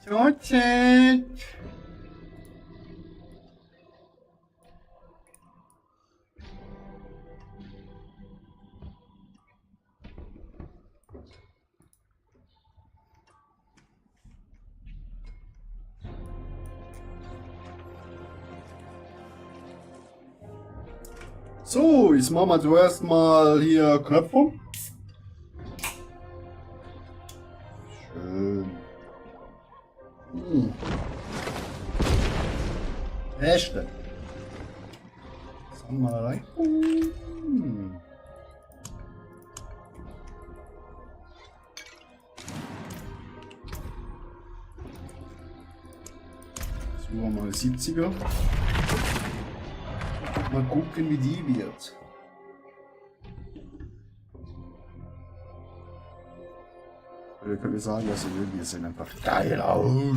Jozef! So, jetzt machen wir zuerst mal hier Knöpfe. Schön. Rechte. Was haben wir da rein? Suchen wir mal 70er. Mal gucken, wie die wird. Wir können sagen, was ihr will, wir sehen einfach geil aus.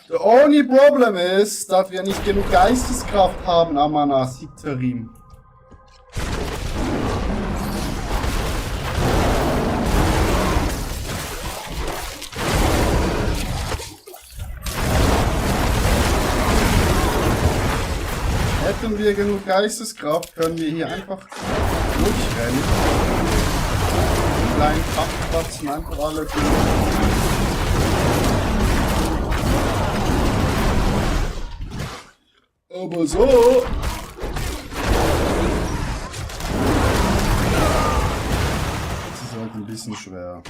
The only problem ist, dass wir nicht genug Geisteskraft haben, Amana Sikterim. Hätten wir genug Geisteskraft, können wir hier einfach durchrennen. Die kleinen Kraftplatzen einfach alle durch. Aber so. Das ist halt ein bisschen schwer.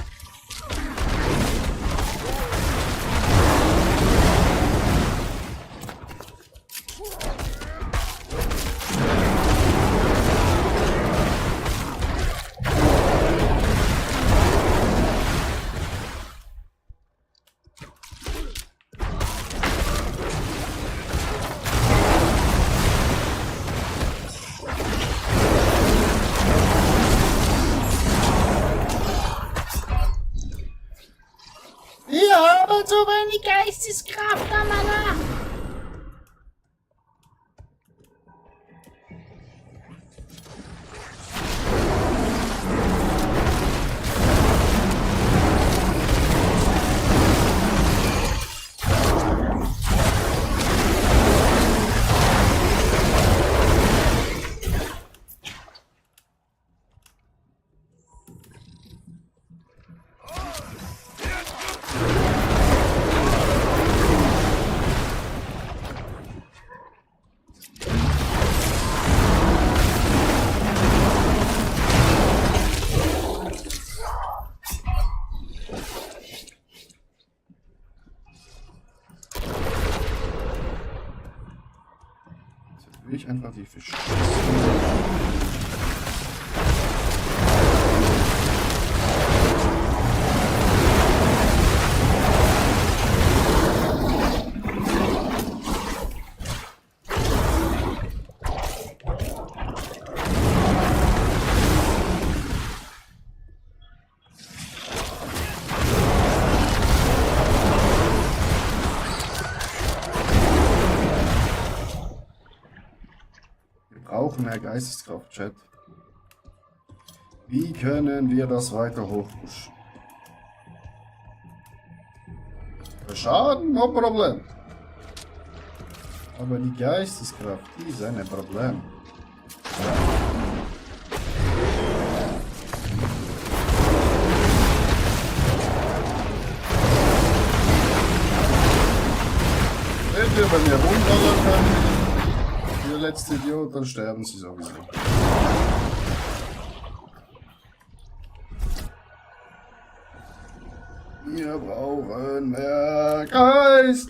So wenig Geisteskraft, Amana. Will ich einfach die Fische. Mehr Geisteskraft, Chat. Wie können wir das weiter hochpushen? Der Schaden, no problem. Aber die Geisteskraft, die ist ein Problem. Wenn wir bei mir runterlassen können, der letzte Idiot, dann sterben sie sowieso. Wir brauchen mehr Geisteskraft.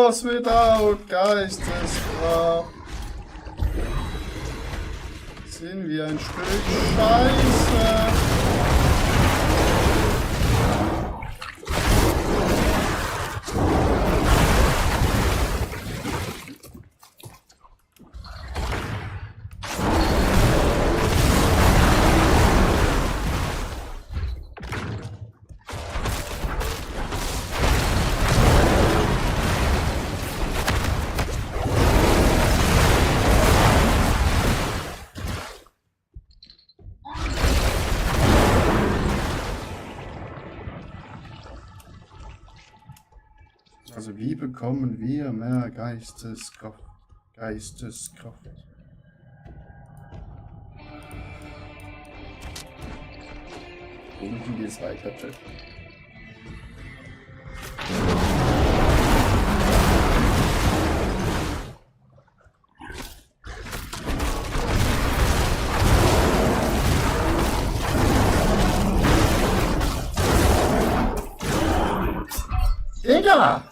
Force without Geisteskraft. Sind wir ein Stück Scheiße. Also wie bekommen wir mehr Geisteskraft? Geisteskraft. Unten geht's weiter, Chat. Digga!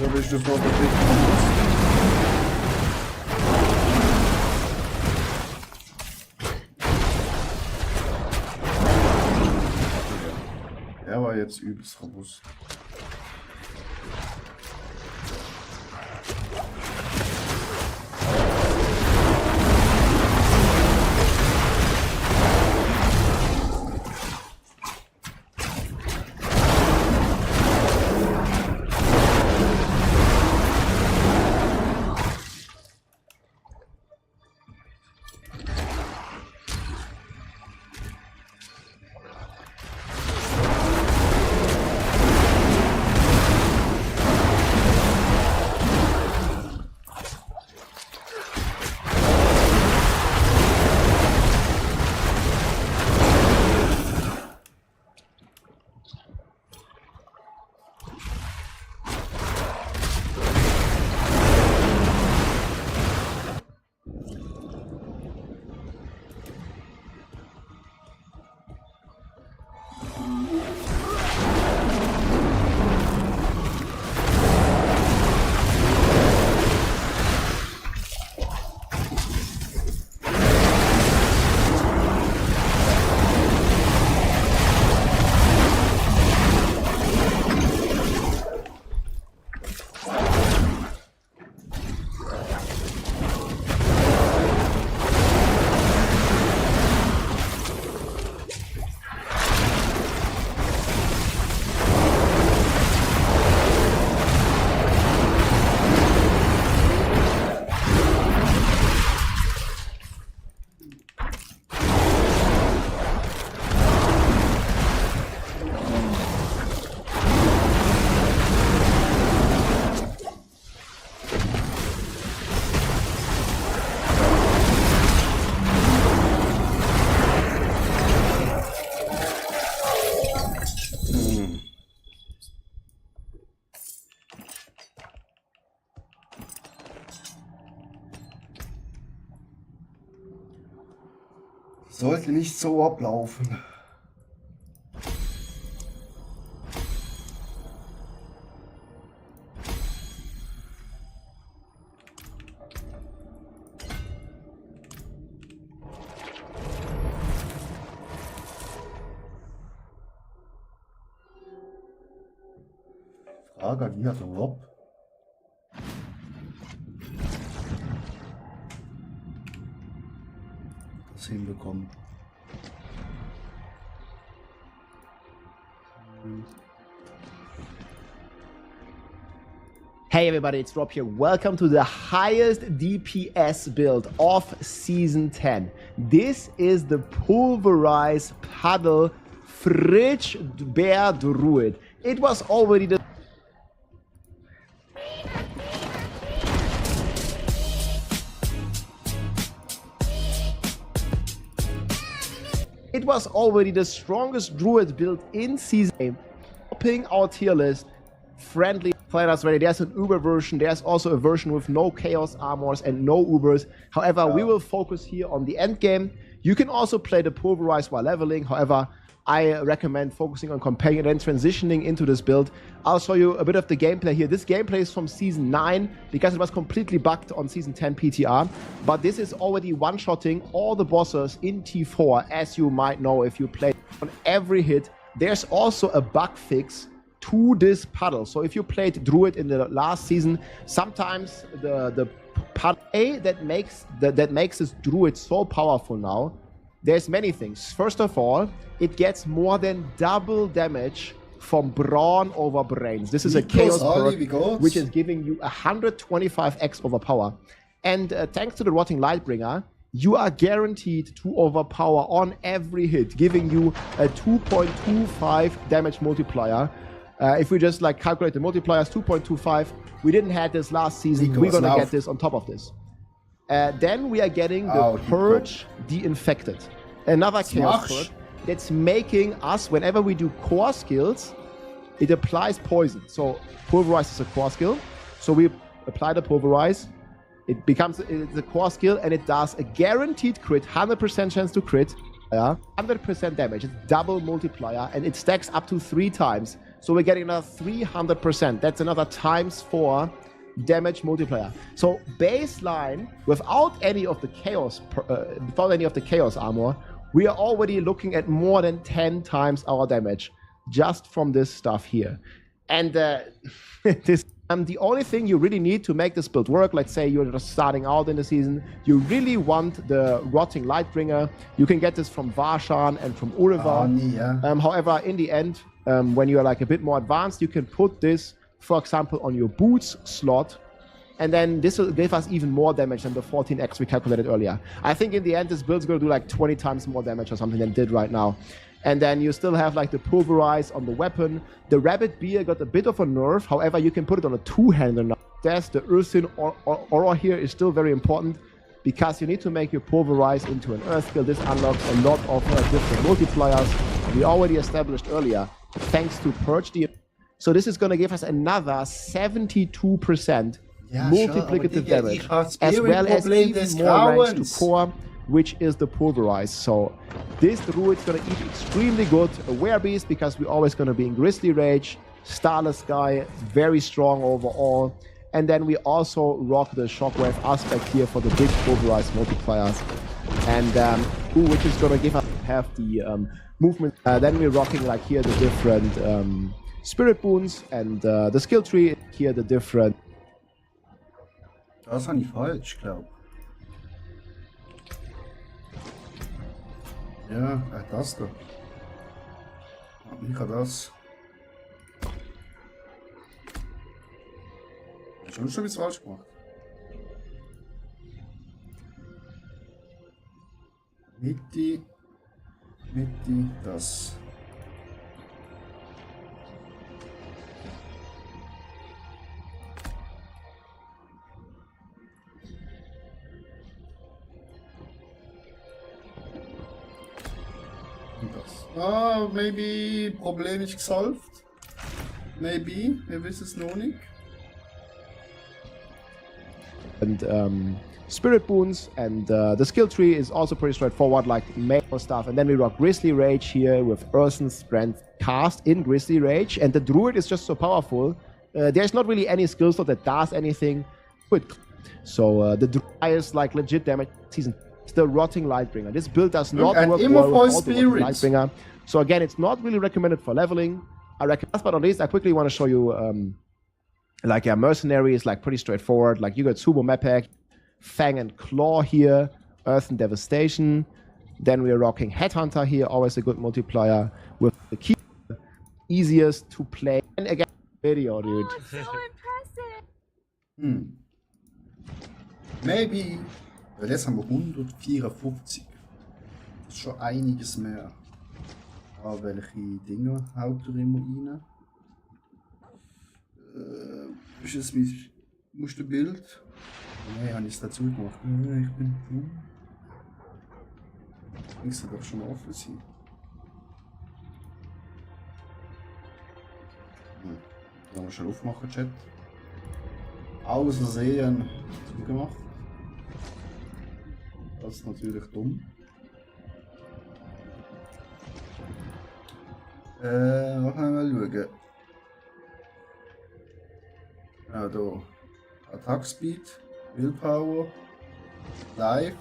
So will ich das noch bewegen. Er war jetzt übelst robust. Sollte nicht so ablaufen. Saga, die hat Rob. Das hinbekommen. Hey everybody, it's Rob here. Welcome to the highest DPS build of Season 10. This is the Pulverize Puddle Fridge Bear Druid. It was already the strongest druid build in Season 8. Topping our tier list. Friendly players ready. There's an Uber version. There's also a version with no Chaos Armors and no Ubers. However, we will focus here on the end game. You can also play the Pulverize while leveling. However, I recommend focusing on Companion and then transitioning into this build. I'll show you a bit of the gameplay here. This gameplay is from Season 9 because it was completely bugged on Season 10 PTR. But this is already one-shotting all the bosses in T4, as you might know if you play on every hit. There's also a bug fix to this puddle. So if you played Druid in the last season, sometimes the puddle that makes this Druid so powerful now, there's many things. First of all, it gets more than double damage from Brawn over Brains. This is a Chaos perk, which is giving you 125x overpower. And thanks to the Rotting Lightbringer, you are guaranteed to overpower on every hit, giving you a 2.25 damage multiplier. If we just like calculate the multipliers, 2.25, we didn't have this last season. We're gonna get this on top of this. Then we are getting the Purge the Infected. Another Chaos perk that's making us, whenever we do core skills, it applies poison. So Pulverize is a core skill. So we apply the Pulverize. It becomes a core skill and it does a guaranteed crit, 100% chance to crit, 100% damage. It's double multiplier and it stacks up to 3 times. So we're getting another 300%. That's another times 4 damage multiplier. So baseline, without any of the chaos armor, we are already looking at more than 10 times our damage just from this stuff here. And the only thing you really need to make this build work, let's say you're just starting out in the season, you really want the Rotting Lightbringer. You can get this from Varshan and from Urivar. However, in the end, when you are like a bit more advanced, you can put this, for example, on your boots slot, and then this will give us even more damage than the 14x we calculated earlier. I think in the end, this build's going to do like 20 times more damage or something than it did right now. And then you still have like the Pulverize on the weapon. The Rabbit Beer got a bit of a nerf. However, you can put it on a 2-hander now. There's the Earthen Aura here is still very important because you need to make your Pulverize into an Earth skill. This unlocks a lot of different multipliers. We already established earlier, thanks to Purge the. So this is going to give us another 72% multiplicative damage, as well as even more range to core, which is the Pulverize. So this Druid's going to eat extremely good. A Werebeast, because we're always going to be in Grizzly Rage. Starless Sky, very strong overall. And then we also rock the Shockwave aspect here for the big Pulverize multipliers. And which is going to give us the movement. Then we're rocking like here the different Spirit Boons and the skill tree. Here the different. Das habe ich falsch, glaube ich. Ja, das da. Ich habe das. Ich habe schon was falsch gemacht. Mitte, das. Maybe Problem ist gesolved. Maybe, wir wissen es noch nicht. And Spirit Boons and the skill tree is also pretty straightforward, like main stuff. And then we rock Grizzly Rage here with Earthen Strength cast in Grizzly Rage. And the Druid is just so powerful. There's not really any skill slot that does anything. So the Druid is like legit damage season. It's the Rotting Lightbringer. This build does not work well without the Rotting Lightbringer. So again, it's not really recommended for leveling. I recommend, last but not least, I quickly want to show you Like, yeah, Mercenary is like pretty straightforward. Like, you got Sumo Mepak, Fang and Claw here, Earth and Devastation. Then we're rocking Headhunter here, always a good multiplier. With the key, easiest to play. And again, video, dude. Oh, it's so impressive. Maybe. Weil jetzt haben wir 154. Das ist schon einiges mehr. Aber welche Dinge haut er immer rein? Ist es mein Musterbild? Nein, habe ich es dazu gemacht. Ich bin dumm. Müsste doch schon mal offen sein. Sollen wir schon aufmachen, Chat? Aus Versehen zugemacht. Das ist natürlich dumm. Was können wir mal schauen? Ja, hier. Attack Speed, Willpower, Life.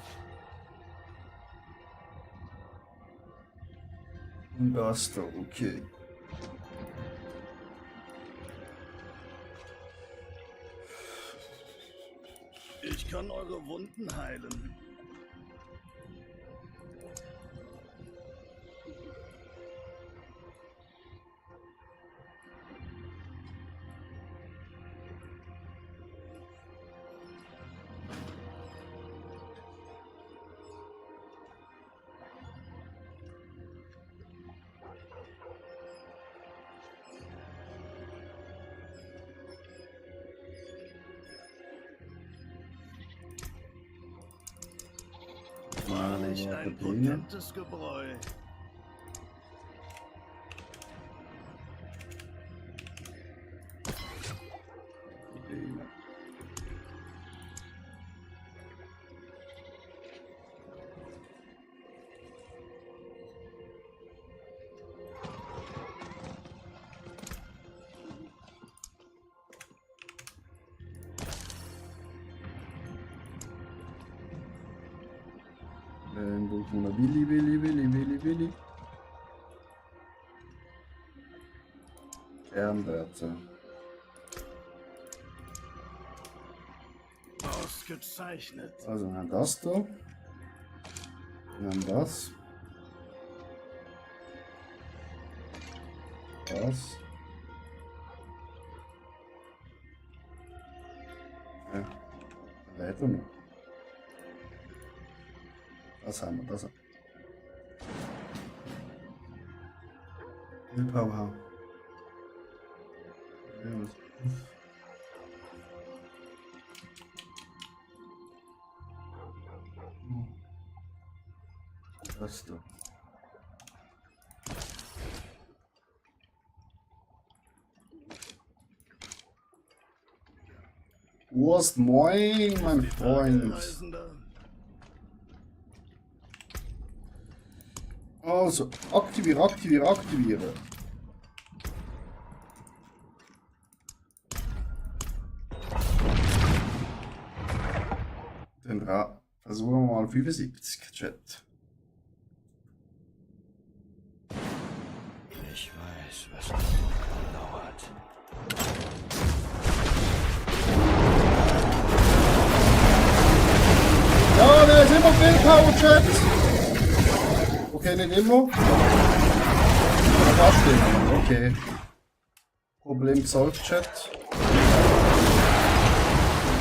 Und das da, okay. Ich kann eure Wunden heilen. Wahrlich ein potentes Gebräu. Dann brauchen wir Willi. Kernwerte. Ausgezeichnet. Also wir haben das da. Wir haben das. Das. Ja. Weiter noch. Das haben wir, das haben wir. Willpower. Das da. Wurst, moin, mein Freund. Reisender. Also, aktiviere. Dann versuchen wir mal 75, Chat. Ich weiß, was dauert. Ja, der ist immer Willpower, Chat. Okay, nicht immer. Fast immer. Okay. Problem gesolved, Chat.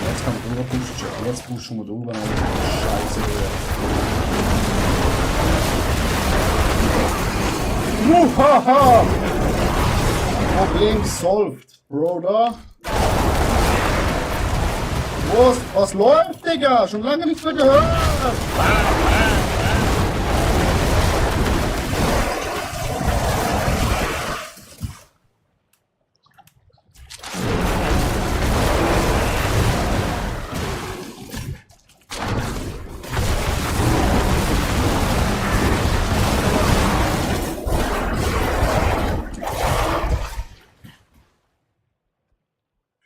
Jetzt kann man drüber pushen, Chat. Jetzt pushen wir drüber. Scheiße. Haha! Problem gesolved, Bruder. Was läuft, Digga? Schon lange nichts mehr gehört.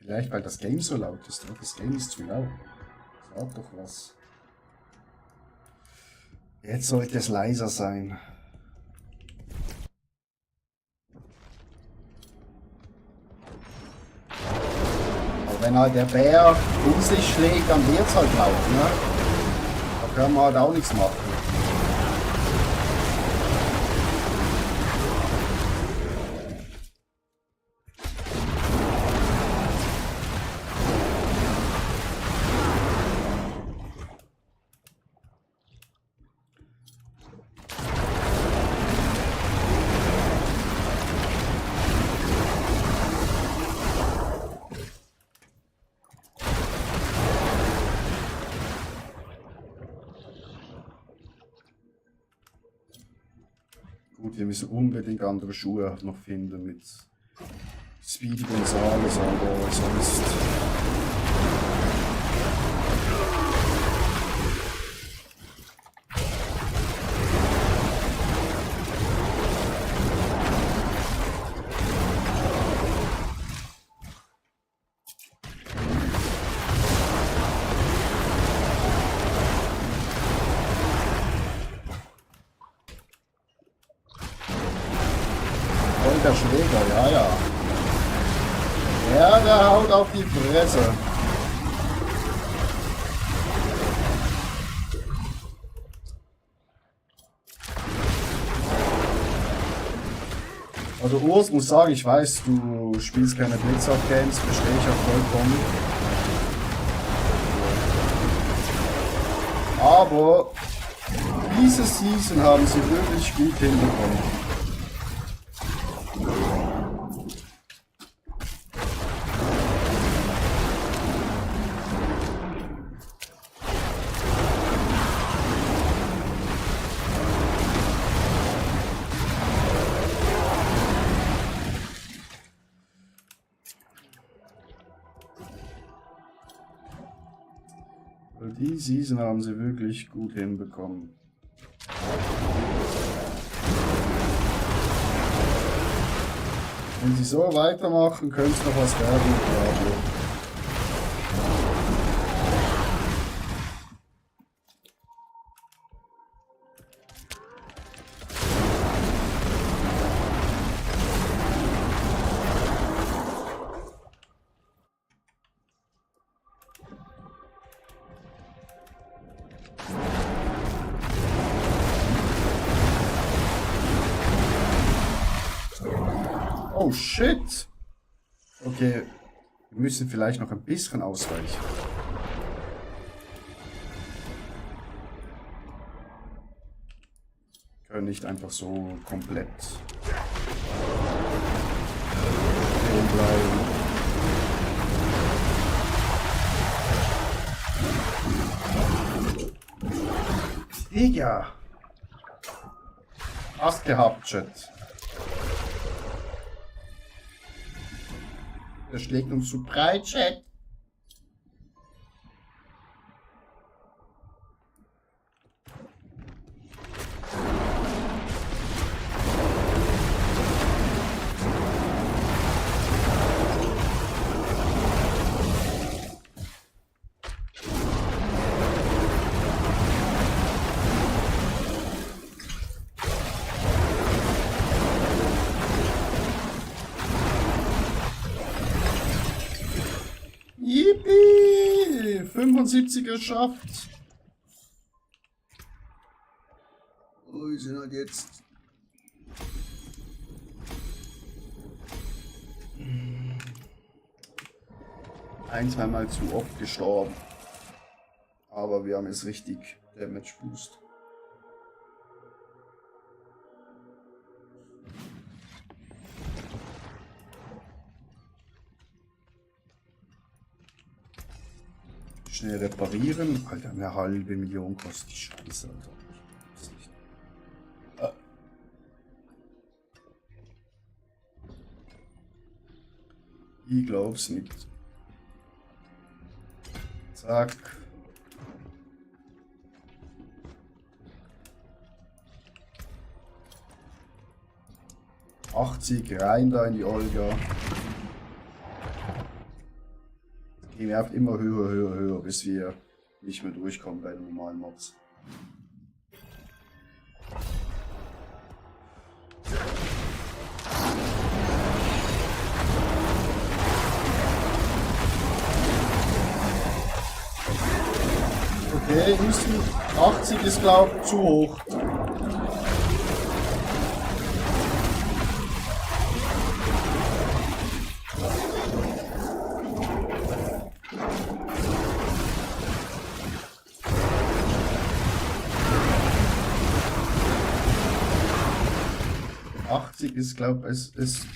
Vielleicht, weil das Game so laut ist. Das Game ist zu laut. Sag doch was. Jetzt sollte es leiser sein. wenn halt der Bär um sich schlägt, dann wird's halt laut, ne? Da können wir halt auch nichts machen. Gut, wir müssen unbedingt andere Schuhe noch finden mit Speedy Gonzales, aber sonst... Der Schläger, ja, ja. Ja, der haut auf die Fresse. Also Urs muss sagen, ich weiß, du spielst keine Blizzard-Games, verstehe ich auch vollkommen. Aber diese Season haben sie wirklich gut hinbekommen. Die Season haben sie wirklich gut hinbekommen. Wenn sie so weitermachen, könnte es noch was werden, glaube ich. Oh shit! Okay, wir müssen vielleicht noch ein bisschen ausweichen. Wir können nicht einfach so komplett stehen bleiben. Digga! Hast gehabt, Chat. Der schlägt uns zu breit, Chat. Yippie! 75 geschafft. Oh, wir sind halt jetzt. Ein, zweimal zu oft gestorben. Aber wir haben jetzt richtig Damage Boost. Schnell reparieren. Alter, eine halbe Million kostet die Scheiße, Alter. Ich glaub's nicht. Zack. Rein da in die Olga. Die werft immer höher, höher, höher, bis wir nicht mehr durchkommen bei den normalen Mobs. Okay, müssen 80 ist glaube ich zu hoch. Ist, glaube ich, es ist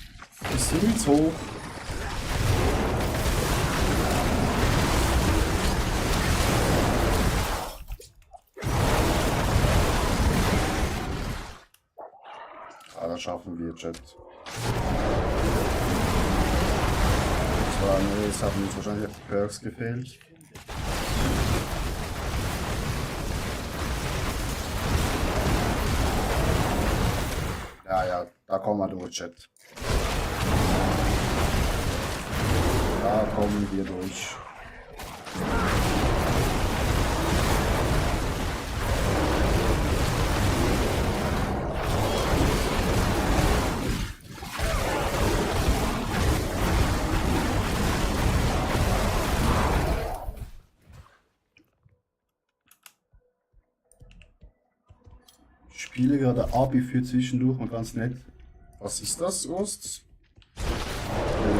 ziemlich hoch. Ah, das schaffen wir, Chat. Nee, es haben uns wahrscheinlich die Perks gefehlt. Ja, da kommen wir durch, Chat. Da kommen wir durch. Ich spiele gerade Abi für zwischendurch und ganz nett. Was ist das, Ost?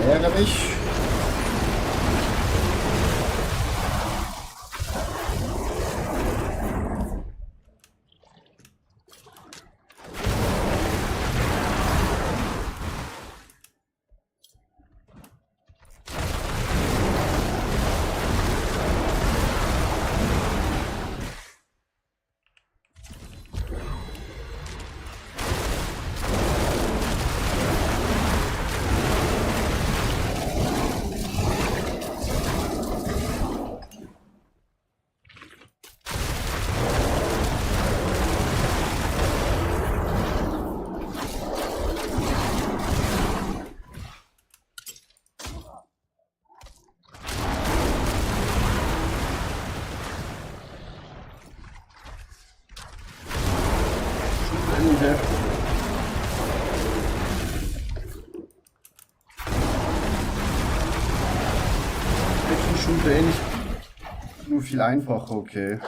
Lehre mich. Shooter ähnlich, nur viel einfacher, okay.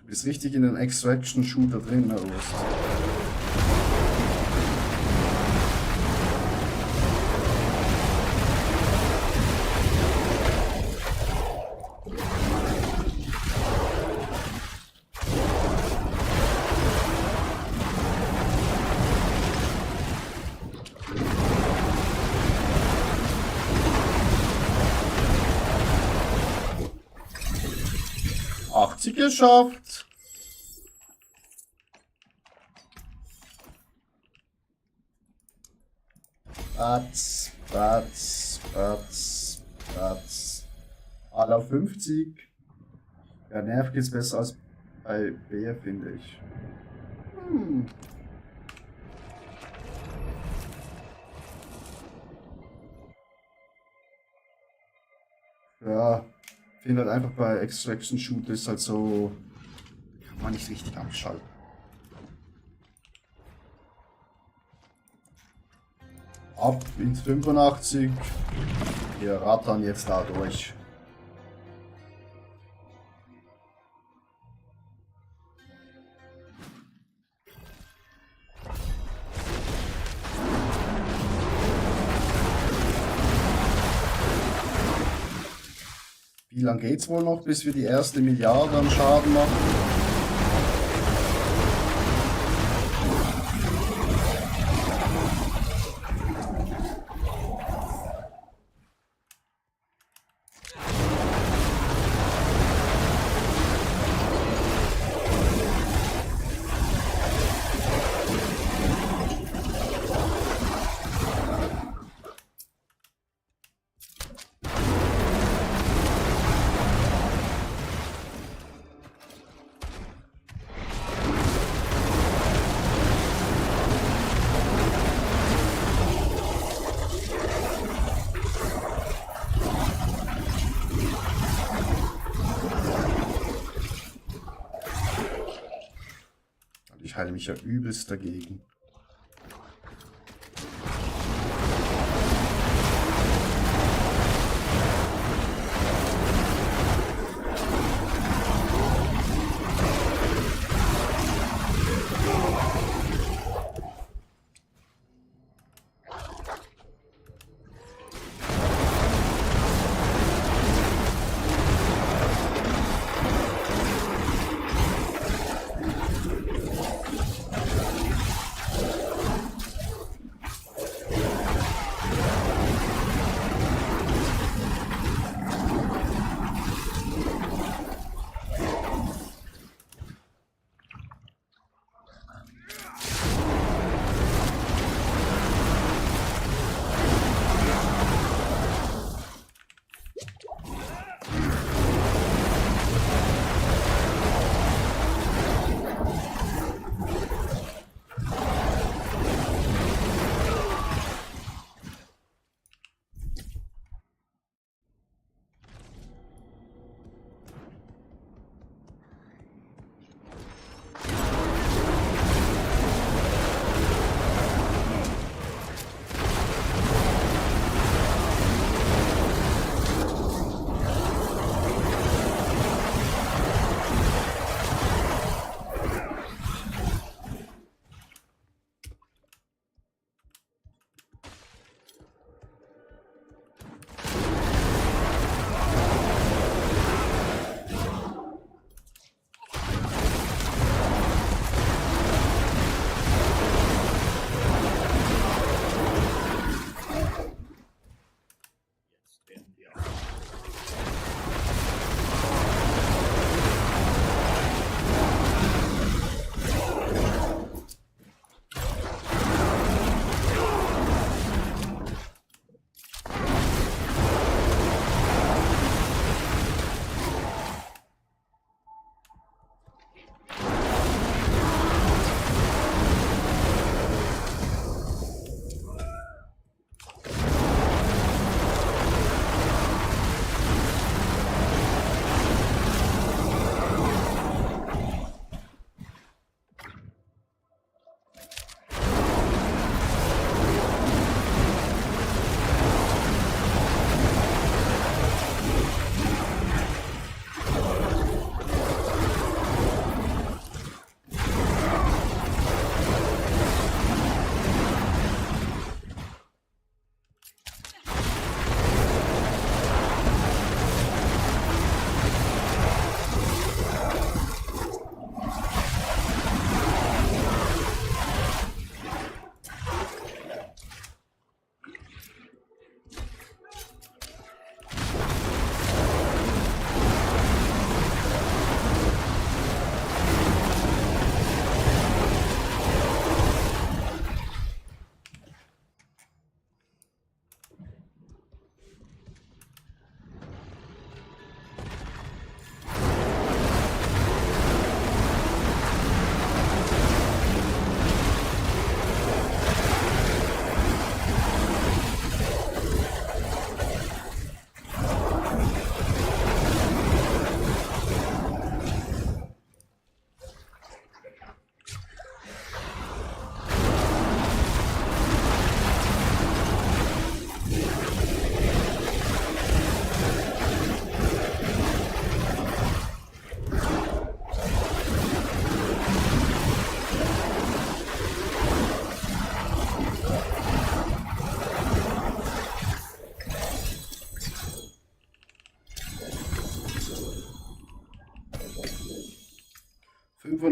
Ist richtig in den Extraction-Shooter drin, Herr Ost. Geschafft. Batz. Alle auf 50. Ja, nervig ist besser als bei B, finde ich. Ja, ich finde halt einfach bei Extraction Shooter ist halt so, kann man nicht richtig abschalten. Ab ins 85. Wir rattern jetzt da durch. Wie lange geht's wohl noch, bis wir die erste Milliarde an Schaden machen? Ich halte mich ja übelst dagegen.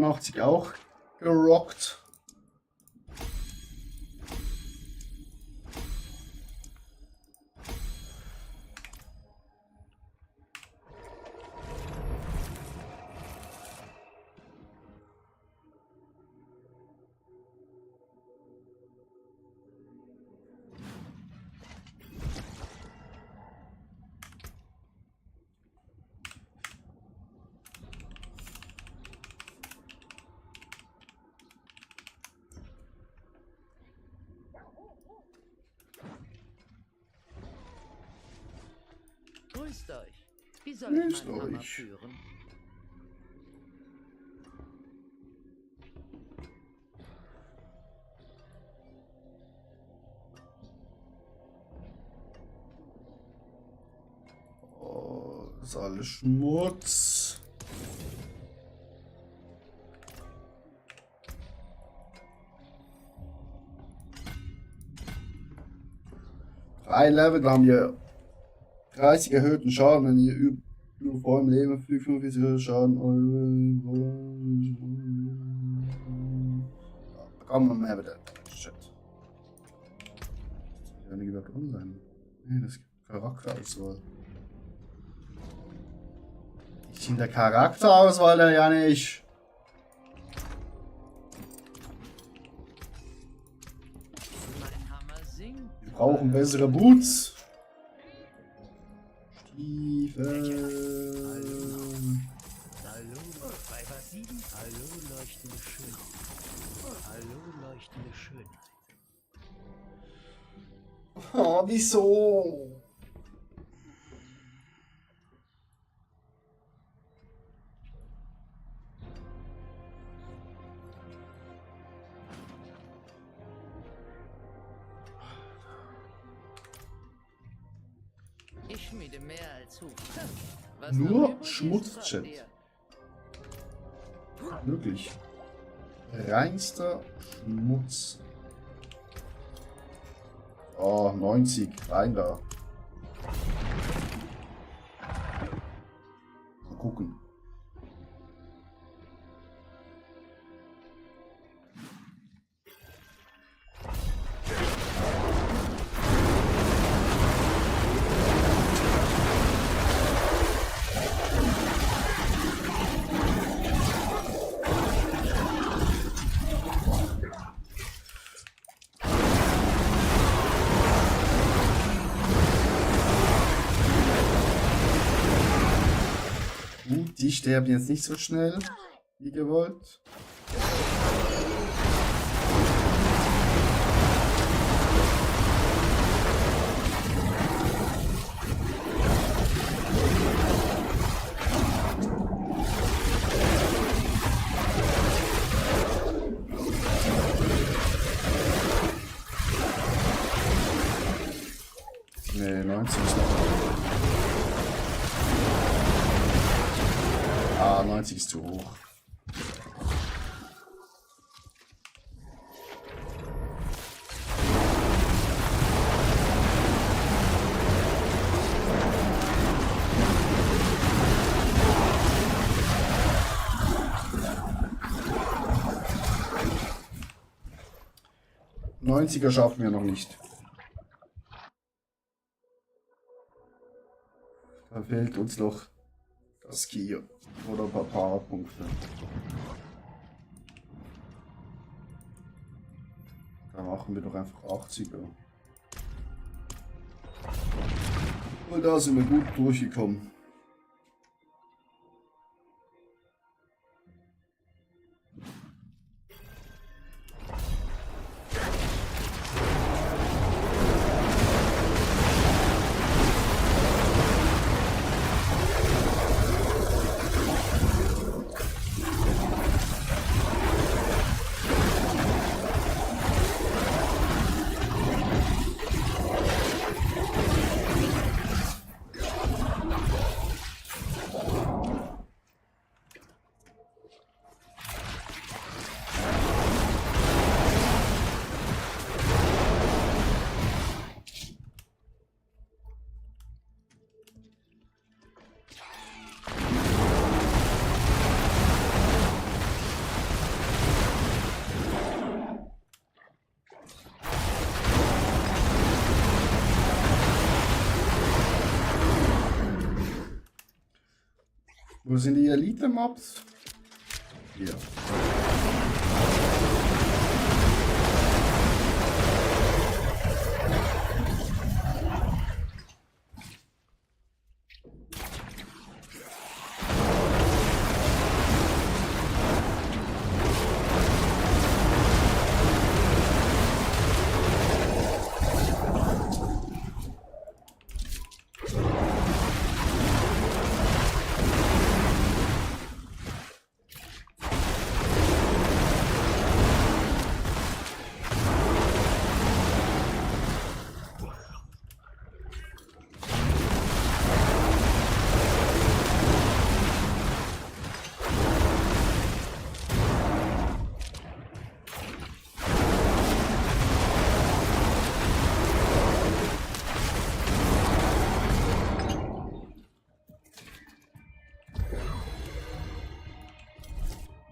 82 auch gerockt. Grüßt euch. Wie soll ich Grüßt meinen Hammer euch. führen? Oh, das ist alles Schmutz. Drei Level, da haben wir 30 erhöhten Schaden, wenn ihr über vor dem Leben fügt, 45 Schaden. Da kann man mehr wieder. Shit. Das kann nicht überhaupt online. Nee, das gibt Charakterauswahl. Ich in der Charakterauswahl ja nicht. Mein Hammer singt. Wir brauchen bessere Boots. Stiefel. Hallo, bei was 7? Hallo, leuchtende Schönheit. Hallo, leuchtende Schönheit. Oh, wieso? Ich schmiede mehr als Huf. Was Nur noch übrig ist, Schmutzchat. fragt ihr. Wirklich. Reinster Schmutz. Oh, 90. Rein da. Mal gucken. Gut, die sterben jetzt nicht so schnell, wie gewollt. Nee, 90 ist noch. Ah, 90 ist zu hoch. Neunziger schaffen wir noch nicht. Da fehlt uns noch das Skier oder ein paar Powerpunkte. Da machen wir doch einfach 80er. Und da sind wir gut durchgekommen. Wo sind die Elite-Mobs? Hier.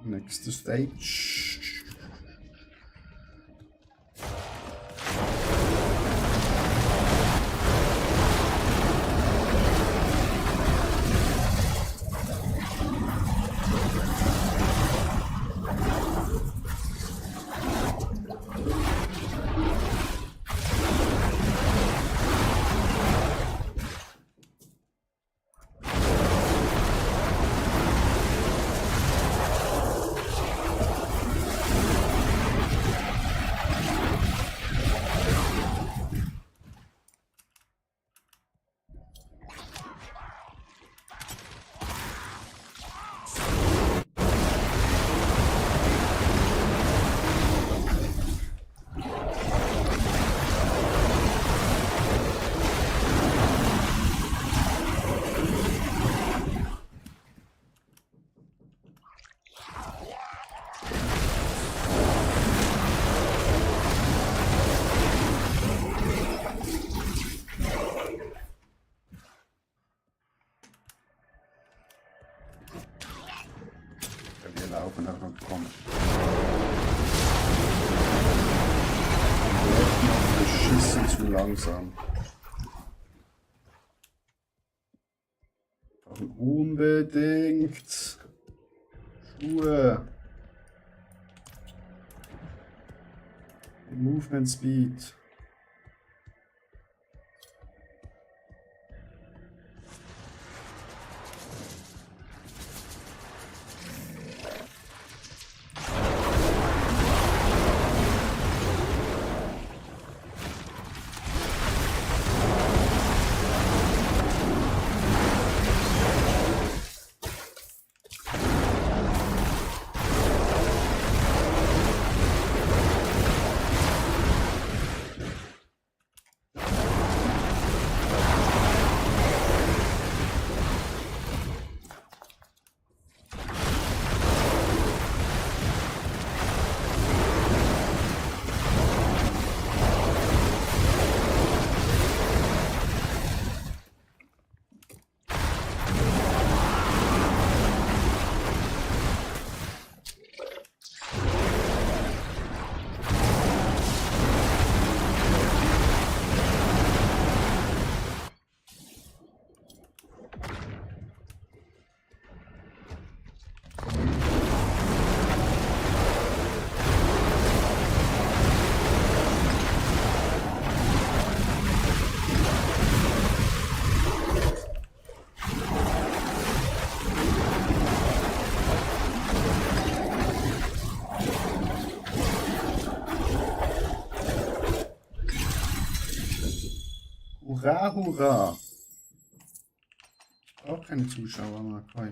Next stage. Wir laufen auch noch kommen. Beschissen zu langsam. Brauchen unbedingt Schuhe. Movement Speed. Hurra, hurra! Ich brauche keine Zuschauer, Markoi.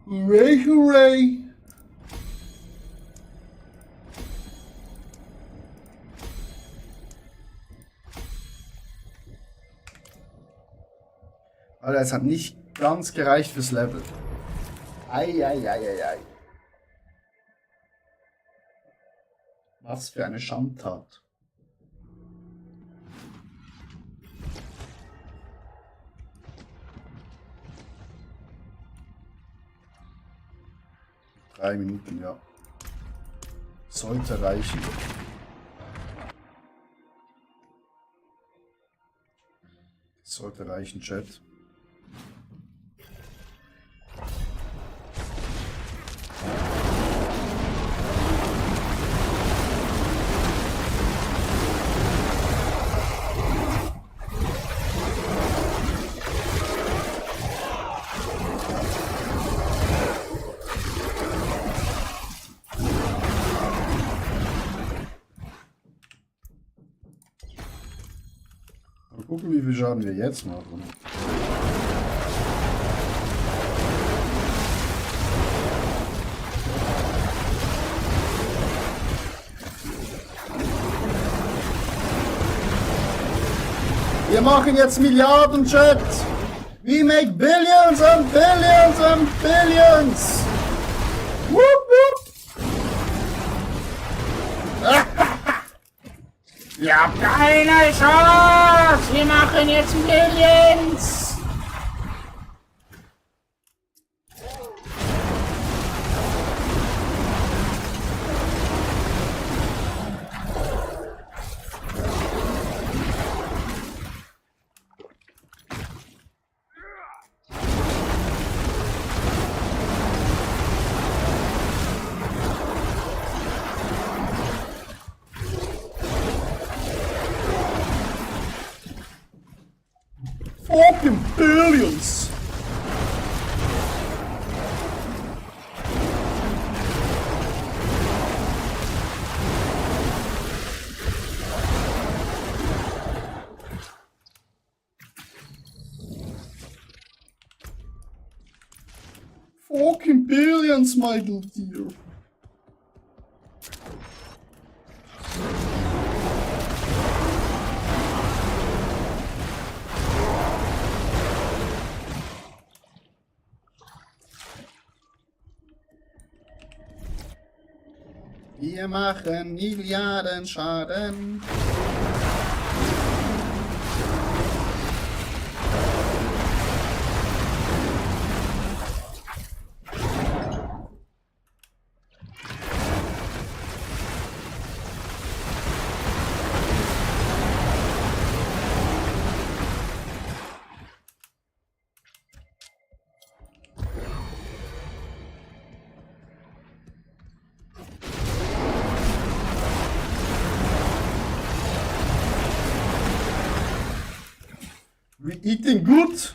Hooray, hooray! Alter, es hat nicht ganz gereicht fürs Level. Ei. Was für eine Schandtat. Drei Minuten, ja. Sollte reichen. sollte reichen, Chat. Mal gucken, wie viel Schaden wir jetzt machen. Wir machen jetzt Milliarden, Chat. We make billions and billions and billions. Whoop, whoop. Ihr habt keine Chance! Wir machen jetzt Millions! Fucking billions. Fucking billions, my little dear. Wir machen Milliarden Schaden. We eating good.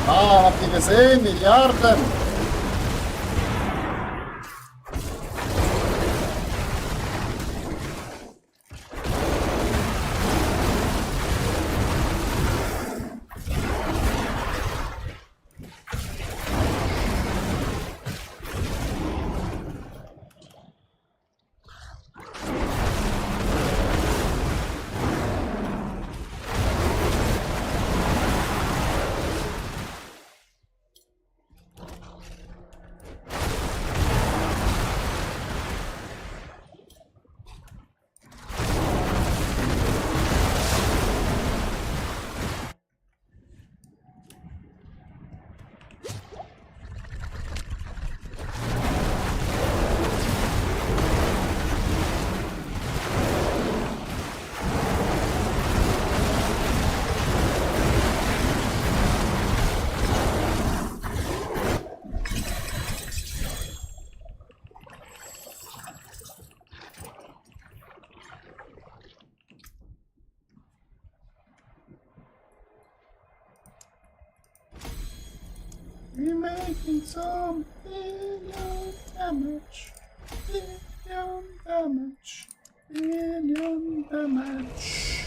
Ah, habt ihr gesehen? Milliarden. We're making some billion damage. Billion damage. Billion damage.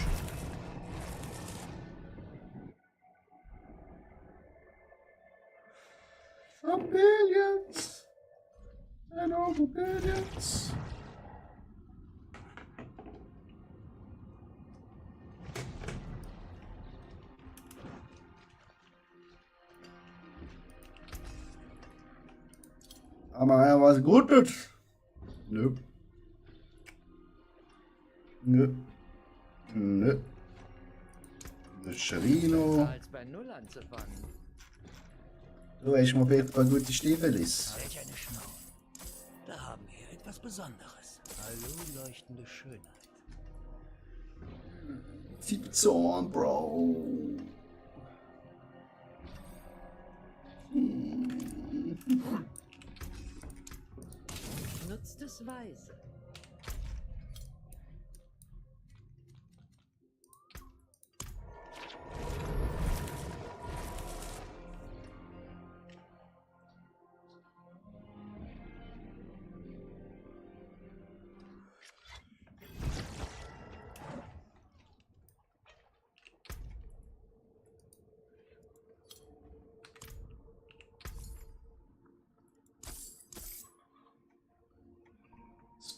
Some billions. And over billions. Aber er was Gutes. Nö. Nö. Nö. Cherino. Als bei Null anzufangen. Du hast mal ein paar gute Stiefel. Welch eine Schnau. Da haben wir etwas Besonderes. Hallo, leuchtende Schönheit. 17, Bro. Nutzt es weise.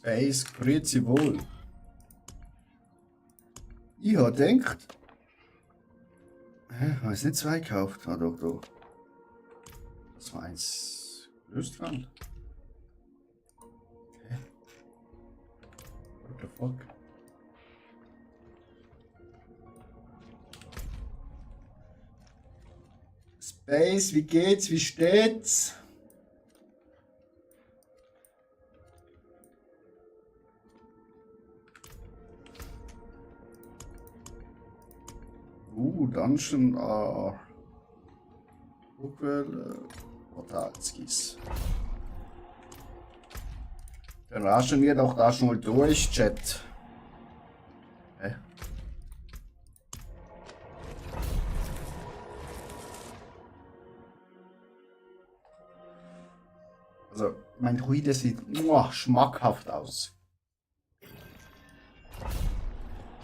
Space, grüezi wohl. Ich hab gedacht. Habe ich nicht zwei gekauft? Ah, doch, doch. Das war eins gelöst fand. Okay. What the fuck? Space, wie geht's? Wie steht's? Dungeon, Buchwelle, Portalskis. Dann raschen wir doch da schon mal durch, Chat. Hä? Also, mein Druide sieht schmackhaft aus.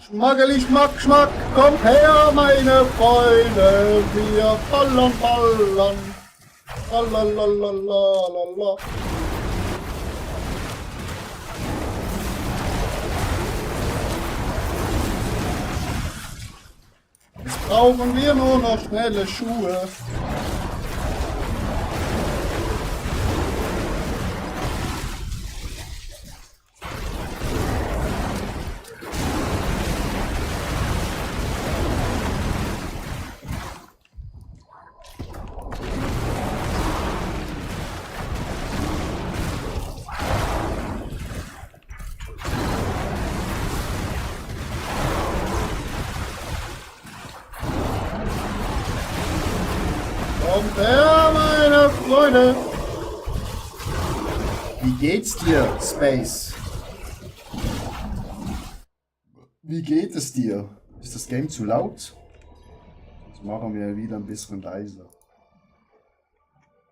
Schmackeli, Schmack, Schmack, kommt her, meine Freunde, wir ballern, ballern. Lalalala. Jetzt brauchen wir nur noch schnelle Schuhe. Kommt her, meine Freunde! Wie geht's dir, Space? Wie geht es dir? Ist das Game zu laut? Das machen wir wieder ein bisschen leiser.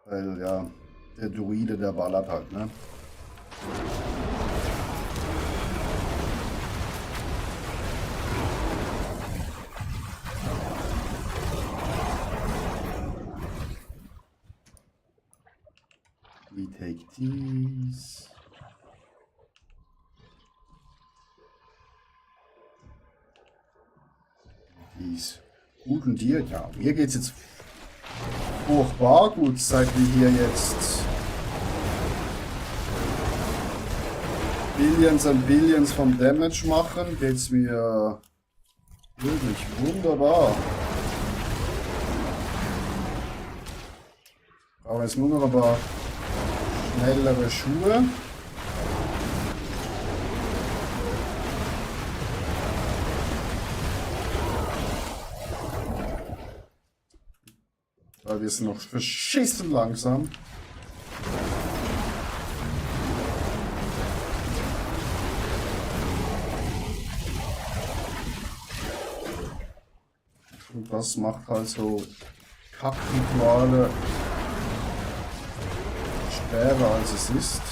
Weil, ja, der Druide, der ballert halt, ne? We take these. Dies. Gut und dir? Ja, mir geht's jetzt furchtbar gut, seit wir hier jetzt Billions und Billions vom Damage machen, geht's mir wirklich wunderbar. Aber jetzt nur noch ein paar schnellere Schuhe. Weil wir sind noch verschissen langsam. Und das macht halt so Kackrituale schwerer als es ist.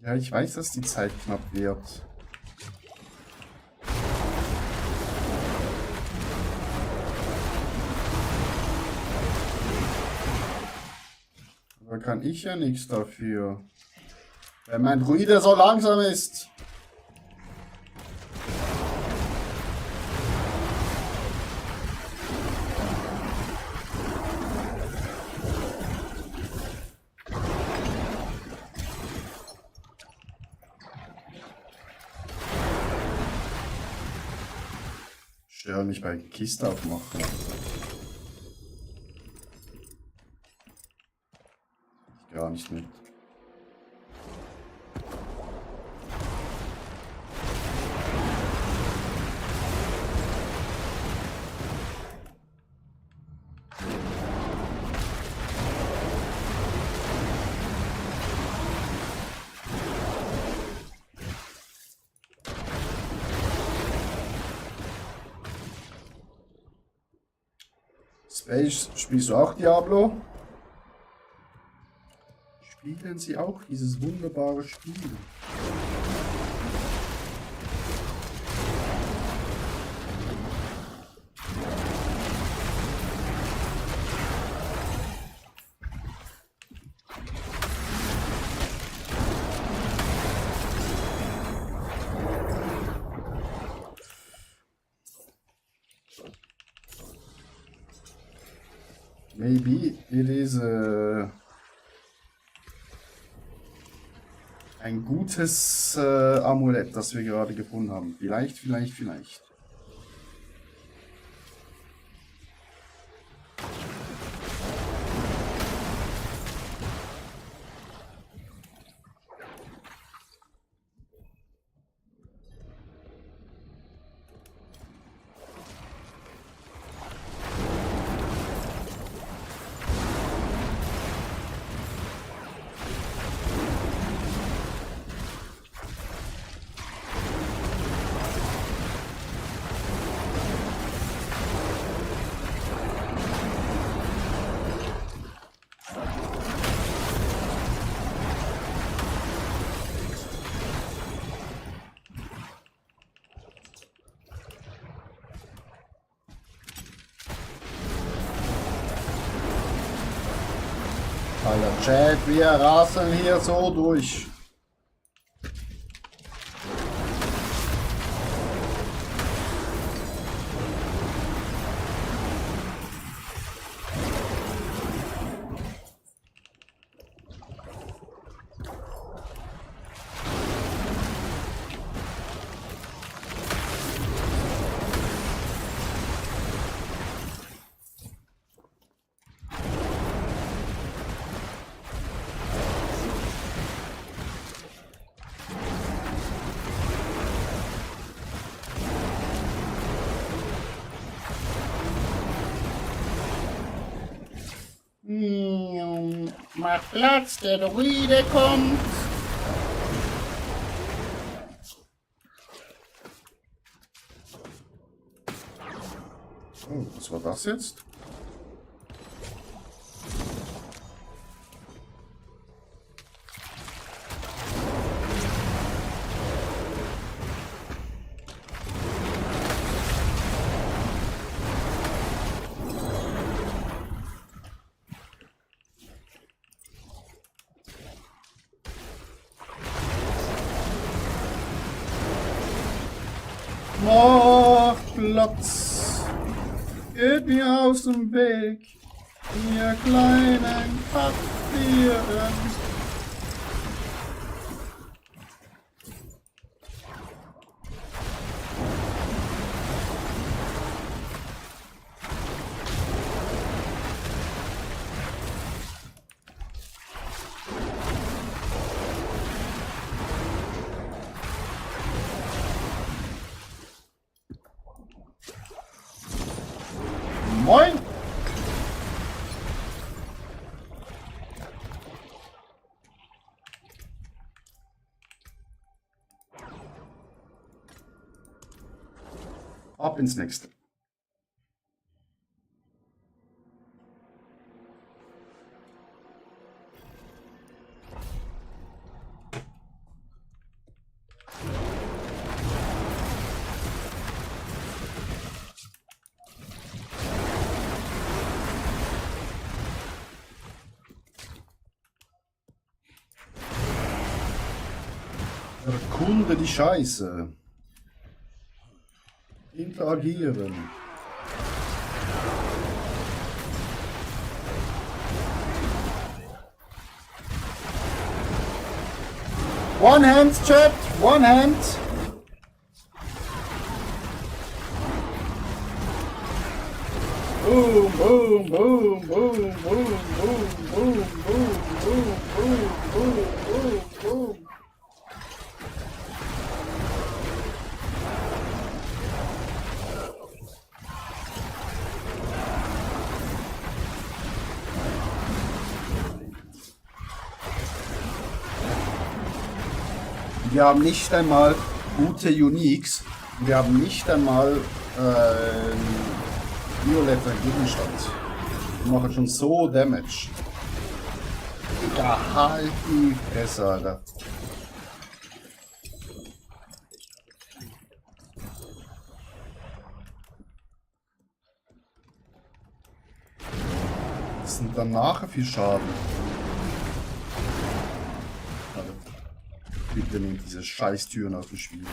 Ja, ich weiß, dass die Zeit knapp wird. Da kann ich ja nichts dafür. Wenn mein Druide so langsam ist. Stör mich bei Kiste aufmachen. Gar nicht mit. Space, spielst du auch Diablo? Spielen Sie auch dieses wunderbare Spiel? Maybe it is ein gutes Amulett, das wir gerade gefunden haben. Vielleicht. Alter, Chat, wir rasen hier so durch. Mach Platz, der Druide kommt. Oh, was war das jetzt? Macht Platz, geht mir aus dem Weg, ihr kleinen Papieren. Moin! Ab ins nächste. Erkunde die Scheiße. Interagieren. One hand, Chat. One hand. Boom, boom, boom, boom, boom, boom, boom, boom, boom, boom, boom, boom, boom. Wir haben nicht einmal gute Uniques. Wir haben nicht einmal violetter Gegenstand. Wir machen schon so Damage. Ja, halt die Fresse, Alter. Das sind dann nachher viel Schaden. Alter. Bitte nehmt diese scheiß Türen aus dem Spiel.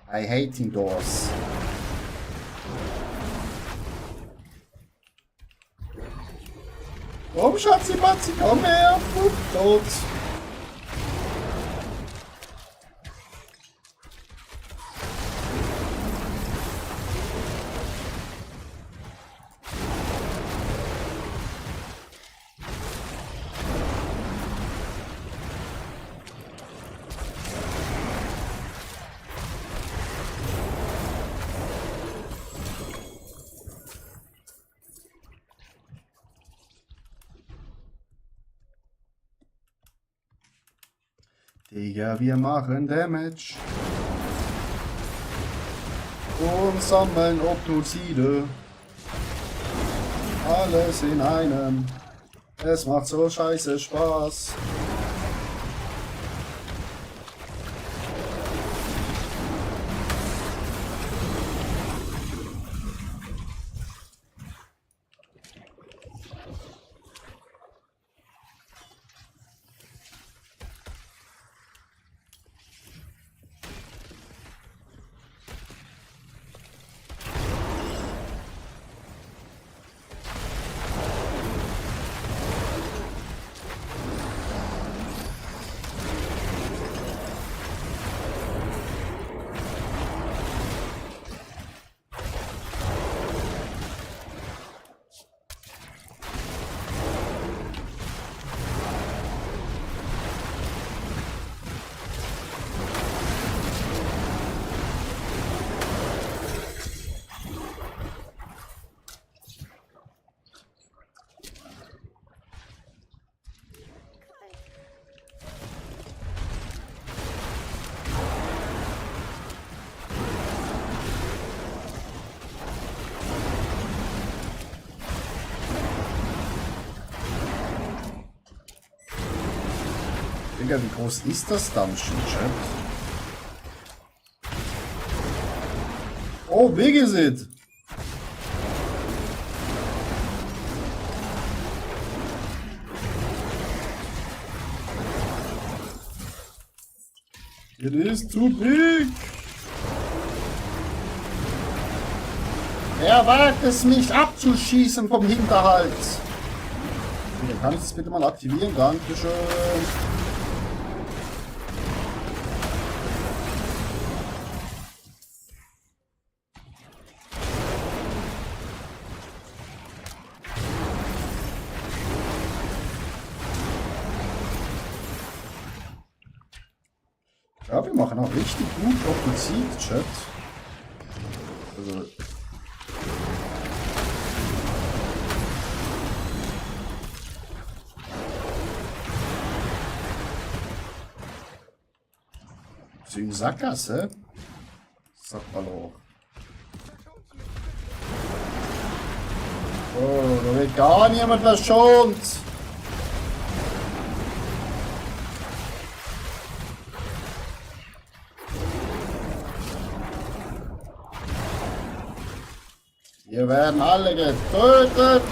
I hate indoors. Komm, Schatzi-Matzi, komm her! Tot! Digga, wir machen Damage. Und sammeln Obduzide. Alles in einem. Es macht so scheiße Spaß. Digga, wie groß ist das Dungeon, Chat? Oh, big is it? It is too big. Er wagt es, mich abzuschießen vom Hinterhalt. Kann ich das bitte mal aktivieren? Dankeschön. Ja, wir machen auch richtig gut auf den Sieg, Chat. Also. So in Sackgasse? Sag mal auch. Oh, da wird gar niemand verschont. Wir werden alle getötet.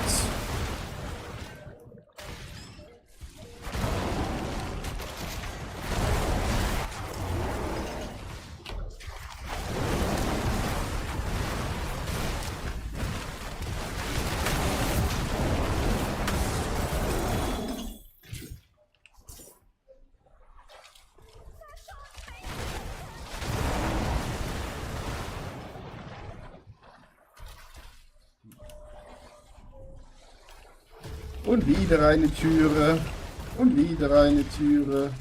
Und wieder eine Türe. Und wieder eine Türe.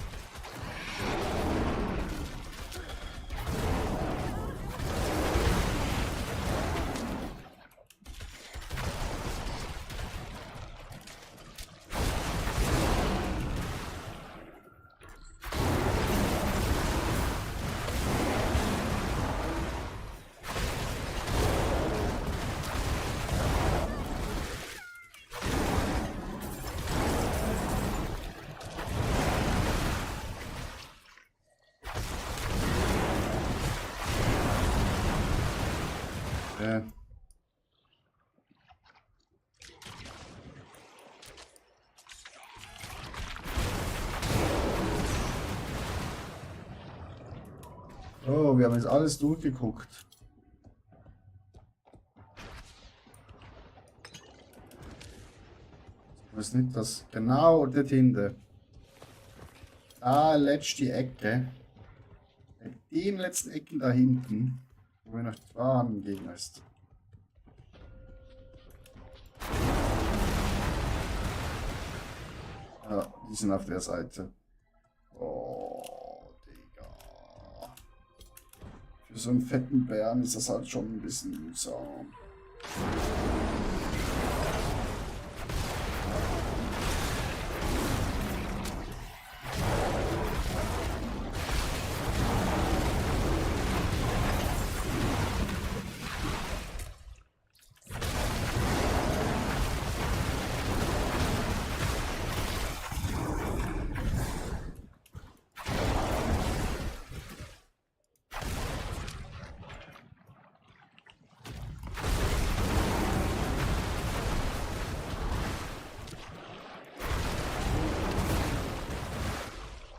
Oh, wir haben jetzt alles durchgeguckt. Ich weiß nicht, das genau dort hinten. Da letzt die Ecke. In den letzten Ecken da hinten, wo wir noch waren, Gegner ist. Ja, die sind auf der Seite. Oh, Digga. Für so einen fetten Bären ist das halt schon ein bisschen mühsam.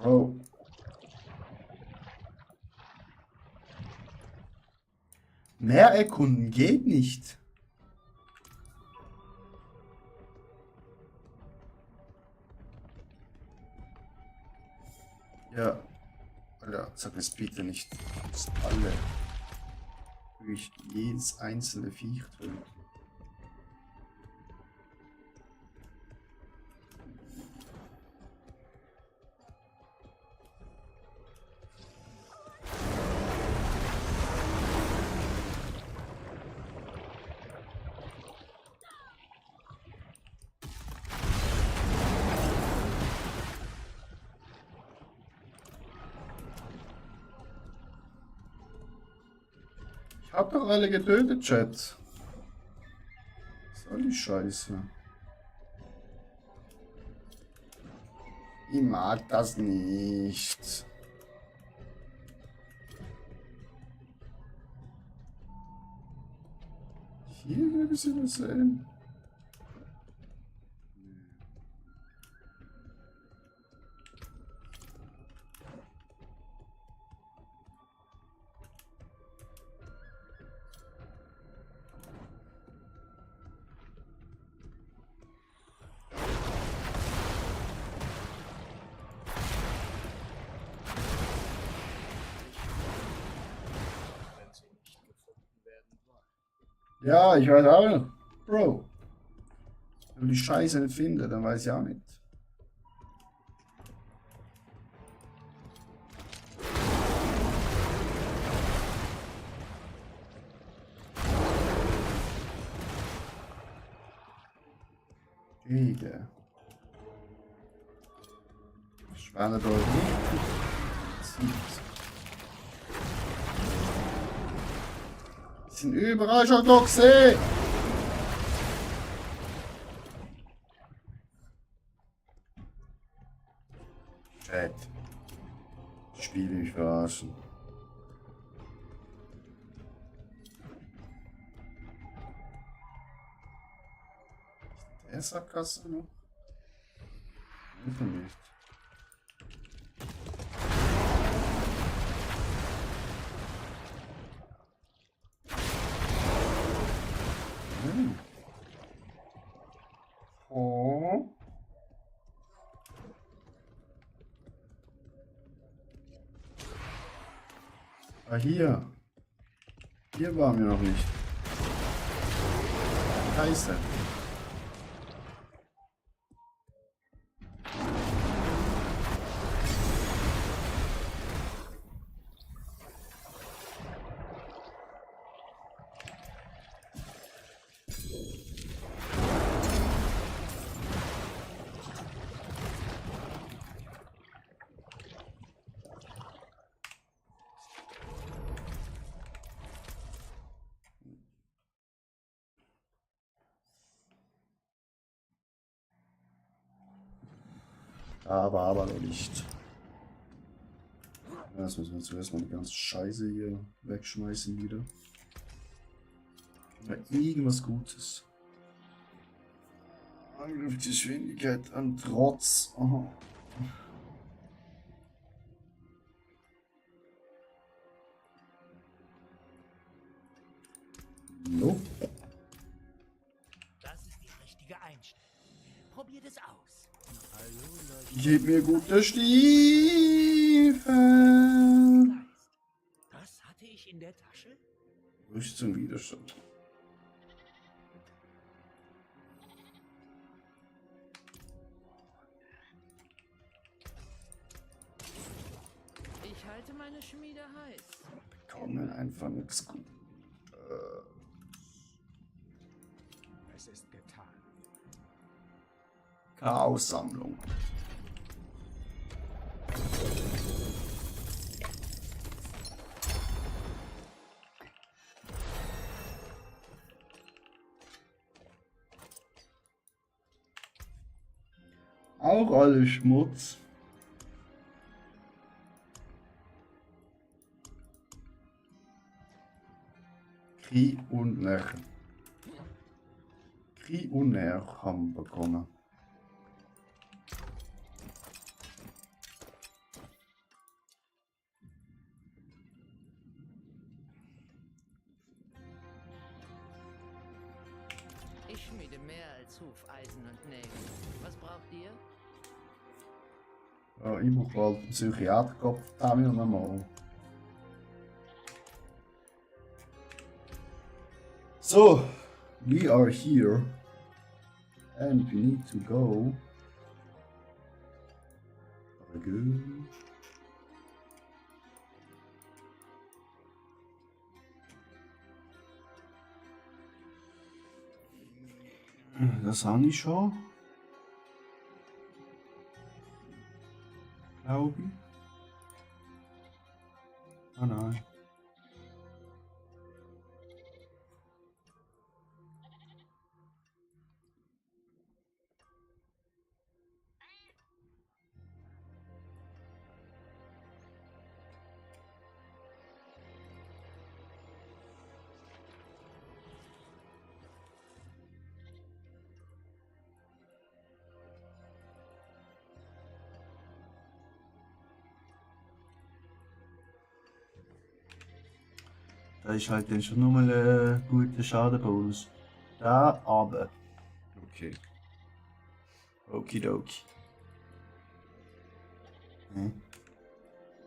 Oh. Mehr erkunden geht nicht. Ja. Alter, sag es bitte nicht, dass alle durch jedes einzelne Viech töten. Ich hab doch alle getötet, Chat. Was soll die Scheiße? Ich mag das nicht. Hier will ich sie was sehen. Ja, ich weiß auch nicht. Bro. Wenn ich die Scheiße nicht finde, dann weiß ich auch nicht. Digga. Ich war da nicht. Die sind überall schon toxisch. Chat. Spiel mich verarschen. Der Sackgasse noch? Einfach nicht. Oh. Ah, hier. Hier waren wir noch nicht. Scheiße. Da war aber noch nicht. Jetzt müssen wir zuerst mal die ganze Scheiße hier wegschmeißen wieder. Ja, irgendwas Gutes. Angriffsgeschwindigkeit an Trotz. Aha. Nope. Das ist die richtige Einstellung. Probiert es aus. Gib mir gute Stiefel. Geist. Das hatte ich in der Tasche. Rüstung Widerstand. Ich halte meine Schmiede heiß. Bekommen einfach nichts gut. Es ist getan. Chaos-Sammlung. Auch alles Schmutz. Krieg und Näher. Krieg und Näher haben wir bekommen. Ich schmiede mehr als Hufeisen und Nägel. Was braucht ihr? Ja, ich brauche bald einen Psychiaterkopf, da wir noch mal. So, we are here. And we need to go. Very good. Das habe ich schon. Glaube ich. Ah nein. Da ist halt dann schon nochmal ein guter Schadenbonus. Da aber. Okay. Okidoki.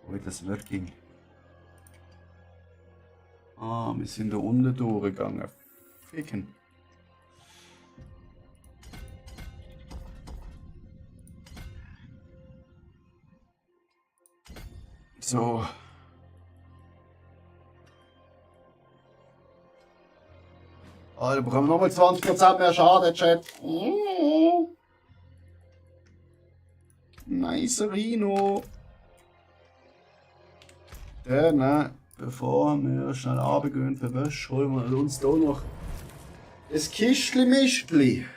Wo ist das working? Ah, wir sind da unten durchgegangen. Ficken. So. Ah, da bekommen wir nochmal 20% mehr Schaden, Chat. Nice Rino. Dann, bevor wir schnell runtergehen für Wäsche, holen wir uns hier noch ein Kistli-Mistli.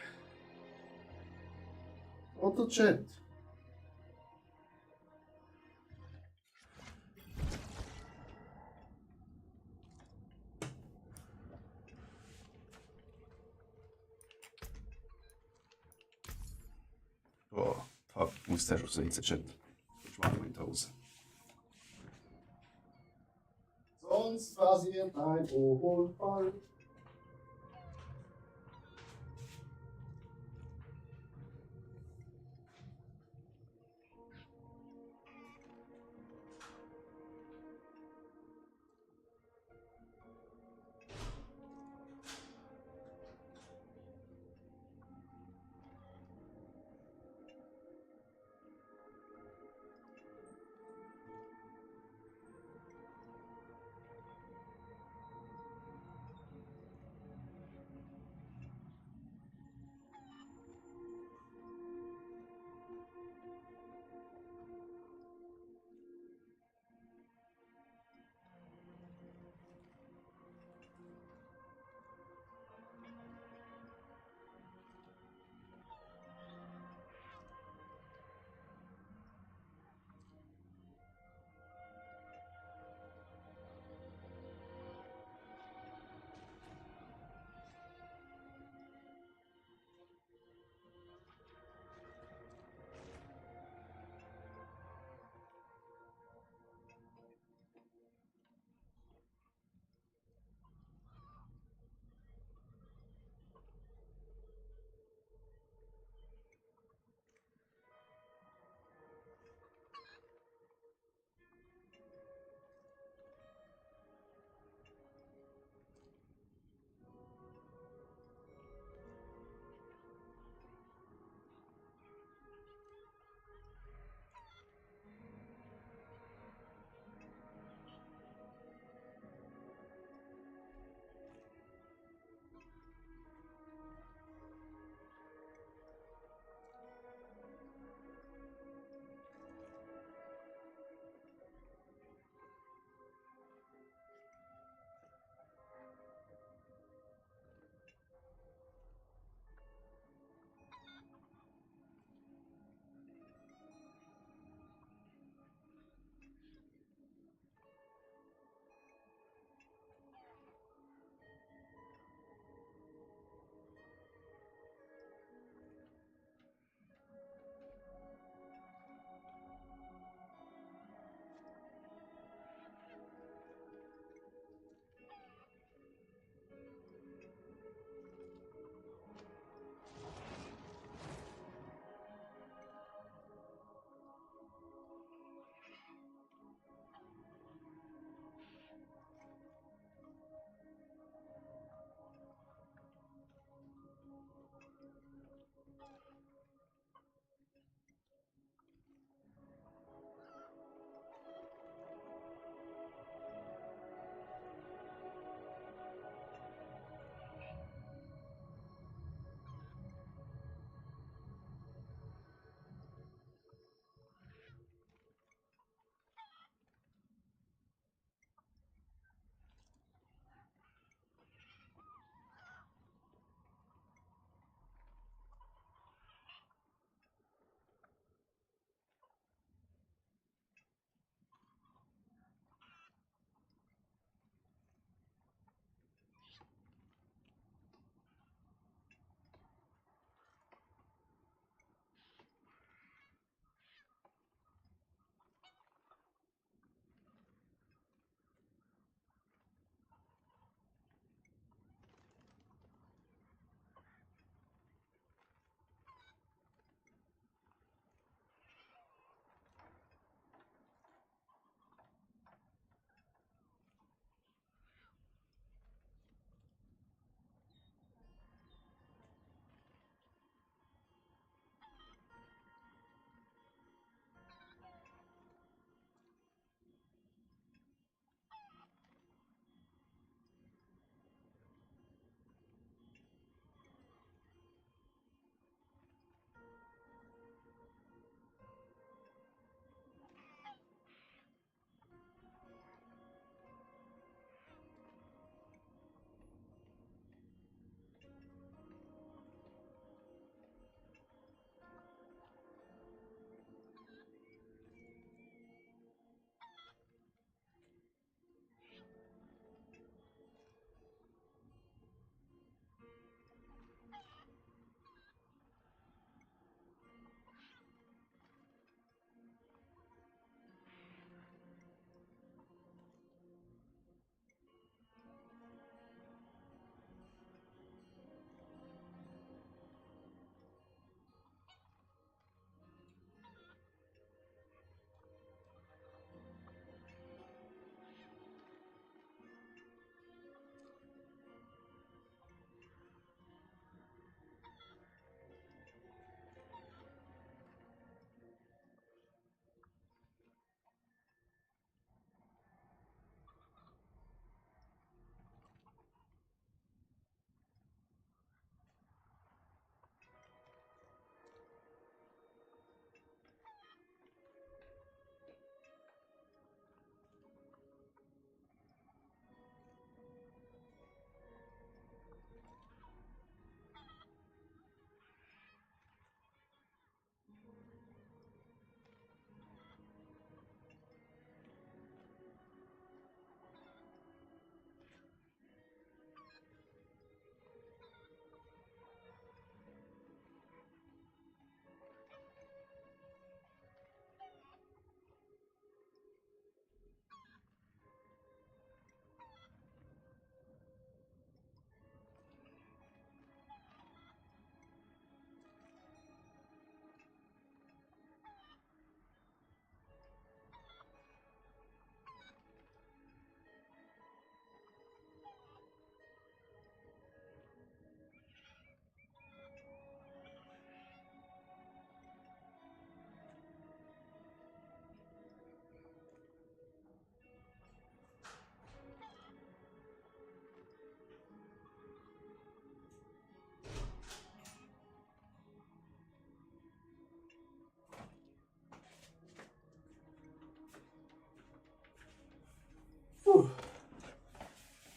Oder Chat? Ah, ich muss zuerst aufs WC chatten. Ich mache meine Hose. Sonst passiert ein Unfall.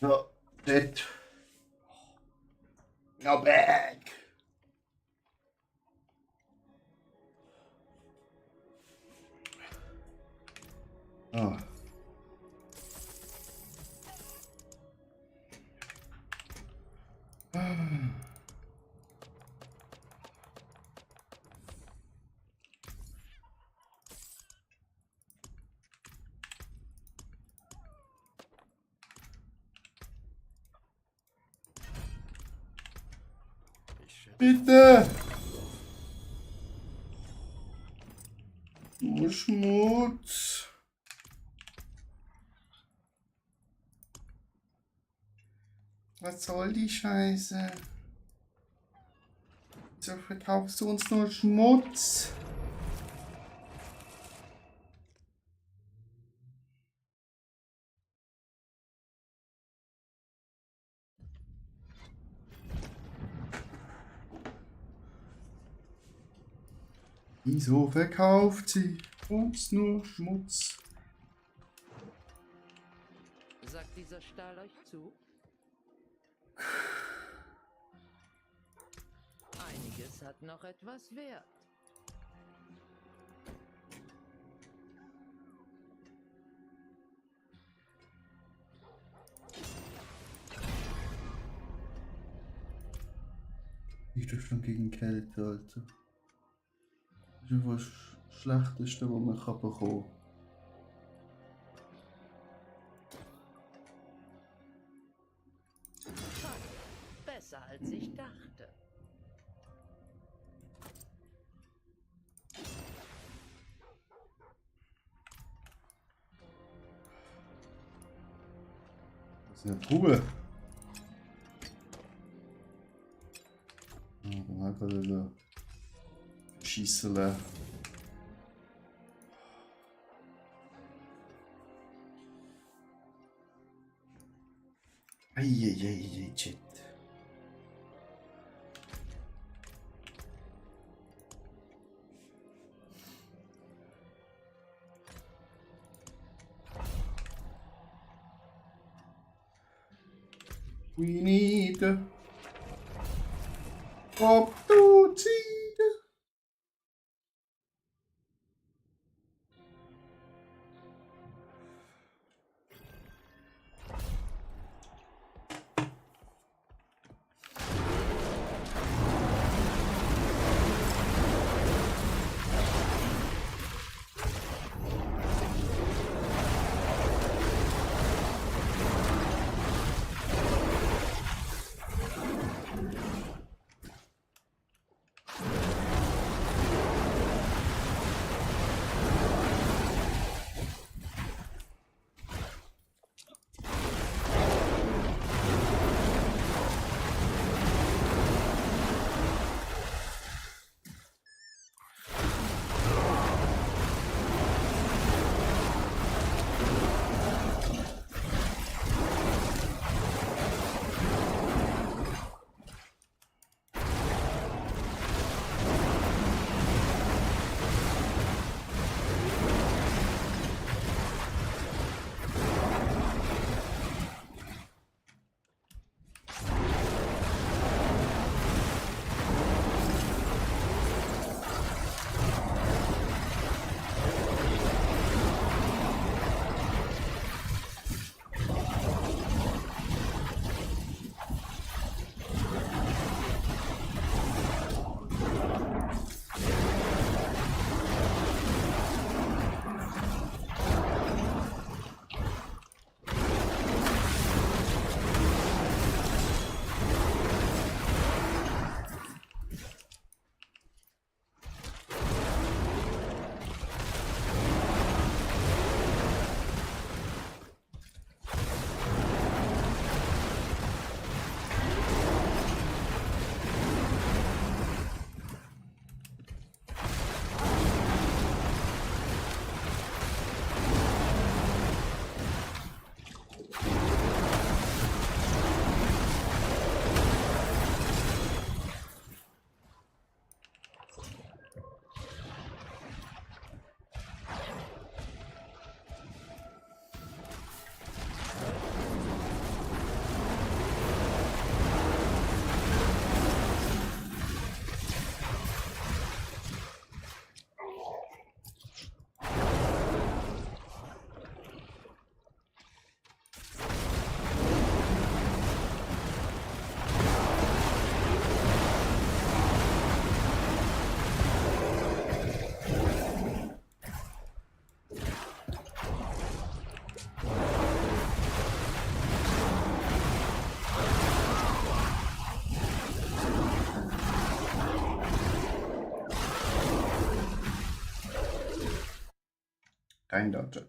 So, shit. Go back. Oh. Bitte! Nur Schmutz. Was soll die Scheiße? Wieso verkaufst du uns nur Schmutz? Wieso verkauft sie uns nur Schmutz? Sagt dieser Stahl euch zu? Einiges hat noch etwas Wert. Ich doch schon gegen Kälte, Alter. Das ist einfach das Schlechteste, was man bekommen kann. Besser als ich dachte. Das ist eine Truhe. Ja, dann einfach wieder schießen lassen. Eieiei, shit. We need Optozide. Rein der Jet.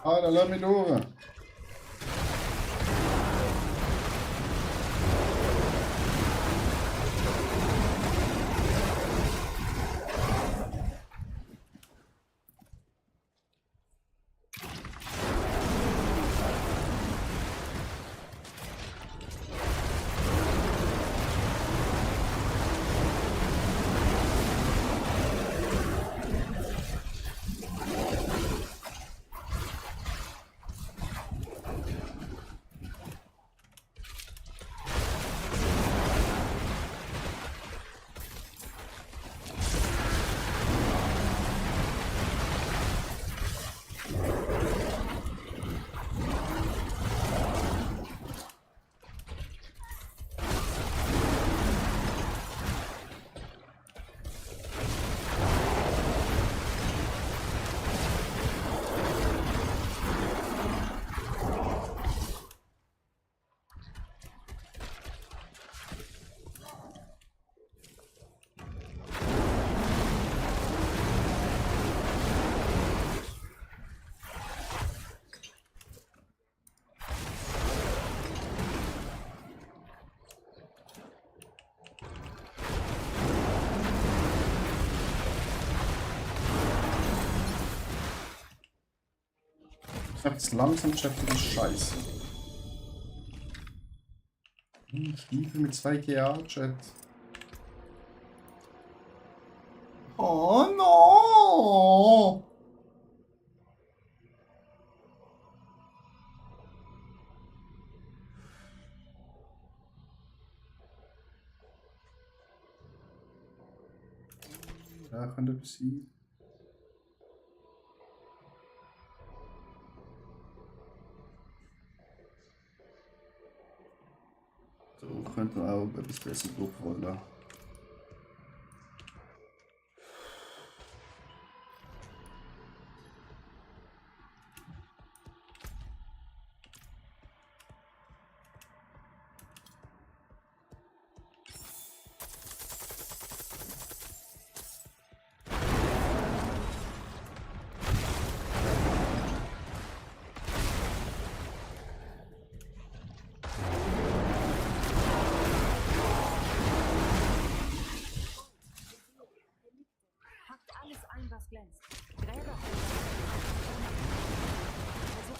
Alter, lass mich durch. Ich hab's langsam geschafft, die Scheiße. Stiefel mit 2 GA-Chat. Oh no! Da könnte besiegen. So könnte man auch etwas besser durchrollen. Was glänzt. Gräber also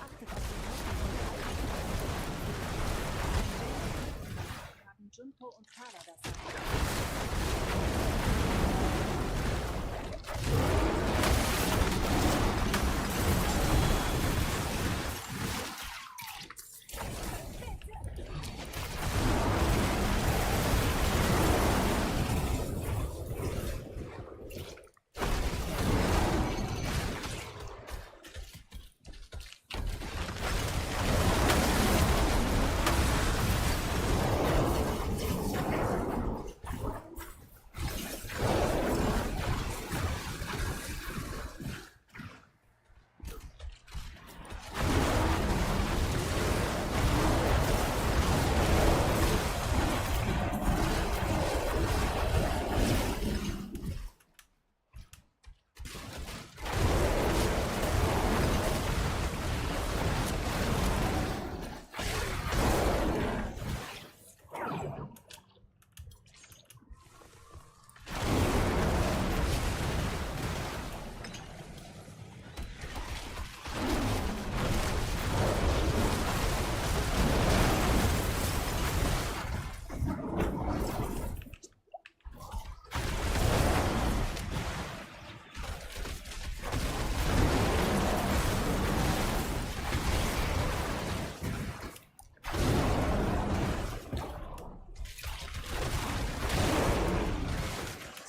achtet auf die haben Junpo und Kala das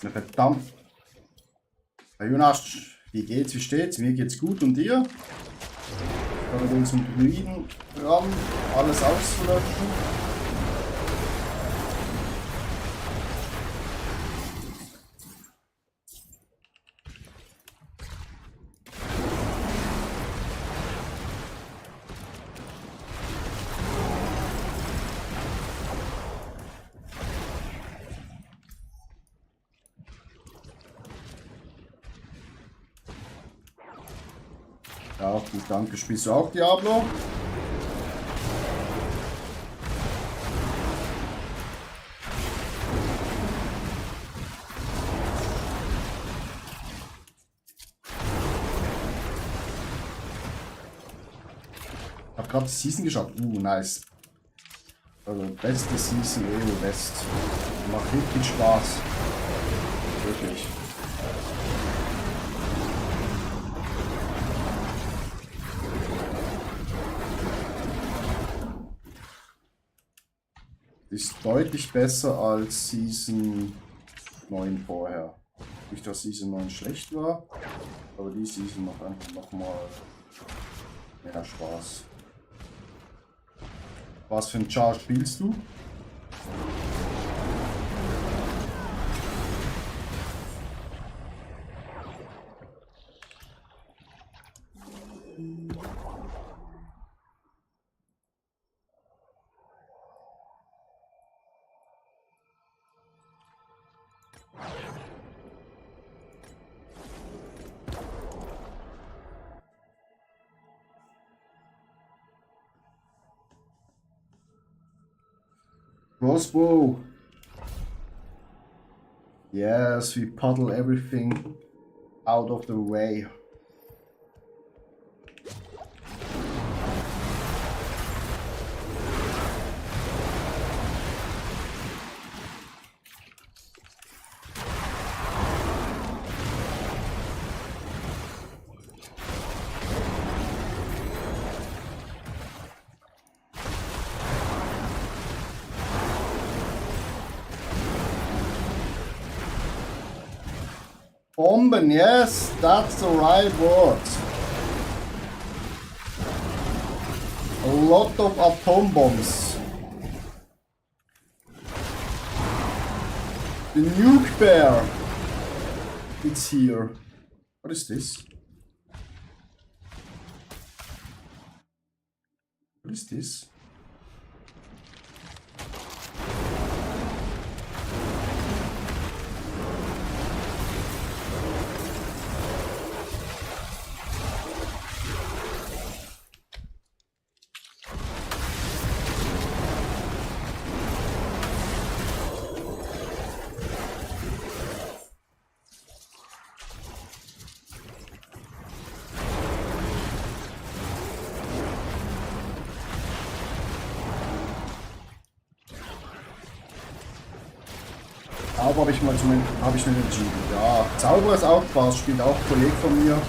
Na verdammt. Herr Jonas, wie geht's, wie steht's? Mir geht's gut und dir? Wir mit unserem Druiden ran, alles auszulöschen. Ja, gut, danke. Spielst du auch Diablo? Ich hab gerade die Season geschafft. Nice. Also, beste Season EO West. Macht richtig Spaß. Wirklich. Ist deutlich besser als Season 9 vorher. Nicht, dass Season 9 schlecht war, aber die Season macht einfach nochmal mehr Spaß. Was für ein Char spielst du? Crossbow. Yes, we puddle everything out of the way. Bomben, yes, that's the right word. A lot of atom bombs. The nuke bear. It's here. What is this? What is this? Zauber habe ich mir entschieden. Ja, Zauber ist auch Spaß, spielt auch ein Kollege von mir.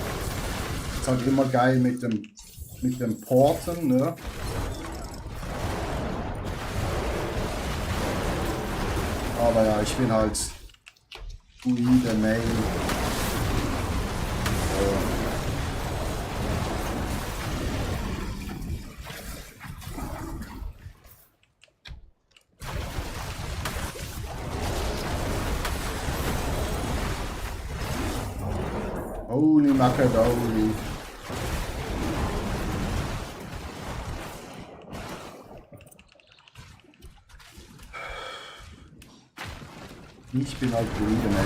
Ist halt immer geil mit dem Porten, ne? Aber ja, ich bin halt Druide Main. Holy Macadoli. Ich bin halt Druide, ey.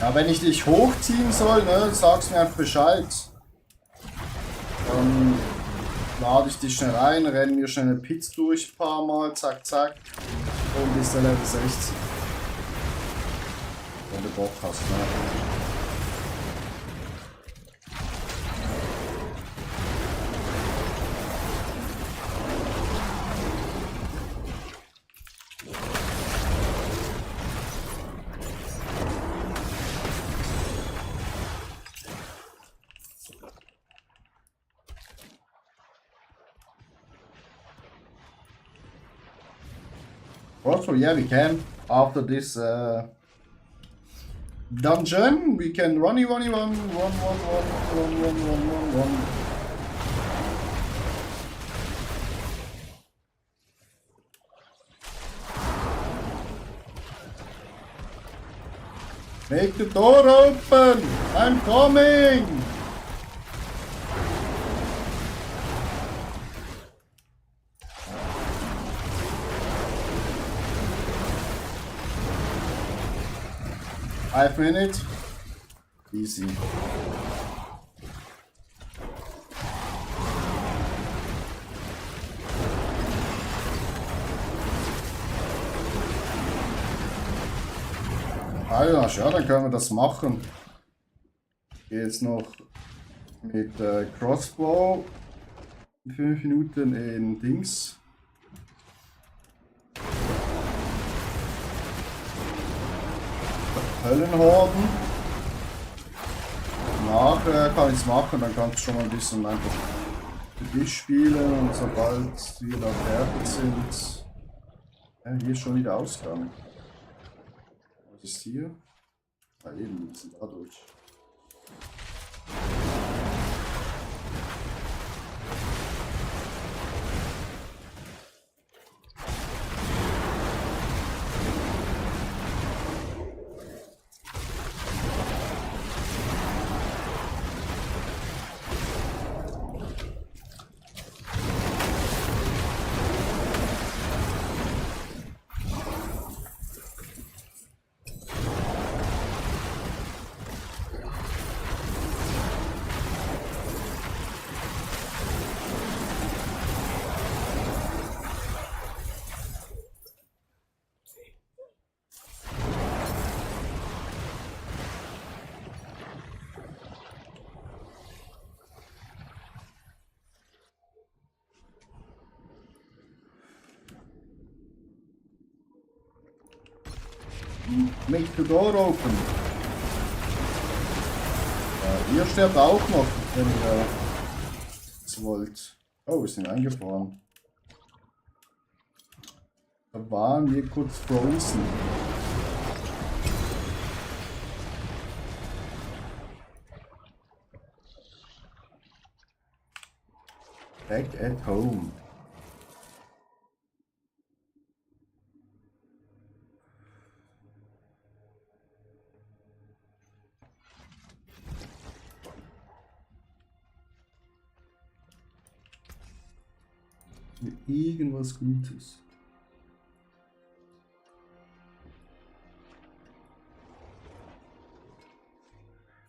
Ja, wenn ich dich hochziehen soll, ne, sagst mir einfach Bescheid. Dann lade ich dich schnell ein, rennen wir schnell eine Pizza durch, ein paar Mal, zack, zack. Und bis der Level 60. Wenn du Bock hast, ne? Also, yeah, we can. after this dungeon, we can run. Make the door open! I'm coming! Five minutes. Easy. Ah ja, dann können wir das machen. Jetzt noch mit Crossbow 5 Minuten in Dings. Höllenhorden. Nachher kann ich es machen, dann kannst du schon mal ein bisschen einfach für dich spielen und sobald wir da fertig sind. Ja, hier ist schon wieder Ausgang. Was ist hier? Ah, eben, wir sind da durch. Make the door open. Ihr sterbt auch noch, wenn ihr es wollt. Oh, wir sind eingefroren. Da waren wir kurz frozen. Back at home. Irgendwas Gutes.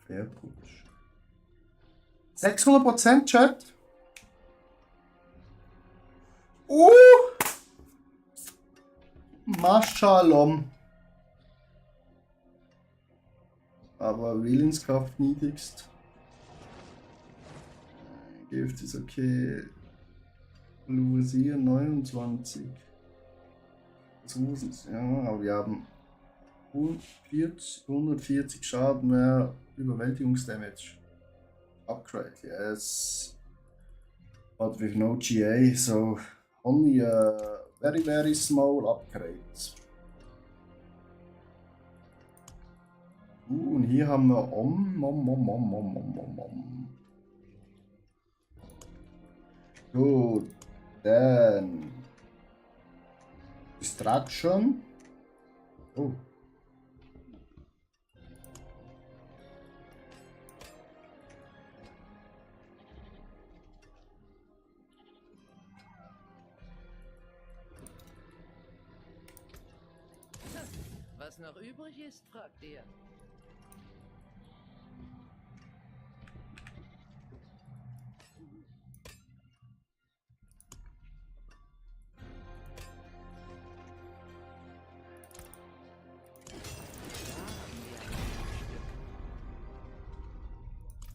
Fairputsch. 600% Chat. Mashallah. Aber Willenskraft niedrigst. Gift ist okay. Louisier 29. Das muss es, ja, aber wir haben 140 Schaden mehr Überwältigungsdamage. Upgrade, yes. But with no GA, so only a very small upgrade. Und hier haben wir Gut. Dann Distraction. Oh. Was noch übrig ist, fragt ihr.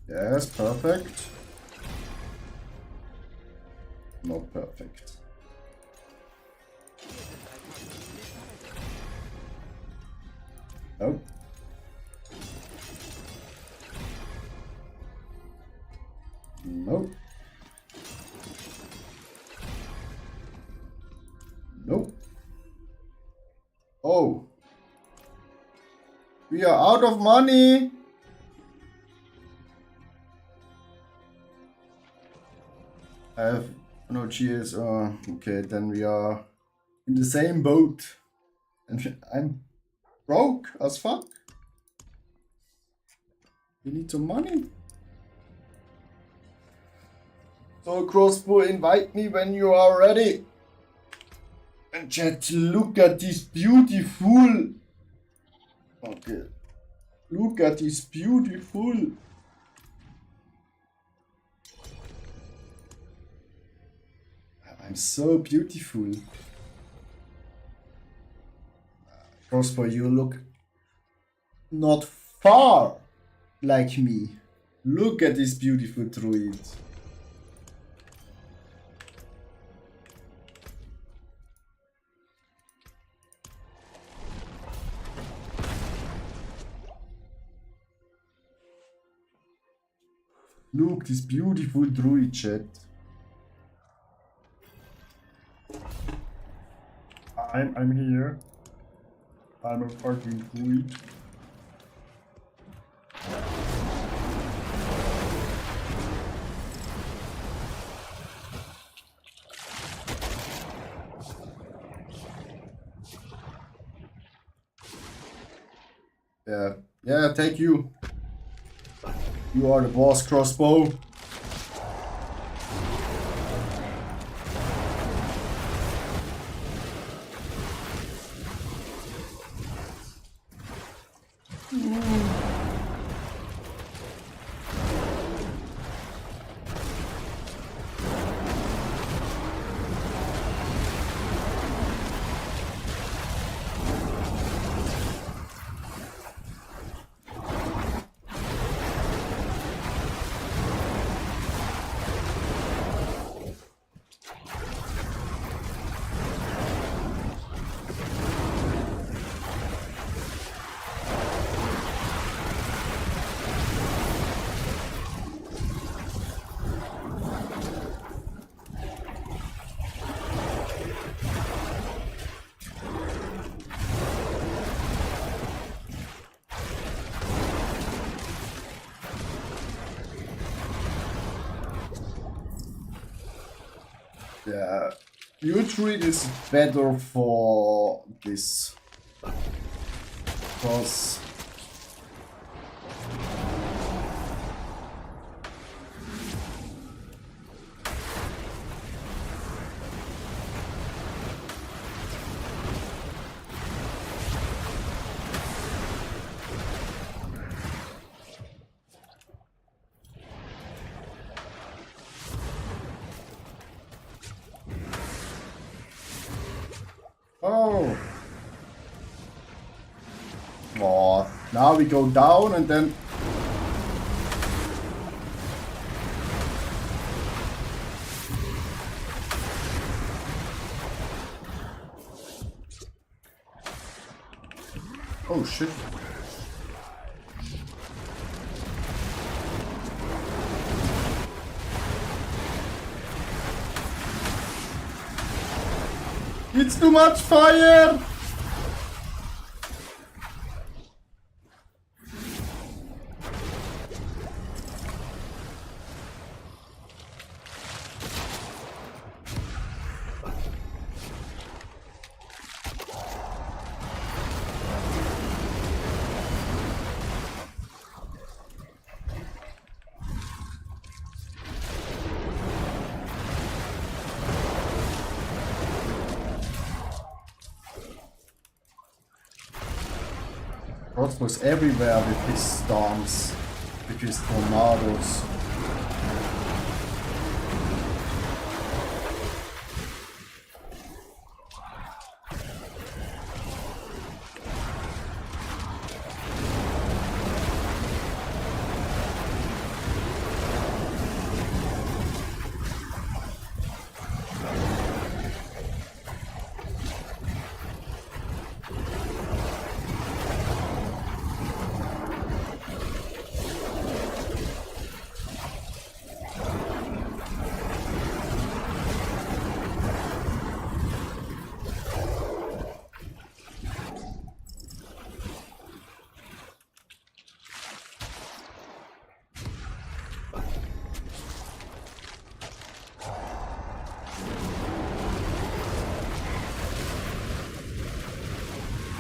Yes, perfect. Not perfect. Nope. Nope. Nope. Oh, We are out of money. I have no GS. Okay, then we are in the same boat. And I'm broke as fuck. We need some money. So Crossbow, invite me when you are ready. And chat, look at this beautiful. Okay. Look at this beautiful. I'm so beautiful. Crossbow, you look not far like me. Look at this beautiful druid. Look, this beautiful druid, chat. I'm here. I'm a fucking druid. Yeah, take you. You are the boss, Crossbow. Yeah, Uhtred is better for this. Because oh, now we go down and then oh shit. It's too much fire! Crossbow's everywhere with his storms, with his tornadoes.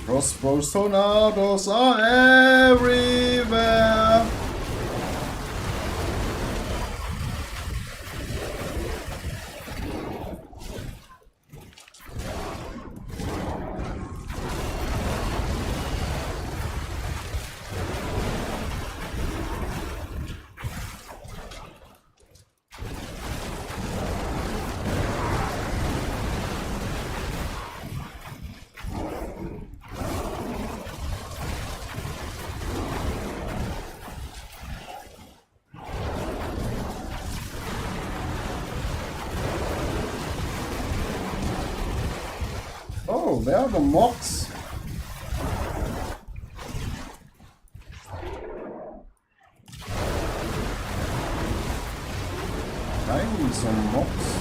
Crossbow tornadoes are everywhere. Oh, there are the mobs. Finally some mobs.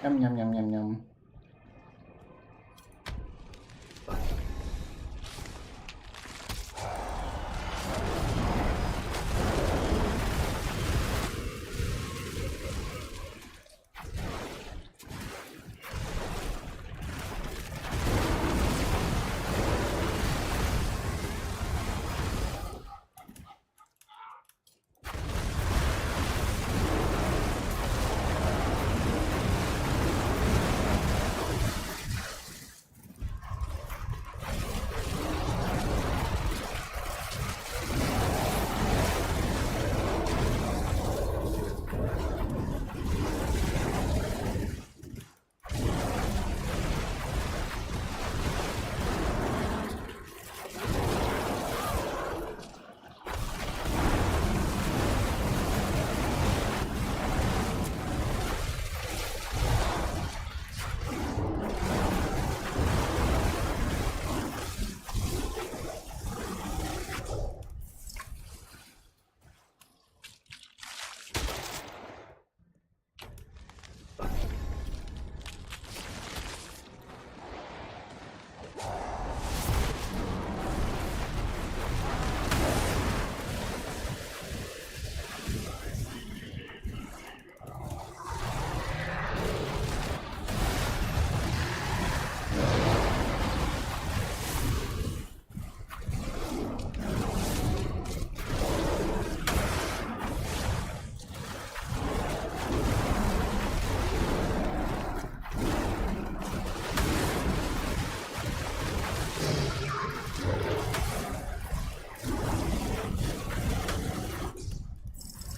Yum, yum, yum, yum, yum.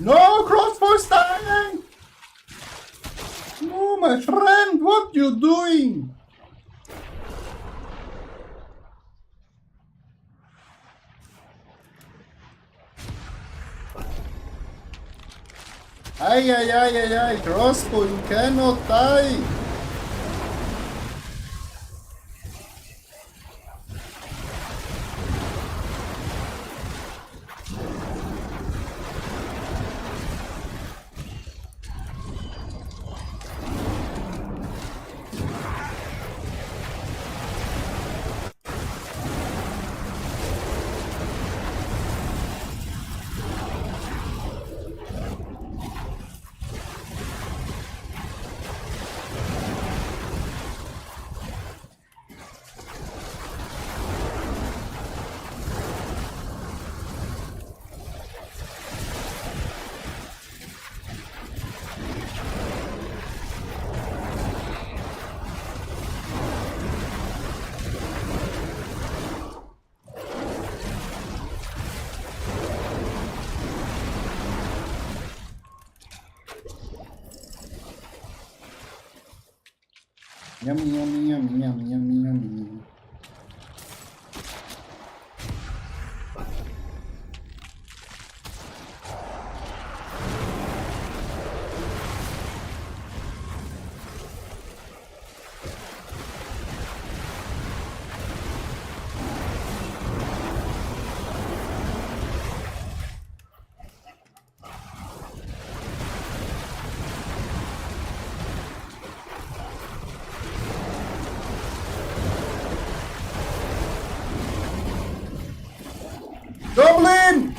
No, crossbow's dying! No, my friend, what you doing? Ay, ay, ay, ay, ay, crossbow, you cannot die! Yummy, yummy, yummy, yummy, yummy, yummy. Goblin!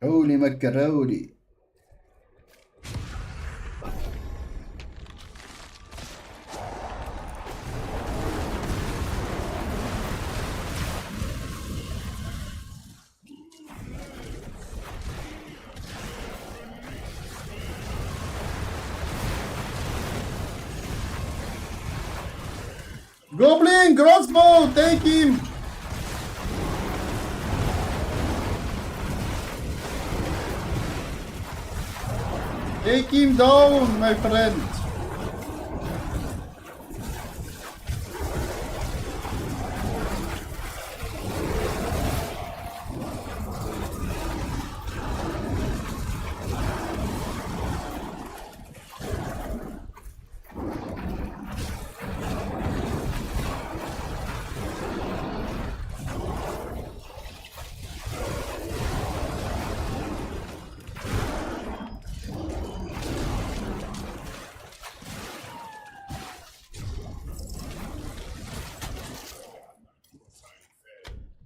Holy macaroni. Goblin, crossbow, take him! Take him down, my friend!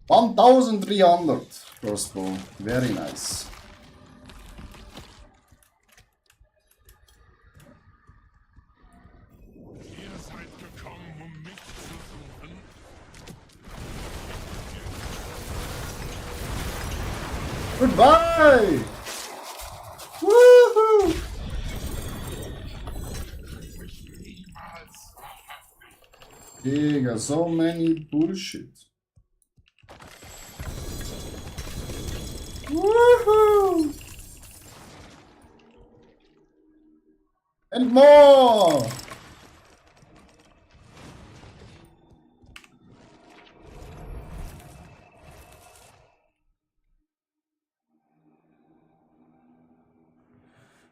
$1,300 crossbow, very nice. Goodbye! Woohoo! Digga, so many bullshit. Woohoo! And more!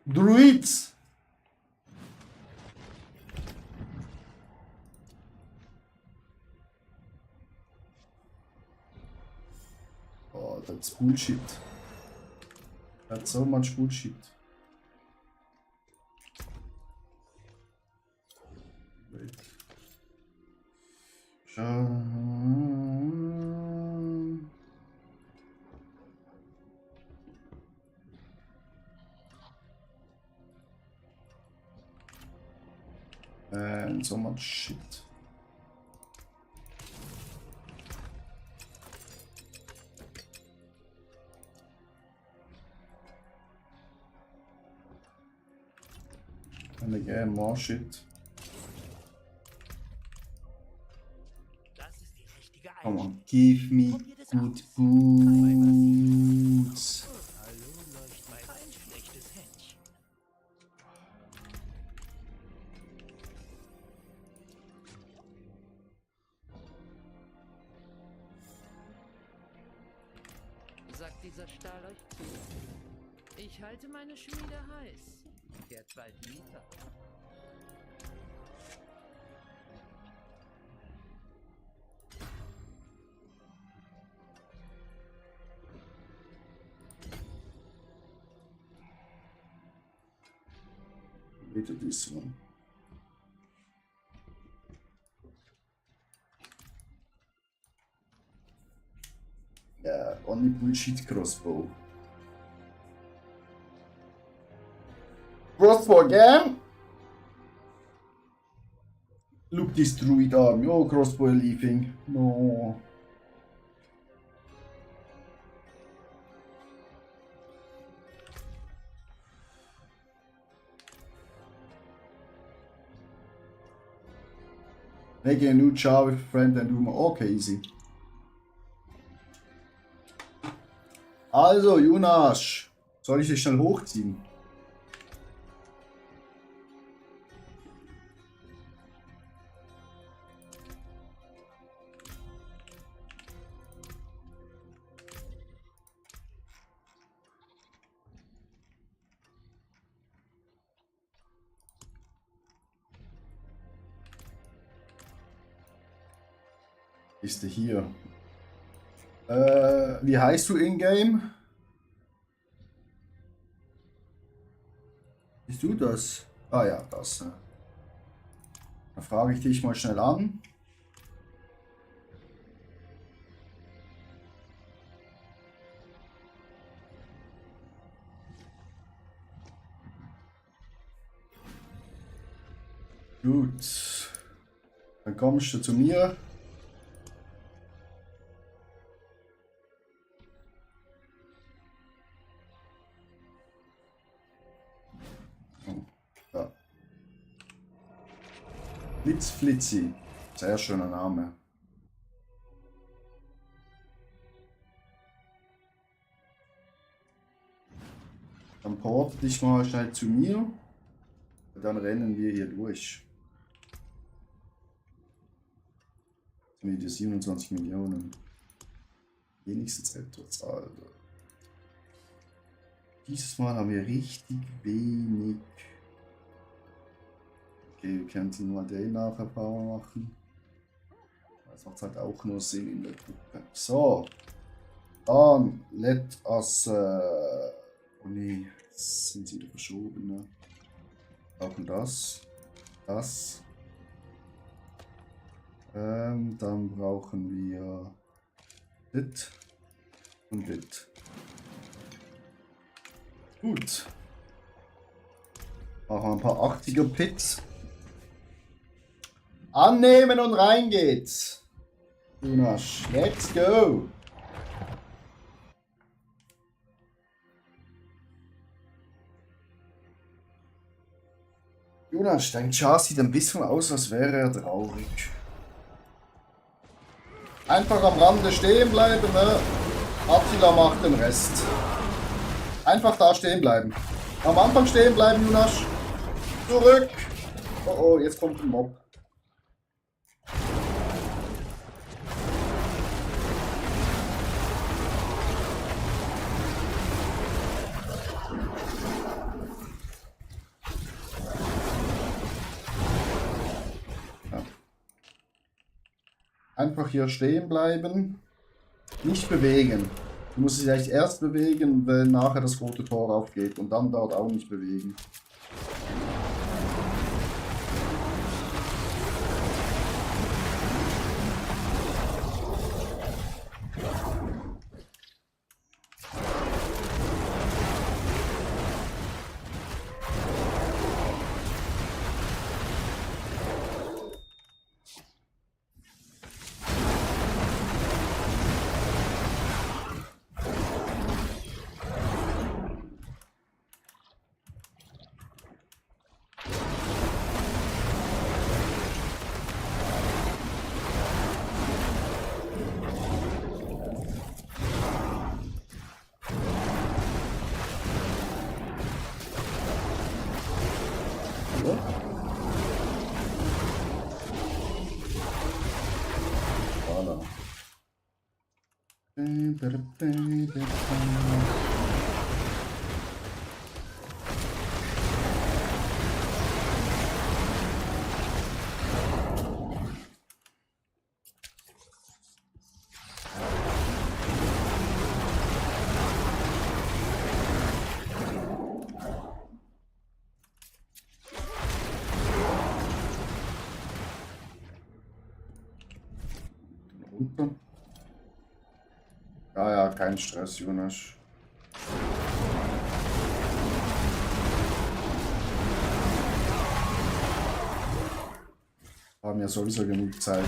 Druids! Oh, that's bullshit. That's so much bullshit. Wait. And so much shit. And again, more shit. Das ist die richtige Come on, give me good boots. Hallo, Leuchtmeister. Ein schlechtes Händchen. Sagt dieser Stahl euch zu? Ich halte meine Schmiede heiß. Wird bald liefern. Bitte this one. Yeah, only bullshit crossbow. Crossbow again. Look this druid army. Oh, crossbow leaving. No. Making a new jar with a friend and do more. Okay, easy. Also, Jonas, soll ich dich schnell hochziehen? Ist der hier? Wie heißt du in-game? Bist du das? Ah ja, das. Da frage ich dich mal schnell an. Gut. Dann kommst du zu mir. Ja. Blitzflitzi. Sehr schöner Name. Dann porte dich mal schnell zu mir. Dann rennen wir hier durch. Mit 27 Millionen. Wenigstens etwas, Alter. Dieses Mal haben wir richtig wenig. Okay, wir können nur den nachher Power machen. Das macht halt auch nur Sinn in der Gruppe. So. Dann let us. Oh nee, jetzt sind sie wieder verschoben. Ne? Brauchen das. Das. Dann brauchen wir dit und dit. Gut. Machen wir ein paar 80er Pits. Annehmen und rein geht's. Jonas, let's go. Jonas, dein Char sieht ein bisschen aus, als wäre er traurig. Einfach am Rande stehen bleiben, ne? Attila macht den Rest. Einfach da stehen bleiben. Am Anfang stehen bleiben, Jonas. Zurück. Oh oh, jetzt kommt ein Mob. Ja. Einfach hier stehen bleiben. Nicht bewegen. Du musst dich eigentlich erst bewegen, wenn nachher das rote Tor aufgeht. Und dann dort auch nicht bewegen. Ja, ja, kein Stress, Jonas. haben ja sowieso genug Zeit.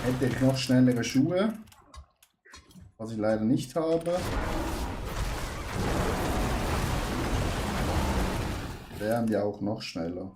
Hätte ich noch schnellere Schuhe, was ich leider nicht habe. Wären die auch noch schneller.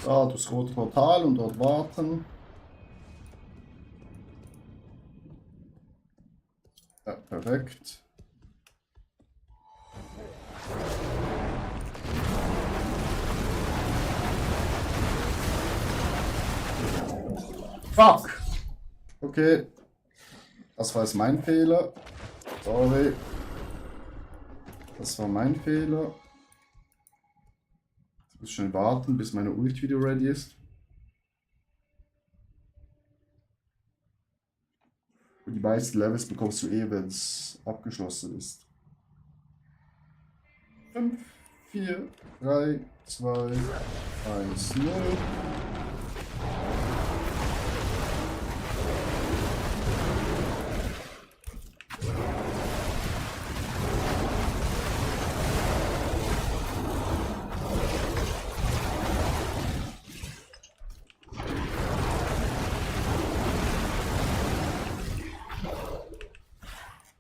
So, das rote Portal und dort warten. Ja, perfekt. Fuck! Okay. Das war jetzt mein Fehler. Sorry. Das war mein Fehler. Ich muss schon warten, bis meine Ult wieder ready ist. Und die meisten Levels bekommst du eh, wenn es abgeschlossen ist. 5, 4, 3, 2, 1, 0.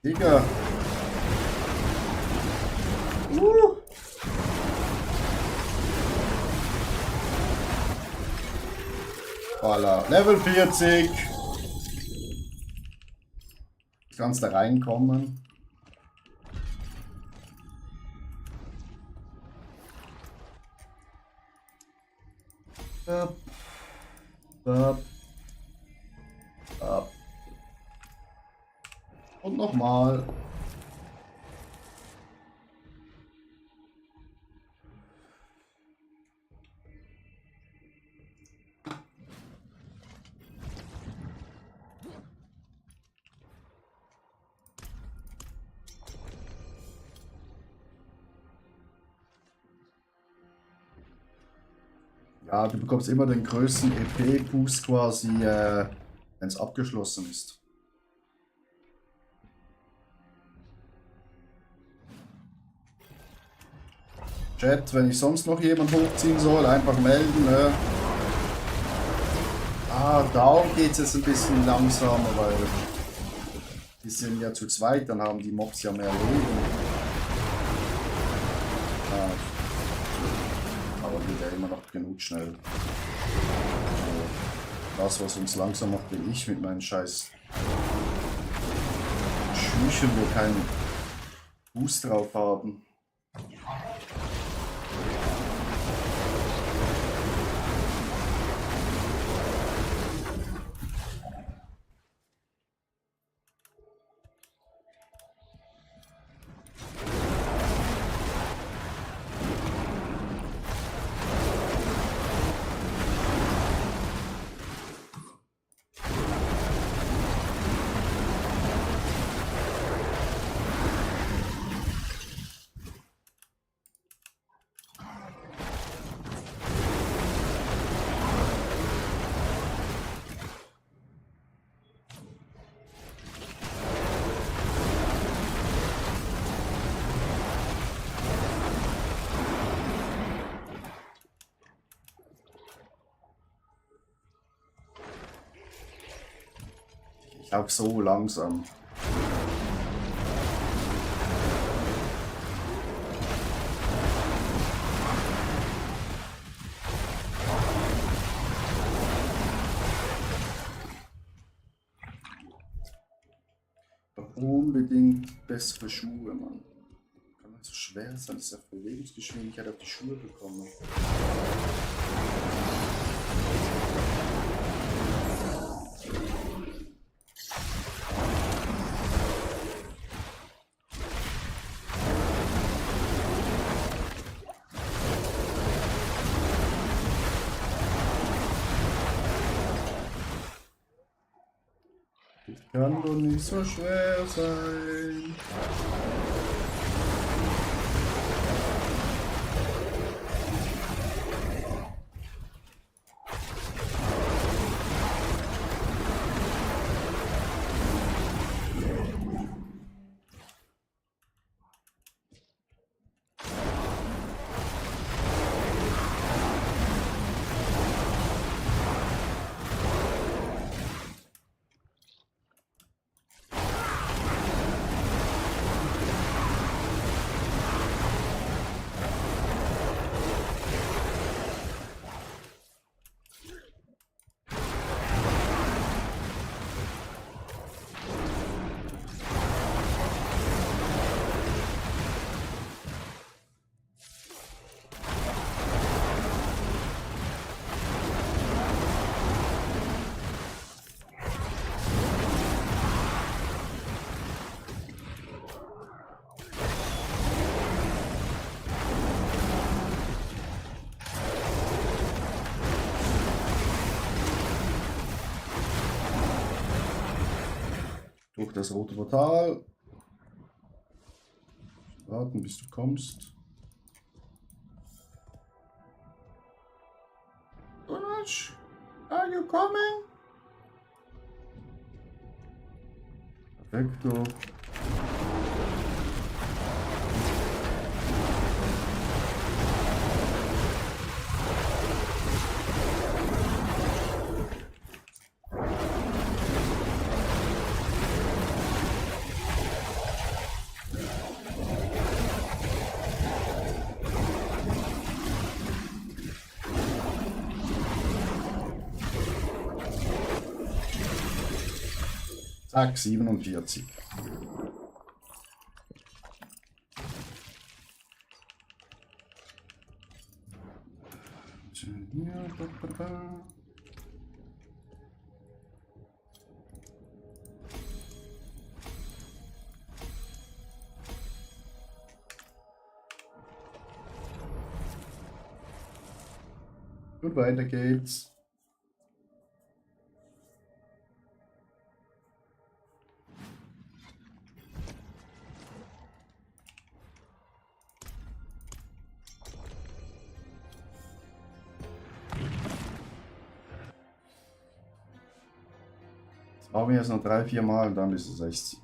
Digga. Voilà. Level 40. Du kannst da reinkommen. Up. Up. Up. Und nochmal. Ja, du bekommst immer den größten EP-Boost quasi, wenn es abgeschlossen ist. Chat, wenn ich sonst noch jemand hochziehen soll, einfach melden. Ne? Darum geht es jetzt ein bisschen langsamer, weil die sind ja zu zweit, dann haben die Mobs ja mehr Leben. Aber geht ja immer noch genug schnell. Das, was uns langsam macht, bin ich mit meinen scheiß Schüchen, wo keinen Boost drauf haben. Ich glaube so langsam. unbedingt bessere Schuhe, Mann. Kann doch so schwer sein, dass er Bewegungsgeschwindigkeit auf die Schuhe bekommen. Kann doch nicht so schwer sein. Durch das rote Portal. Warten, bis du kommst. Donach, are you coming? Perfekto. Zack, 47. Und weiter geht's. Brauchen wir jetzt noch 3-4 Mal und dann ist es 60.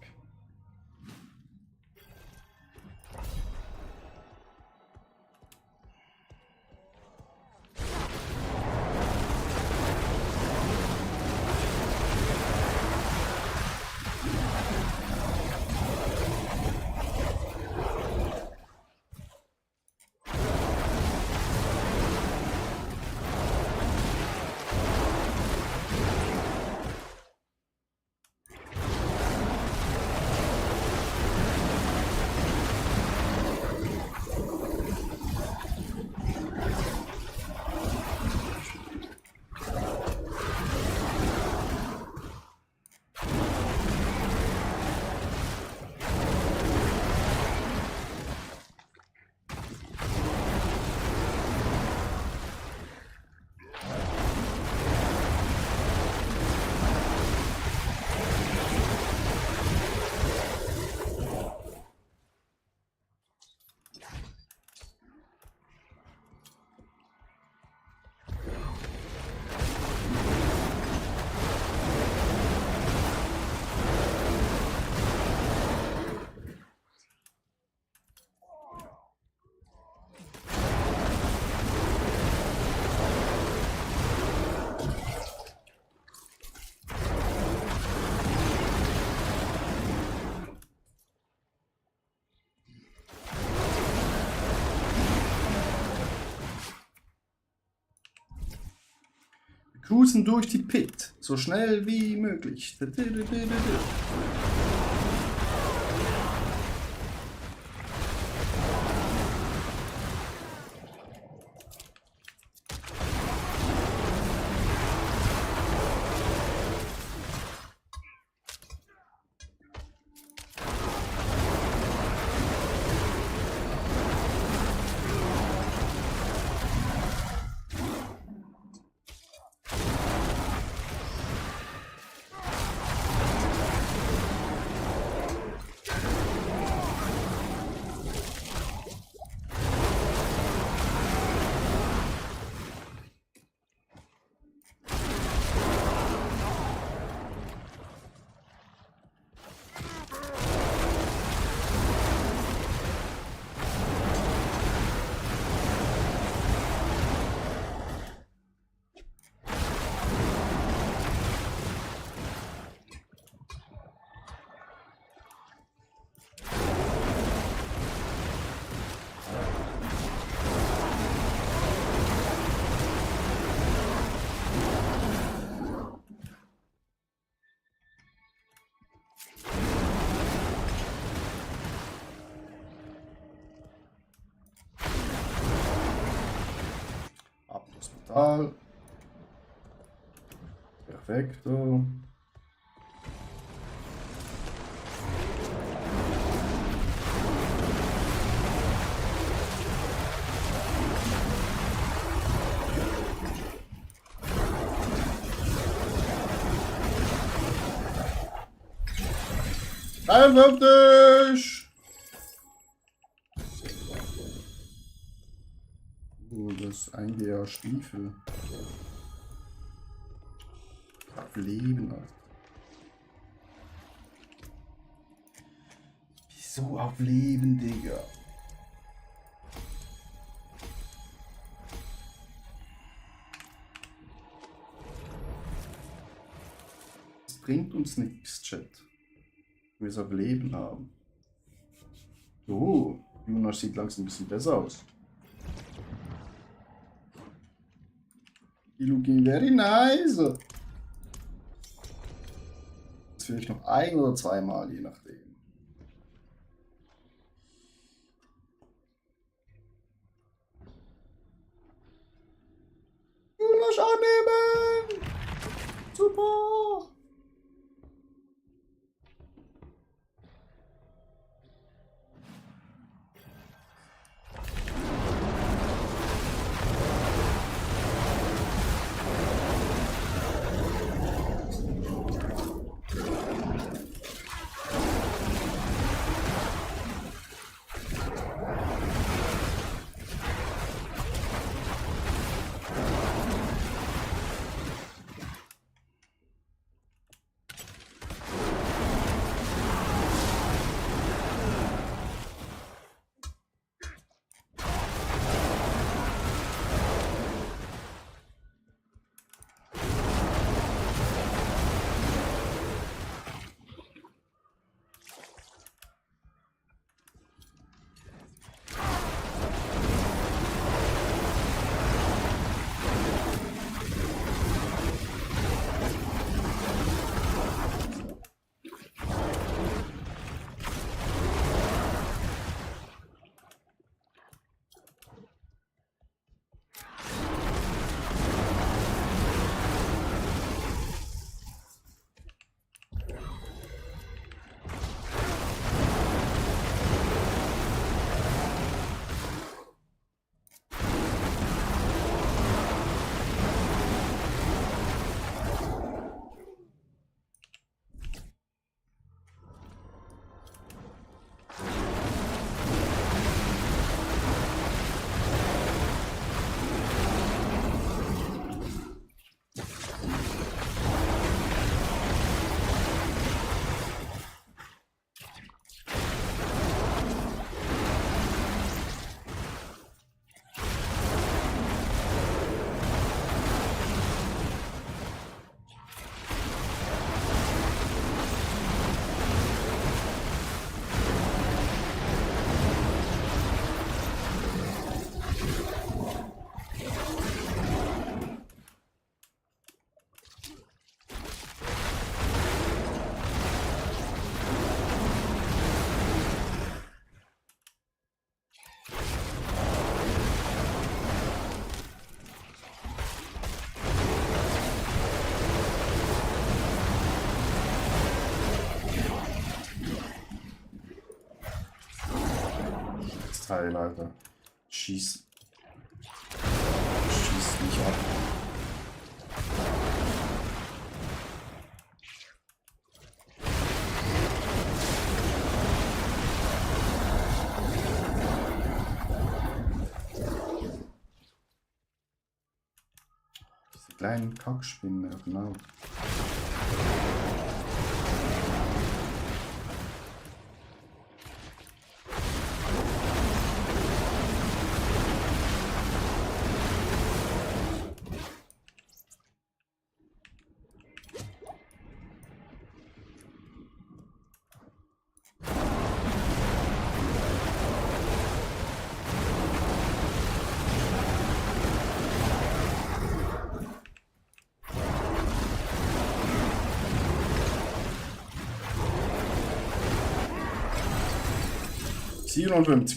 Cruisen durch die Pit, so schnell wie möglich. Hospital. Perfekto. Dich! Das Eingeher Stiefel. Auf Leben, Alter. Wieso auf Leben, Digga? Das bringt uns nichts, Chat. Wir es auf Leben haben. Oh, Jonas sieht langsam ein bisschen besser aus. You looking very nice. Das vielleicht noch ein oder zweimal, je nachdem. Jonas annehmen! Super! Teil, Alter. Schieß mich ab. Diese kleinen Kackspinnen, genau.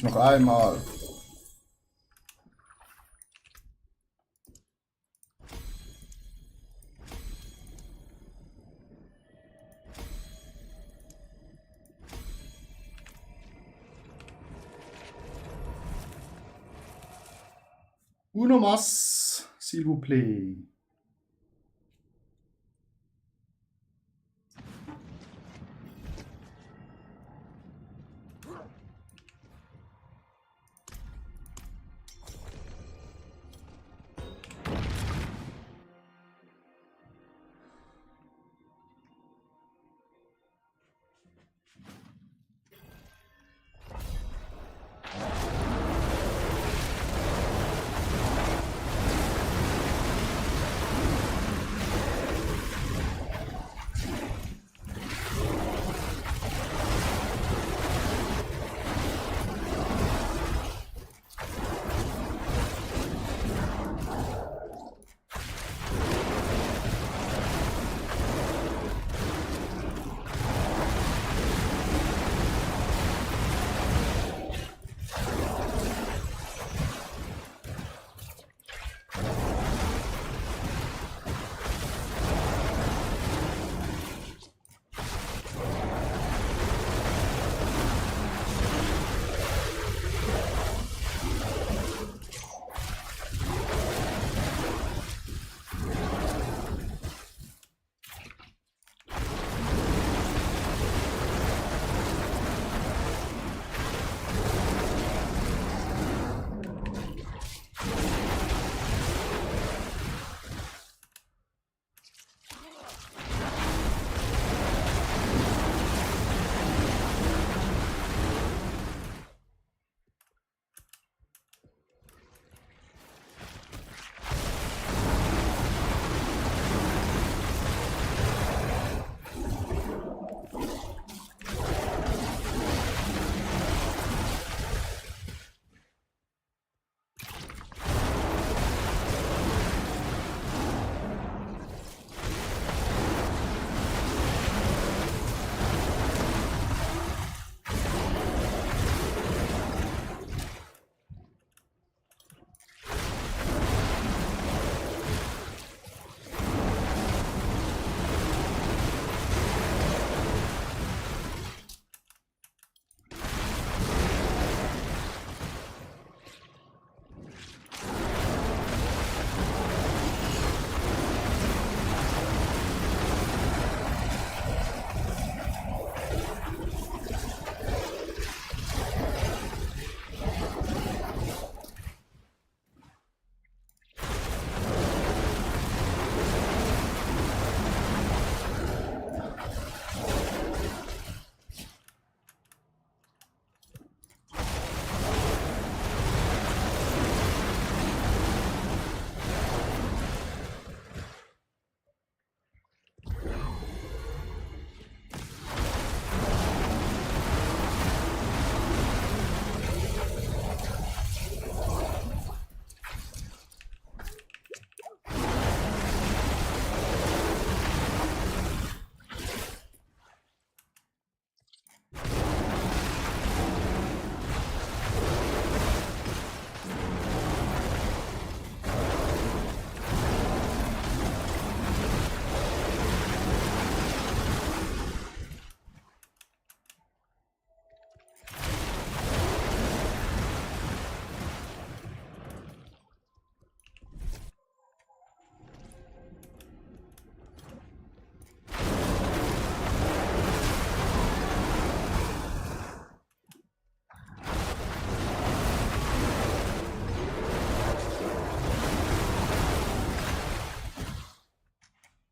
noch einmal. Uno mas, s'il vous plaît.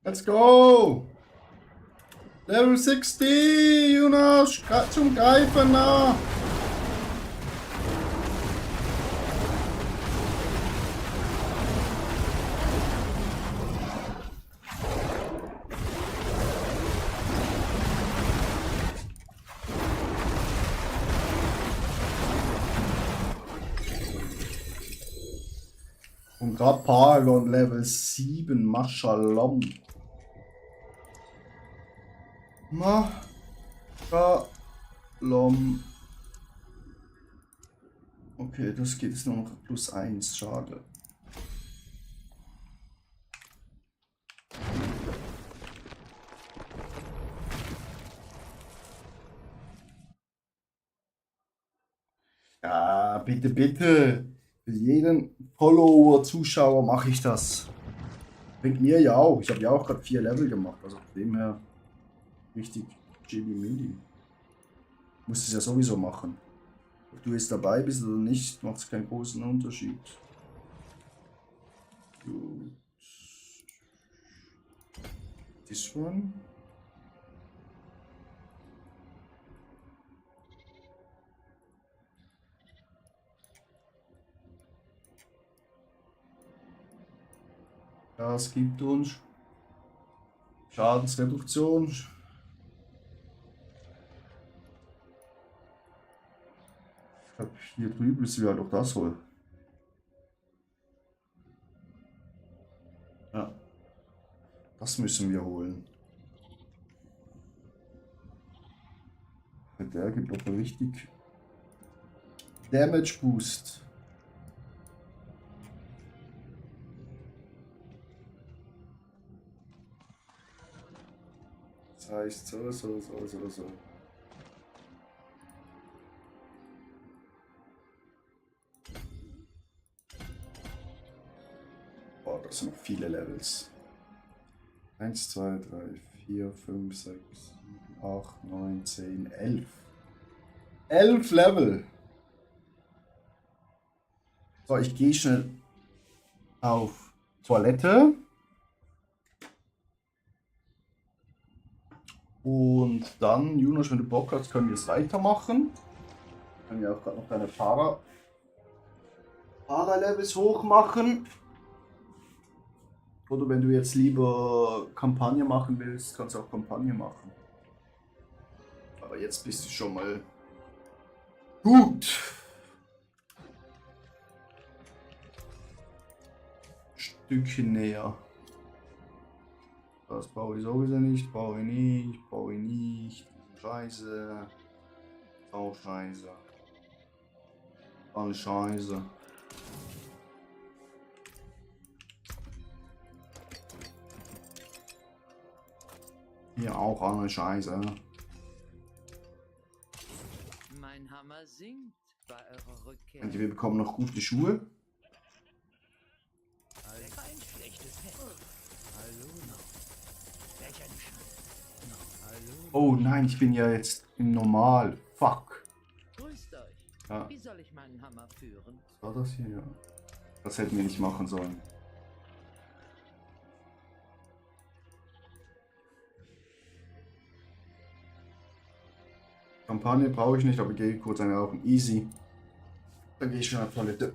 Let's go! Level 60, Jonas, zum Greifen nah! Und gerade Paragon Level 7, Mashallah. Mashalom. Okay, das geht jetzt nur noch +1, schade. Ja, bitte, bitte. Für jeden Follower, Zuschauer mache ich das. Bringt mir ja auch. Ich habe ja auch gerade 4 Level gemacht. Also von dem her richtig Jimmy Mini. Muss es ja sowieso machen. Ob du jetzt dabei bist oder nicht, macht es keinen großen Unterschied. Gut. This one. Das gibt uns Schadensreduktion. Ich glaube, hier drüben müssen wir halt auch das holen. Ja. Das müssen wir holen. Der gibt noch einen richtig Damage Boost. Das heißt so. Boah, das sind noch viele Levels. 1, 2, 3, 4, 5, 6, 7, 8, 9, 10, 11. 11 Level! So, ich gehe schnell auf Toilette. Und dann, Jonas, wenn du Bock hast, können wir es weitermachen. Können wir auch gerade noch deine Para-Levels hochmachen. Oder wenn du jetzt lieber Kampagne machen willst, kannst du auch Kampagne machen. Aber jetzt bist du schon mal gut. Stückchen näher. Das brauche ich sowieso nicht, brauche ich nicht. Scheiße. Auch scheiße. Alles scheiße. Hier auch alles scheiße. Mein Hammer singt bei eurer Rückkehr. Und wir bekommen noch gute Schuhe. Kein schlechtes Hemd. Hallo noch. Welch eine Schande. Hallo. Oh nein, ich bin ja jetzt im Normal. Fuck. Grüßt euch. Ja. Wie soll ich meinen Hammer führen? Was war das hier? Ja. Das hätten wir nicht machen sollen. Kampagne brauche ich nicht, aber ich gehe kurz eine rauchen. Easy. Dann gehe ich schon auf die Toilette.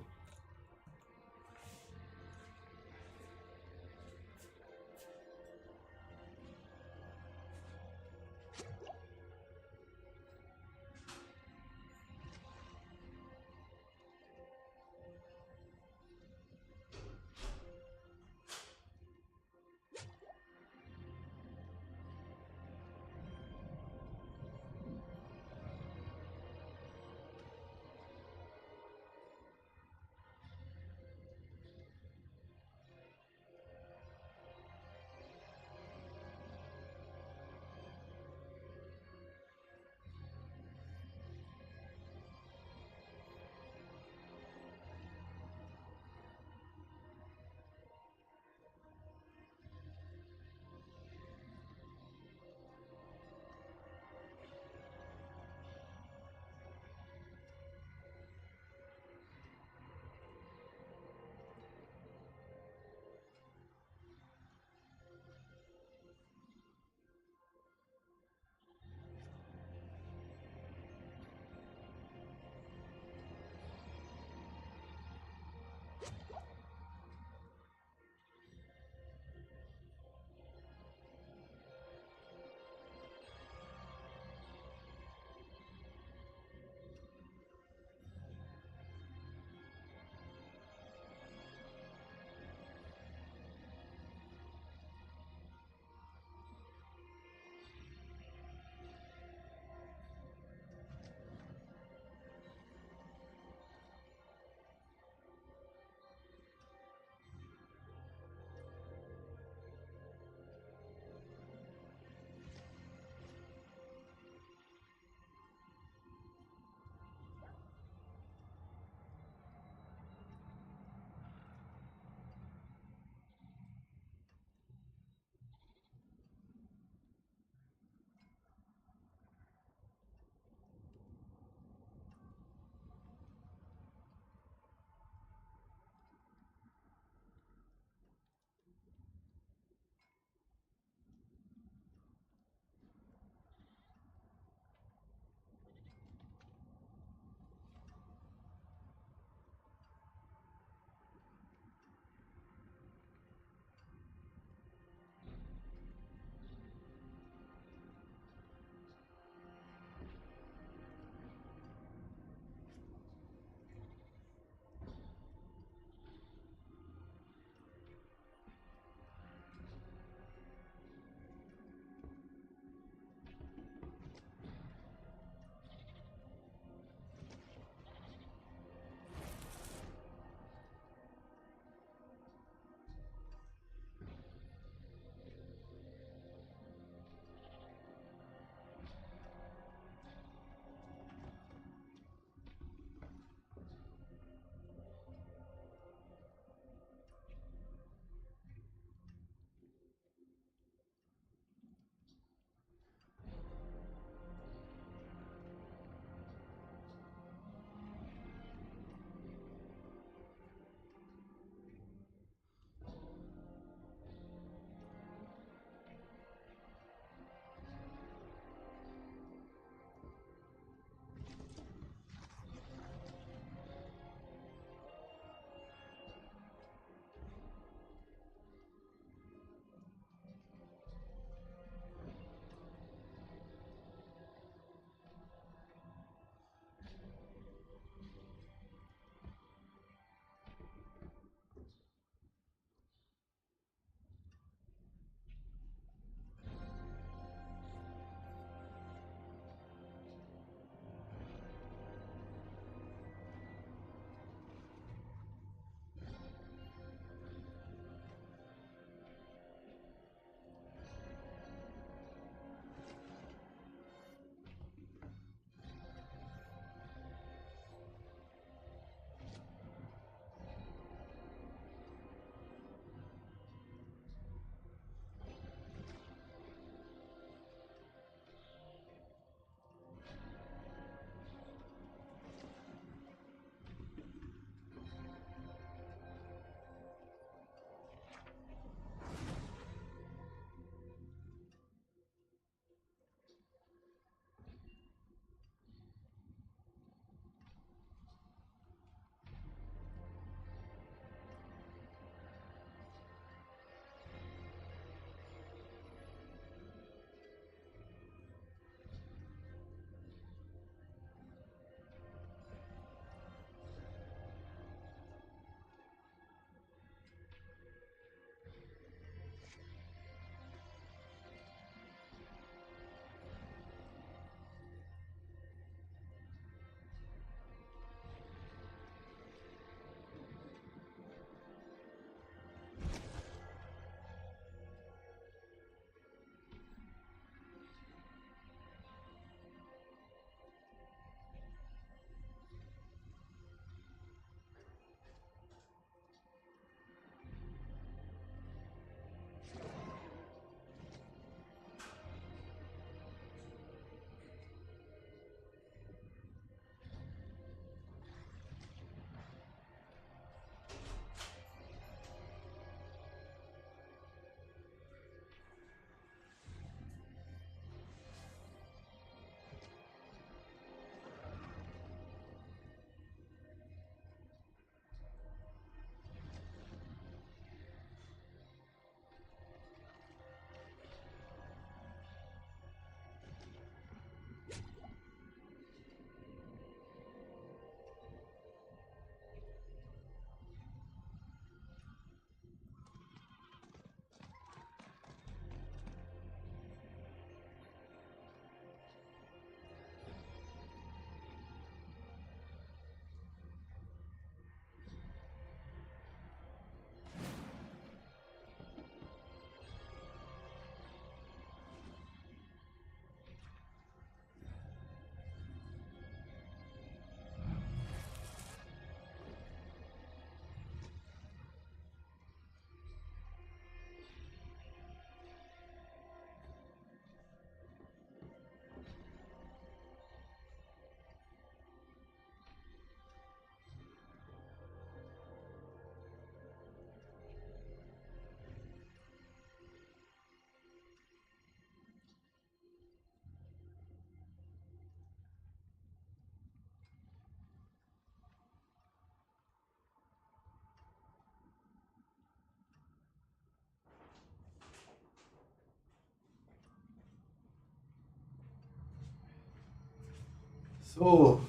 So,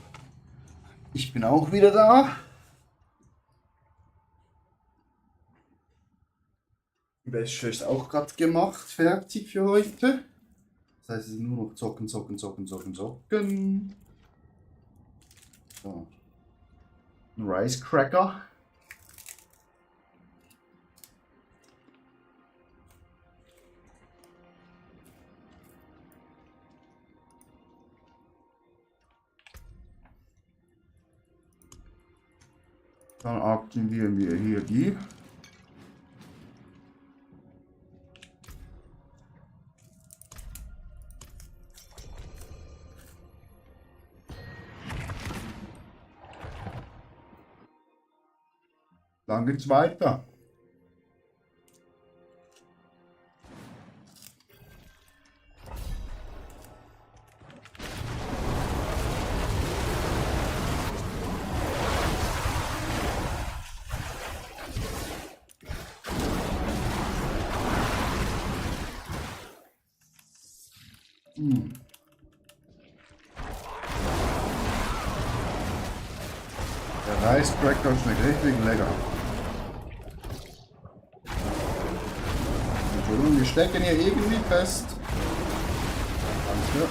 ich bin auch wieder da. Die Wäsche ist auch gerade gemacht, fertig für heute. Das heißt, es ist nur noch zocken. So. Ein Rice Cracker. Dann aktivieren wir hier die. Dann geht's weiter. Der Reiscracker schmeckt richtig lecker. Entschuldigung, wir stecken hier irgendwie fest. Alles klar.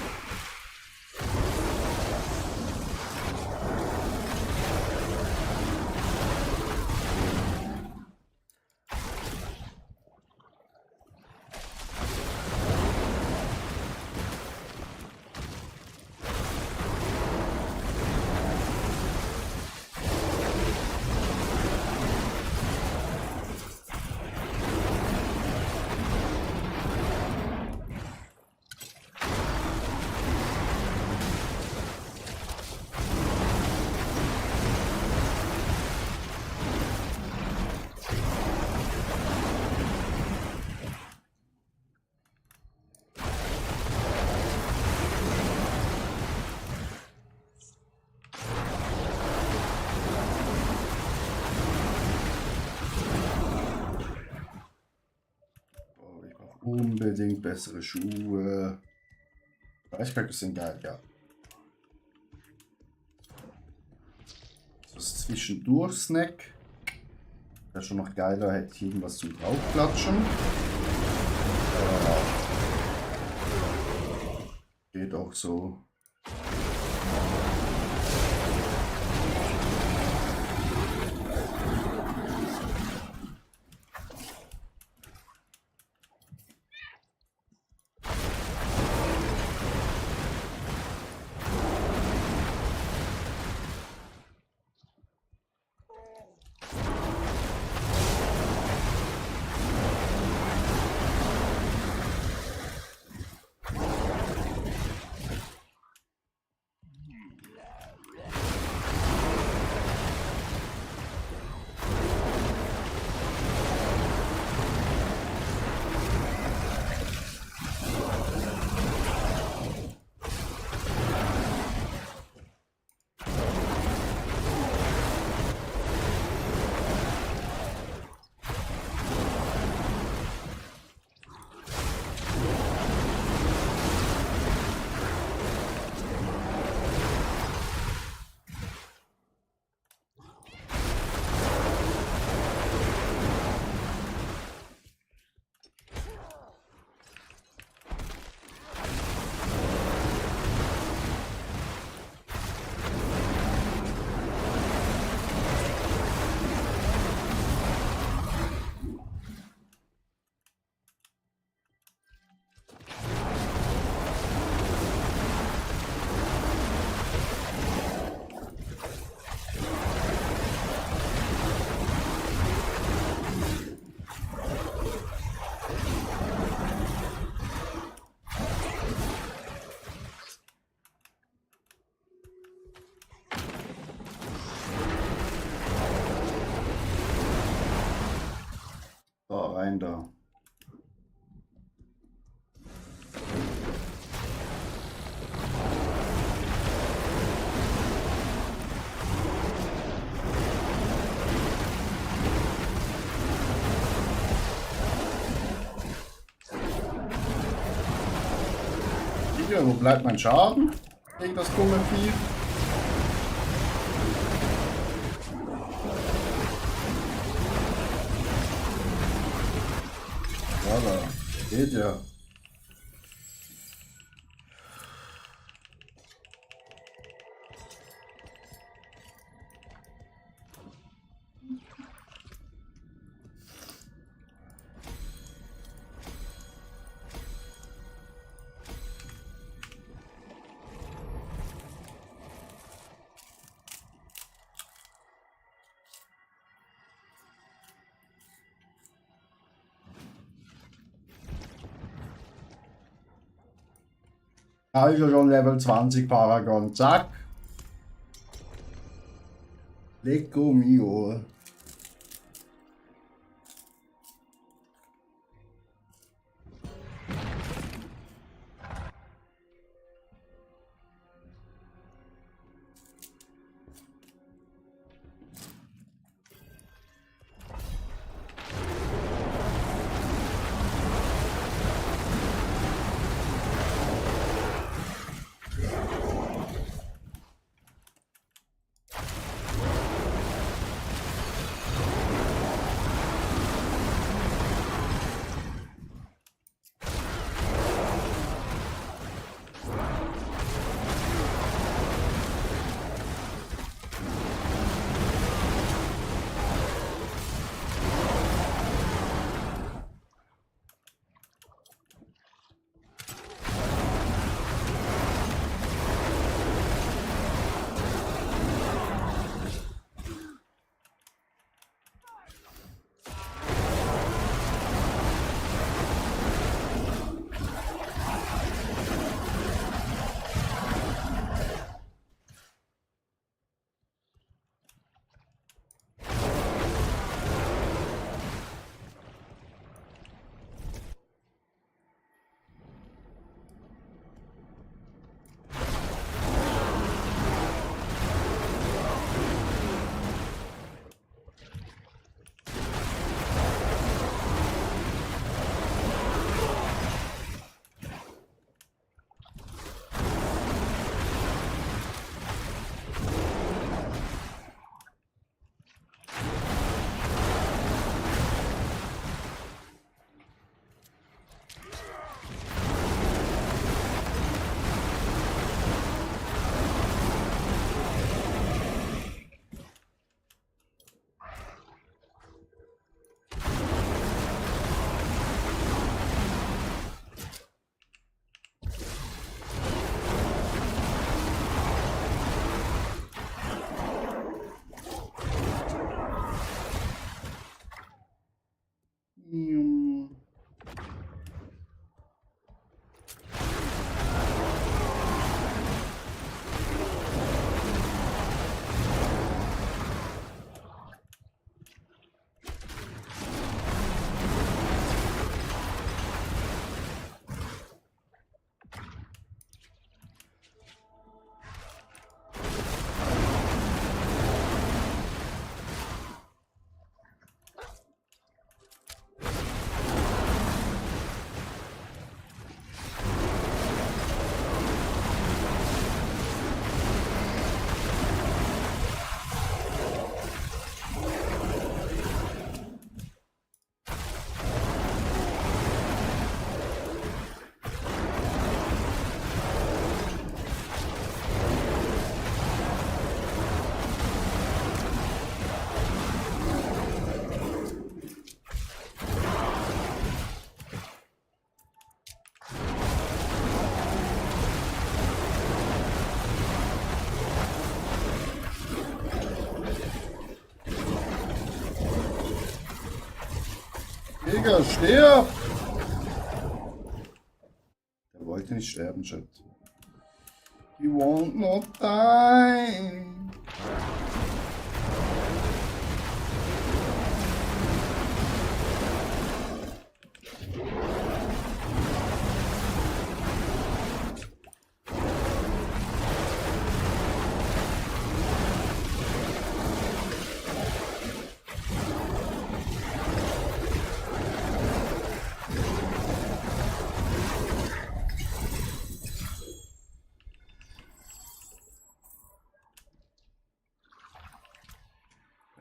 Unbedingt bessere Schuhe. Reiscracker sind geil, ja. Das Zwischendurch-Snack. Wäre schon noch geiler, hätte ich irgendwas zum Draufklatschen. Geht auch so. Rein da. Hier, wo bleibt mein Schaden gegen das dumme Vieh? Geht ja. Also schon Level 20 Paragon, zack. Lecco mio. Digga, stirb! Der wollte nicht sterben, Chat. He won't not die.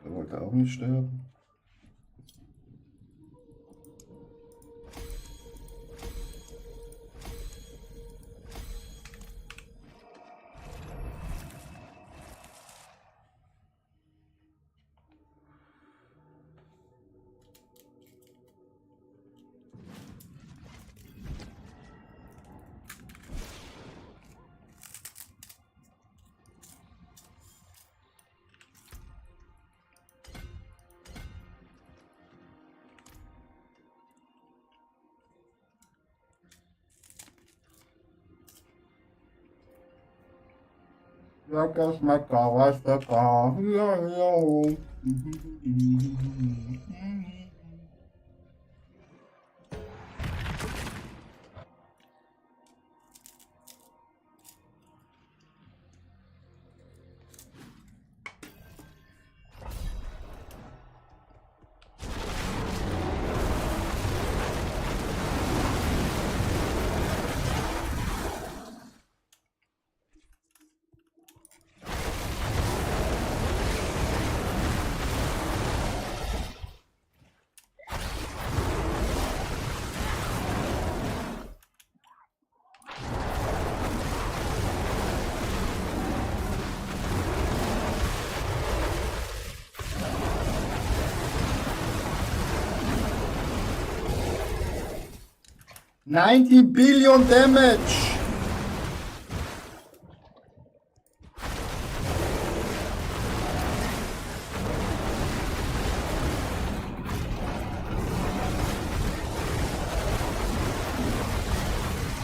Er wollte auch nicht sterben. Lecker, schmecker, was lecker. Ja, ja. $90 billion damage.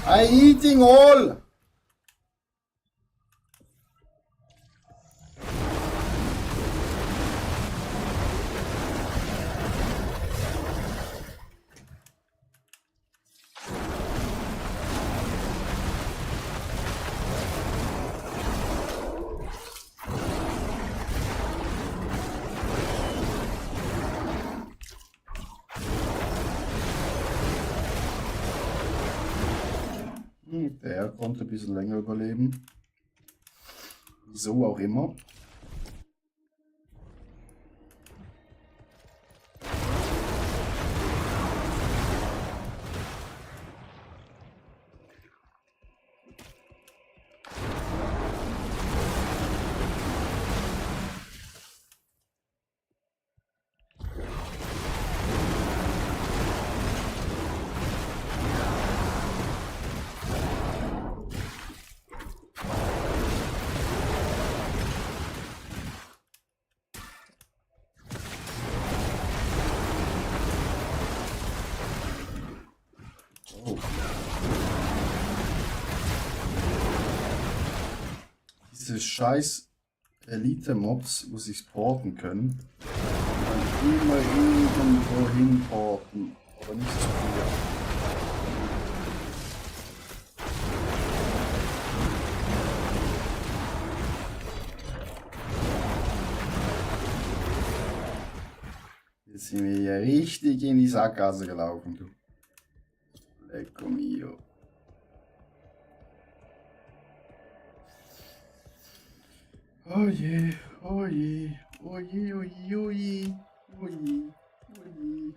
I eating all. Der konnte ein bisschen länger überleben. Wieso auch immer. Oh. Diese scheiß Elite-Mobs, wo sie porten können, kann immer irgendwo hin porten, aber nicht zu viel. Jetzt sind wir hier richtig in die Sackgasse gelaufen, du. Lecco mio. Oh je, oh je, oh je, oh je, oh je, oh je, oh je.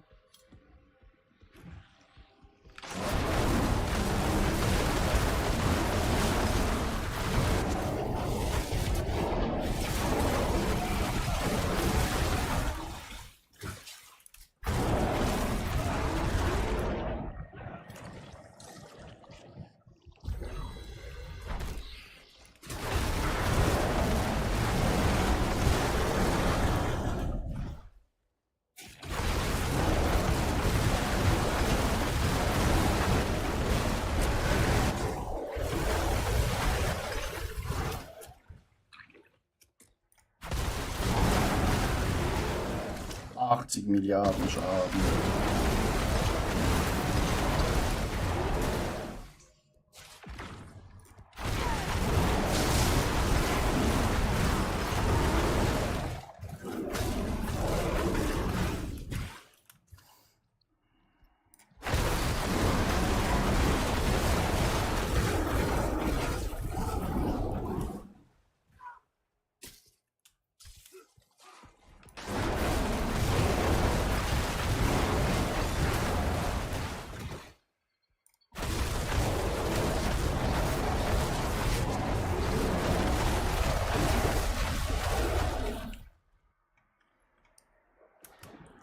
$80 Milliarden Schaden.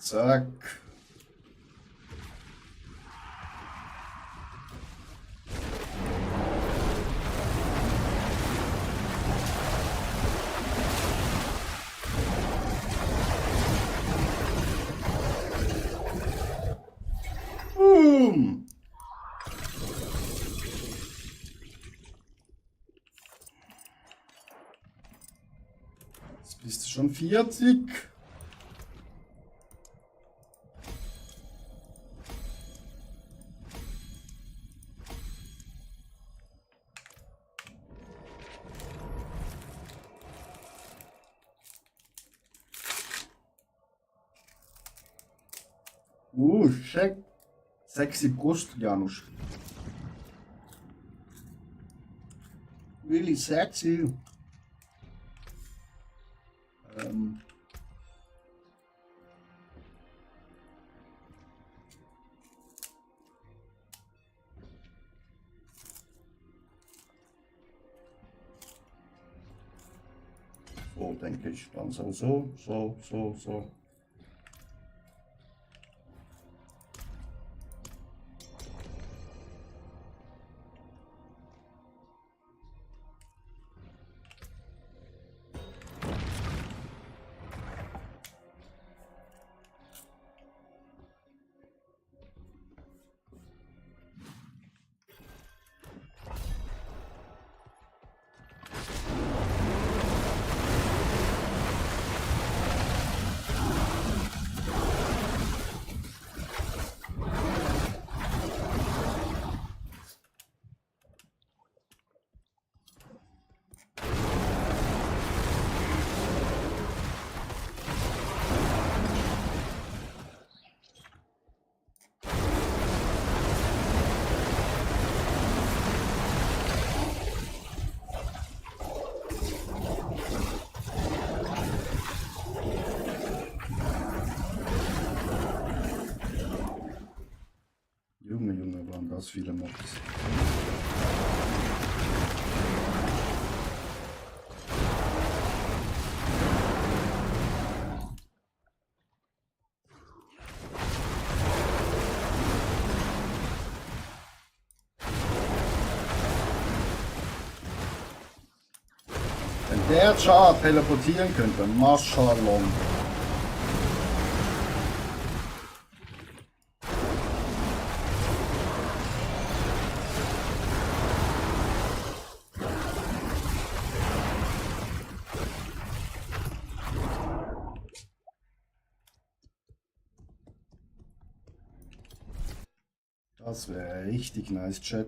Zack. Boom. Jetzt bist du schon 40. Check. Sexy Brust, Janusz. Really sexy. So denke ich. Dann so. Junge, waren das viele Mobs. Wenn der Char teleportieren könnte, Maschallah. Das wäre richtig nice, Chat.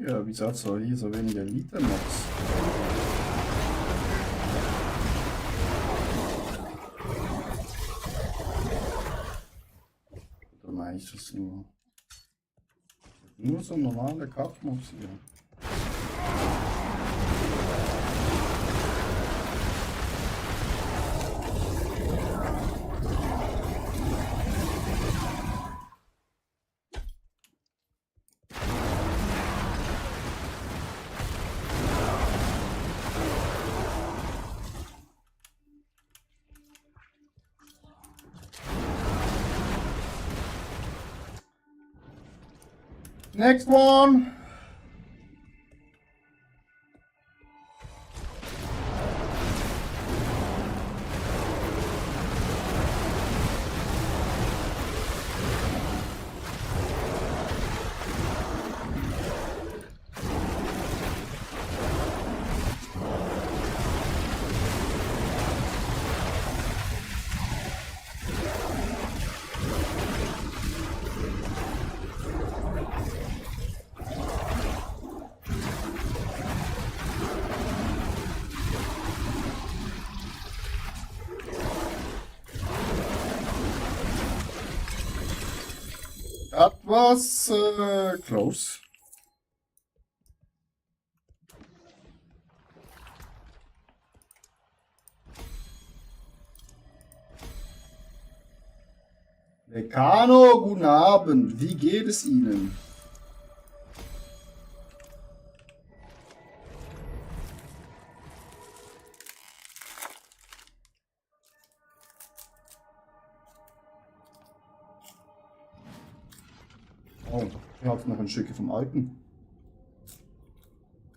Ja, wieso hat es hier so wenige Elite-Mobs? Oder meine ich das nur so normale Kampfmobs hier? Next one. Was? Close. Lekano, guten Abend. Wie geht es Ihnen? Oh, hier hat noch ein Stück vom Alten.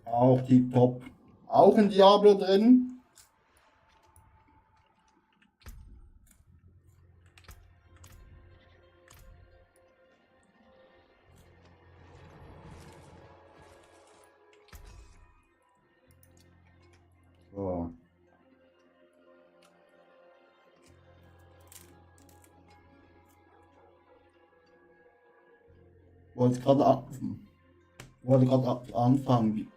Auch tipptopp. Auch ein Diablo drin. So. Wollte gerade anfangen.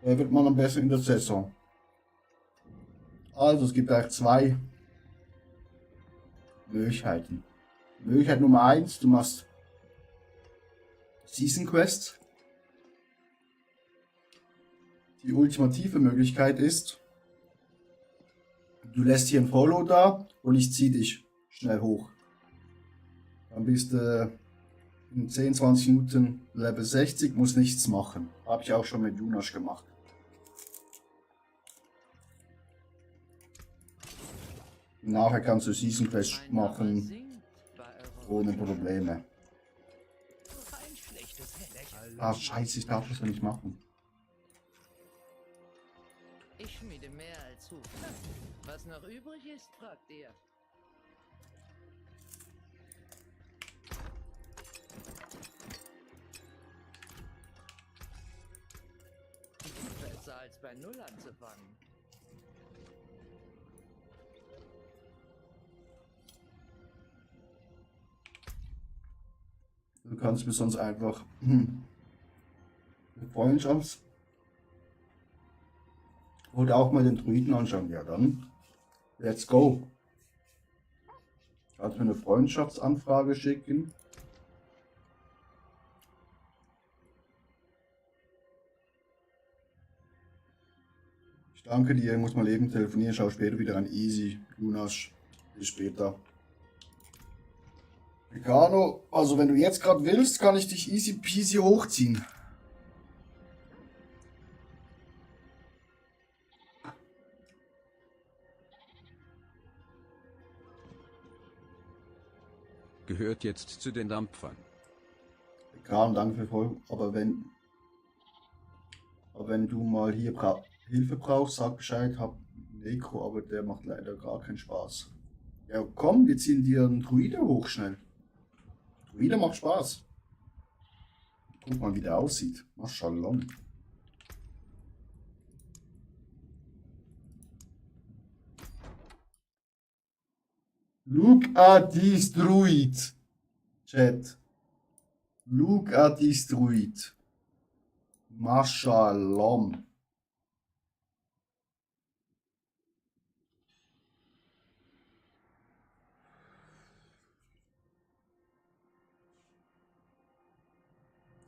Wer wird man am besten in der Saison? Also es gibt eigentlich zwei Möglichkeiten. Möglichkeit Nummer 1, du machst Season Quest. Die ultimative Möglichkeit ist, du lässt hier ein Follow da und ich ziehe dich schnell hoch. Dann bist du in 10-20 Minuten Level 60, muss nichts machen. Habe ich auch schon mit Junash gemacht. Nachher kannst du Season Quest machen ohne Probleme. Ein schlechtes Lächeln. Ah scheiße, ich darf das nicht machen. Ich schmiede mehr als Huf. Was noch übrig ist, fragt ihr. Besser als bei Null anzufangen. Du kannst mir sonst einfach Freundschafts oder auch mal den Druiden anschauen. Ja dann, let's go. Kannst mir eine Freundschaftsanfrage schicken. Ich danke dir, ich muss mal eben telefonieren, schau später wieder an. Easy, Lunas, bis später. Ricardo, also wenn du jetzt gerade willst, kann ich dich easy peasy hochziehen. Gehört jetzt zu den Dampfern. Ricardo, danke für Folge, aber wenn du mal hier Hilfe brauchst, sag Bescheid, hab Necro, aber der macht leider gar keinen Spaß. Ja komm, wir ziehen dir einen Druide hoch schnell. Druide macht Spaß. Guck mal, wie der aussieht. Maschallah. Look at this druid. Chat. Look at this druid. Maschallah.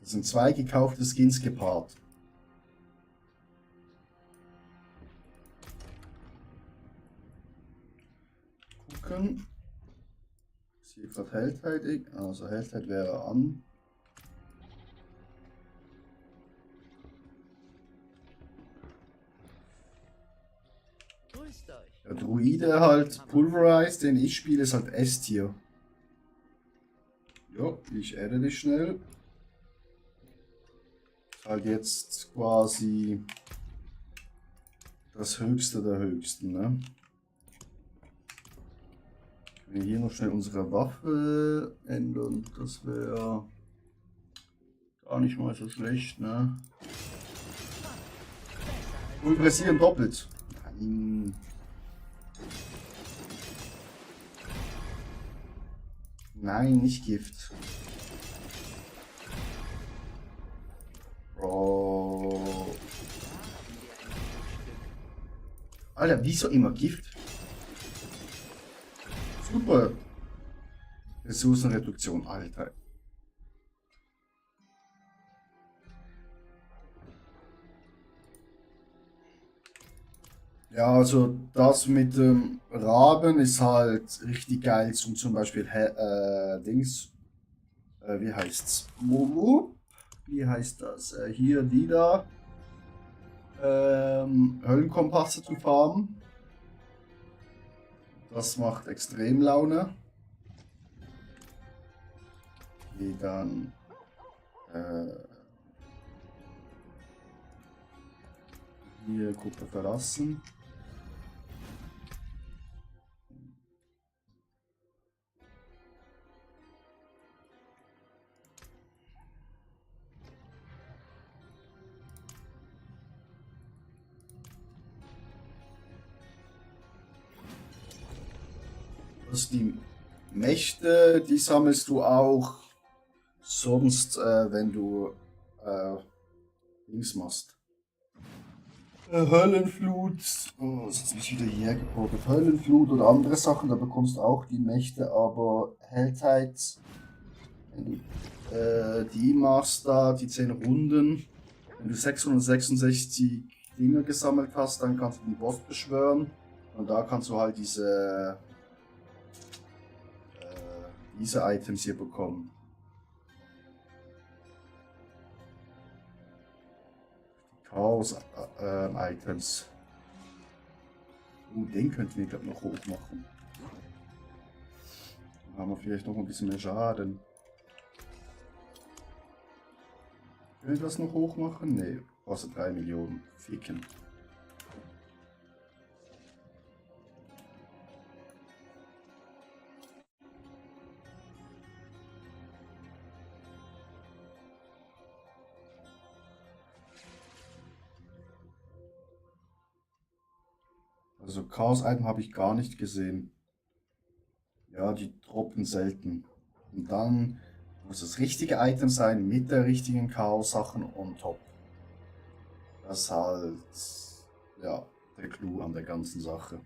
Das sind zwei gekaufte Skins gepaart. Gucken. Ich sehe gerade Heldheit, also Heldheit wäre an. Grüßt euch. Der Druide halt Pulverize, den ich spiele, ist halt S-Tier. Ja, ich adde dich schnell. Ist halt jetzt quasi das Höchste der Höchsten, ne? Wir hier noch schnell unsere Waffe ändern. Das wäre gar nicht mal so schlecht, ne? Pulverisieren doppelt. Nein. Nein, nicht Gift. Bro. Alter, wieso immer Gift? Super. Ressourcenreduktion, Alter. Ja, also das mit dem Raben ist halt richtig geil zum Beispiel Dings. Wie heißt's? Wie heißt das? Hier die da. Höllenkompasse zu farmen. Das macht extrem Laune. Die dann hier Gruppe verlassen. Also die Mächte, die sammelst du auch sonst, wenn du Dings machst. Höllenflut, oh, das ist mich wieder hierher geportet. Höllenflut oder andere Sachen, da bekommst du auch die Mächte, aber Helltide, wenn du die machst da, die 10 Runden, wenn du 666 Dinge gesammelt hast, dann kannst du den Boss beschwören und da kannst du halt diese Items hier bekommen. Chaos-Items. Den könnten wir, glaube ich, noch hoch machen. Dann haben wir vielleicht noch ein bisschen mehr Schaden. Können wir das noch hoch machen? Ne, kostet 3 Millionen. Ficken. Also Chaos-Item habe ich gar nicht gesehen. Ja, die droppen selten. Und dann muss das richtige Item sein mit der richtigen Chaos-Sachen on top. Das ist halt, ja, der Clou an der ganzen Sache.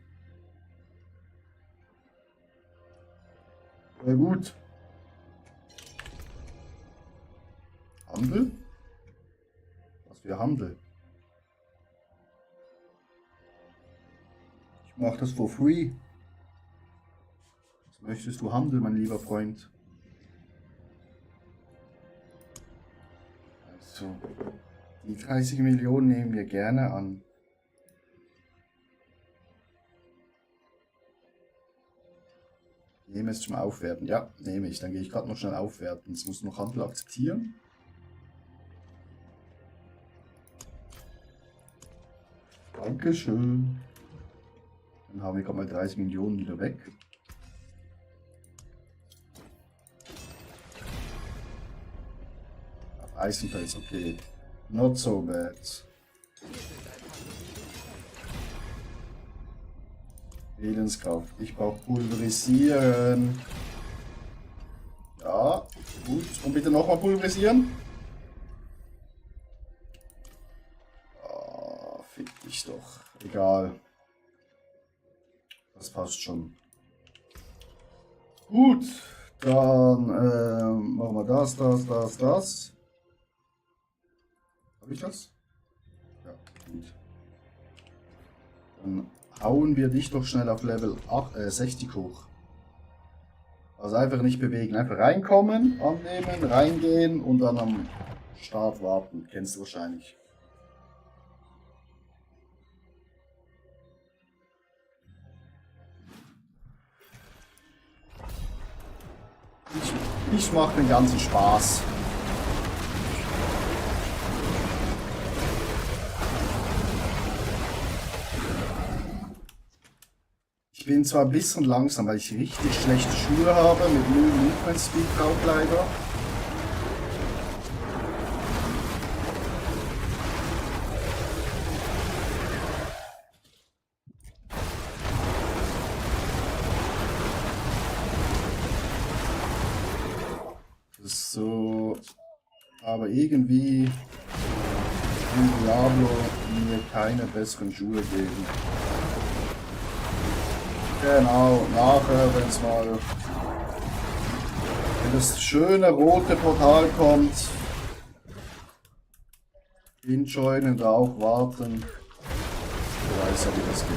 Na gut. Handel? Was für Handel? Ich mach das for free. Was möchtest du handeln, mein lieber Freund? Also, die 30 Millionen nehmen wir gerne an. Nehme es zum Aufwerten. Ja, nehme ich. Dann gehe ich gerade noch schnell aufwerten. Jetzt muss noch Handel akzeptieren. Dankeschön. Dann haben wir gerade mal 30 Millionen wieder weg. Eisenfels, okay. Not so bad. Willenskraft. Ich brauche pulverisieren. Ja, gut. Und bitte nochmal pulverisieren. Ah, fick dich doch. Egal. Das passt schon. Gut. Dann machen wir das. Habe ich das? Ja, gut. Dann hauen wir dich doch schnell auf Level 60 hoch. Also einfach nicht bewegen. Einfach reinkommen, annehmen, reingehen und dann am Start warten. Kennst du wahrscheinlich. Ich mache den ganzen Spaß. Ich bin zwar ein bisschen langsam, weil ich richtig schlechte Schuhe habe, mit 0 Movement Speed auch leider. So, aber irgendwie will Diablo mir keine besseren Schuhe geben. Genau, nachher, wenn es mal das schöne rote Portal kommt, hinjoinen, da auch warten. Ich weiß ja, wie das geht.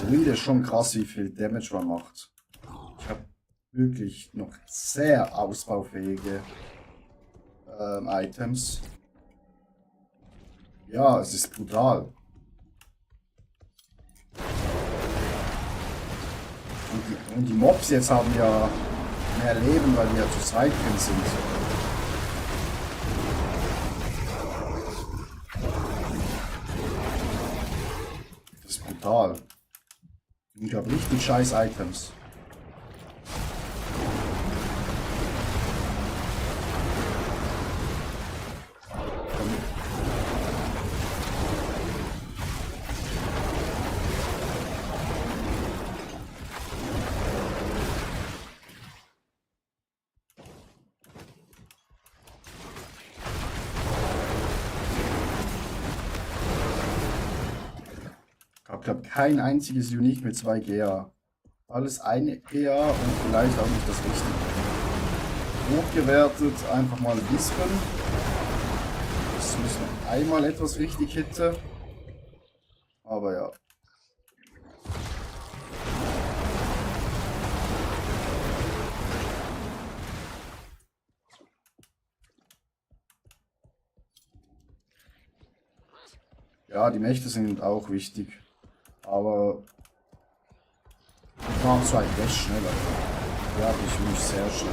Druide ist schon krass, wie viel Damage man macht. Ich habe wirklich noch sehr ausbaufähige Items. Ja, es ist brutal. Und die Mobs jetzt haben ja mehr Leben, weil die ja zu zweit drin sind. Das ist brutal. Ich habe richtig scheiß Items. Ich glaube, kein einziges Unique mit 2 GA. Alles eine GA und vielleicht auch nicht das Richtige. Hochgewertet, einfach mal Wispen. Das müssen einmal etwas richtig hitte. Aber ja. Ja, die Mächte sind auch wichtig. Aber ich mache es halt recht schneller. Ja, ich fühle mich sehr schnell.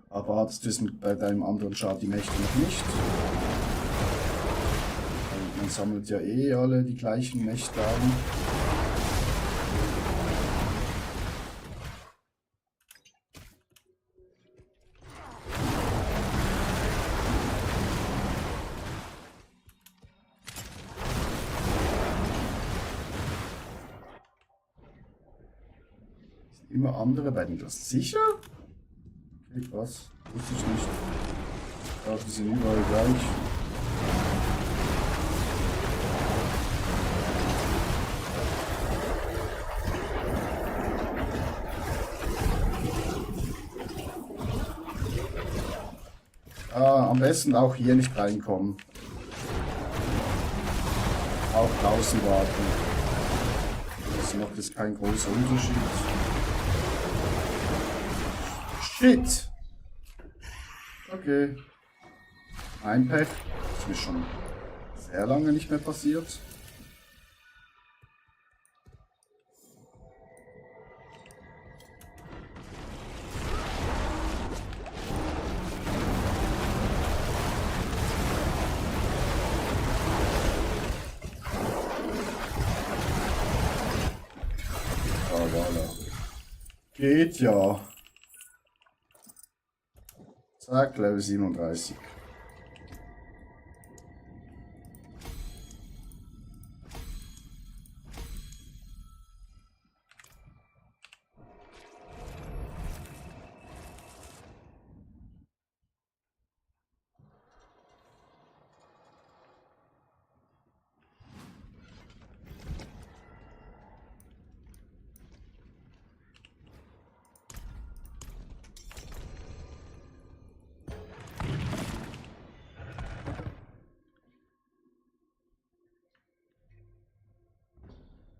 Aber hattest du es bei deinem anderen Chart die Mächte noch nicht? Man sammelt ja eh alle die gleichen Mächte an. Immer andere bei den das sicher? Okay, krass. Wusste ich nicht. Ja, die sind überall gleich. Am besten auch hier nicht reinkommen. Auch draußen warten. Das macht jetzt kein großer Unterschied. Shit! Okay. Ein Pech. Das ist mir schon sehr lange nicht mehr passiert. Geht ja. Zack, Level 37.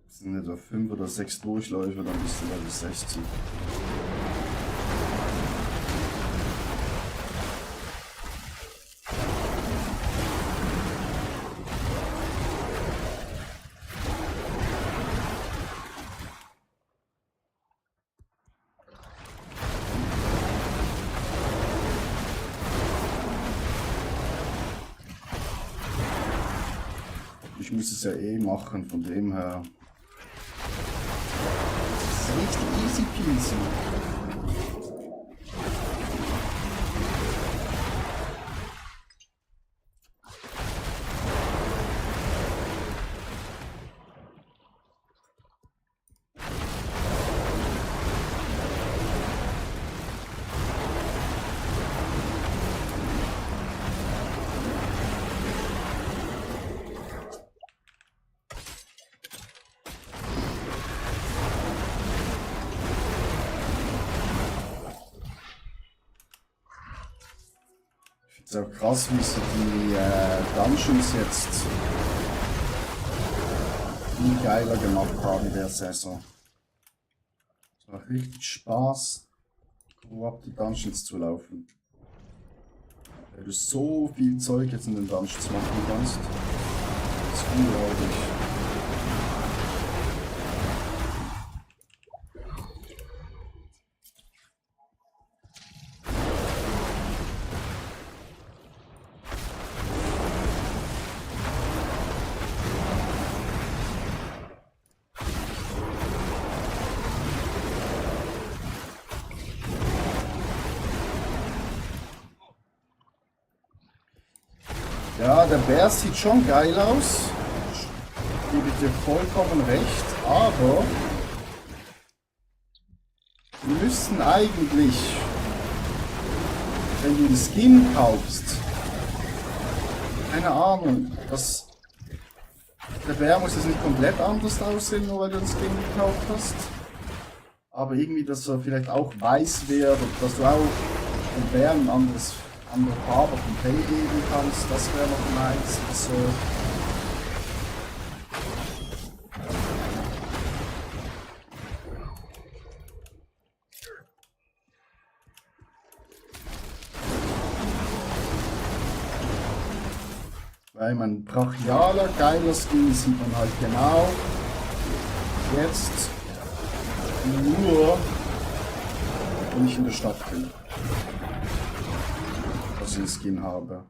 Das sind etwa 5 oder 6 Durchläufe, dann bist du Level 60. Ich muss es ja eh machen, von dem her. Das ist richtig easy peasy. Ist auch krass, wie sie die Dungeons jetzt viel geiler gemacht haben in der Saison. Es macht richtig Spaß, überhaupt die Dungeons zu laufen. Weil du so viel Zeug jetzt in den Dungeons machen kannst. Das ist unglaublich. Ja, der Bär sieht schon geil aus. Gebe ich dir vollkommen recht, aber wir müssen eigentlich, wenn du den Skin kaufst, keine Ahnung, der Bär muss jetzt nicht komplett anders aussehen, nur weil du den Skin gekauft hast. Aber irgendwie, dass er vielleicht auch weiß wird, dass du auch den Bär ein andere Farbe vom Fell geben kannst, das wäre noch nice. Also, weil mein brachialer, geiler Skin sieht man halt genau jetzt nur, wenn ich in der Stadt bin. Dass ich einen Skin habe.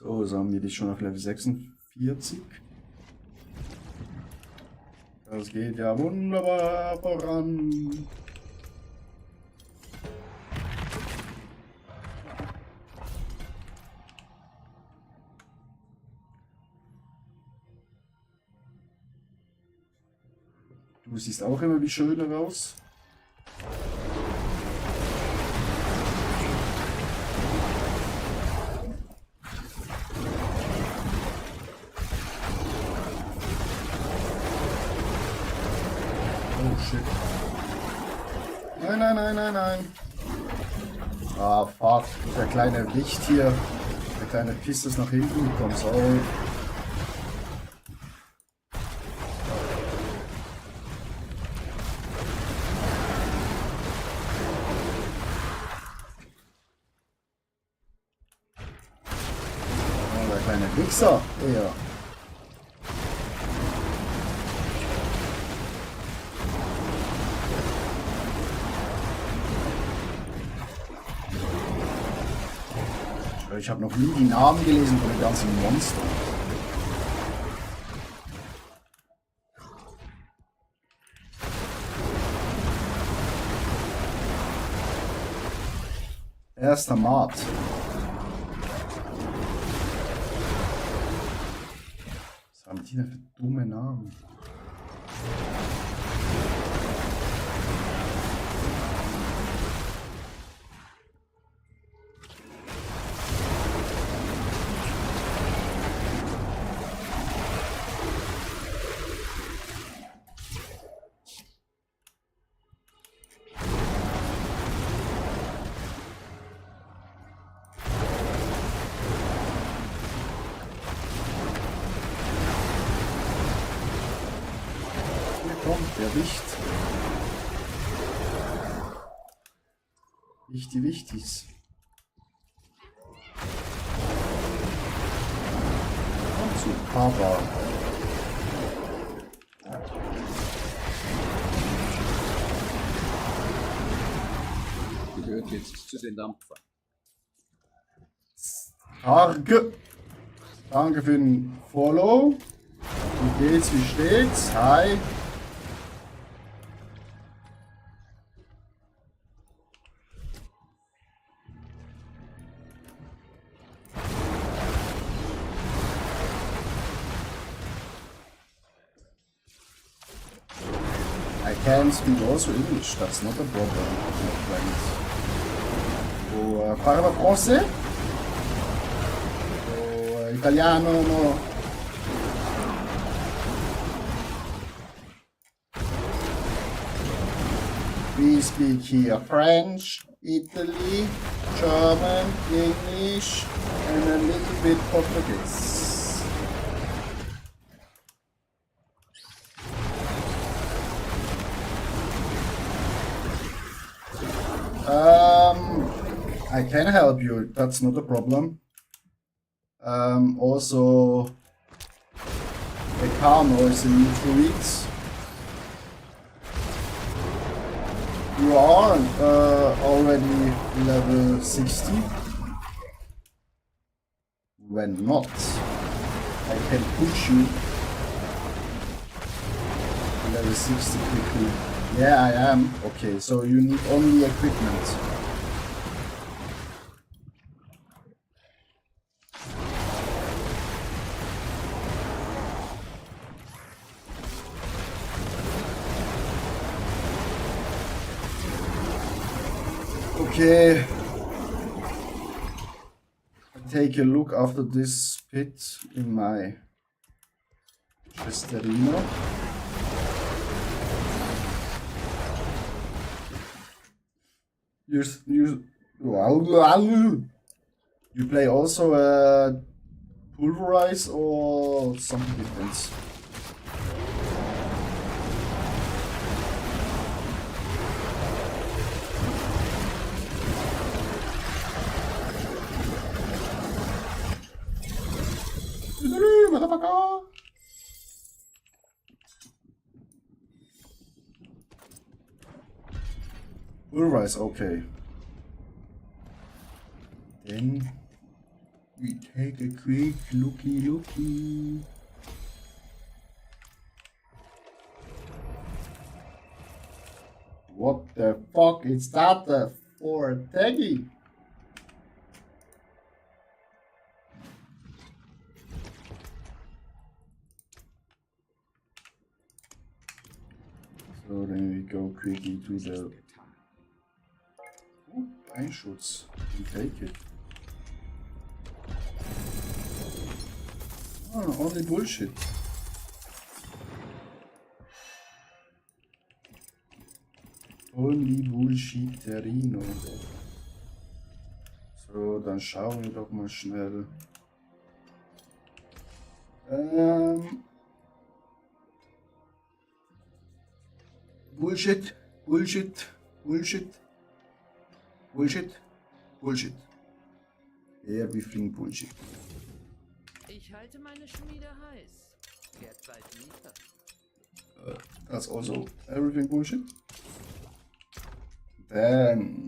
So, so haben wir die schon auf Level 46. Das geht ja wunderbar voran. Du siehst auch immer wie schöner aus. Nein, nein, nein, nein, nein. Ah, fuck. Der kleine Wicht hier. Der kleine Piss ist nach hinten gekommen. Sorry. Oh, der kleine Wichser. Ja. Ich habe noch nie die Namen gelesen von den ganzen Monstern. Erster Mart. Was haben die denn für dumme Namen? Der Wicht. Wichti Wichtis. Und zu Papa. Gehört jetzt zu den Dampfern. Danke. Danke für den Follow. Wie geht's, wie steht's? Hi. I can speak also English, that's not a problem, my friends. Parla français? Italiano, no? We speak here French, Italy, German, English, and a little bit Portuguese. I can help you, that's not a problem. Also, the car noise in need 2 weeks. You are already level 60. When not, I can push you level 60 quickly. Yeah, I am. Okay, so you need only equipment. Okay. Take a look after this pit in my Chesterino. You play also Pulverize or something different? Motherfucker! Pulverize, okay. Then we take a quick looky. What the fuck is that for a taggy? So then we go quickly to the Einschutz. We take it. Oh, only bullshit. Only bullshit Terino. So, dann schauen wir doch mal schnell. Bullshit. Everything Bullshit. Ich halte meine Schmiede heiß. Wird bald liefern. That's also everything Bullshit. Then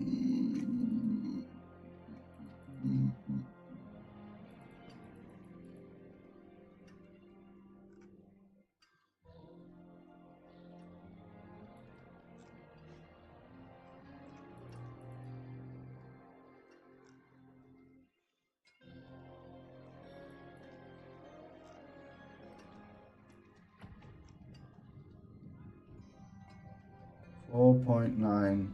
4.9.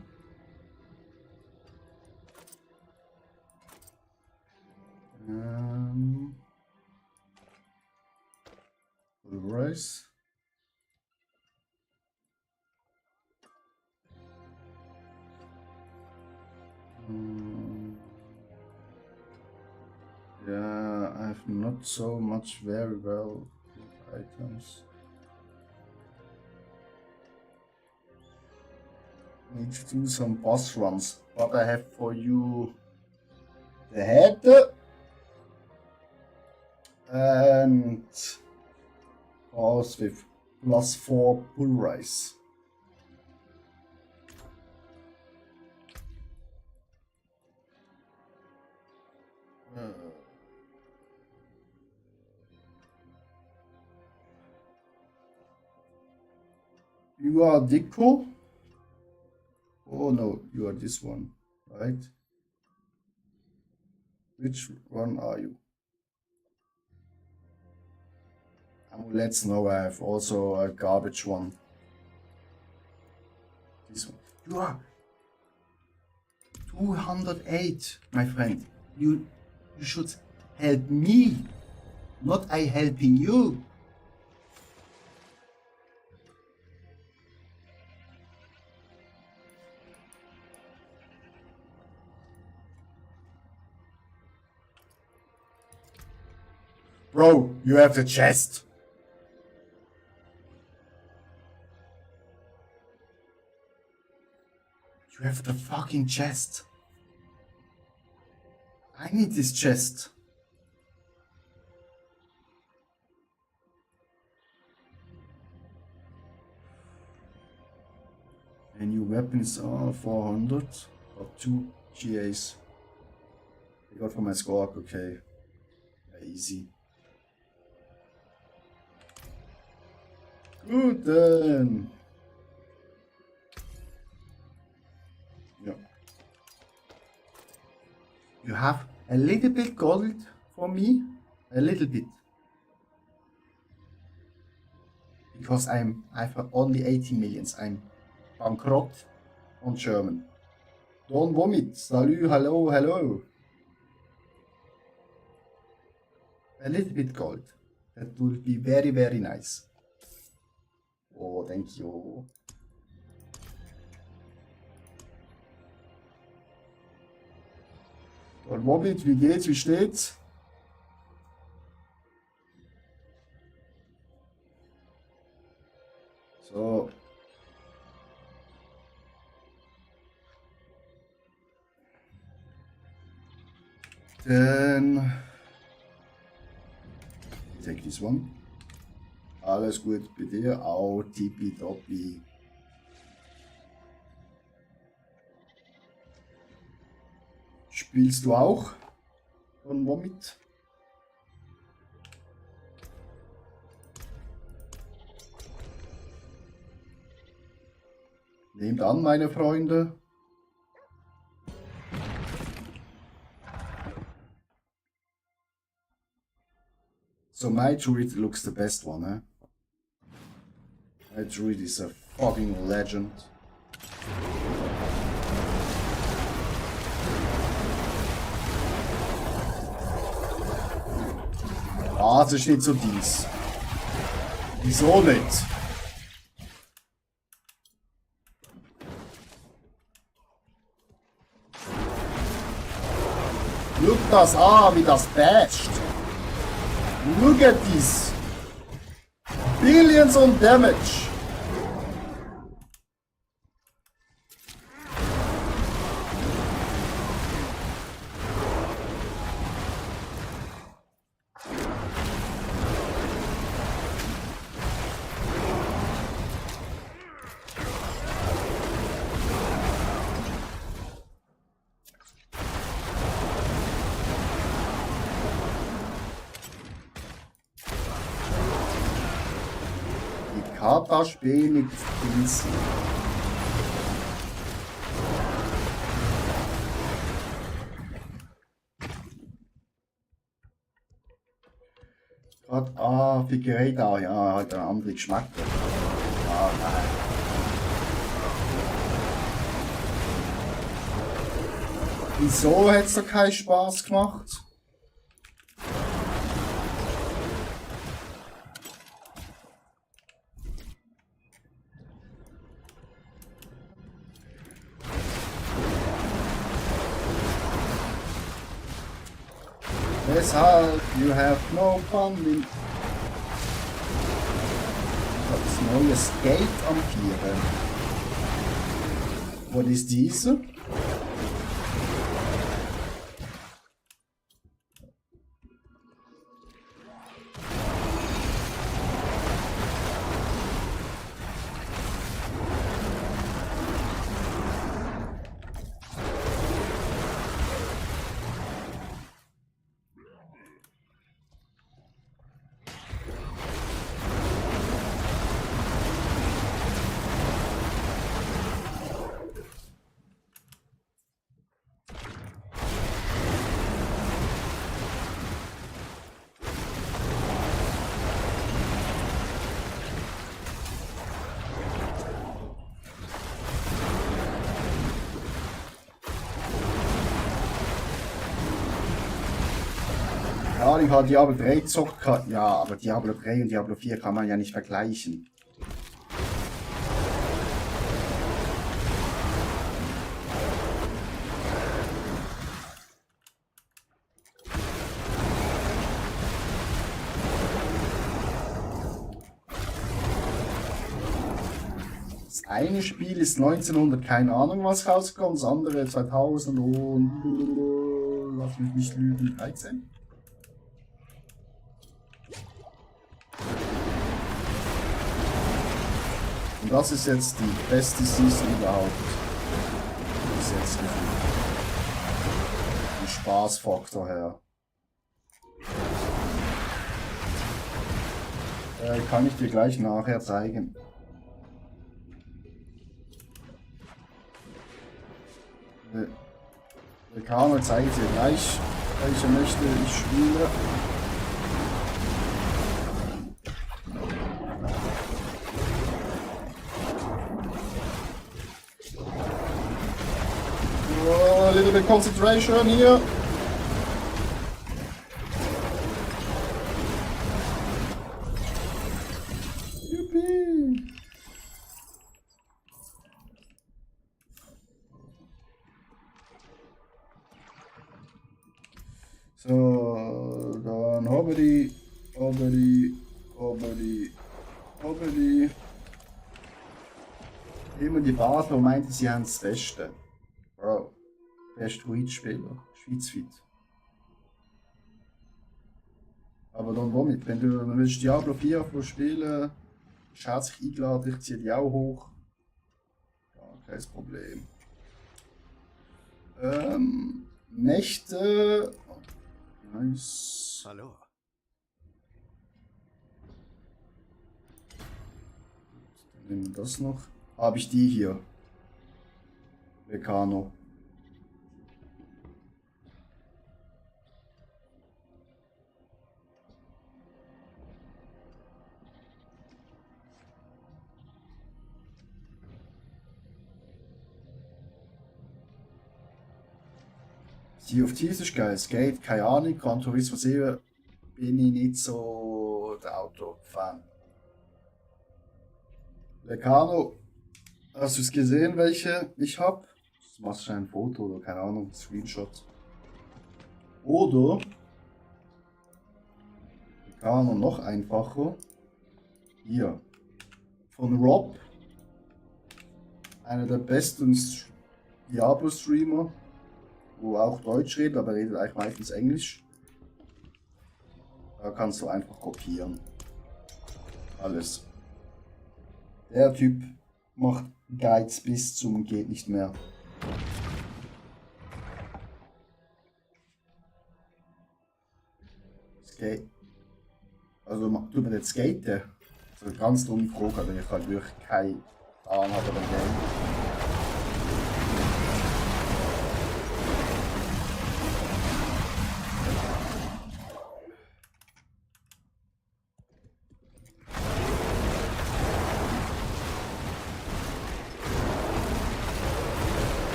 Race. Yeah, I have not so much very well items. Need to do some boss runs, but I have for you the head and horse with +4 pull rise. You are Diko? Oh no, you are this one, right? Which one are you? Let's know, I have also a garbage one. This one. You are 208, my friend. You should help me, not I helping you. Bro, you have the chest. You have the fucking chest. I need this chest. And your weapons are 400 or 2 GAs. I got for my score, okay. Yeah, easy. Good then. Yeah. You have a little bit gold for me? A little bit. Because I've only 80 millions. I'm bankrupt on German. Don't vomit. Salut, hello, hello. A little bit gold. That would be very, very nice. Oh, thank you. Und Mobbit, wie geht's, wie steht's? So. Dann take this one. Alles gut bei dir, auch tippitoppi. Spielst du auch? Und womit? Nehmt an, meine Freunde. So my druid looks the best one, eh? My druid is a fucking legend. Ah, das ist nicht so dies. Wieso nicht? Look das an, wie das basht. Look at this. Billions on damage. Kata-Spiel mit Pilzen. Figueira da, ja, hat einen anderen Geschmack. Ja, nein. Wieso hätte es da keinen Spaß gemacht? Weshalb? You have no fun in... Das neue Skate am Vieren. Was ist diese? Ja, ich habe Diablo 3 gezockt. Ja, aber Diablo 3 und Diablo 4 kann man ja nicht vergleichen. Das eine Spiel ist 1900, keine Ahnung was rausgekommen, das andere 2000 und... Lass mich nicht lügen, 13? Und das ist jetzt die beste Season überhaupt. Bis jetzt gefühlt. Vom Spaßfaktor her. Kann ich dir gleich nachher zeigen. Der Kamera zeigt dir gleich, welche Mächte ich spiele. A little bit concentration here. Yippie. So, dann Hobbity. Immer die Basler meinte, sie haben das Beste. Bro. Bester Schweizspieler, Schweizweit. Aber dann womit? Wenn du willst Diablo 4 spielen, ist herzlich eingeladen, ich ziehe die auch hoch. Ja, kein Problem. Mächte. Nice. Hallo. Dann nehmen wir das noch. Habe ich die hier. Vekano. Sea of Thieves ist geil, Skate, keine Ahnung, Gran Turismo 7 bin ich nicht so der Auto-Fan. Vekano, hast du es gesehen, welche ich habe? Du machst ein Foto oder keine Ahnung, Screenshot. Oder Vekano noch einfacher. Hier. Von Rob. Einer der besten Diablo-Streamer. Wo auch Deutsch redet, aber er redet eigentlich meistens Englisch. Da kannst du einfach kopieren. Alles. Der Typ macht Guides bis zum geht nicht mehr. Skate. Also tut man jetzt skaten? Das ist eine ganz dumme Frage, aber ich halt wirklich keine Ahnung habe beim Game.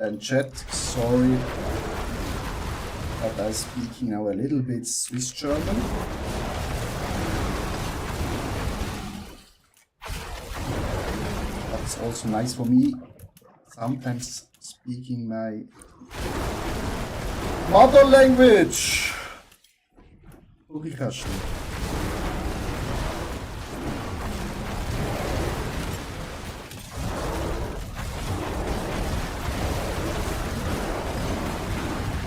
And chat, sorry, but I'm speaking now a little bit Swiss German. But it's also nice for me sometimes speaking my mother language. Urikaschen.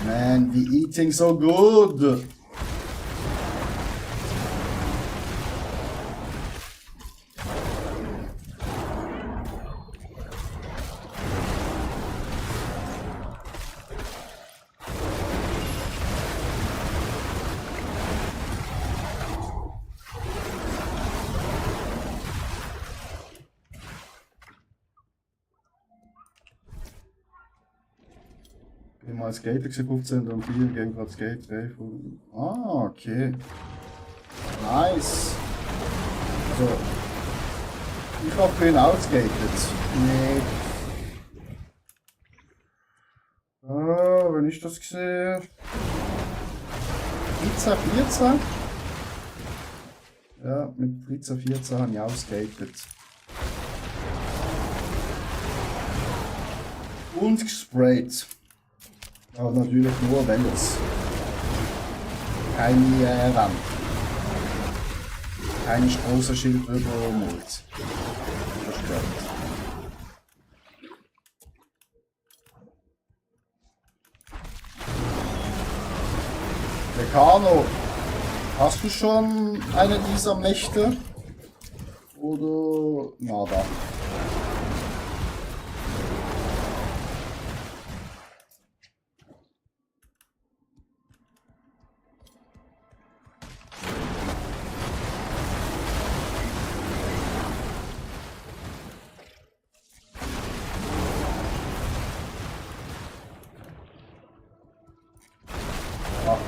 Man, we eating so good. Mal Skater gesehen, 15 und 4 gegen gerade Skate. Ah, okay. Nice. Also, ich habe vorhin outskatet. Nee. Ah, wenn ich das gesehen. 13, 14? Ja, mit 13, 14 habe ich outskatet. Und gesprayt. Aber natürlich nur Welles. Keine Rand. Kein großer Schild über Mut. Verstört. Decano, hast du schon eine dieser Mächte? Oder nada?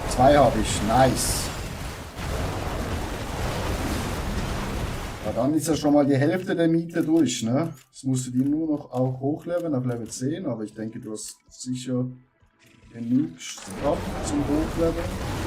Zwei habe ich, nice. Ja, dann ist ja schon mal die Hälfte der Miete durch, ne? Jetzt musst du die nur noch auch hochleveln auf Level 10, aber ich denke, du hast sicher genug Stuff zum Hochleveln.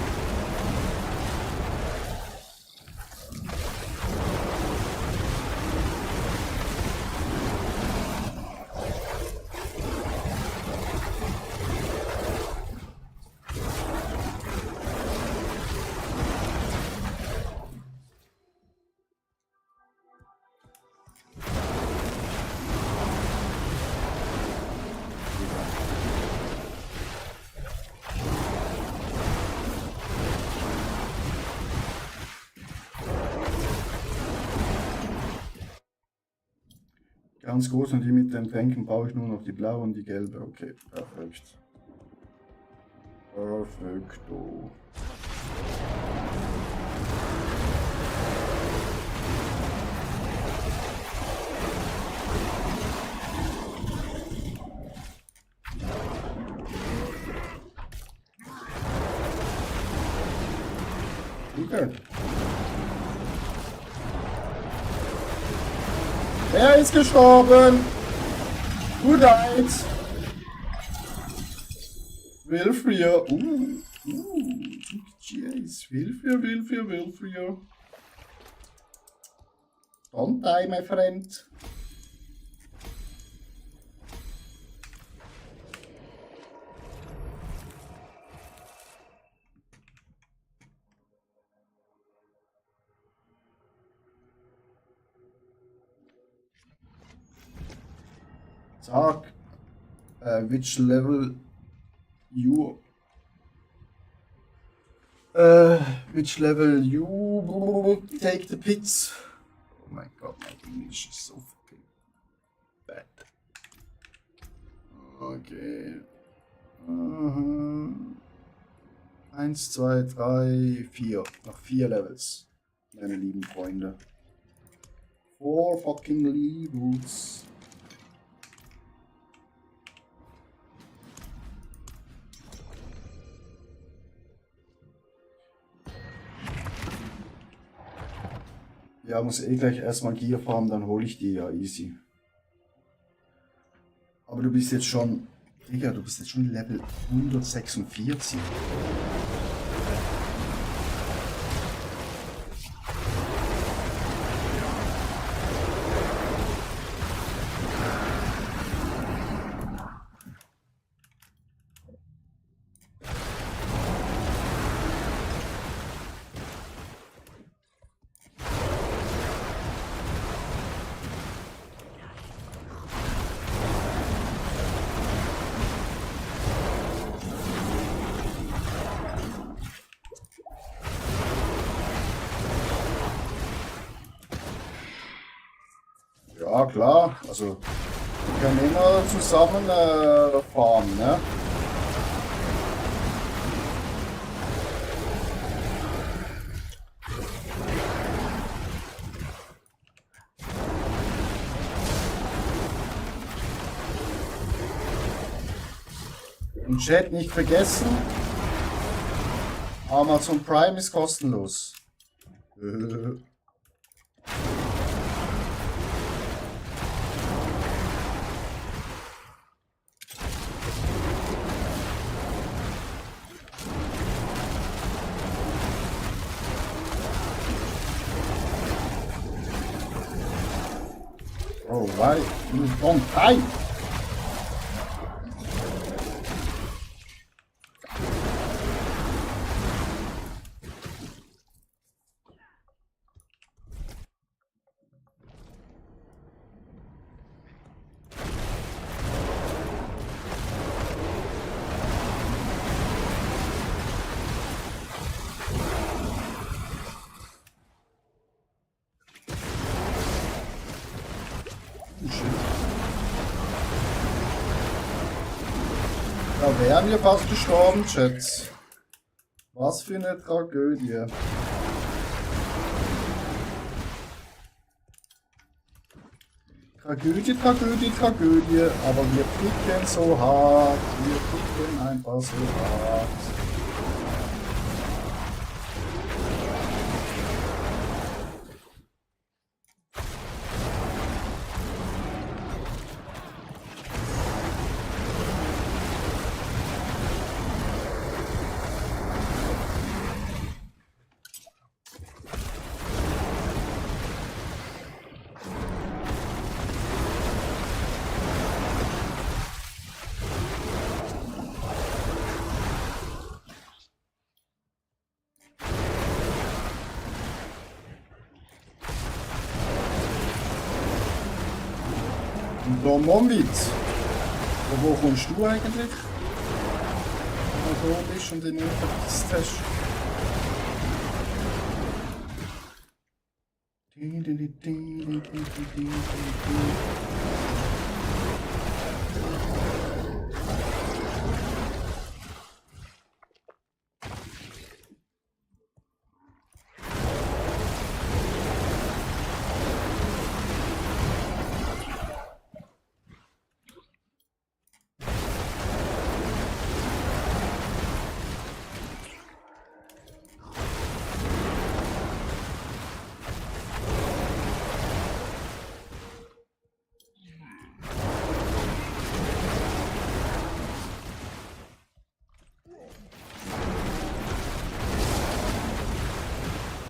Ganz groß und die mit den Tränken brauche ich nur noch die blaue und die gelbe. Okay, perfekt. Perfekto. Okay. Er ist gestorben. Who died? Wilfrier. Jeez. Wilfrier. Don't die, my friend. Sag, which level you take the pits? Oh my god, my English is so fucking bad. Okay. 1, 2, 3, 4. Noch 4 Levels, meine lieben Freunde. 4 fucking Levels. Ja, muss eh gleich erstmal Gier farmen, dann hole ich die ja easy. Aber du bist jetzt schon Digga, du bist jetzt schon Level 146. Ja, klar. Also, wir können immer zusammen fahren, ne? Und Chat nicht vergessen, Amazon Prime ist kostenlos. Oh, why? You don't die! Da wären wir fast gestorben, Chat. Was für eine Tragödie. Tragödie, Tragödie, Tragödie. Aber wir picken so hart. Wir picken einfach so hart. Moment. Wo kommst du eigentlich? Wo du bist und den verpisst hast.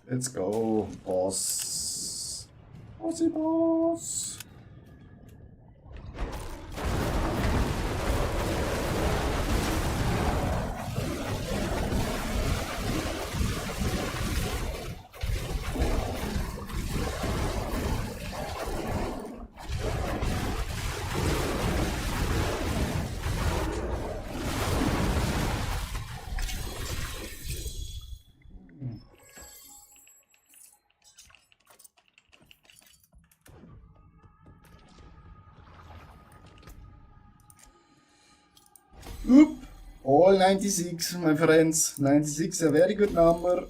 Let's go, Boss. Bossy Boss. Oop, all 96, my friends. 96 a very good number.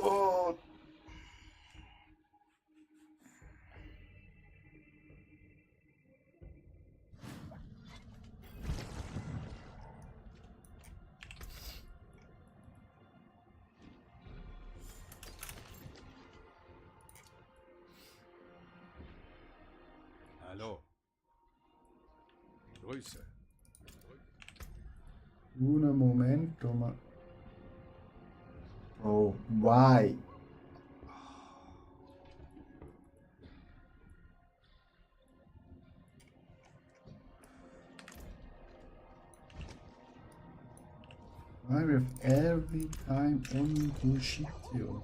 Oh. Hallo. Grüße. Un momento, ma... Oh, why? Why with every time only bullshit here?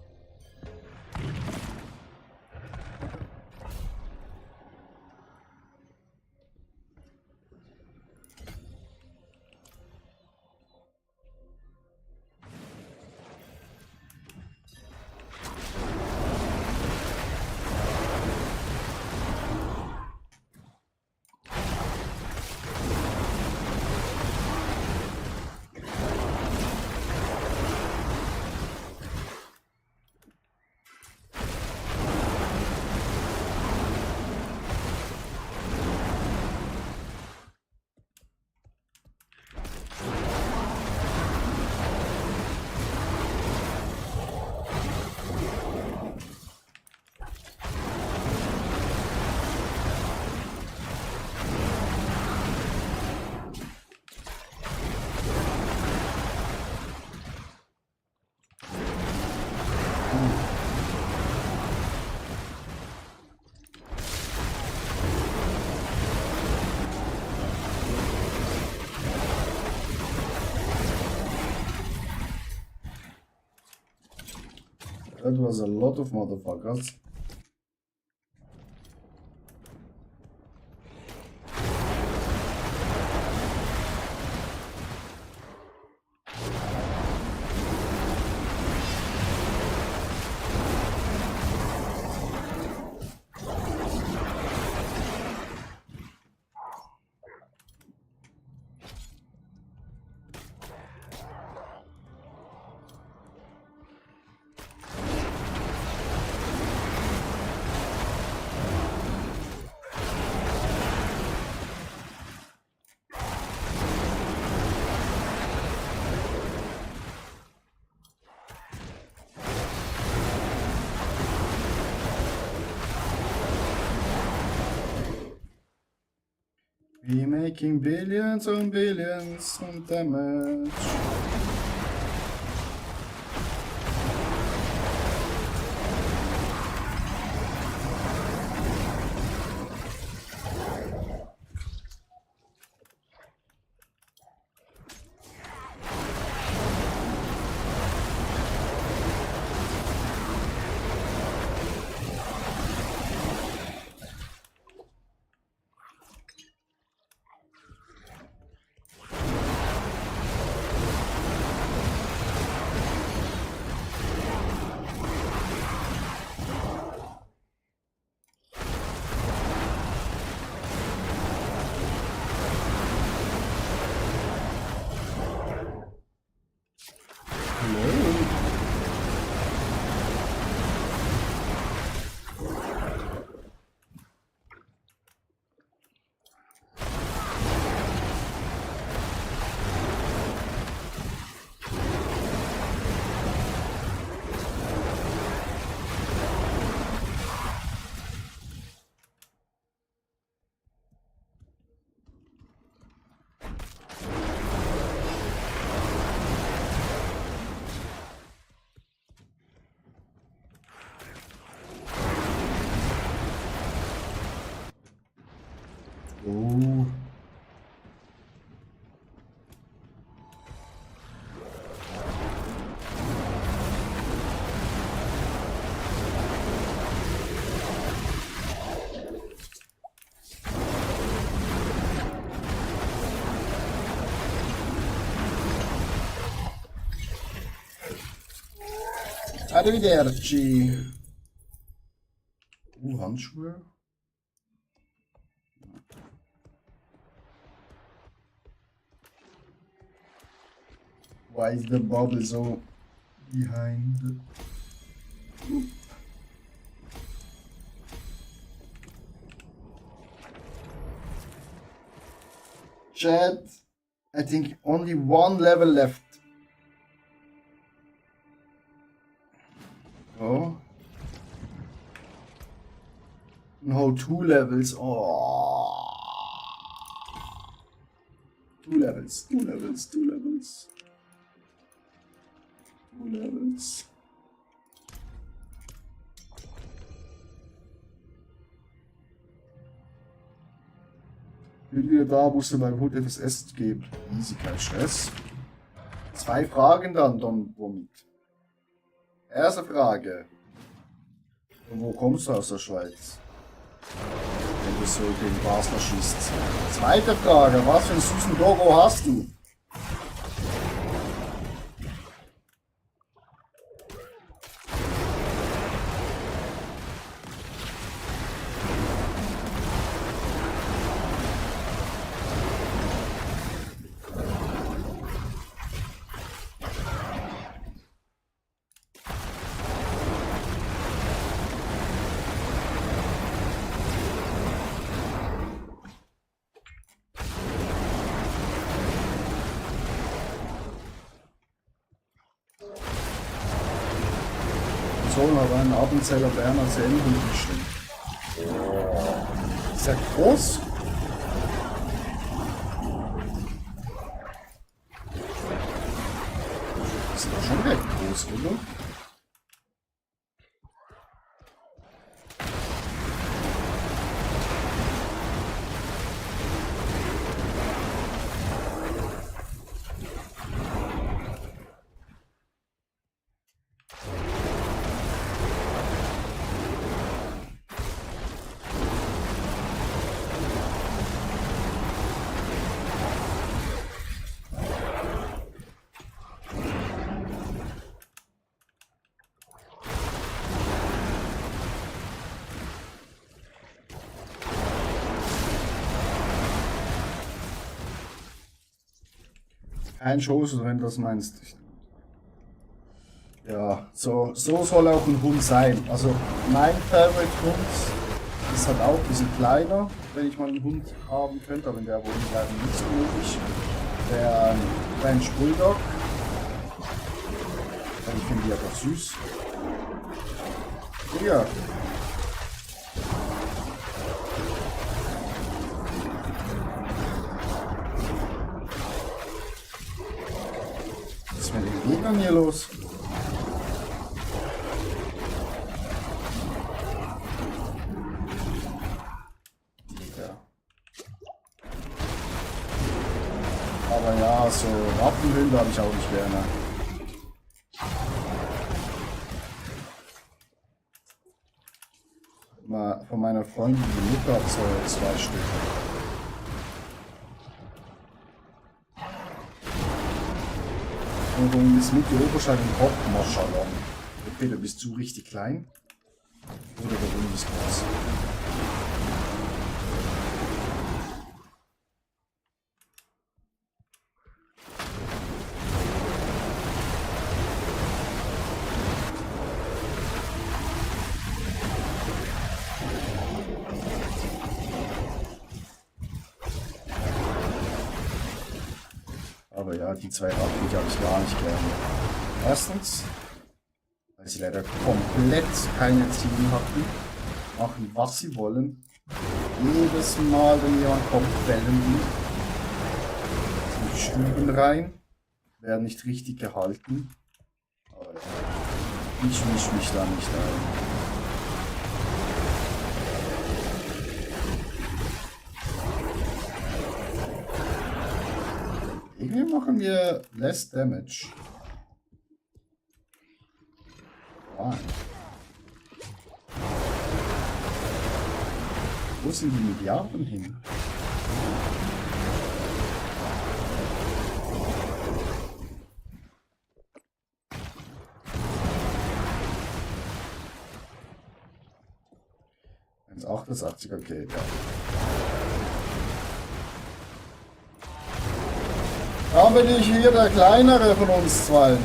That was a lot of motherfuckers. We making billions on billions on damage. Oh. Arrivederci. Handschuhe. Why is the bubble so behind? Chat, I think only one level left. Oh. How-to-Levels. Oh. 2 Levels. 2 Levels. 2 Levels. 2 Levels. Bin wieder da, musste meinem Hund etwas Essen geben. Easy, kein Stress. 2 Fragen dann, womit? Erste Frage. Und wo kommst du aus der Schweiz? Wenn du so den Basler schießt. Zweite Frage, was für einen süßen Doggo hast du? Sohn hat einen Appenzeller Berner Sennhund bestimmt. Ist der groß? Ist doch schon recht groß, oder? Kein Schoß, wenn du das meinst. Ja, so soll auch ein Hund sein. Also mein Favorite Hund ist halt auch ein bisschen kleiner, wenn ich mal einen Hund haben könnte, aber in der Wohnung leider nicht so möglich. Der French Bulldog. Ich finde die einfach süß. Ja. Was ist mit den Gegnern hier los? Aber ja, so Rappenhunde habe ich auch nicht gerne. Von meiner Freundin, die Mutter hat so 2 Stück. Und warum ist mit der Oberschein im Kopf? Maschallah. Okay, du bist du richtig klein. Oder der Hund ist groß. Aber ja, die 2 Ratten, die habe ich gar nicht gerne. Erstens, weil sie leider komplett keine Ziele hatten, machen was sie wollen. Jedes Mal, wenn jemand kommt, bellen die. Sind Stüben rein, werden nicht richtig gehalten. Aber ja, ich mische mich da nicht ein. Irgendwie machen wir less damage. Wow. Wo sind die Milliarden hin? Ins 88, okay, ja. Dann bin ich hier der kleinere von uns zwei.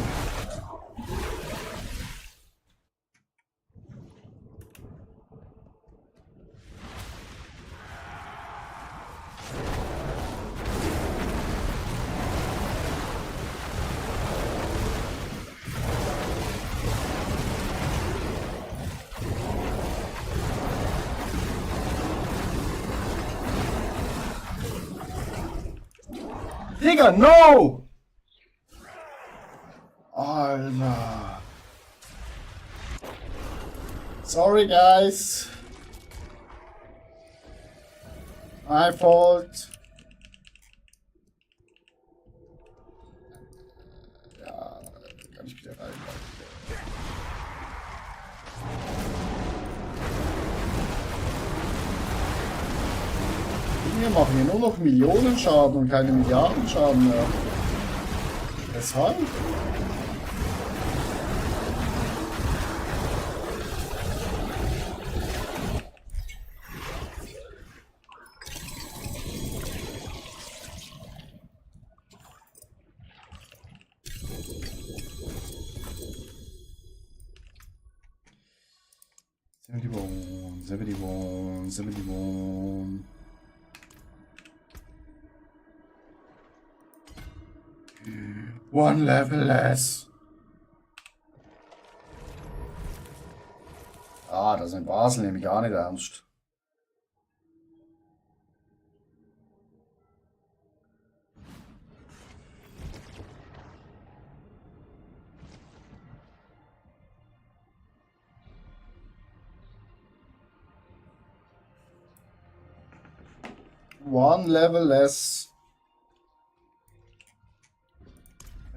Digga, no! Alter. Sorry, guys. My fault. Ja, kann ich wieder rein. Wir machen hier nur noch Millionen Schaden und keine Milliarden Schaden mehr. Weshalb? One level less. Ah, das in Basel nehme ich gar nicht ernst. One level less.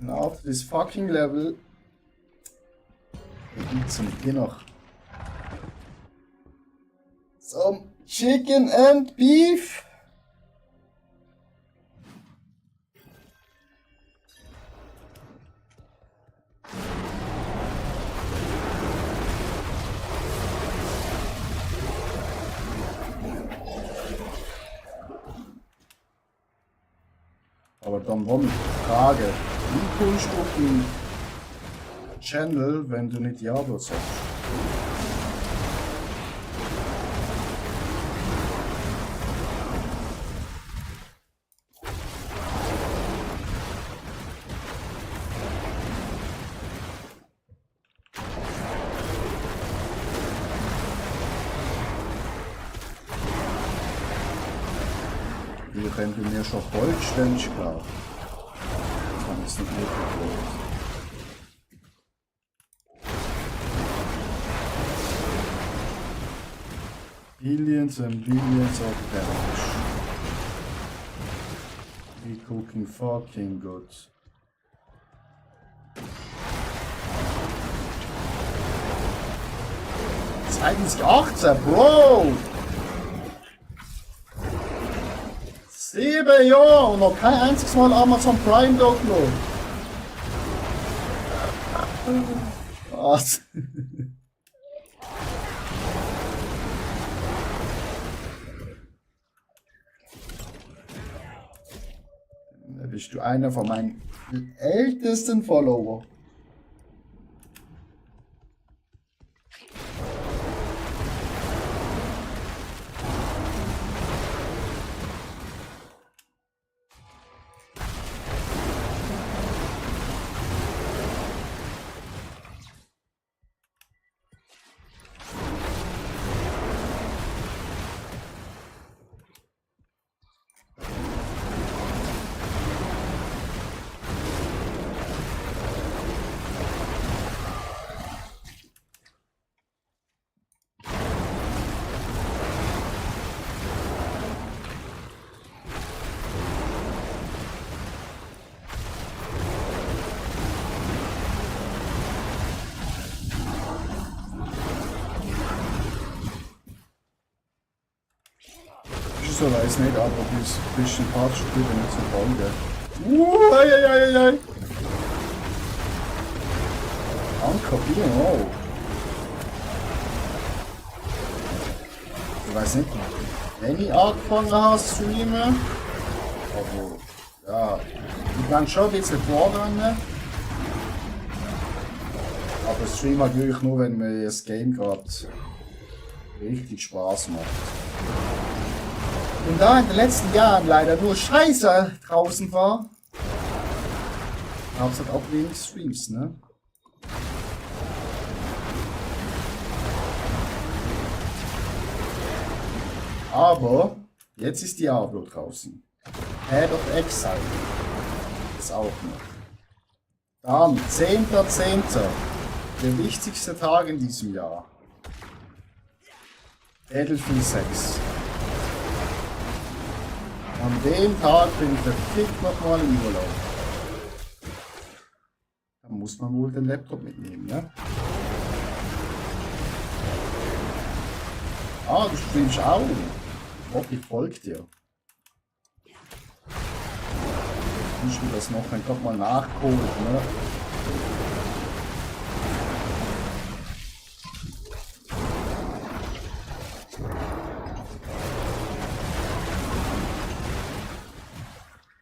And after this fucking level gibt's hier noch some chicken and beef. Aber dann war die Frage, wie kommst du auf den Channel, wenn du nicht Diablo sagst? Wenn du mir schon vollständig klar, dann ist nicht wirklich gut. Billions and billions of cash. We cooking fucking good. Seitens 18, Bro! 7 Jahre und noch kein einziges Mal Amazon Prime download. Was? Da bist du einer von meinen ältesten Follower. Ich weiß nicht, aber bis ein bisschen Partyspiel nicht so voll, gell? Eieieiei! Ankapieren, oh! Ich weiß nicht, wenn ich angefangen habe zu streamen, aber ja, ich bin schon ein bisschen vorgegangen. Aber Stream halt wirklich nur, wenn mir das Game gerade richtig Spaß macht. Und da in den letzten Jahren leider nur Scheiße draußen war, gab es halt auch wenig Streams, ne? Aber jetzt ist Diablo draußen. Head of Exile. es auch noch. Dann, 10.10. Der wichtigste Tag in diesem Jahr. Battlefield 6. An dem Tag bin ich verfickt nochmal im Urlaub. Da muss man wohl den Laptop mitnehmen, ne? Ah, du streamst auch. Ich hoffe, ich folge dir. Ich muss mir das noch einfach mal nachholen, ne?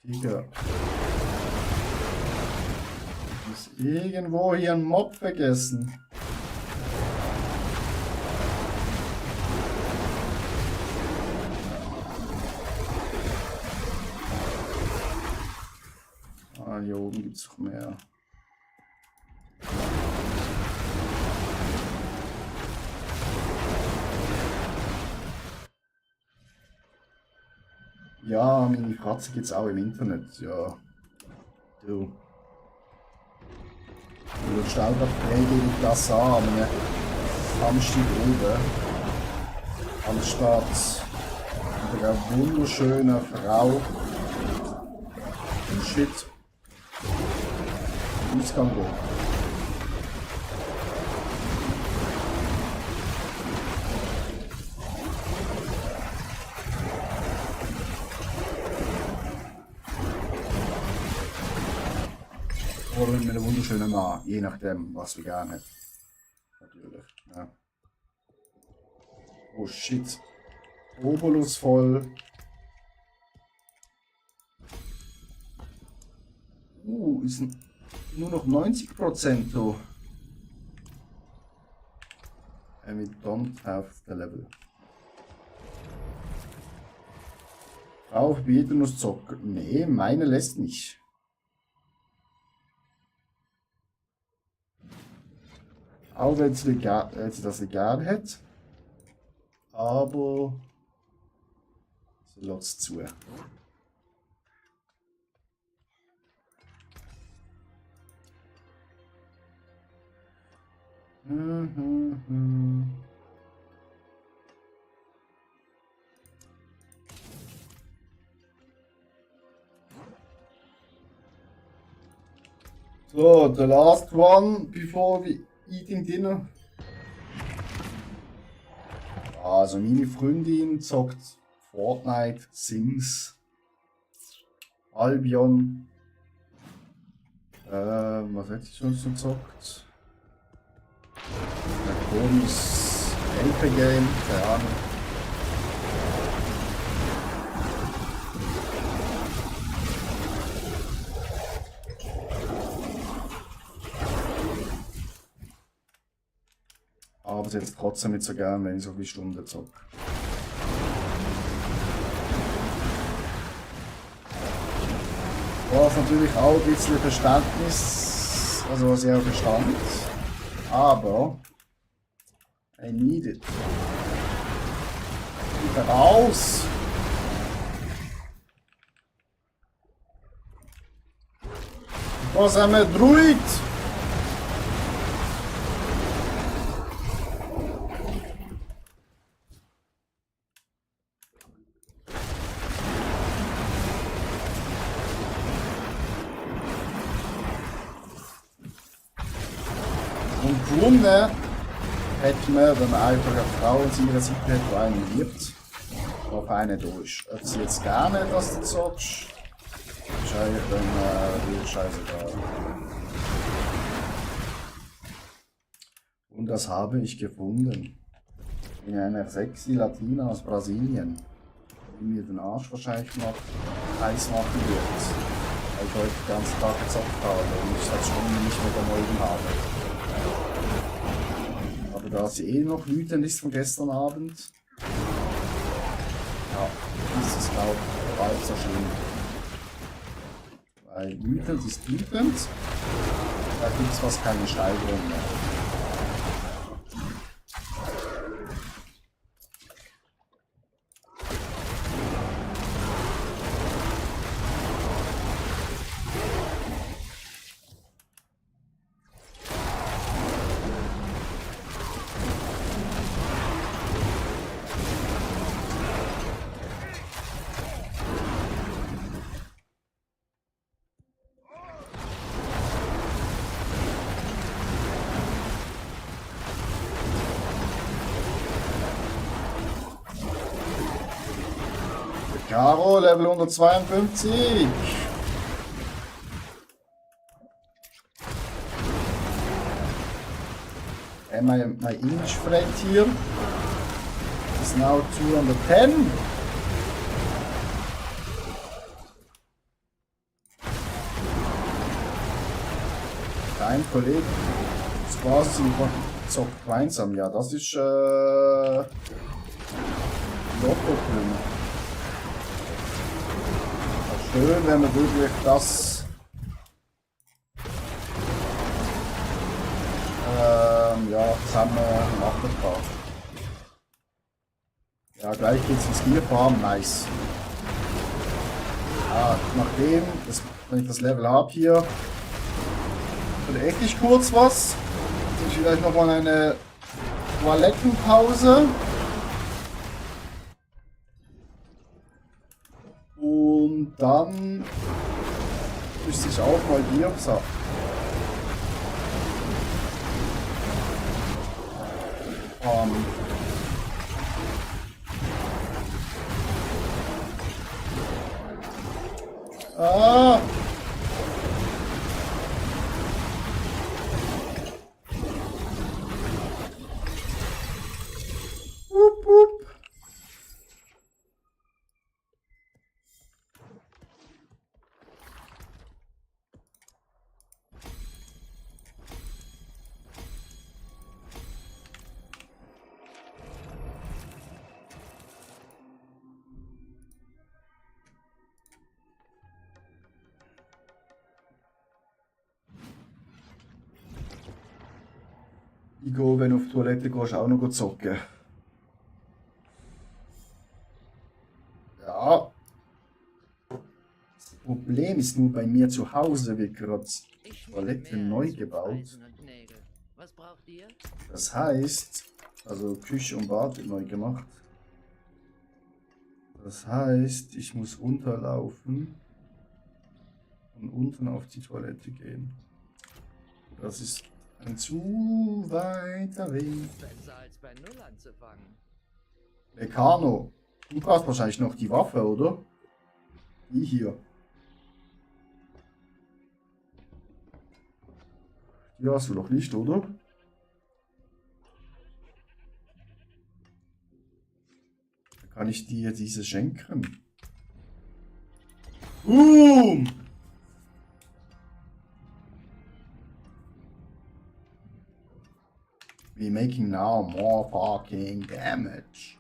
Digga. Ist irgendwo hier ein Mob vergessen. Ah, hier oben gibt es noch mehr. Ja, meine Katze gibt's auch im Internet, ja. Du. Du stellst auf die Klasse an, meine Samstag oben. Anstatt mit einer wunderschönen Frau. Und shit. Ausgang gehen. Oder mit einem wunderschönen Mann, je nachdem, was wir gerne hätten. Natürlich. Ja. Oh shit. Obolus voll. Ist nur noch 90%. Oh. And we don't have the level. Frau verbieten uns zocken. Nee, meine lässt nicht. Auch wenn sie das egal hätte. Aber sie lässt es zu. So, the last one before we eating dinner. Also meine Freundin zockt Fortnite, Sims, Albion. Was hat sie sonst noch gezockt? Ein komisches LP-Game, keine Ahnung. Aber sie jetzt trotzdem nicht so gern, wenn ich so viele Stunden zocke. Da ist natürlich auch ein bisschen Verständnis, also sehr Verstand. Aber I need it. Wieder raus! Was haben wir Druid? Und Wunder hätte man, wenn man einfach eine Frau an seiner Seite hat, die einen liebt, auf einen durch. Ob sie jetzt gerne, dass du zockst, ist eigentlich dann dir scheißegal. Und das habe ich gefunden. In einer sexy Latina aus Brasilien, die mir den Arsch wahrscheinlich noch heiß machen wird. Weil ich heute den ganzen Tag gezockt habe und ich seit Stunden nicht mehr gemolden habe. Aber da sie eh noch wütend ist von gestern Abend, ja, ist es glaube ich bald so schlimm. Weil wütend ist wütend, da gibt es fast keine Steigerung mehr. Caro, Level 152. My English friend here is now 210. Dein Kollege Spaß zockt gemeinsam. Ja, das ist locker drin. Schön, wenn man wirklich das ja, zusammen machen kann. Ja, gleich geht's ins Bierfarm, nice. Ja, nachdem, wenn ich das Level habe hier, oder echt kurz was. Jetzt vielleicht nochmal eine Toilettenpause. Und dann müsste ich auch mal hier. So. Ah! Wupp, wupp. Ich gehe, wenn du auf die Toilette gehst, auch noch zocken. Ja. Das Problem ist nur bei mir zu Hause, wird gerade die Ich Toilette mehr neu als gebaut. Eisen und Nägel. Was braucht ihr? Das heißt, also Küche und Bad wird neu gemacht. Das heißt, ich muss runterlaufen und unten auf die Toilette gehen. Das ist ein zu weiter Weg. Besser als bei Null anzufangen. Lekano, du brauchst wahrscheinlich noch die Waffe, oder? Die hier. Die hast du doch nicht, oder? Dann kann ich dir diese schenken. Boom! We're making now more fucking damage.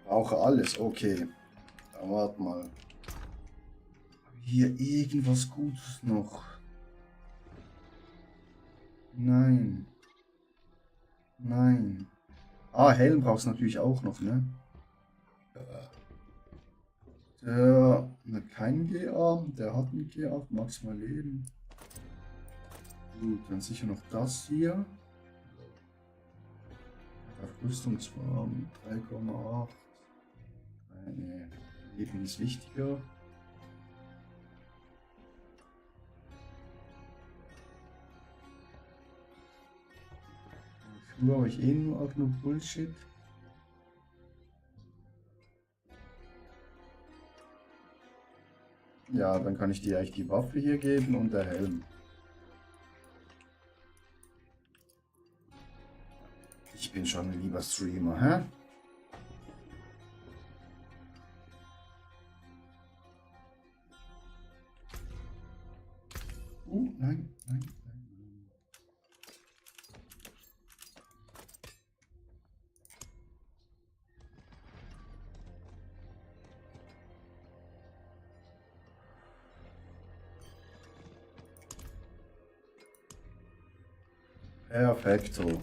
Brauche alles, okay. Dann warte mal. Hier irgendwas Gutes noch. Nein. Nein. Ah, Helm brauchst du natürlich auch noch, ne? Der hat keinen GA, der hat einen GA, maximal Leben. Gut, dann sicher noch das hier. Auf Rüstung zwar 3,8. Nee, Leben ist wichtiger. Nur habe ich eh nur auch nur Bullshit. Ja, dann kann ich dir eigentlich die Waffe hier geben und der Helm. Ich bin schon ein lieber Streamer, hä? Nein, nein, nein. Perfekto.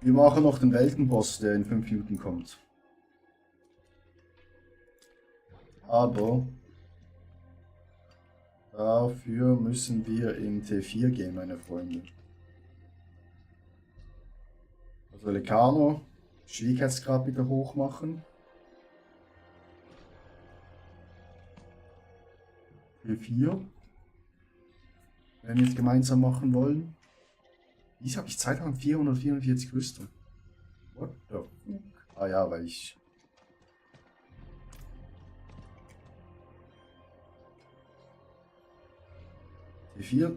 Wir machen noch den Weltenboss, der in 5 Minuten kommt. Aber dafür müssen wir in T4 gehen, meine Freunde. Also Lekano, Schwierigkeitsgrad bitte hoch machen. T4. Wenn wir es gemeinsam machen wollen. Wieso habe ich 2444 Rüstung? What the fuck? Ah ja, weil ich... T4?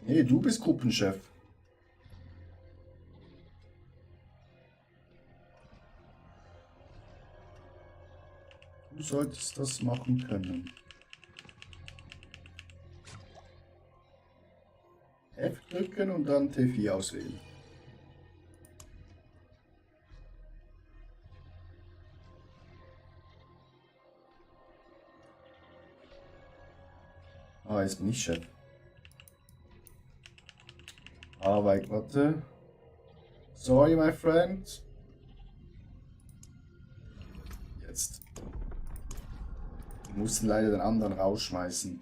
Nee, du bist Gruppenchef. Du solltest das machen können. F drücken und dann T4 auswählen. Ah, jetzt bin ich Chef. Aber warte. Sorry, my friend. Jetzt. Wir mussten leider den anderen rausschmeißen.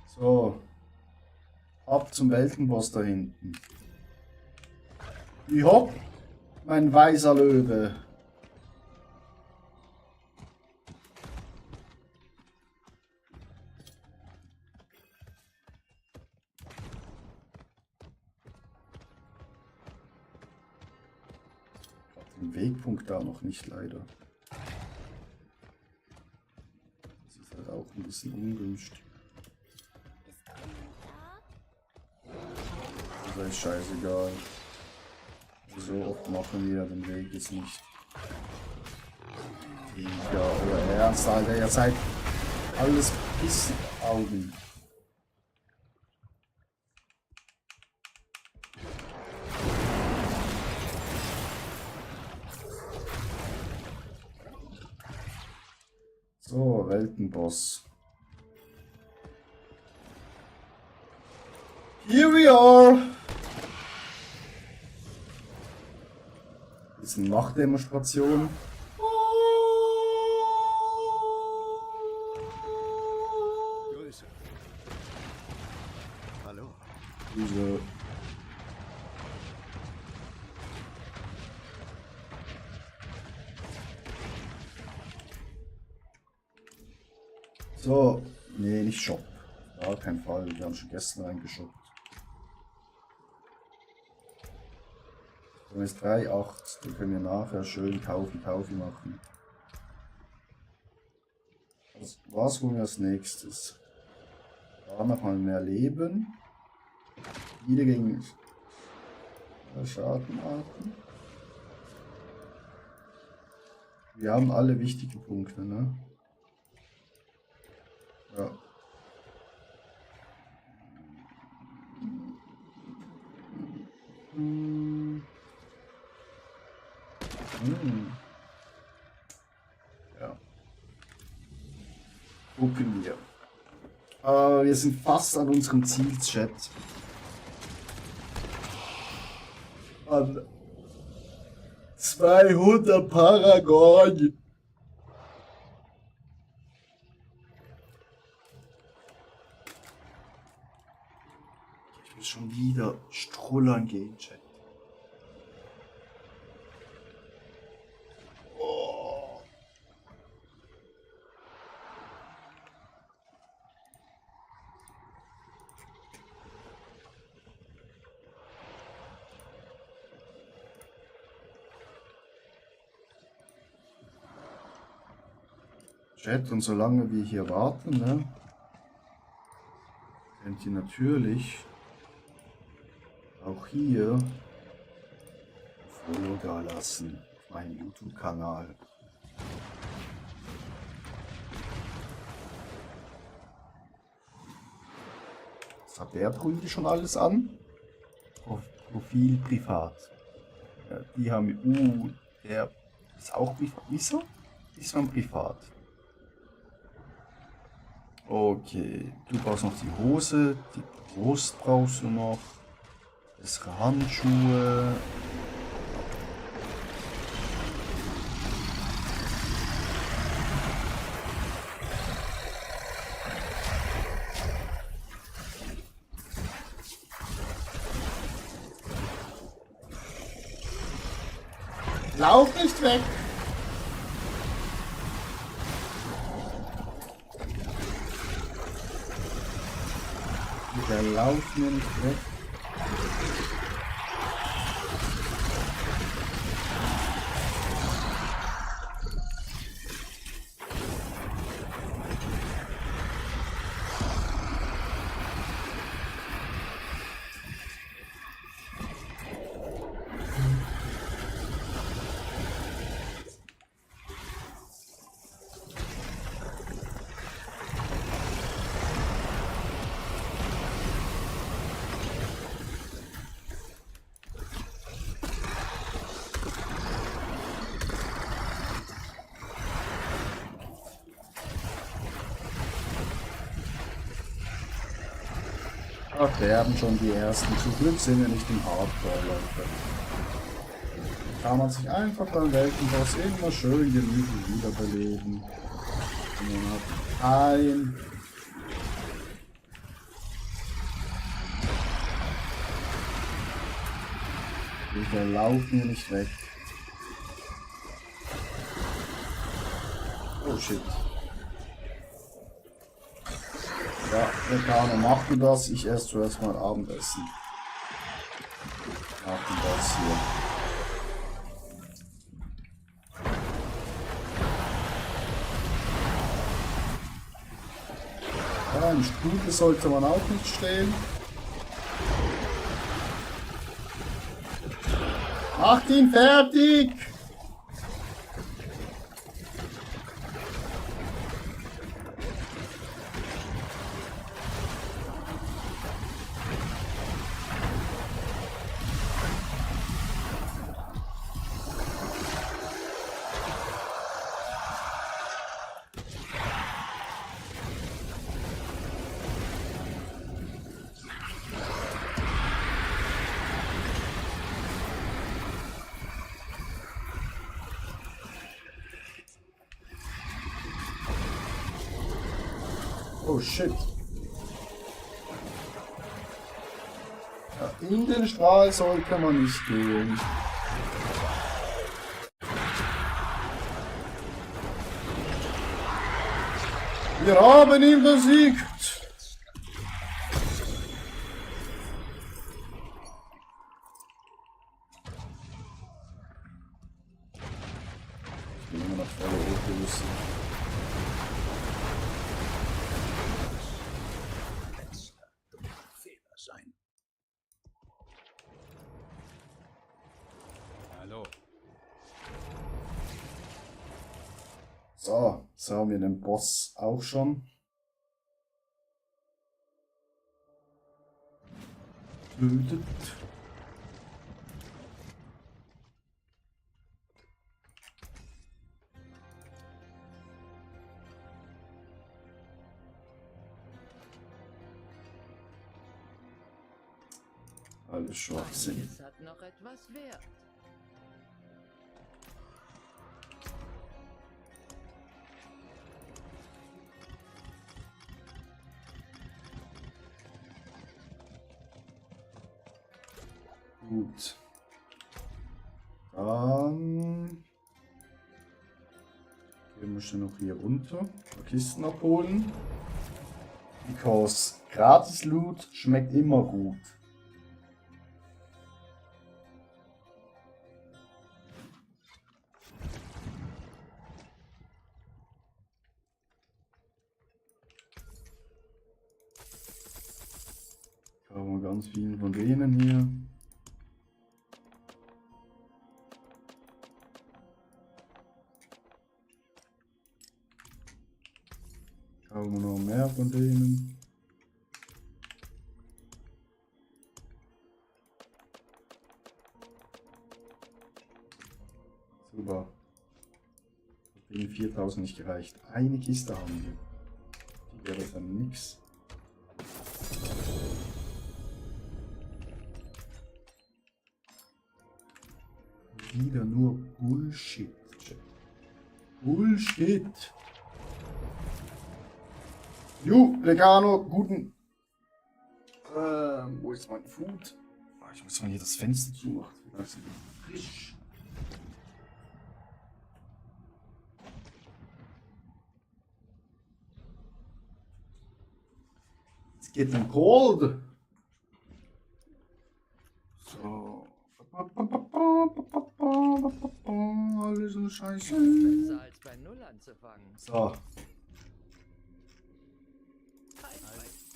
So. Ab zum Weltenboss da hinten. Wie hopp, mein weißer Löwe. Den Wegpunkt da noch nicht leider. Das ist halt auch ein bisschen ungünstig. Das ist scheißegal. So oft machen wir den Weg jetzt nicht. Ja, euer Ernst, Alter, ihr seid alles Augen. So, Weltenboss. Here we are! Das ist eine Machtdemonstration. Grüße. Hallo. Diese so, nee, nicht Shop. Gar kein Fall, wir haben schon gestern reingeshoppt. So, ist 3,8, da können wir nachher schön Kaufi machen. Was holen wir als nächstes? Da nochmal mehr Leben. Wieder gegen Schadenarten. Wir haben alle wichtigen Punkte, ne? Ja. Ja. Gucken wir. Wir sind fast an unserem Ziel, Chat. An 200 Paragon. Ich will schon wieder strullern gehen, Chat. Chat, und solange wir hier warten, ne, könnt ihr natürlich auch hier Follow da lassen auf meinem YouTube-Kanal. Was hat der Druide schon alles an? Profil privat. Ja, die haben der ist auch privat. Wieso? Ist man privat? Okay, du brauchst noch die Hose, die Brust brauchst du noch, bessere Handschuhe. Lauf nicht weg! Der lauft mir nicht weg. Ach, werden schon die ersten. Zum Glück sind wir nicht im Hardcore, Leute. Kann man sich einfach beim Weltenboss immer schön gemütlich wiederbeleben. Und man hat ein... Der lauft mir nicht weg. Oh shit. Ja, Rekano, mach du das. Ich esse zuerst mal Abendessen. Nach dem Boss hier. Ja, im Stute sollte man auch nicht stehen. Macht ihn fertig! Oh shit. Ja, in den Strahl sollte man nicht gehen. Wir haben ihn besiegt. Ich bin immer noch voller Oculus. Sein. Hallo. So, jetzt haben wir den Boss auch schon. Tötet. Alles Schwachsinn. Manches hat noch etwas Wert. Gut. Dann gehen wir schon noch hier runter. Kisten abholen. Because gratis Loot schmeckt immer gut. Haben wir ganz viele von denen hier. Haben wir noch mehr von denen. Super. Hat wegen 4000 nicht gereicht. Eine Kiste haben wir. Die wäre dann nix. Wieder nur Bullshit. Bullshit. Regano, guten. Wo ist mein Food? Ich muss mal hier das Fenster zumachen. Das ist frisch. Jetzt It's getting cold. So. Alles so scheiße. Besser als bei Null anzufangen. So.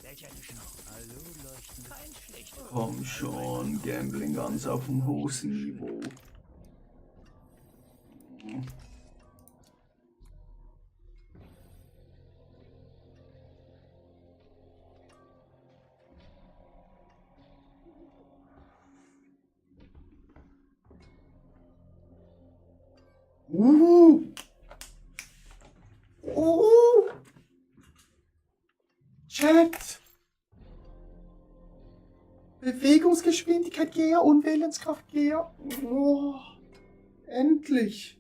Welcher Tisch noch? Hallo, leuchtende. Kein schlechter. Komm schon, Gambling ganz auf dem Hosenniveau. Chat! Bewegungsgeschwindigkeit Gear und Willenskraft Gear. Oh, endlich!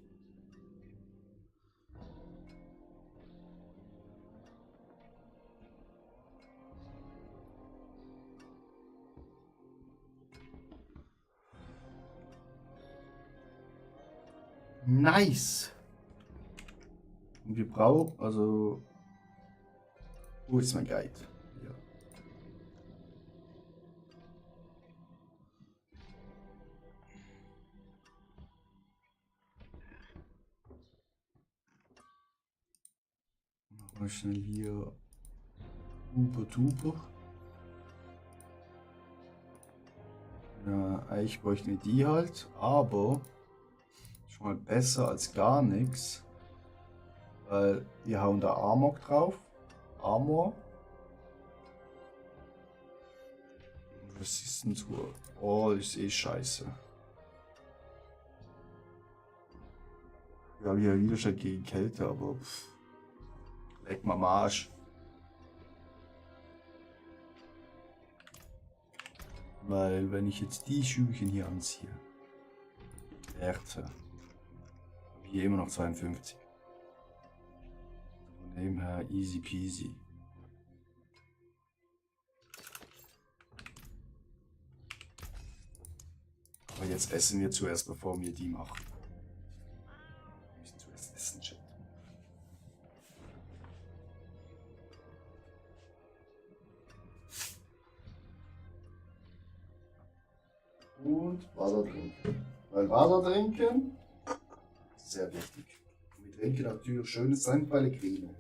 Nice! Und wir brauchen, also... Wo ist mein Guide? Hier. Machen wir schnell hier Uber Tuber. Ja, eigentlich bräuchten wir die halt, aber schon mal besser als gar nichts. Weil wir hauen da Amok drauf. Armor. Was ist denn so? Oh, ist eh scheiße. Wir haben hier Widerstand gegen Kälte, aber pff, leck mal am Arsch. Weil wenn ich jetzt die Schüchen hier anziehe, Werte, habe ich hier immer noch 52. Von dem her easy peasy. Aber jetzt essen wir zuerst, bevor wir die machen. Wir müssen zuerst essen, Chat. Und Wasser trinken. Weil Wasser trinken ist sehr wichtig. Und wir trinken natürlich schönes San Pellegrino.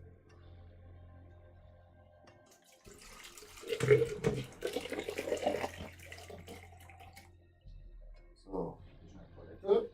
So, hier ist eine Palette.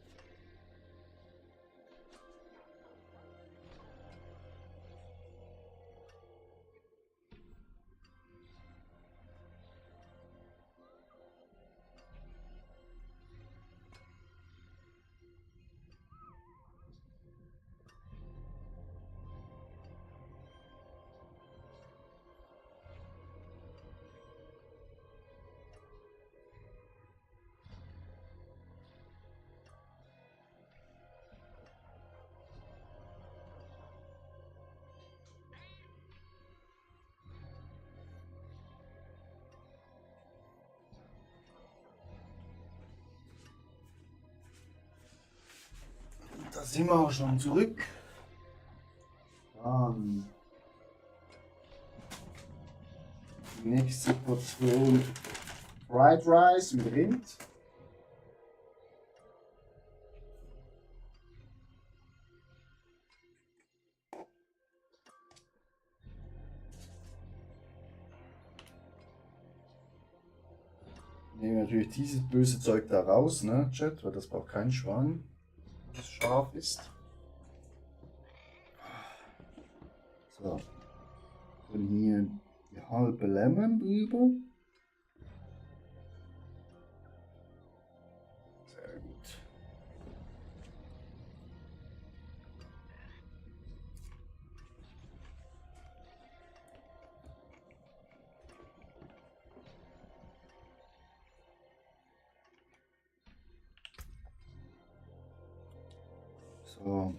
Da sind wir auch schon zurück. Dann die nächste Portion Fried Rice mit Rind. Nehmen wir natürlich dieses böse Zeug da raus, ne, Chat, weil das braucht kein Schwein, das scharf ist. So. Und hier die halbe Lemon drüber. Sehr gut. So.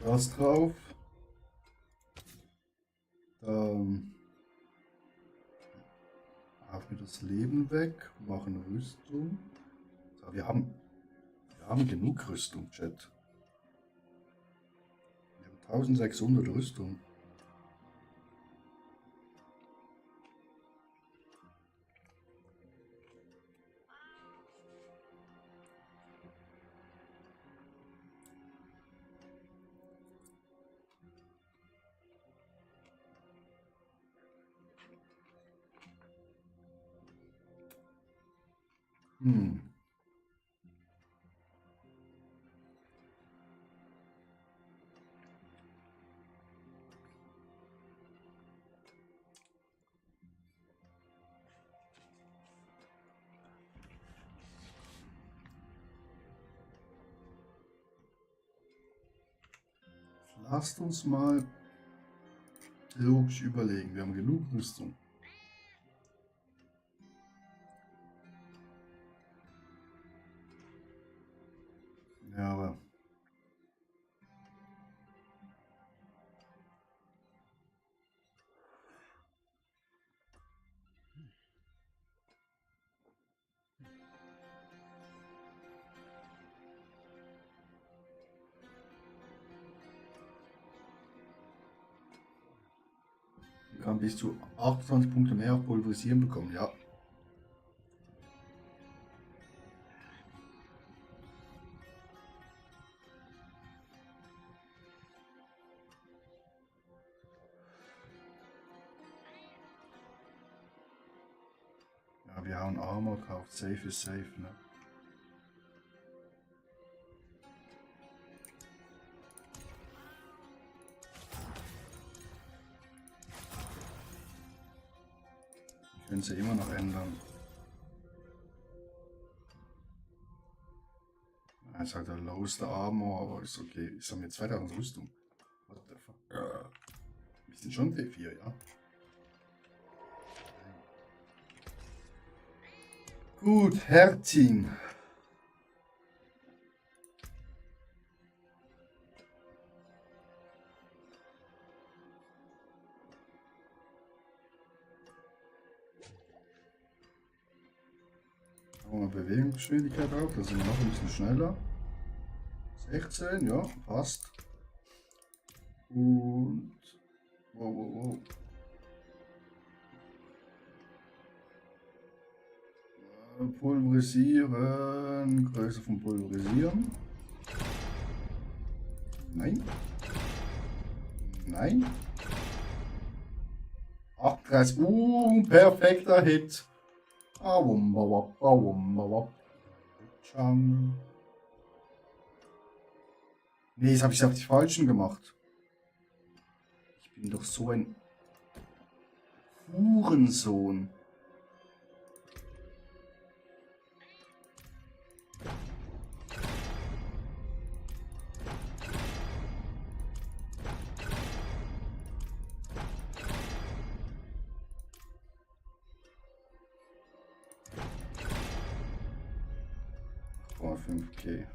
Das drauf. Dann haben wir das Leben weg, machen Rüstung. So, wir haben genug Rüstung, Chat. Wir haben 1600 Rüstung. Hm. Lasst uns mal logisch überlegen. Wir haben genug Rüstung. Ja, aber man kann bis zu 28 Punkte mehr auf Pulverisieren bekommen, ja. Ja, wir haben Armor gekauft, safe ist safe, ne? Ich können sie immer noch ändern. Er sagt der loweste Armor, aber ist okay. Ich habe mir 2000 Rüstung. What the fuck? Wir sind schon T4, ja? Gut, Hertin. Bewegungsgeschwindigkeit auf, da sind wir noch ein bisschen schneller. 16, ja, passt. Und wow. Pulverisieren, Größe von Pulverisieren. Nein. 38, perfekter Hit. Nee, jetzt habe ich es auf die falschen gemacht. Ich bin doch so ein Hurensohn. Oh, 5K.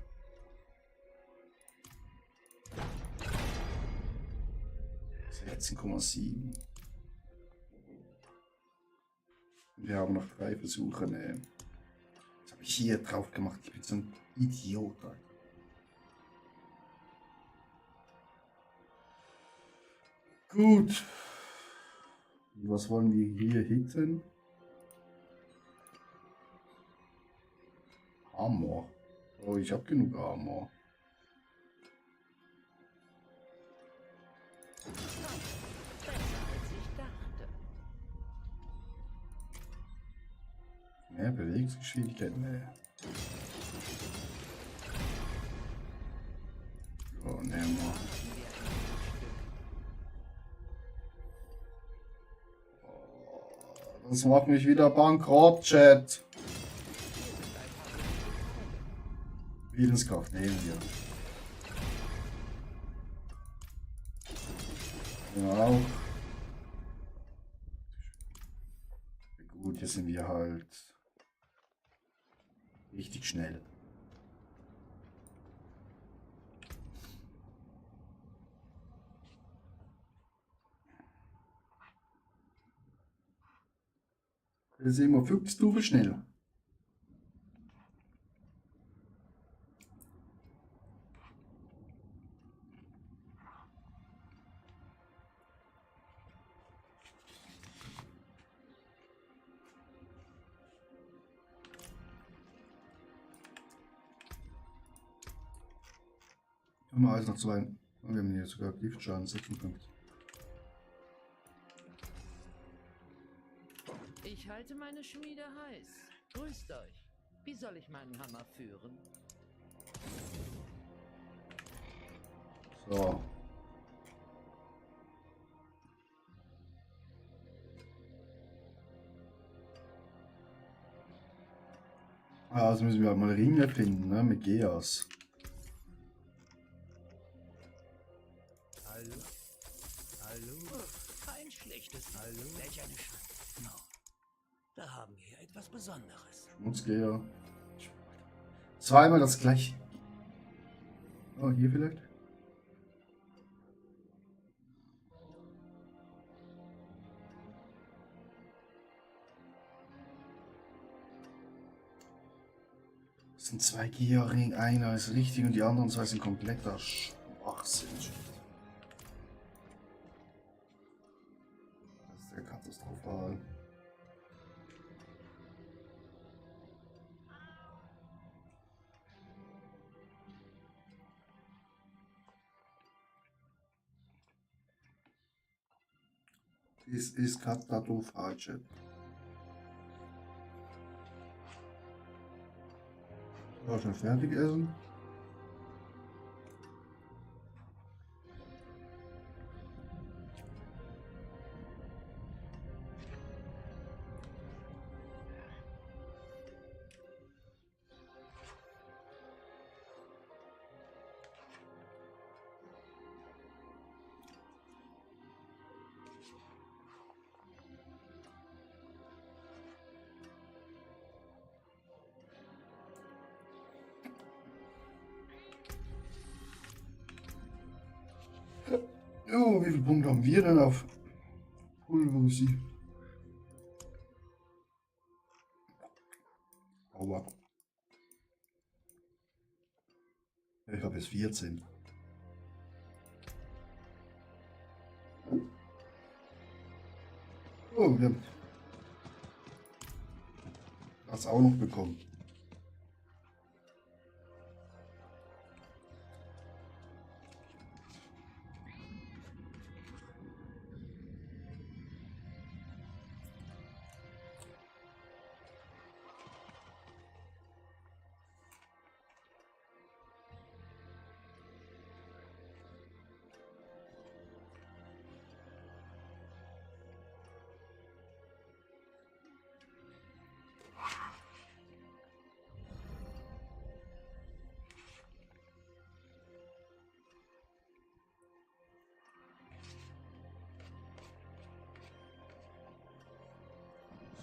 Wir haben noch 3 Versuche. Ne. Was habe ich hier drauf gemacht? Ich bin so ein Idiot. Alter. Gut. Was wollen wir hier hitten? Armor. Oh, ich habe genug Armor. Mehr Bewegungsgeschwindigkeit, ne. Oh, ne, Mann. Oh, das macht mich wieder bankrott, Chat. Willenskraft nehmen wir. Genau. Gut, hier sind wir halt richtig schnell. Das ist immer fuchsdufe schnell. Haben wir alles noch zwei. Wir haben hier sogar Giftschaden 56. Ich halte meine Schmiede heiß. Grüßt euch. Wie soll ich meinen Hammer führen? So. Also müssen wir halt mal Ringe finden, ne? Mit Geas. Hallo? Hallo? Kein schlechtes. Hallo? Welch eine Schande. No. Da haben wir etwas Besonderes. Schmutzgeher. Zweimal das gleiche. Oh, hier vielleicht? Das sind zwei Georing, einer ist richtig und die anderen zwei sind kompletter Schwachsinn. Das ist ja katastrophal. Das ist katastrophal, Chat. Ja, schon fertig essen. Jo, wie viele Punkte haben wir denn auf Pulverisi? Aua. Ich habe jetzt 14. Oh, wir haben das auch noch bekommen.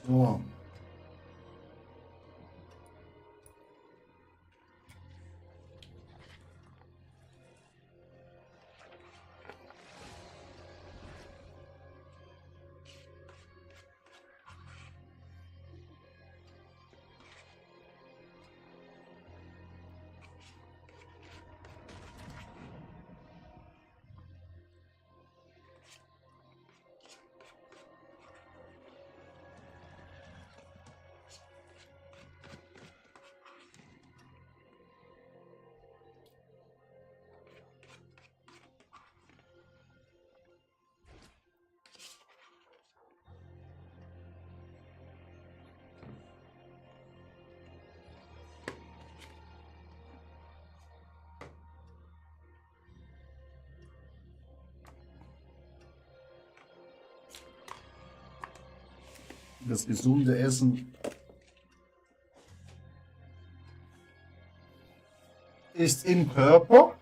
So. Das gesunde Essen ist im Körper.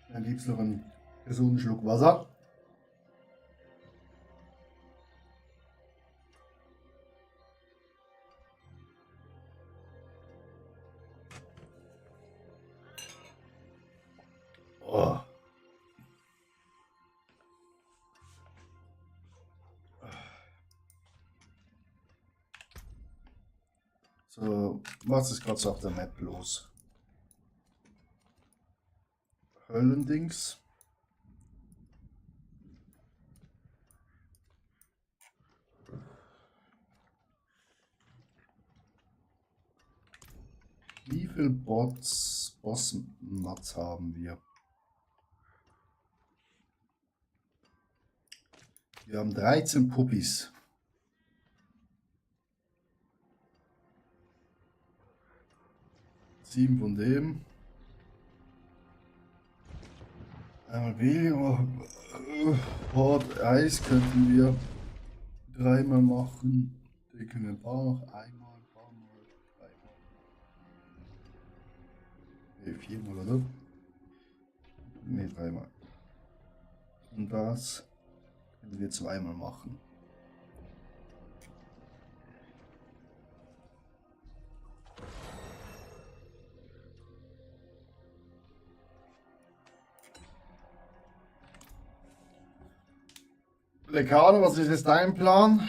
Dann gibt es noch einen gesunden Schluck Wasser. Oh. So, was ist gerade so auf der Map los? Höllendings. Wie viel Boss-Mats haben wir? Wir haben 13 Puppies. Sieben von dem. Einmal weniger. Hot Eis könnten wir 3-mal machen. Den können wir ein paar noch. Einmal, ein paar Mal, 3-mal. Ne, 4-mal, oder? Ne, 3-mal. Und das können wir 2-mal machen. Lekano, was ist jetzt dein Plan?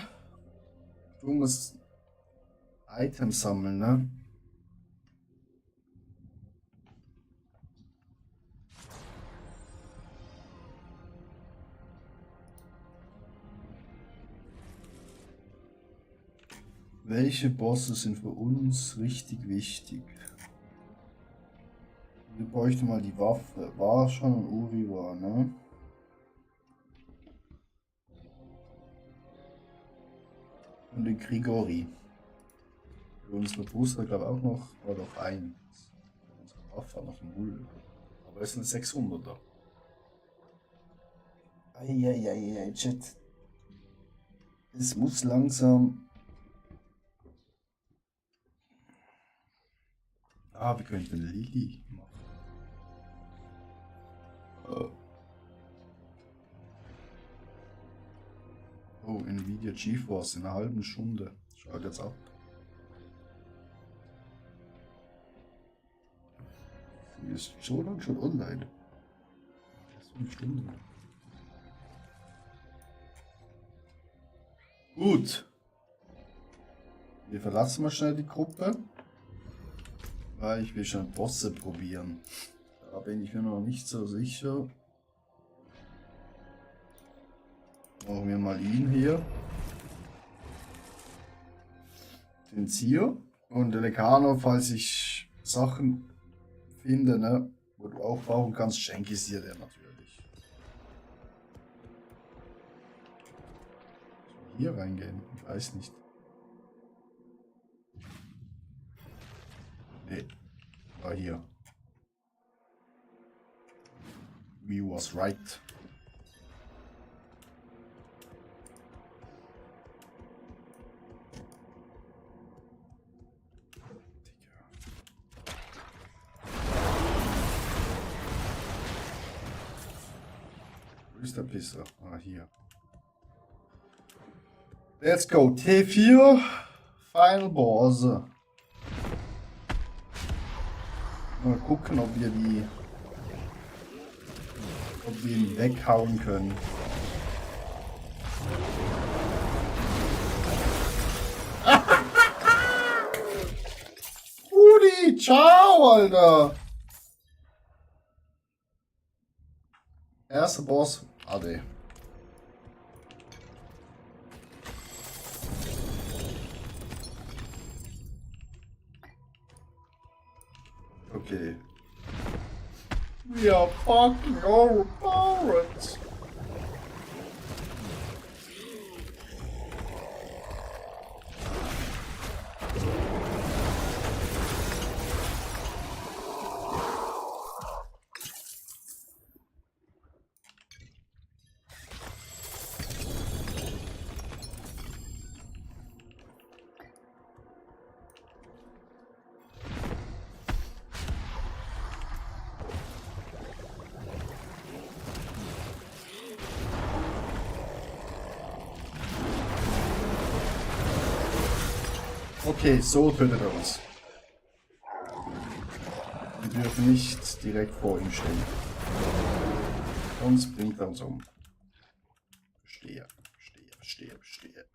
Du musst Items sammeln, ne? Welche Bosse sind für uns richtig wichtig? Wir bräuchten mal die Waffe. War schon und Uri war, ne? Und den Grigori. Für unsere Booster glaube ich auch noch, war doch 1. Unsere Waffe noch 0. Aber es ist ein 600er. Eieieiei, Chat. Es muss langsam. Ah, wir könnten Lili machen. Oh, Nvidia GeForce in einer halben Stunde. Schaut jetzt ab. Sie ist so lange schon online. Das ist 5 Stunden. Gut. Wir verlassen mal schnell die Gruppe. Weil ich will schon Bosse probieren. Da bin ich mir noch nicht so sicher. Machen wir mal ihn hier. Den Zier. Und den Lekano, falls ich Sachen finde, ne, wo du auch brauchen kannst, schenke ich dir natürlich. Hier reingehen? Ich weiß nicht. Nee, war hier. Me was right. Wo ist der Pisser? Ah, hier. Let's go. T4. Final Boss. Mal gucken, ob wir ihn weghauen können. Rudi, ciao, Alter. Erster Boss, Ade. Okay. We are fucking overpowered. Okay, so tötet er uns. Wir dürfen nicht direkt vor ihm stehen. Sonst bringt er uns um. Verstehe, verstehe, verstehe, verstehe.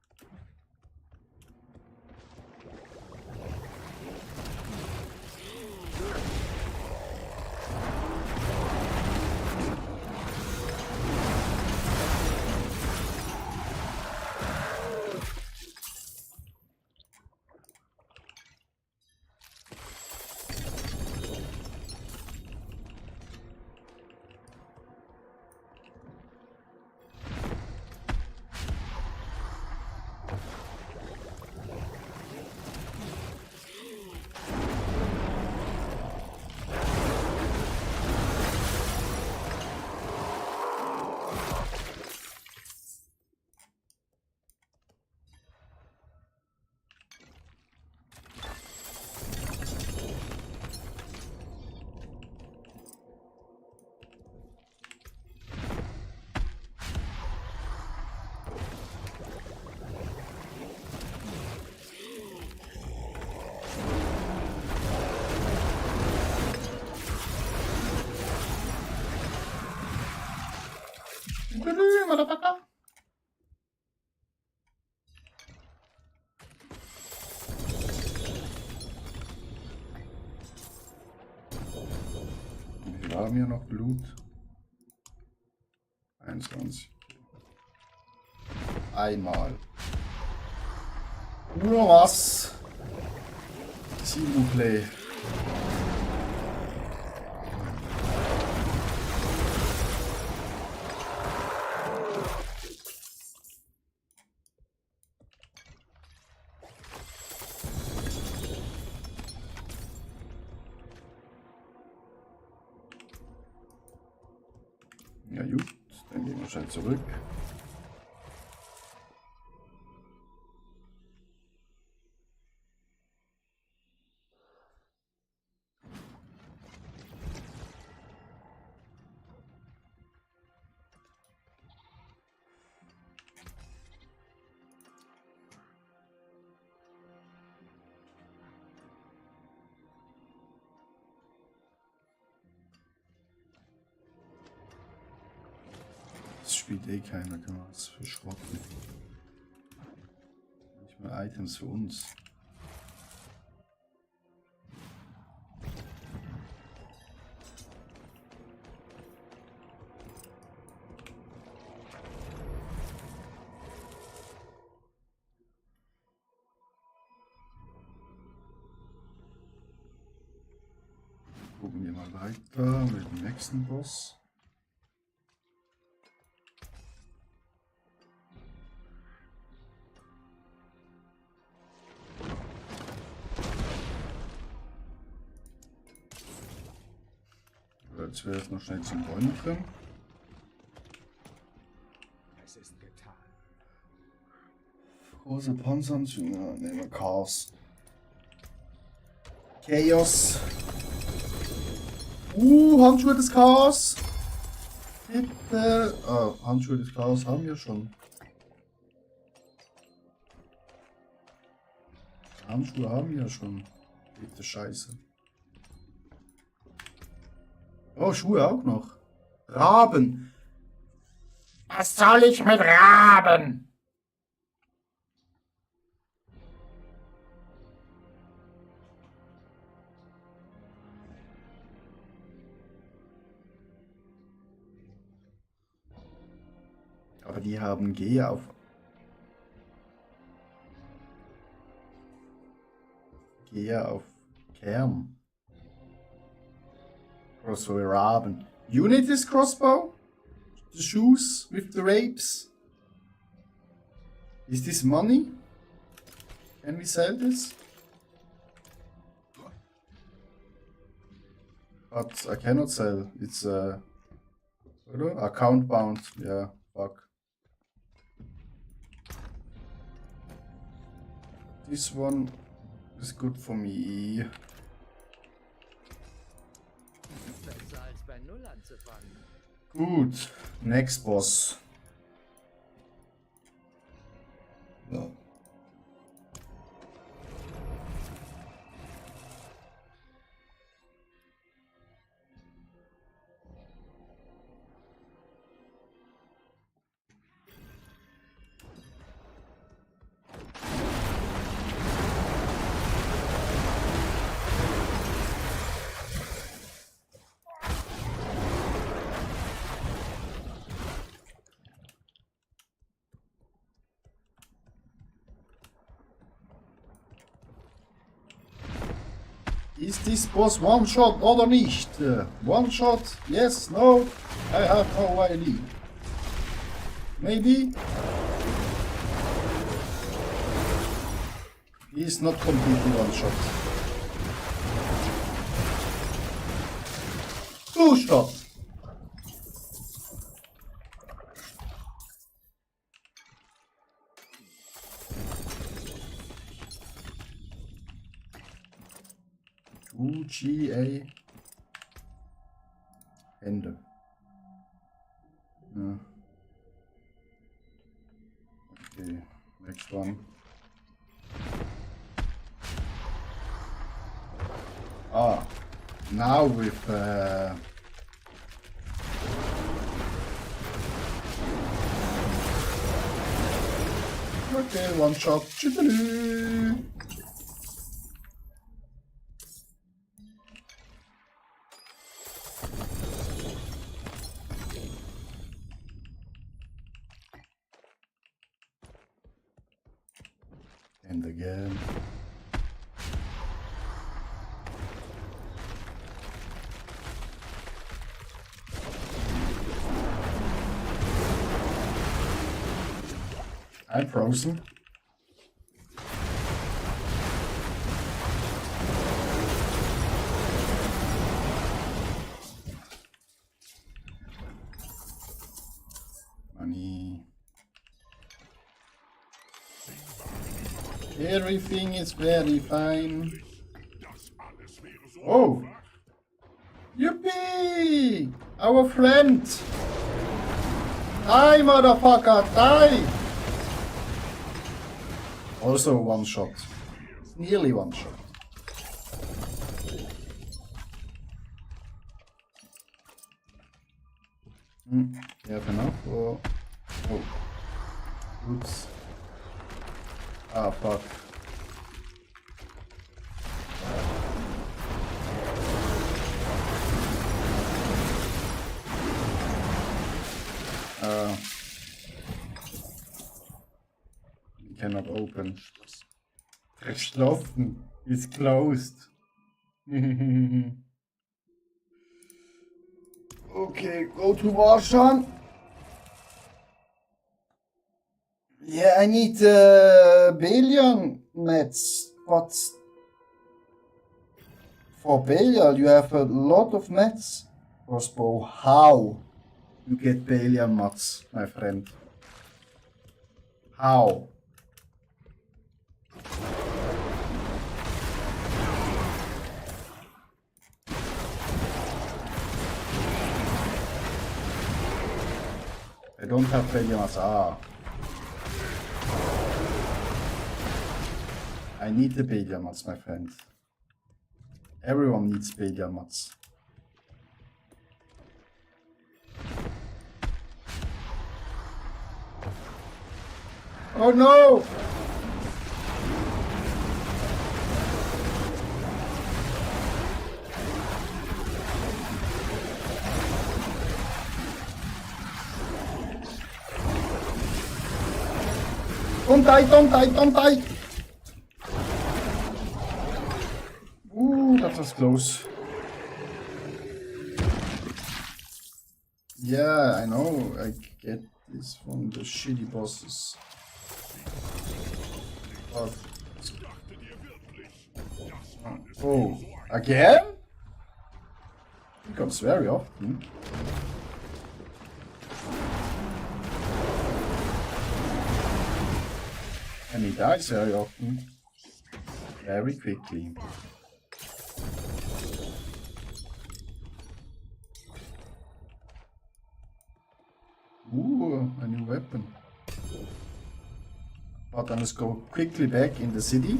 Motherfucker. Wir haben hier noch Blut. 21. Einmal. Nur was? Play. Ja gut, dann gehen wir schnell zurück. Das spielt eh keiner, kann man was verschrotten. Nicht mal Items für uns. Gucken wir mal weiter mit dem nächsten Boss. Jetzt wäre jetzt noch schnell zum Bäumen drin. Es ist getan. Große Panzernzüge, ja, nehmen wir Chaos. Chaos. Handschuhe des Chaos. Bitte. Ah, Handschuhe des Chaos haben wir schon. Handschuhe haben wir schon. Bitte Scheiße. Oh, Schuhe auch noch. Raben. Was soll ich mit Raben? Aber die haben G auf. G auf Kern. Crossbow Raben. Unit is crossbow? The shoes with the rapes? Is this money? Can we sell this? But I cannot sell. It's account bound. Yeah, fuck. This one is good for me. Besser als bei Null anzufangen. Gut, next boss. Ja. Ist this boss one shot oder nicht? One shot? Yes, no? I have no idea. Maybe? He is not completely one shot. Two shot. GA Ende. Ja. Okay, next one. Ah, now with Okay, one shot. Tschüss. And again. I'm frozen. Money. Everything is very fine. Oh! Yippee! Our friend! Die, motherfucker! Die! Also one shot. Nearly one shot. You have enough or... Oh. Oops. Ah, fuck. Cannot open. Verschlossen. It's closed. Okay, go to Warschan. Yeah, I need Balian mats, but for Balial you have a lot of mats. Crossbow, how you get Balian mats, my friend? How? I don't have Balian mats. Ah. I need the Balian mats, my friend. Everyone needs Balian mats. Oh no! Don't die, don't die, don't die! Ooh, that was close. Yeah, I know, I get this from the shitty bosses. But... Oh, again? It comes very often. And he dies very often. Very quickly. Ooh, a new weapon. But then let's go quickly back in the city.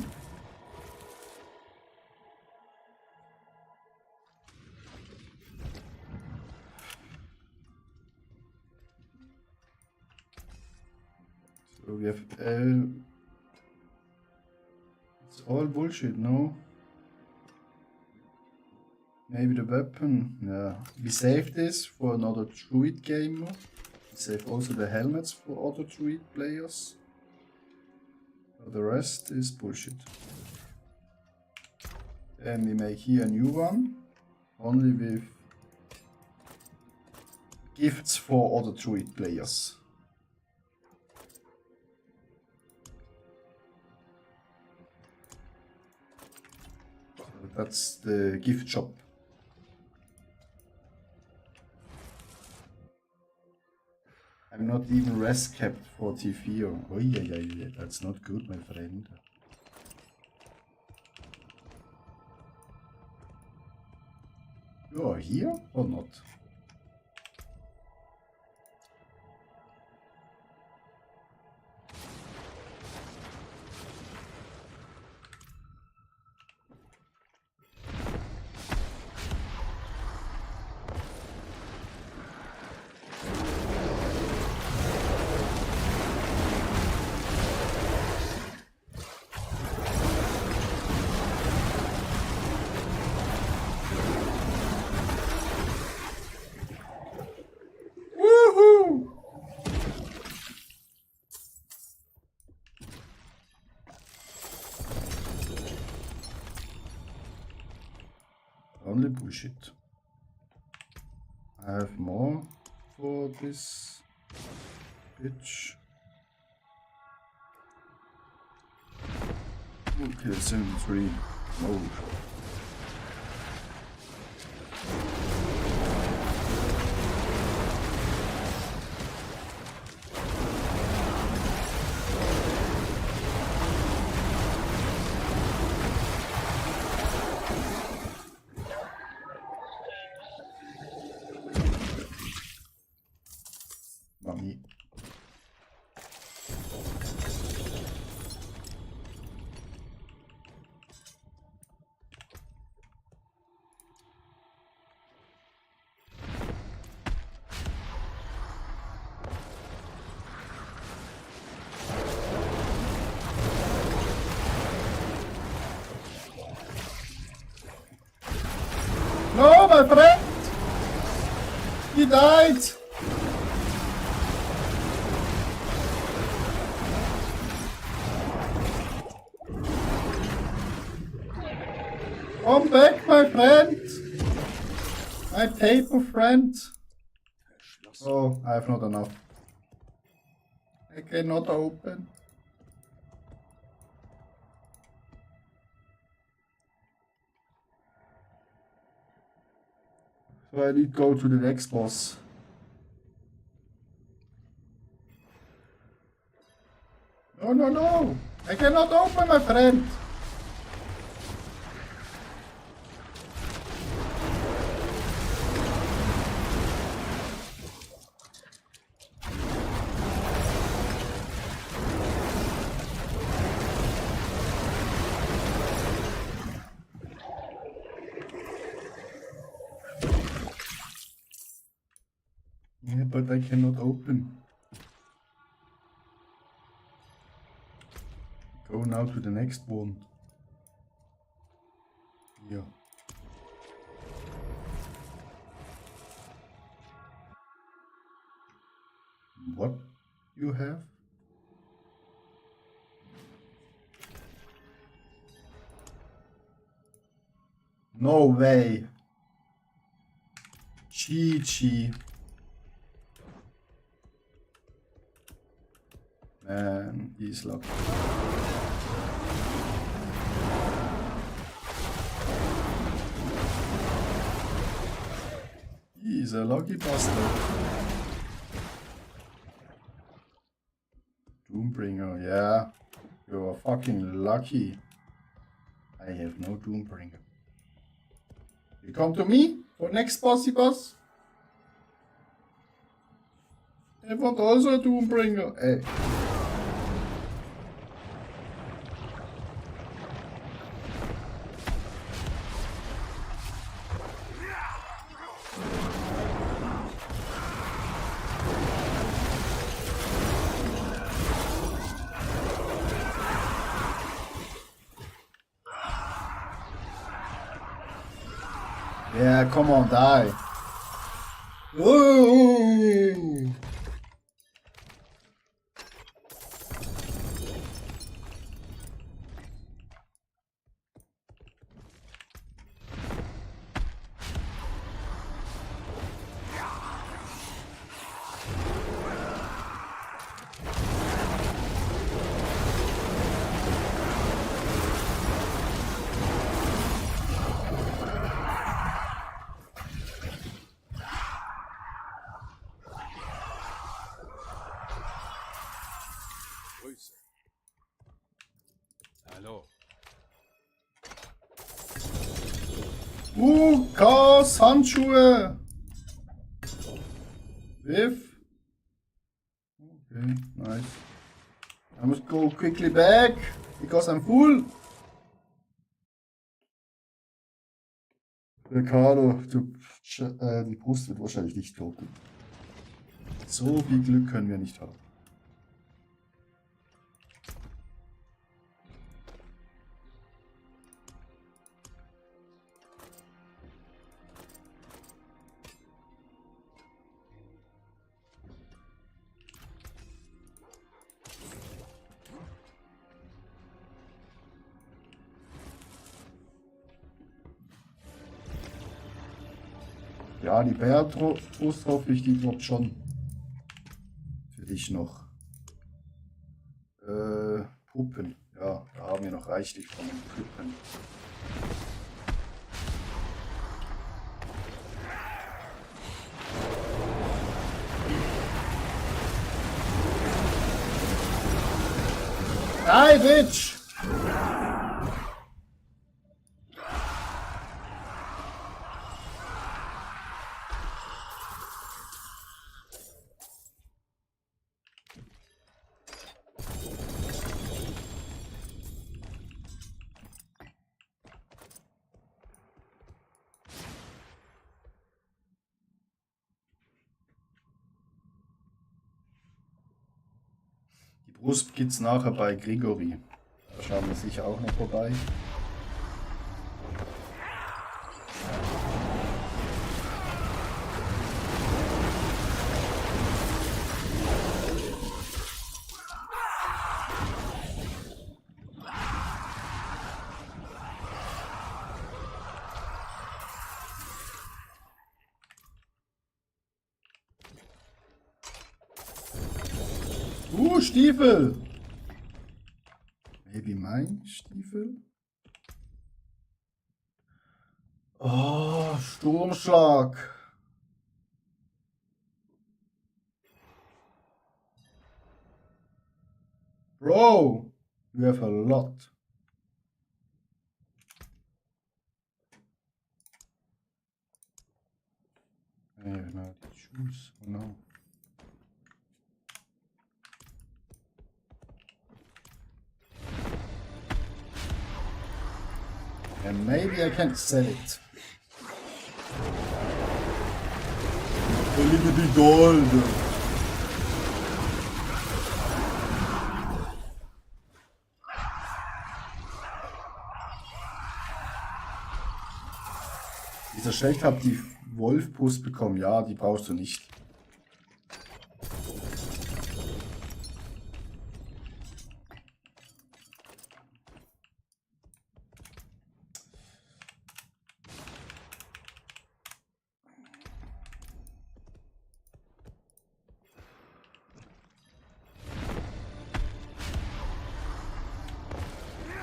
So we have it's all bullshit, no? Maybe the weapon. Yeah. We save this for another druid game. We save also the helmets for other druid players. The rest is bullshit. Then we make here a new one. Only with gifts for other druid players. So that's the gift shop. I'm not even res capped for T4. Oh yeah, that's not good, my friend. You are here or not? only bullshit. I have more for this bitch. Okay, 73. Oh. Mami. No, my friend! He died! Come back, my friend! My paper friend! Oh, I have not enough. I cannot open. So I need to go to the next boss. No, no, no! I cannot open, my friend! Yeah, but I cannot open. Go now to the next one. Yeah. What you have? No way. GG. Man, he's lucky. He's a lucky bastard. Doombringer, yeah. You are fucking lucky. I have no Doombringer. You come to me for next bossy boss? I want also a Doombringer. Hey. Yeah, come on, die. Ooh. Grüße. Hallo. Chaos Handschuhe. Whiff. Okay, nice. I must go quickly back because I'm full. Ricardo, die Brust wird wahrscheinlich nicht kloppen. So viel Glück können wir nicht haben. Ja, die Bär-Brust hoffe ich, die droppt schon. Für dich noch. Puppen. Ja, da haben wir noch reichlich von den Puppen. Nein, Bitch! Die Brust gibt's nachher bei Grigori. Da schauen wir sicher auch noch vorbei. Stiefel! Maybe mein Stiefel? Oh, Sturmschlag! Bro! You have a lot. I have now to choose. Oh no. And maybe I can sell it. A little bit gold. Dieser Schild hat die Wolfbrust bekommen. Ja, die brauchst du nicht.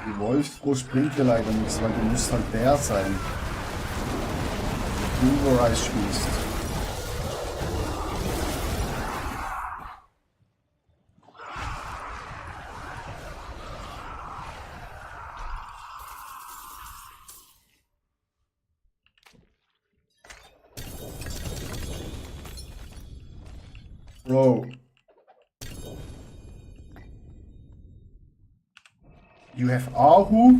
Die Wolfsbrust bringt dir leider nichts, weil du musst halt Bär sein. Wenn du Rise spielst. Bro. You have Ahu?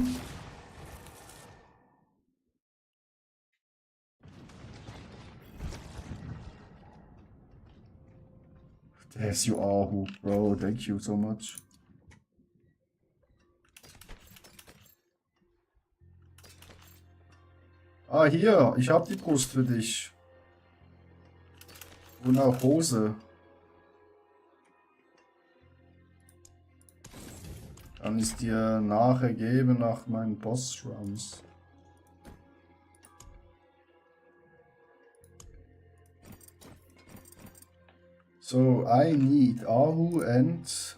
There's you Ahu, bro. Thank you so much. Ah, hier. Ich hab die Brust für dich. Und auch Hose. Kann ich dir nachher geben nach meinen Boss-Runs. So, I need Ahu and...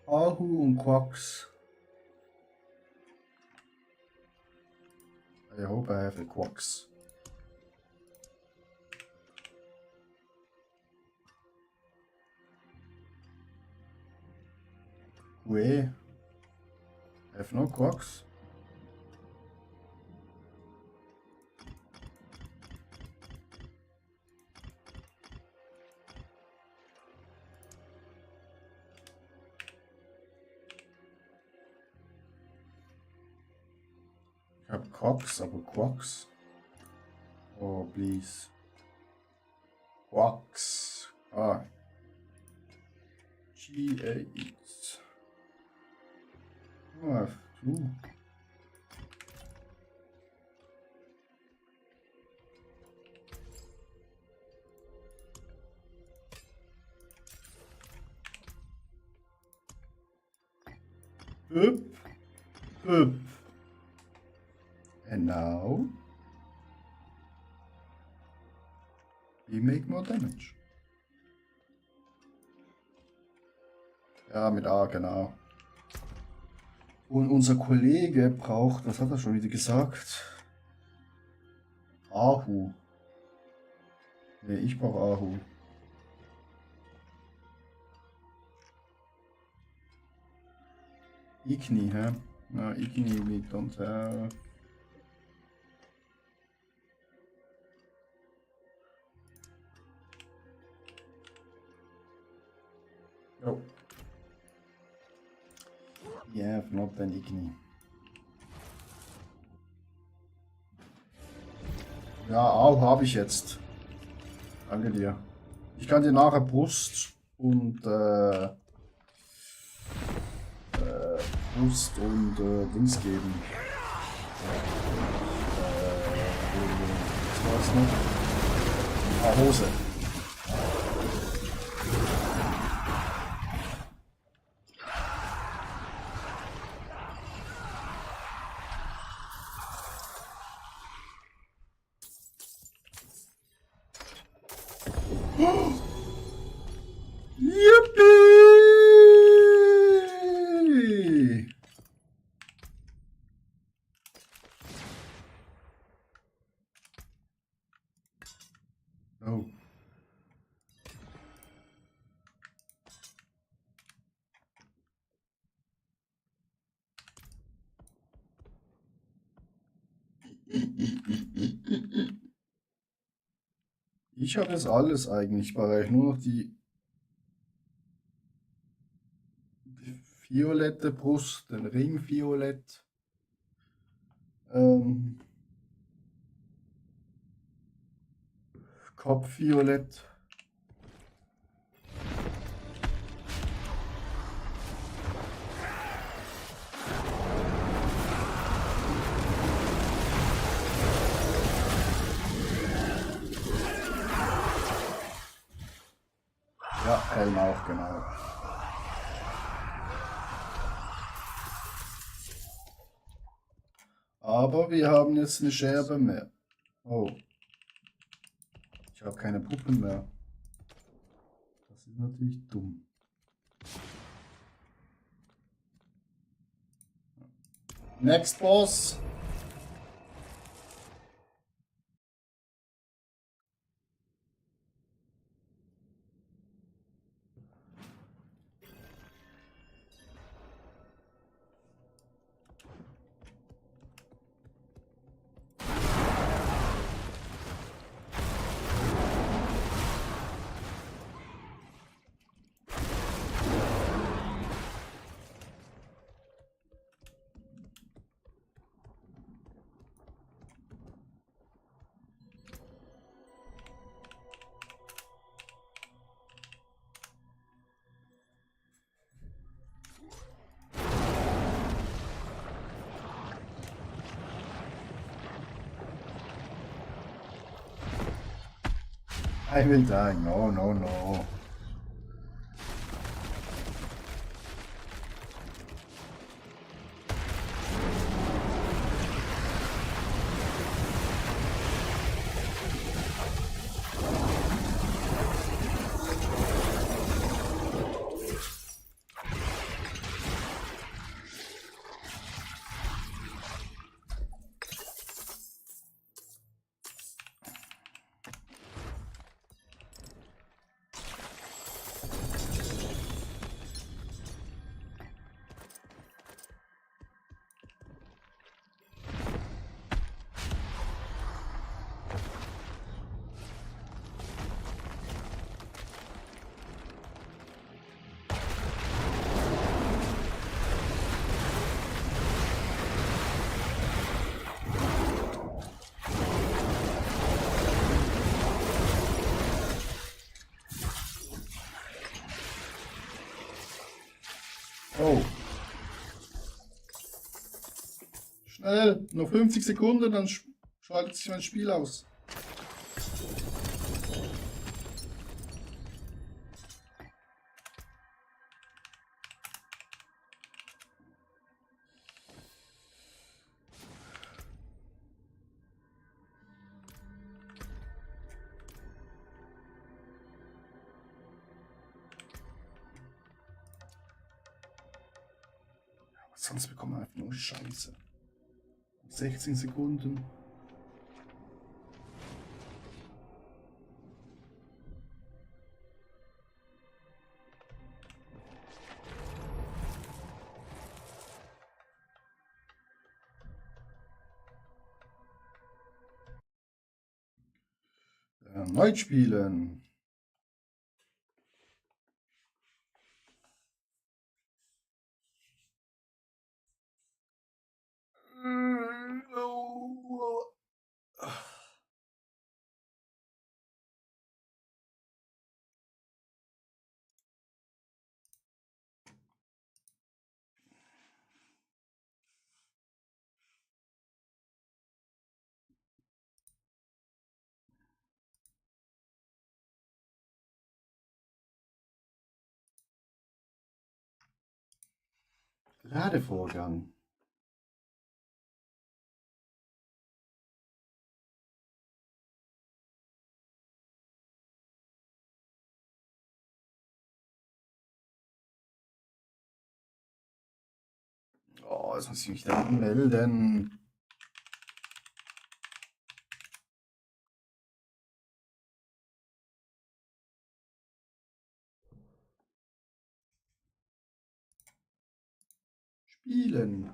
Ahu und Quax. I hope I have a Quax. We have no Quax. Ich hab Quax, aber Quax. Oh, please. Quax. Ah. G8. Ah, Up. Up. And now we make more damage. Ja, mit A, genau. Und unser Kollege braucht, was hat er schon wieder gesagt? Ahu. Ne, ich brauche Ahu. Igni, hä? Na, Igni, we don't have. Oh. Yeah, not an Igni. Ja, Au habe ich jetzt. Danke dir. Ich kann dir nachher Brust und Dings geben. Was war das noch? Ah, Hose. Yippie! Oh. Ich habe jetzt alles eigentlich bereit, nur noch die violette Brust, den Ring violett, Kopf violett. Ja, Helm auch, genau. Aber wir haben jetzt eine Scherbe mehr. Oh. Ich habe keine Puppen mehr. Das ist natürlich dumm. Next Boss. I will die. No, no, no. Oh. Schnell, noch 50 Sekunden, dann schaltet sich mein Spiel aus. Sonst bekommen wir einfach nur Scheiße. 16 Sekunden. Erneut spielen. Ladevorgang. Oh, jetzt muss ich mich da anmelden. Spielen.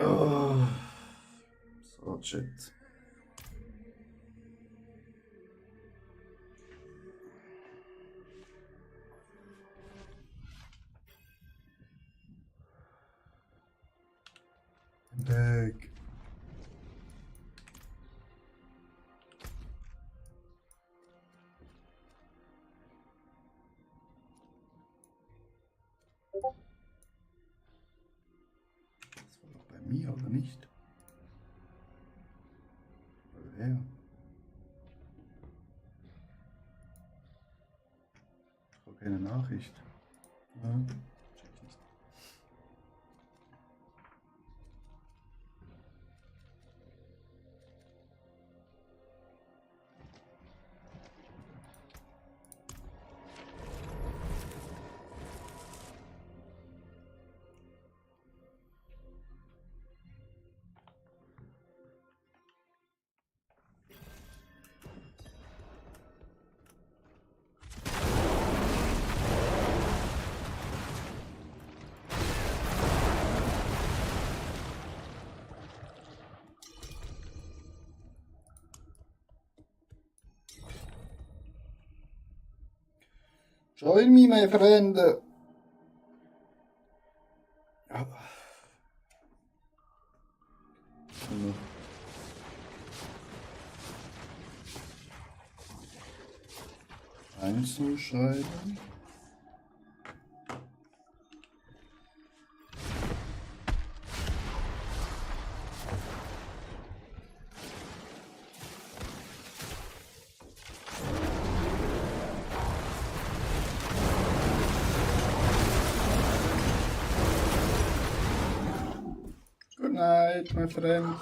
Oh. So, Chat. Weg. Das war doch bei mir, oder nicht? Oder wer? Ich brauche keine Nachricht. Ja, check ich nicht. Join me, my friend. Ja. Einzeln schreiben. Good night, my friend.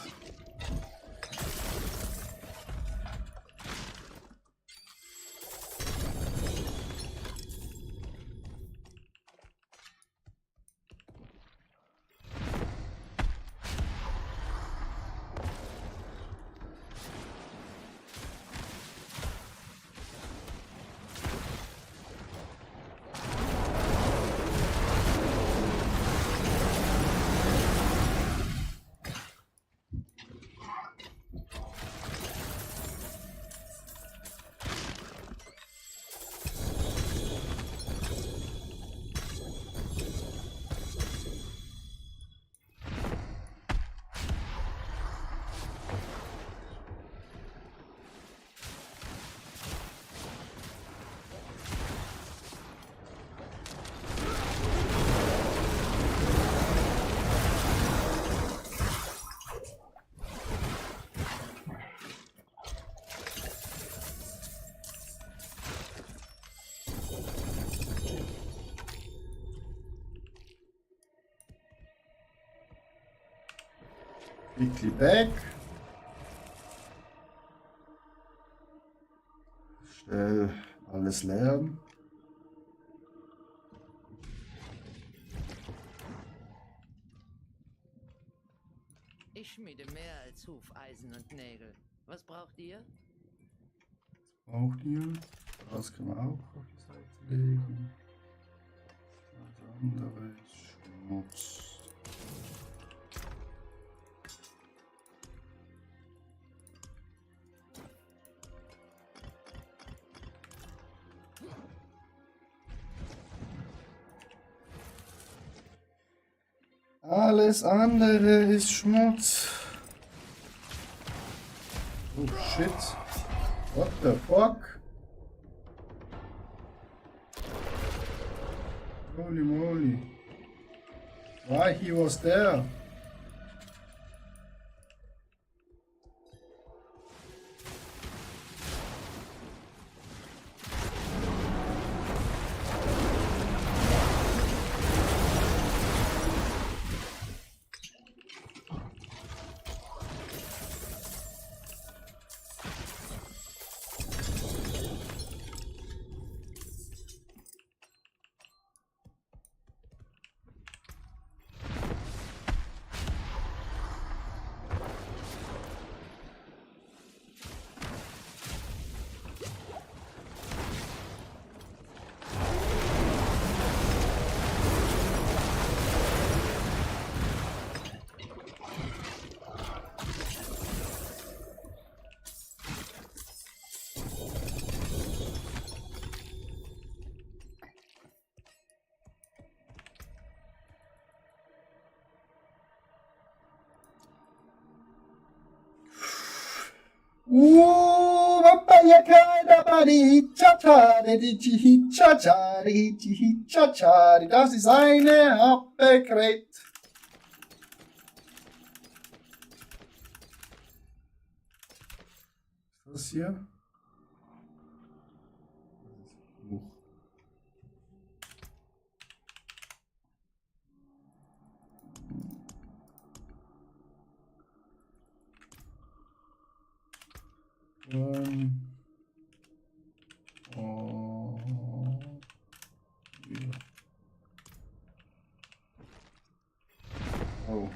Quickly back. Schnell alles lernen. Ich schmiede mehr als Hufeisen und Nägel. Was braucht ihr? Braucht ihr? Das können wir auch auf die Seite legen. Das andere ist Schmutz. Alles andere ist Schmutz. Oh shit. What the fuck? Holy moly. Why he was there? Das ist eine Abbekrät. Was ist das hier? Oh. Ja. Oh.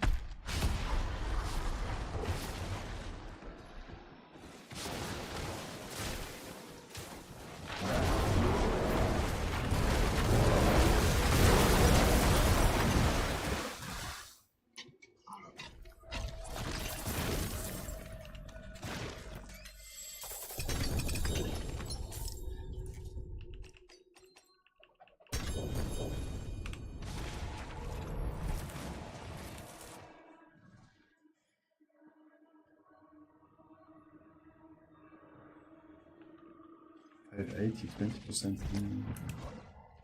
At 80, 20%.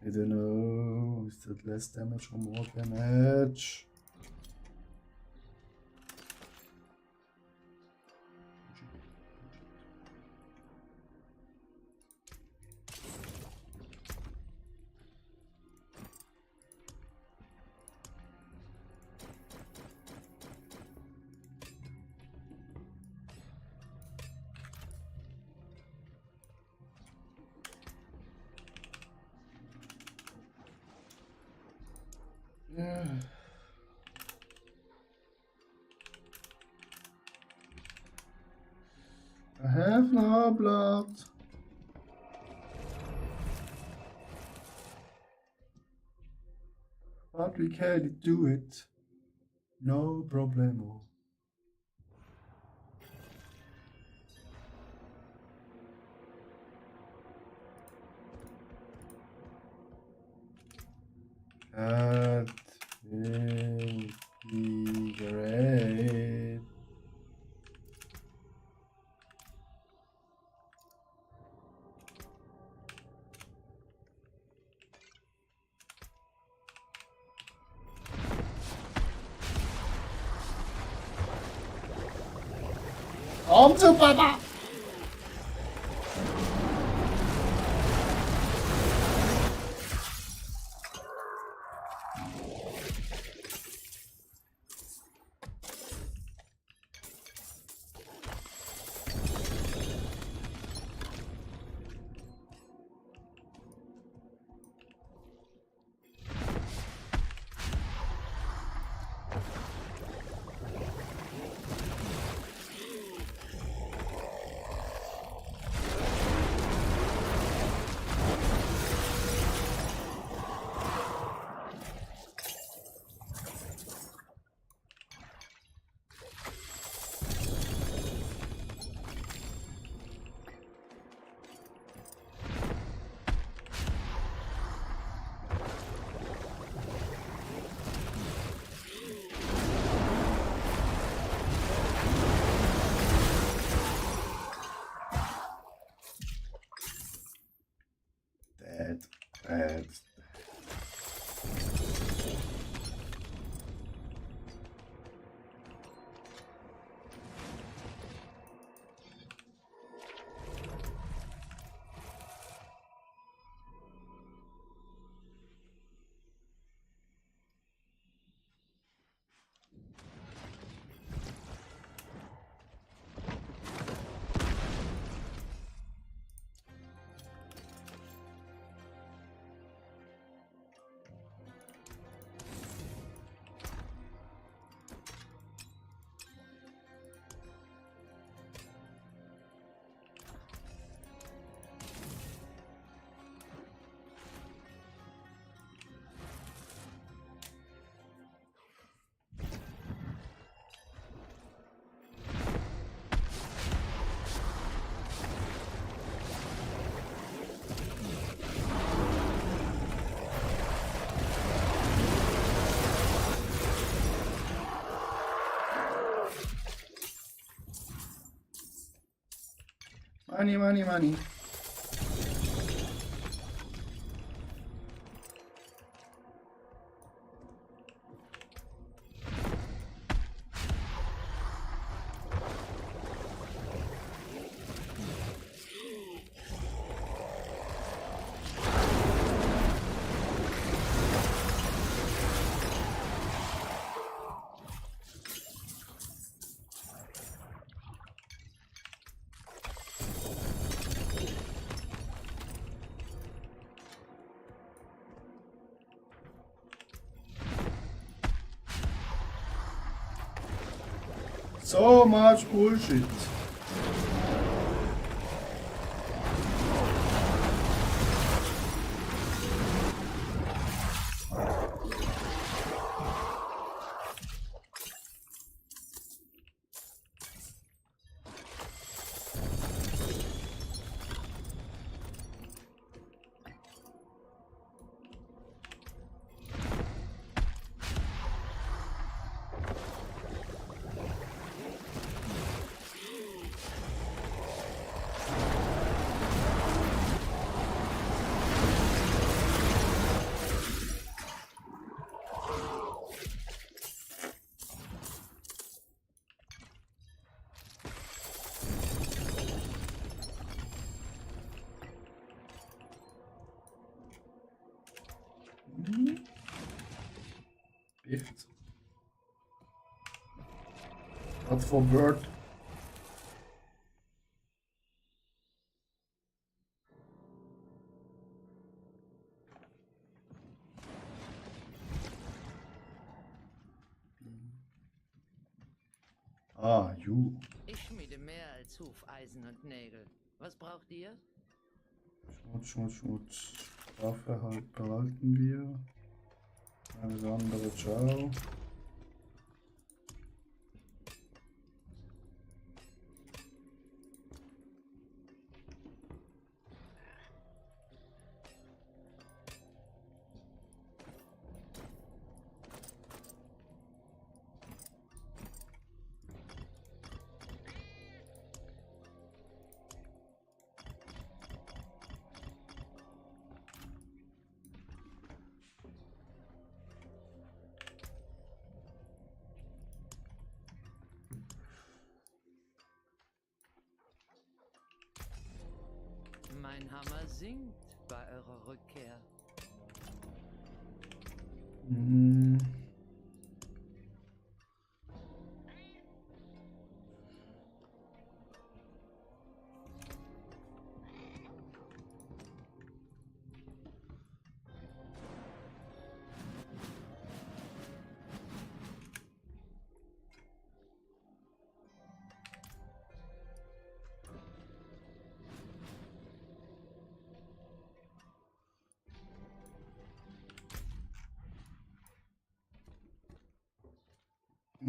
I don't know. Is that less damage or more damage? I have no blood. But we can do it. No problemo. That will be great. Komm zu Papa! Äh, Money. So much bullshit. Echt? Wat voor bird? Ah, you. Ich schmiede mehr als Hufeisen und Nägel. Was braucht ihr? Schmutz. Waffe halt behalten wir. Alles andere, ciao. Mein Hammer singt bei eurer Rückkehr. Hm.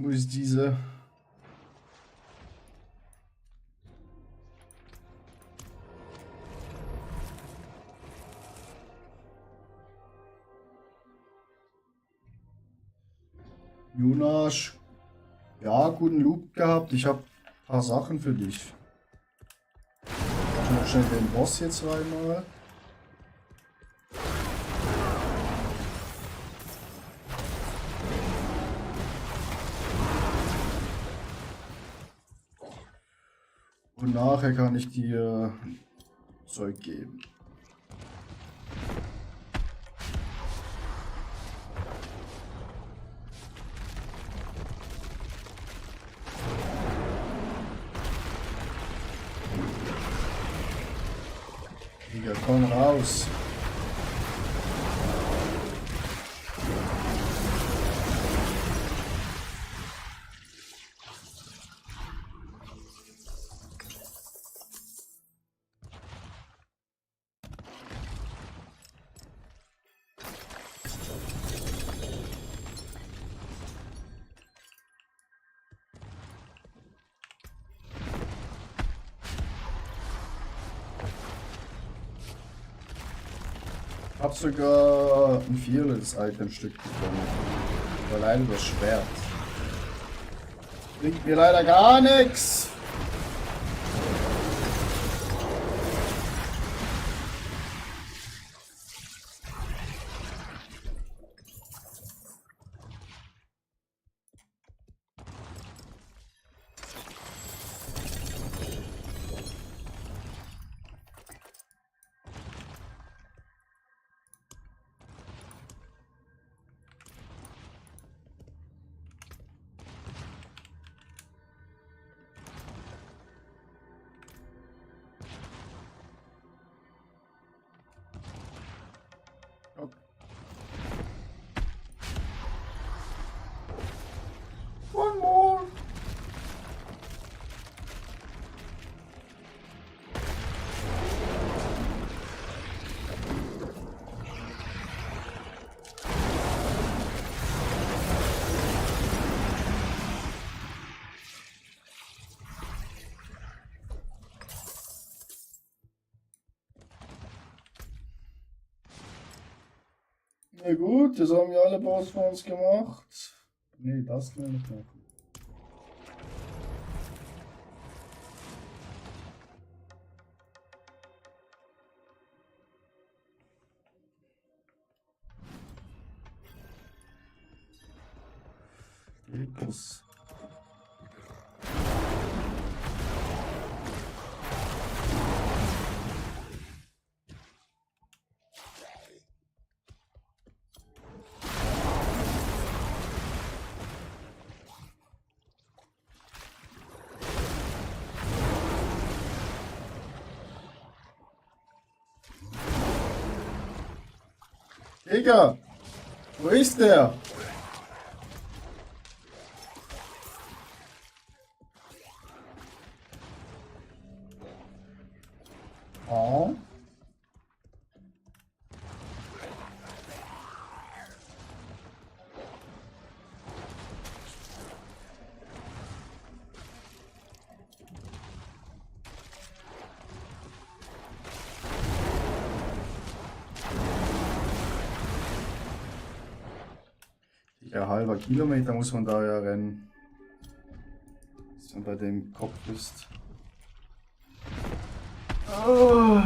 Wo ist diese? Jonas. Ja, guten Loot gehabt. Ich habe ein paar Sachen für dich. Ich mach noch schnell den Boss hier zweimal. Und nachher kann ich dir Zeug geben. Digga, komm raus. Ich hab sogar ein viertes Itemstück bekommen. Aber leider das Schwert. Bringt mir leider gar nichts. One more. Na gut, das haben wir alle Boss für uns gemacht. Nee, das kann ich nicht machen. Das. Digga, wo ist der? Oh. Ja, halber Kilometer muss man da ja rennen. Bis man bei dem Kopf ist. Oh.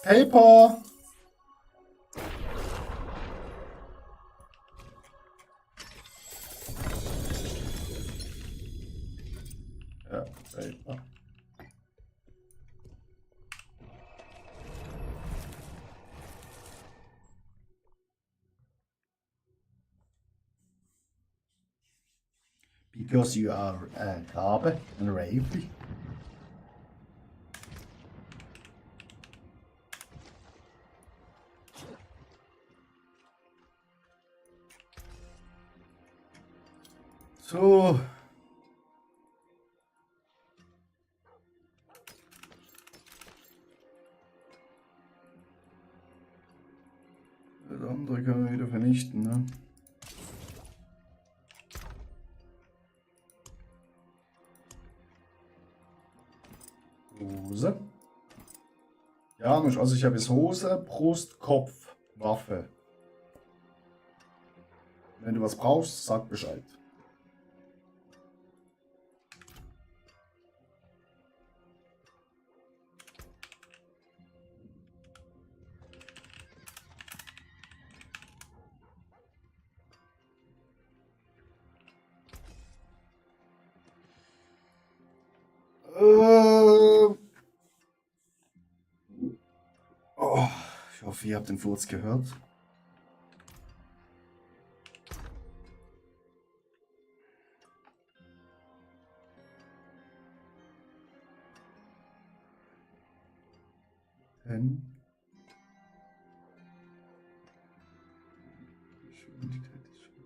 Paper! Ja, Paper. Because you are Gabe and Ravely. So. Das andere können wir wieder vernichten, ne? Hose. Janusz, also ich habe jetzt Hose, Brust, Kopf, Waffe. Wenn du was brauchst, sag Bescheid. Oh, ich hoffe, ihr habt den Furz gehört. Geschwindigkeit des Spiels.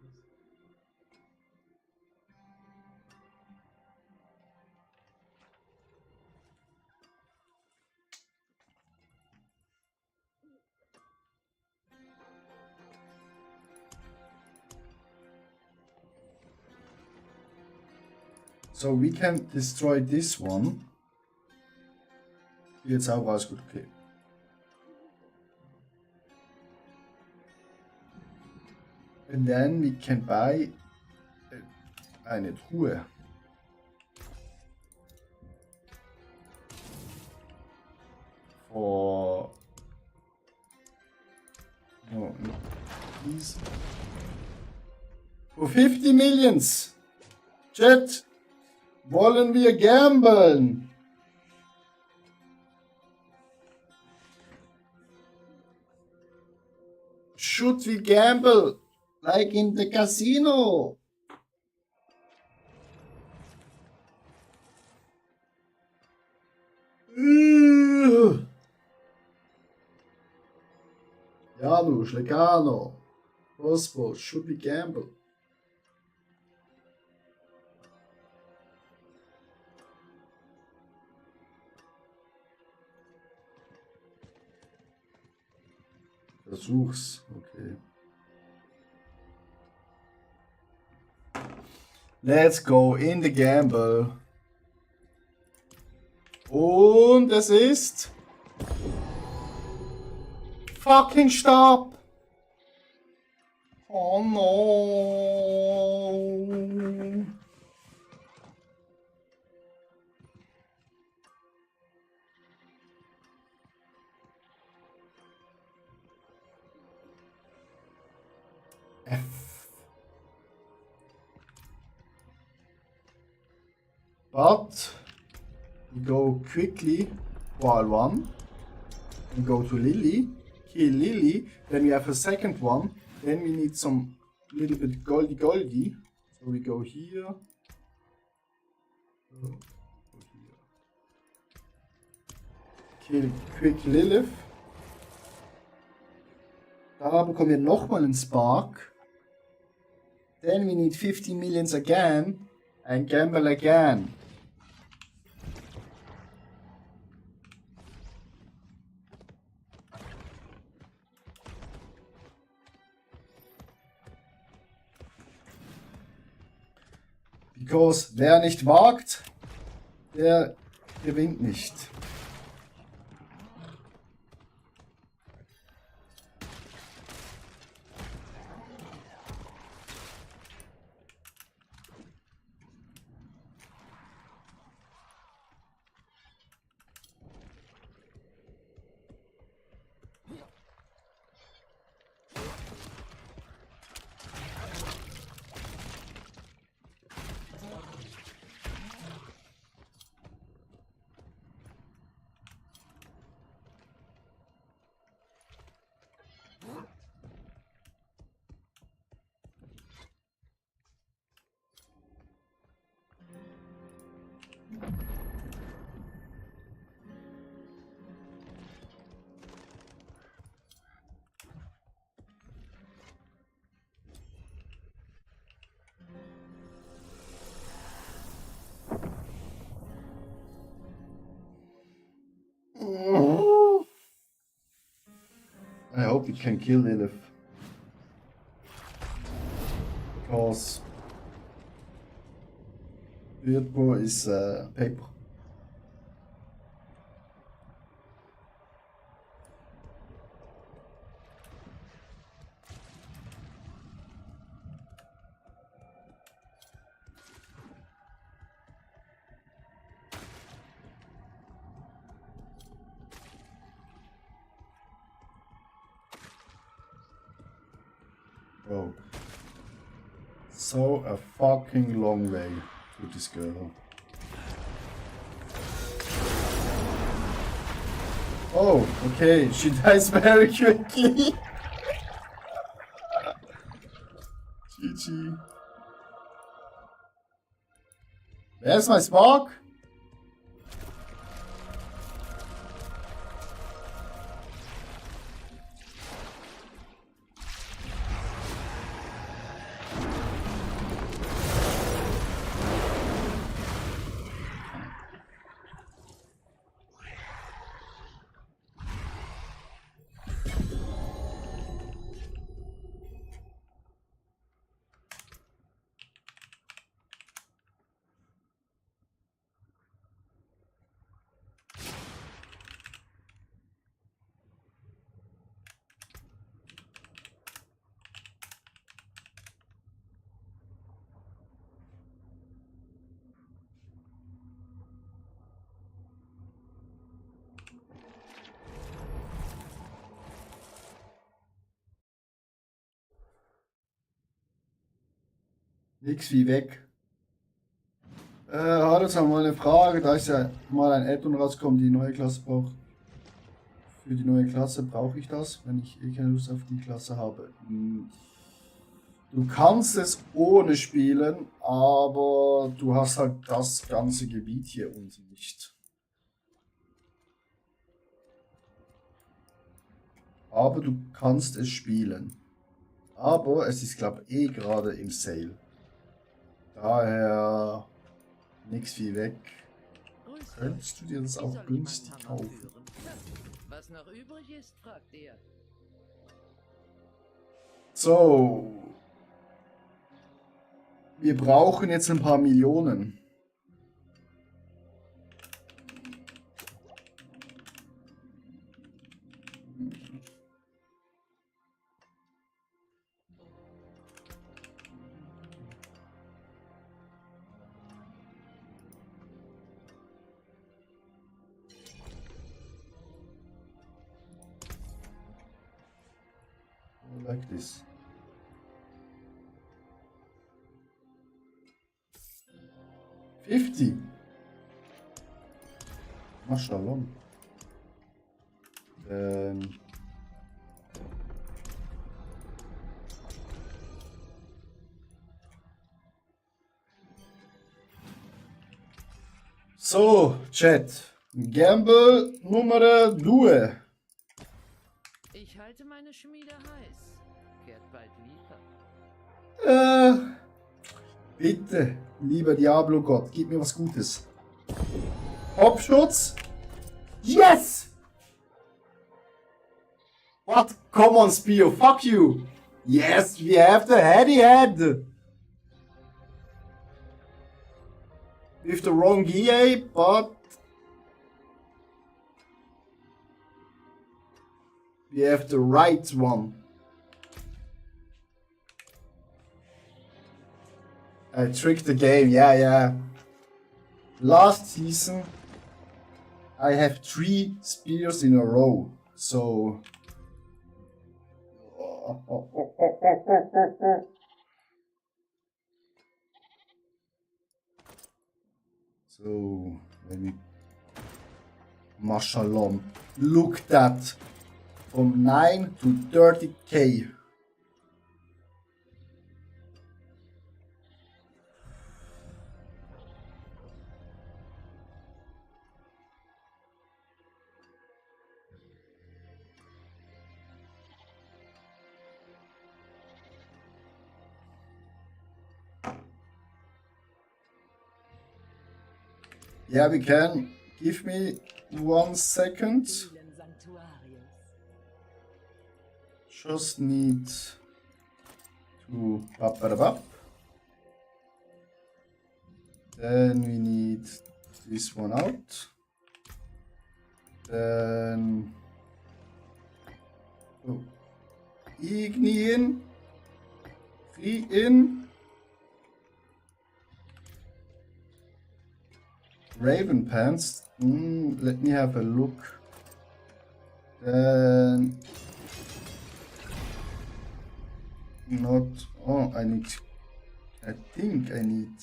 So we can destroy this one. Jetzt auch raus, gut, okay. And then we can buy eine Truhe. For no, please. For 50 Millions. Chat. Wollen wir gamblen? Should we gamble like in the casino? Janusz, Legano, Rosbo, should we gamble? Versuch's, okay. Let's go in the gamble. Und es ist fucking Stab. Oh no. But we go quickly while one and go to Lily, kill Lily, then we have a second one, then we need some little bit goldy. So we go here. Kill quick Lilith. Da bekommen wir nochmal einen Spark. Then we need 50 millions again and gamble again. Because wer nicht wagt, der gewinnt nicht. nobody can kill Lilith. Because Virtuo is paper. Bro. So a fucking long way to this girl. Oh, okay, she dies very quickly. GG. Where's my spark? Nix wie weg. Hat jetzt mal eine Frage, da ist ja mal ein Add-on rauskommt, die neue Klasse braucht. Für die neue Klasse brauche ich das, wenn ich eh keine Lust auf die Klasse habe. Du kannst es ohne spielen, aber du hast halt das ganze Gebiet hier unten nicht. Aber du kannst es spielen. Aber es ist, glaube ich, eh gerade im Sale. Daher nichts wie weg. Könntest du dir das auch günstig kaufen? Was noch übrig ist, fragt er. So. Wir brauchen jetzt ein paar Millionen. Like this. $50. Mashallah. So, Chat. Gamble Nummer 2. Ich halte meine Schmiede heiß. Kehrt bald liefern. Bitte, lieber Diablo-Gott, gib mir was Gutes. Hauptschutz? Yes! What? Come on, Spio, fuck you! Yes, we have the heady head! With the wrong EA, but... we have the right one. I tricked the game, yeah. Last season, I have 3 spears in a row, so... So, let me... Mashallah, look that! From 9 to 30k. Yeah, we can. Give me 1 second. just need to up. Then we need this one out. Then Igni in, Free in, Raven Pants. Let me have a look. Then not. Oh, I think I need.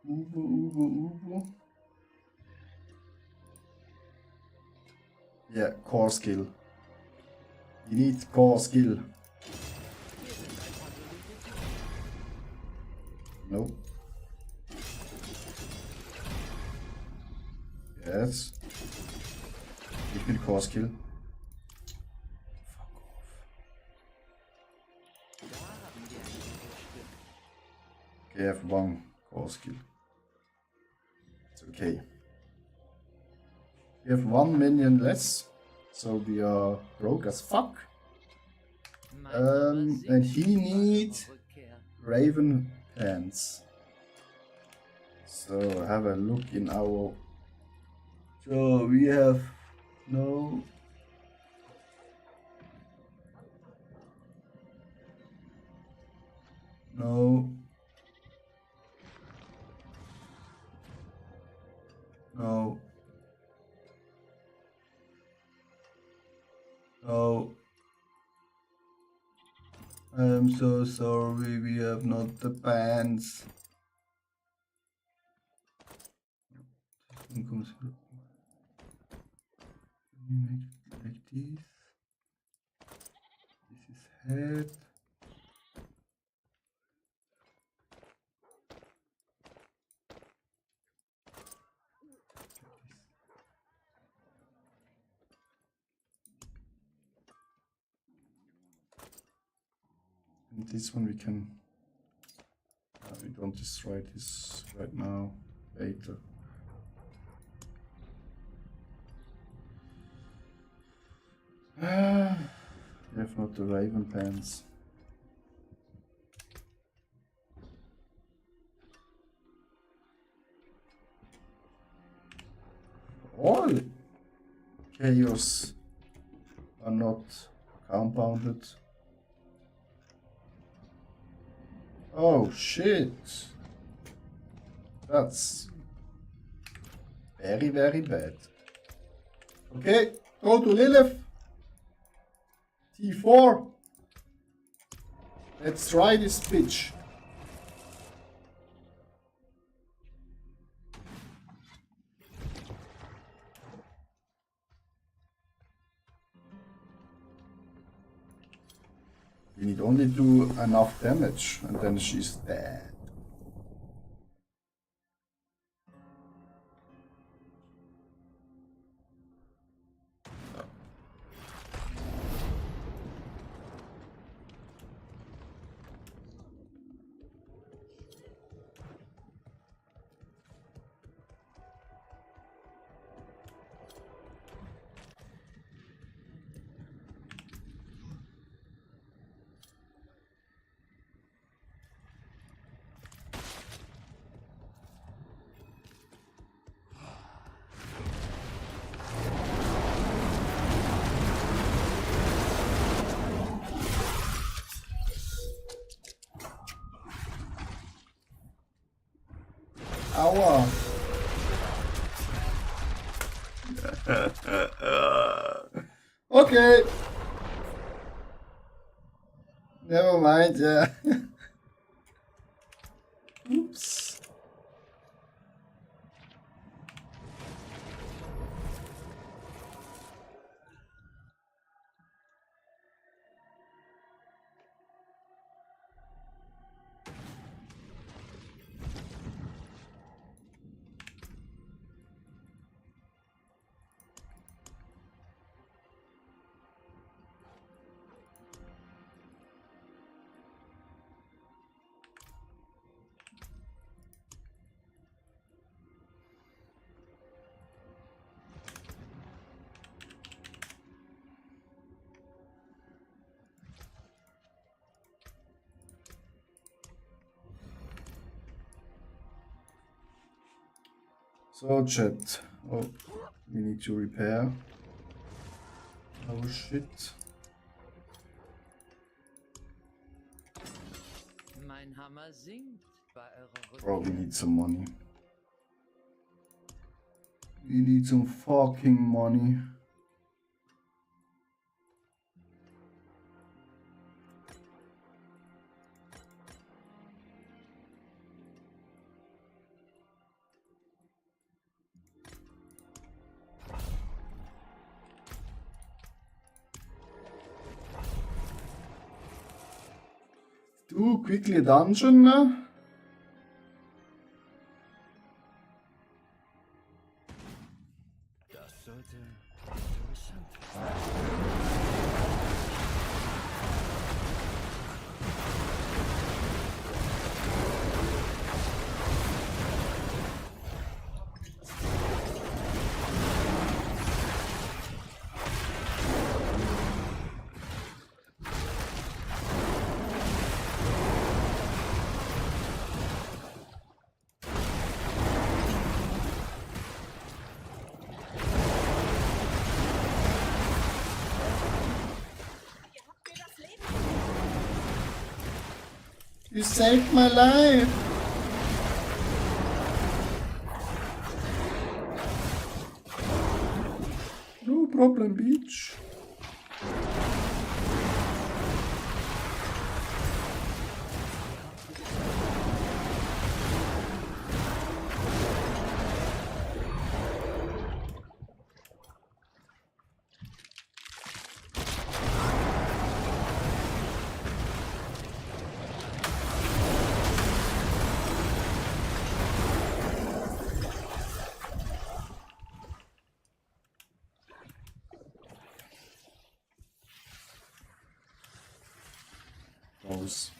Ubu. Yeah, core skill. You need core skill. Nope. Yes. Ich will core skill. Fuck off. Okay, I have one core skill. It's okay. We have one minion less, so we are broke as fuck. And he needs Raven Pants. So have a look in our. So we have no. No. No. No. I'm so sorry, we have not the pants. This one comes here. Make it like this. This is head. And this one we can. We don't destroy this right now. Later. We have not the Raven Pants. All chaos are not compounded. Oh shit. That's very, very bad. Okay, go to Lilith. T4. Let's try this bitch. We need only do enough damage and then she's dead. Aua. Okay. Never mind, yeah. Oops. So, Chat. Oh, we need to repair. Oh shit. Mein Hammer sinkt bei eurer Bro, we Rückkehr. need some money. We need some fucking money. Du, quickly dungeon, ne? Das sollte interessant werden. You saved my life. No problem, bitch. Raus.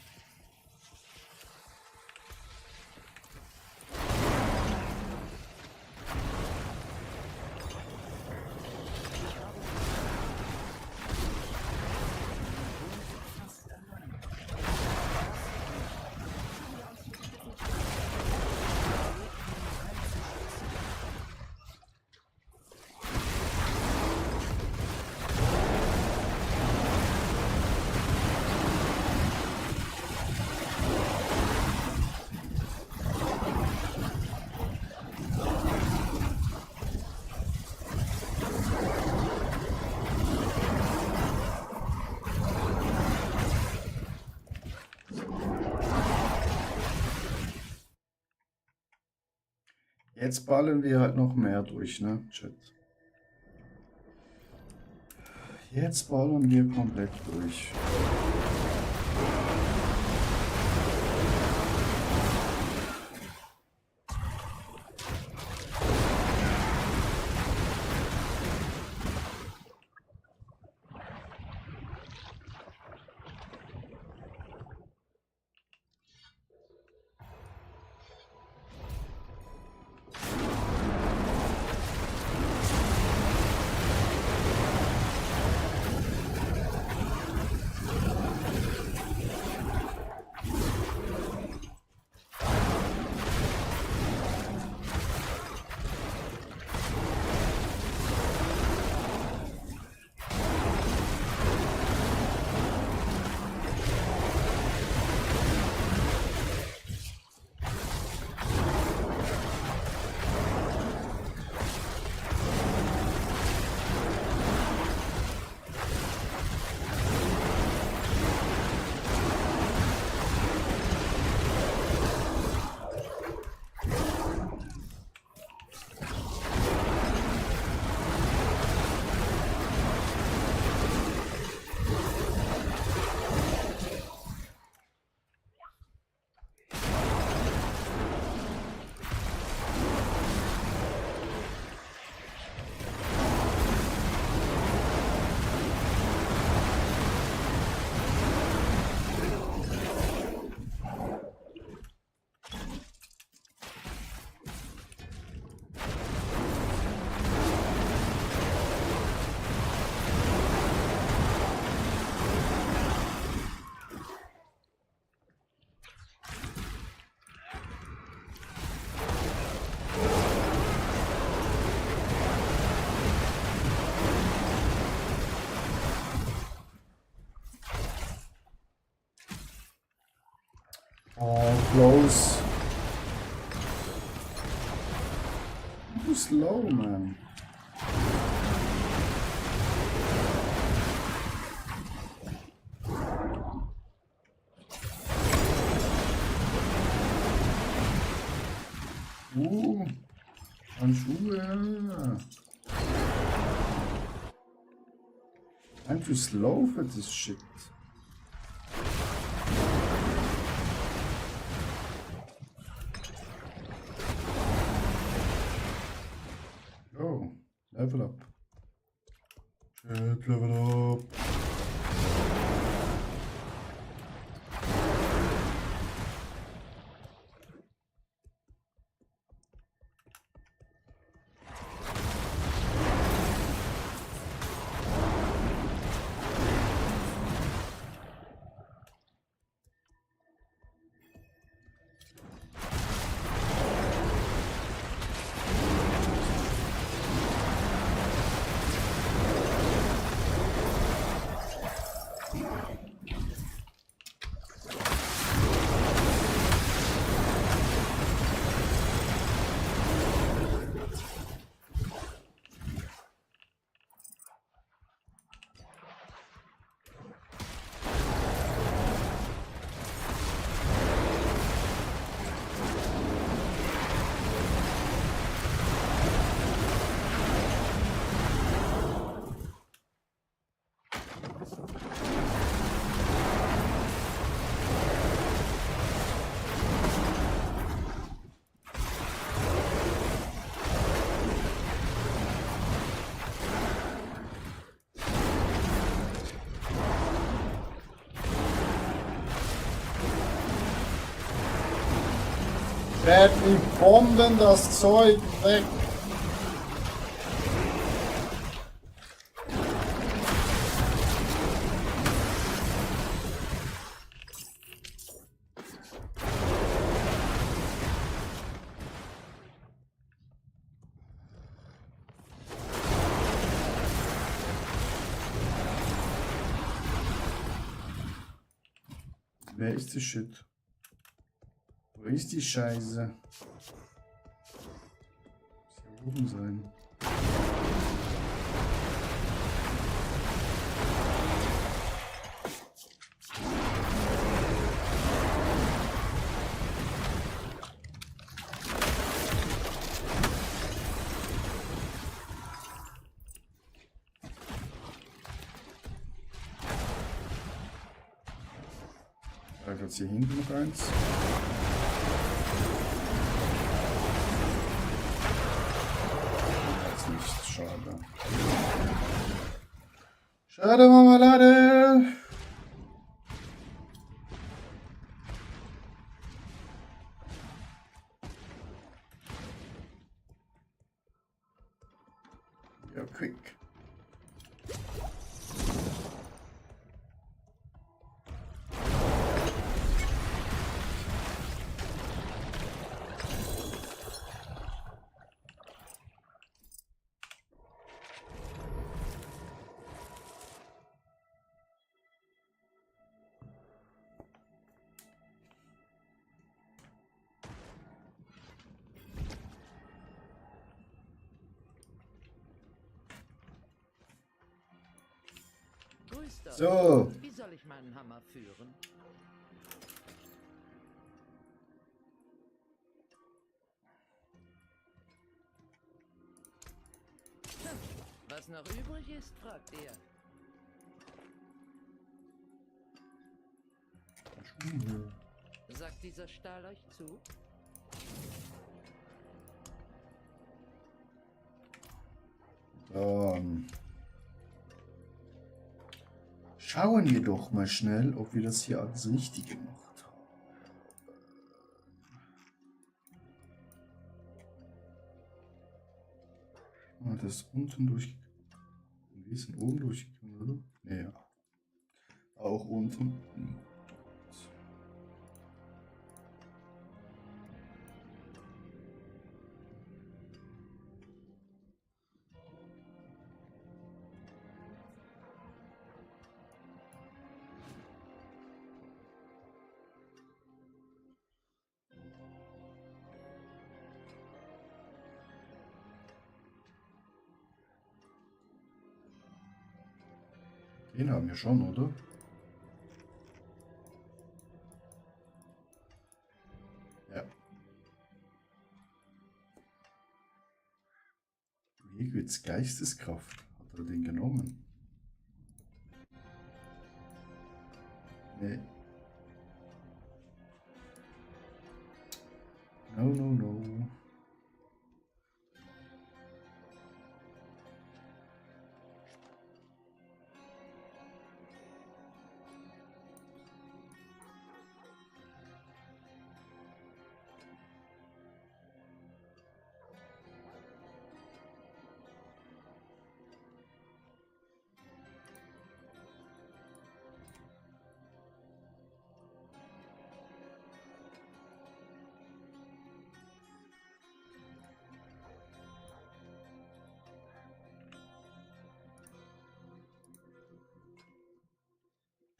Jetzt ballen wir halt noch mehr durch, ne, Chat? Jetzt ballern wir komplett durch. Oh, close. Too slow, man. Handschuhe. I'm too slow for this shit. Oh, level up. Shit, level up. Werd die Bomben das Zeug weg. Wer ist die Shit? Wo ist die Scheiße? Muss hier oben sein. Vielleicht hat hier hinten noch eins. Nicht, schade. Schade, Marmelade! Ja, quick. Grüß doch. So. Wie soll ich meinen Hammer führen? Was noch übrig ist, fragt ihr. Sagt dieser Stahl euch zu? Schauen wir doch mal schnell, ob wir das hier alles richtig gemacht haben. Das ist unten durch. Wir sind oben durchgekommen, oder? Ja. Auch unten. Den haben wir schon, oder? Ja. Hegwitz Geisteskraft. Hat er den genommen? Nee. No, no, no.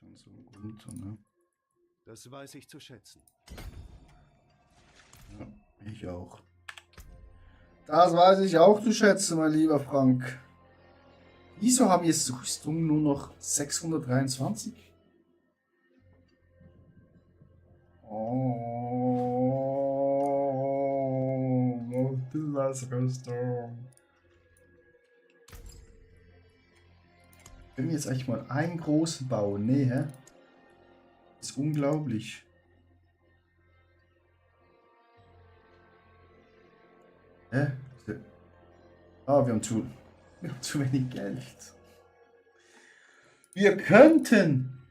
Dann so runter, ne? Das weiß ich zu schätzen. Ja, ich auch. Das weiß ich auch zu schätzen, mein lieber Frank. Wieso haben jetzt Rüstung nur noch 623? Oh, das ist Rüstung. Können wir jetzt eigentlich mal einen großen bauen? Nee, hä? Das ist unglaublich. Hä? Ah, wir haben zu wenig Geld. Wir könnten,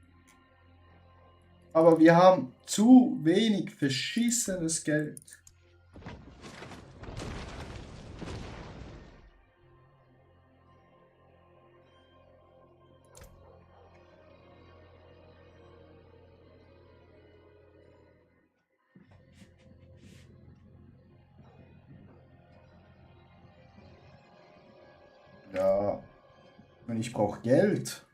aber wir haben zu wenig verschissenes Geld. Ja, und ich brauche Geld.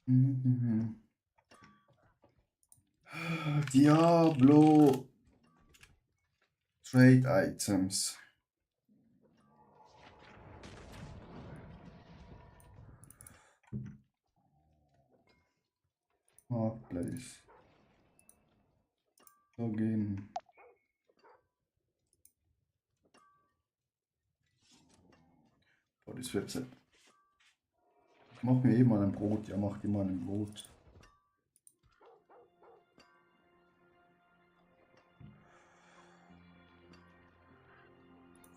Mhm. Diablo Trade Items. Marketplace. Login. Oh, das Website. Ich mache mir eben mal ein Brot. Ja, macht immer ein Brot.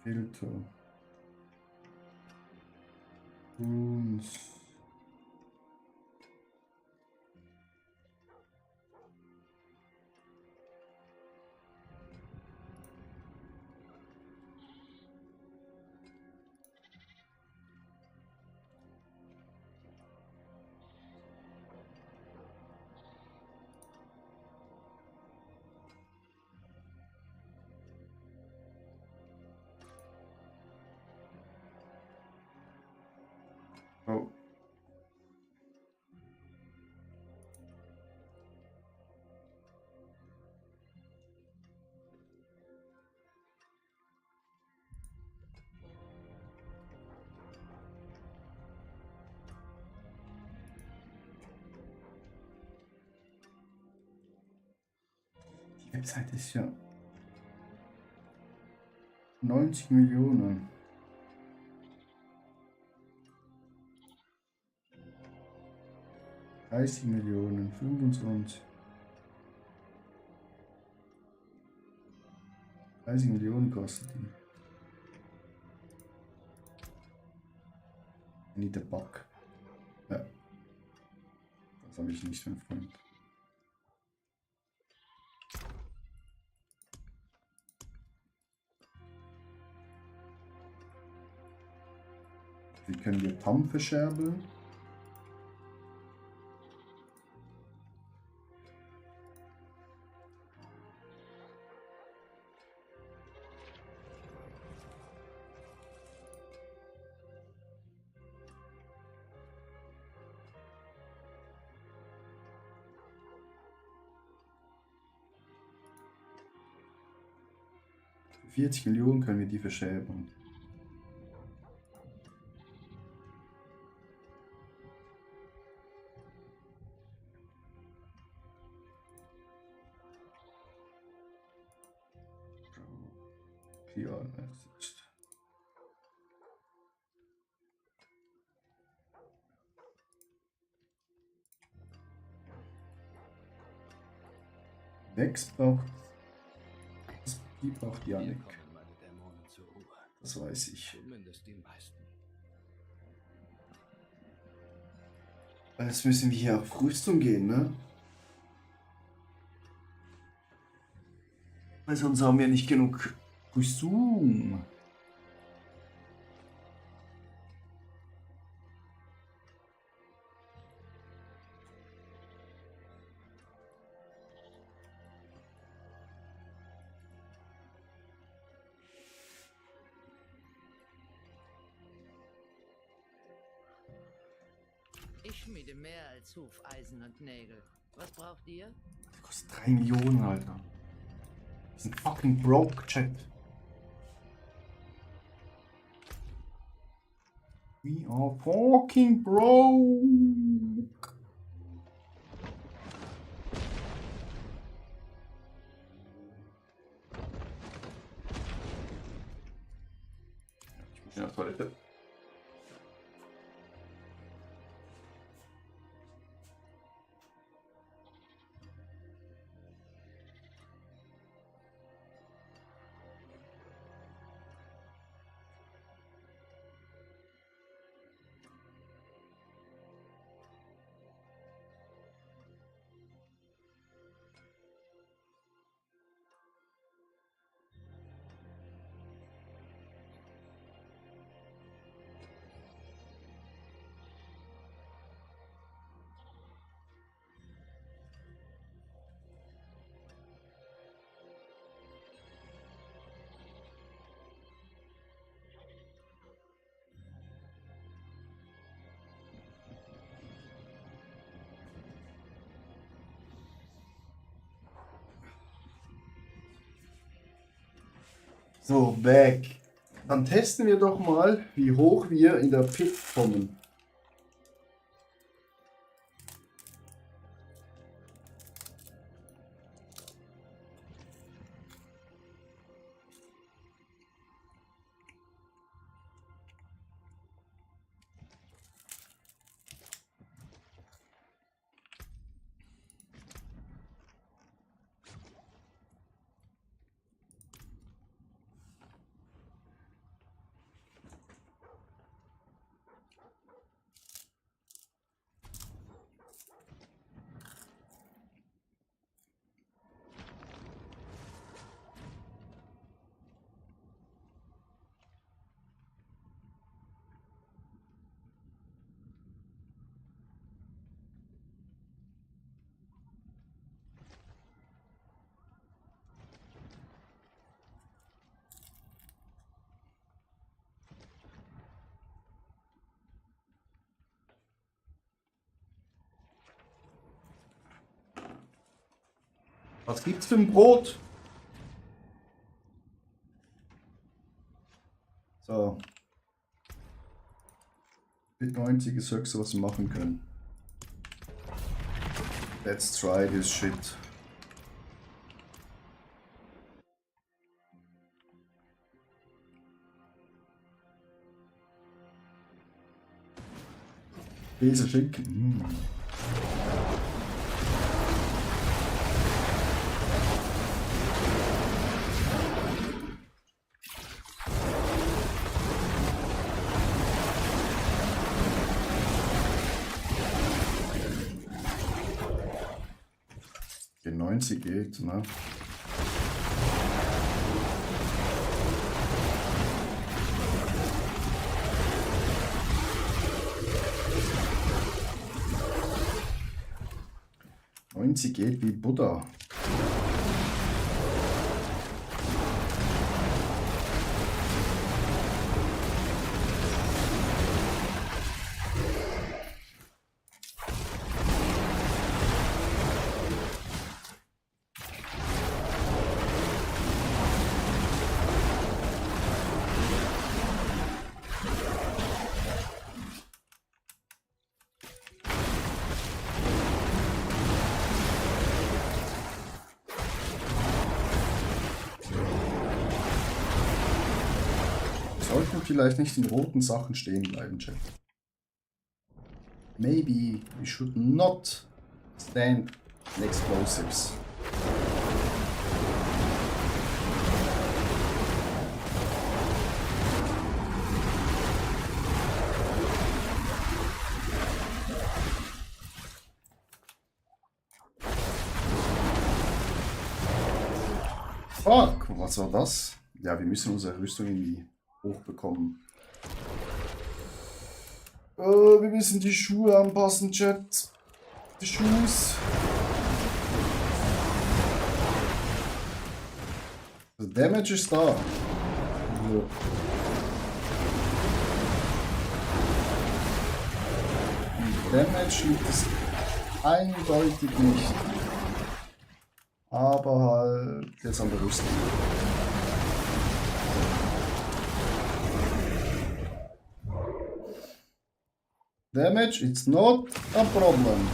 Filter. Runes. Oh, Website ist ja 90 Millionen. $30 Millionen, 25. 30 Millionen kostet die. I need a bug. Ja. Das habe ich nicht, mein Freund. Wie können wir Pump verscherbeln? Für 40 Millionen können wir die verscherbeln. PR message. Vex braucht. Die braucht Yannick. Meine Dämonen zur Ruhe. Das weiß ich. Zumindest die meisten. Jetzt müssen wir hier auf Rüstung gehen, ne? Weil sonst haben wir nicht genug Rüstung. Ich schmiede mehr als Hufeisen und Nägel. Was braucht ihr? Das kostet 3 Millionen, Alter. Das ist ein fucking broke Chat. We are fucking broke. Ich muss in der Toilette. So, back. Dann testen wir doch mal, wie hoch wir in der Pit kommen. Was gibt's für ein Brot? So. Mit 90 ist das höchste, was wir machen können. Let's try this shit. Käse Schinken. Die 90 geht, ne? Sie geht wie Butter. Sollten vielleicht nicht in roten Sachen stehen bleiben, Chat. Maybe we should not stand in explosives. Fuck, was war das? Ja, wir müssen unsere Rüstung irgendwie hochbekommen. Wir müssen die Schuhe anpassen, Chat. Die Schuhe. Das Damage ist da. So. Damage liegt es eindeutig nicht. Aber halt jetzt an der Rüstung. Damage, it's not a problem.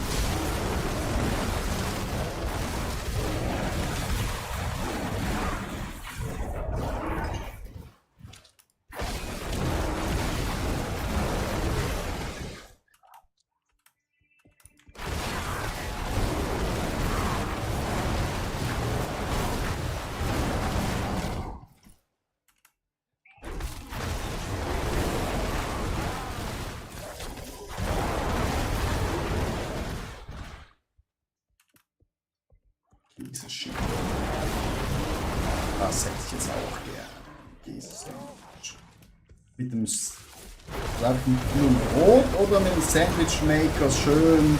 Dieses Shit. Das hätte ich jetzt auch gerne. Jesus Sandwich. Mit dem nur Brot oder mit dem Sandwich Maker schön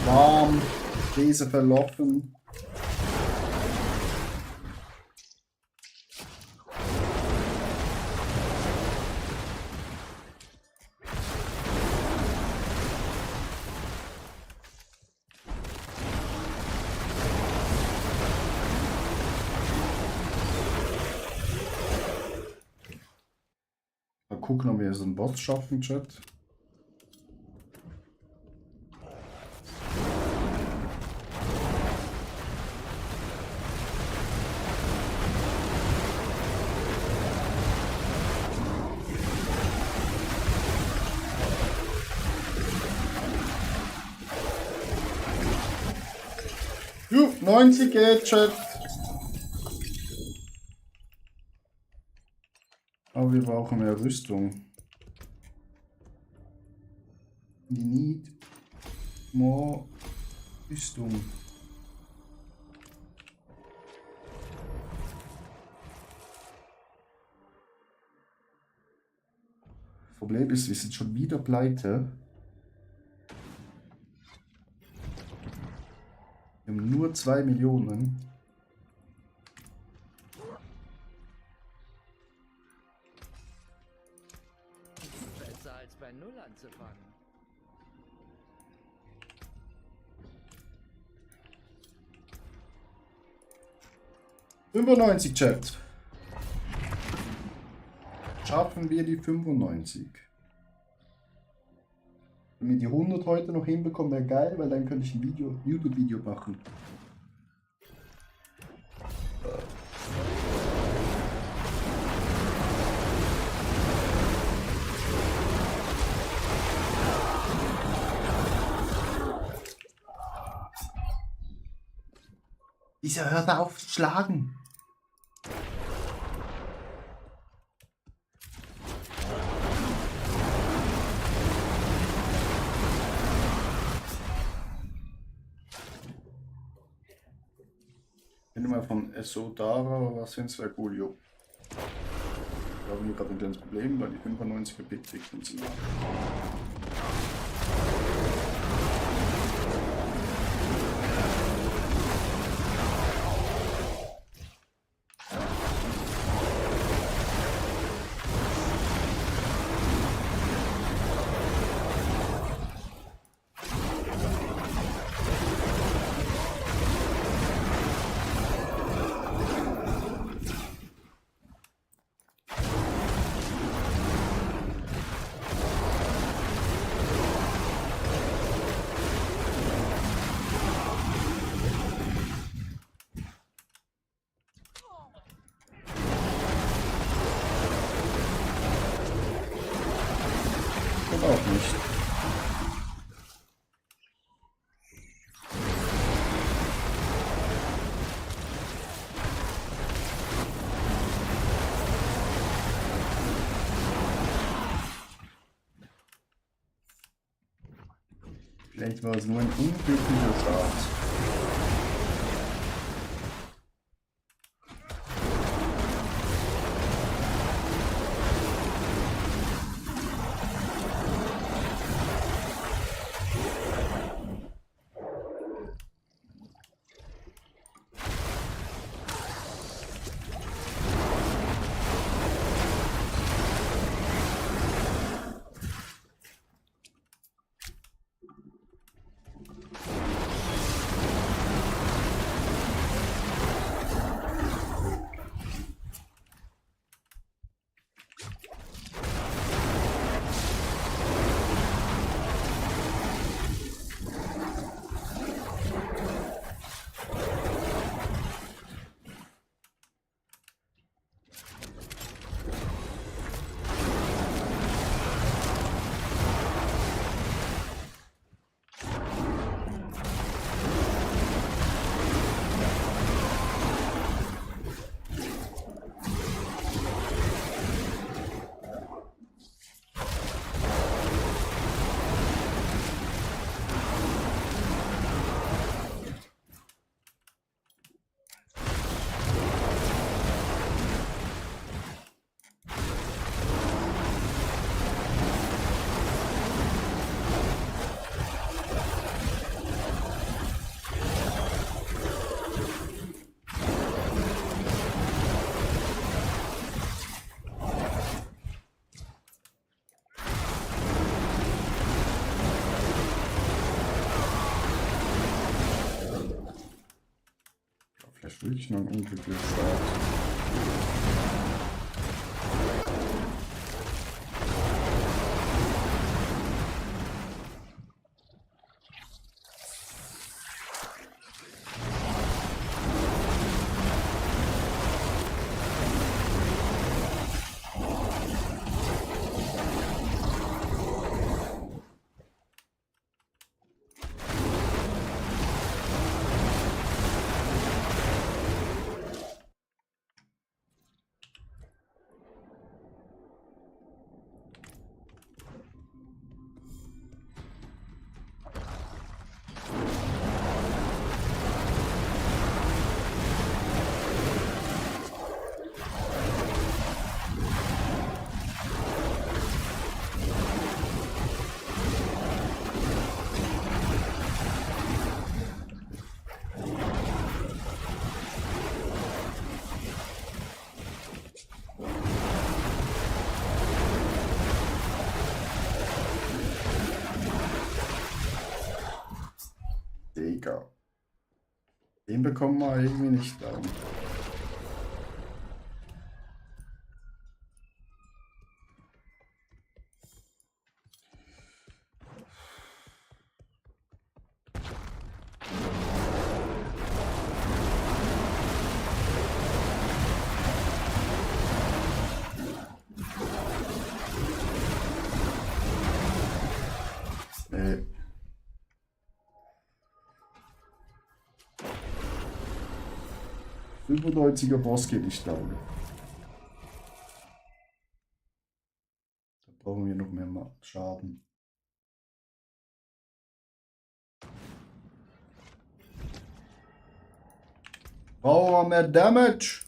warm, Käse verloffen. Mal gucken, ob wir so einen Boss schaffen, Chat. Jo, 90 geht, Chat. Aber wir brauchen mehr Rüstung. We need more Rüstung. Problem ist, wir sind schon wieder pleite. Wir haben nur 2 Millionen. Besser als bei Null anzufangen. $95, Chat. Schaffen wir die 95. Wenn wir die 100 heute noch hinbekommen, wäre geil, weil dann könnte ich ein YouTube-Video machen. Dieser hört auf zu schlagen. Wenn du mal von Esodara oder was sind, wäre cool, jo. Da haben wir gerade ein kleines Problem, weil die 95er Bit sind. Auch nicht. Vielleicht war es nur ein unglücklicher Start. Vielleicht wirklich nur ein unglücklicher Start. Digga. Den bekommen wir irgendwie nicht down. 95er Boss geht nicht down. Da brauchen wir noch mehr Schaden. Brauchen wir mehr Damage.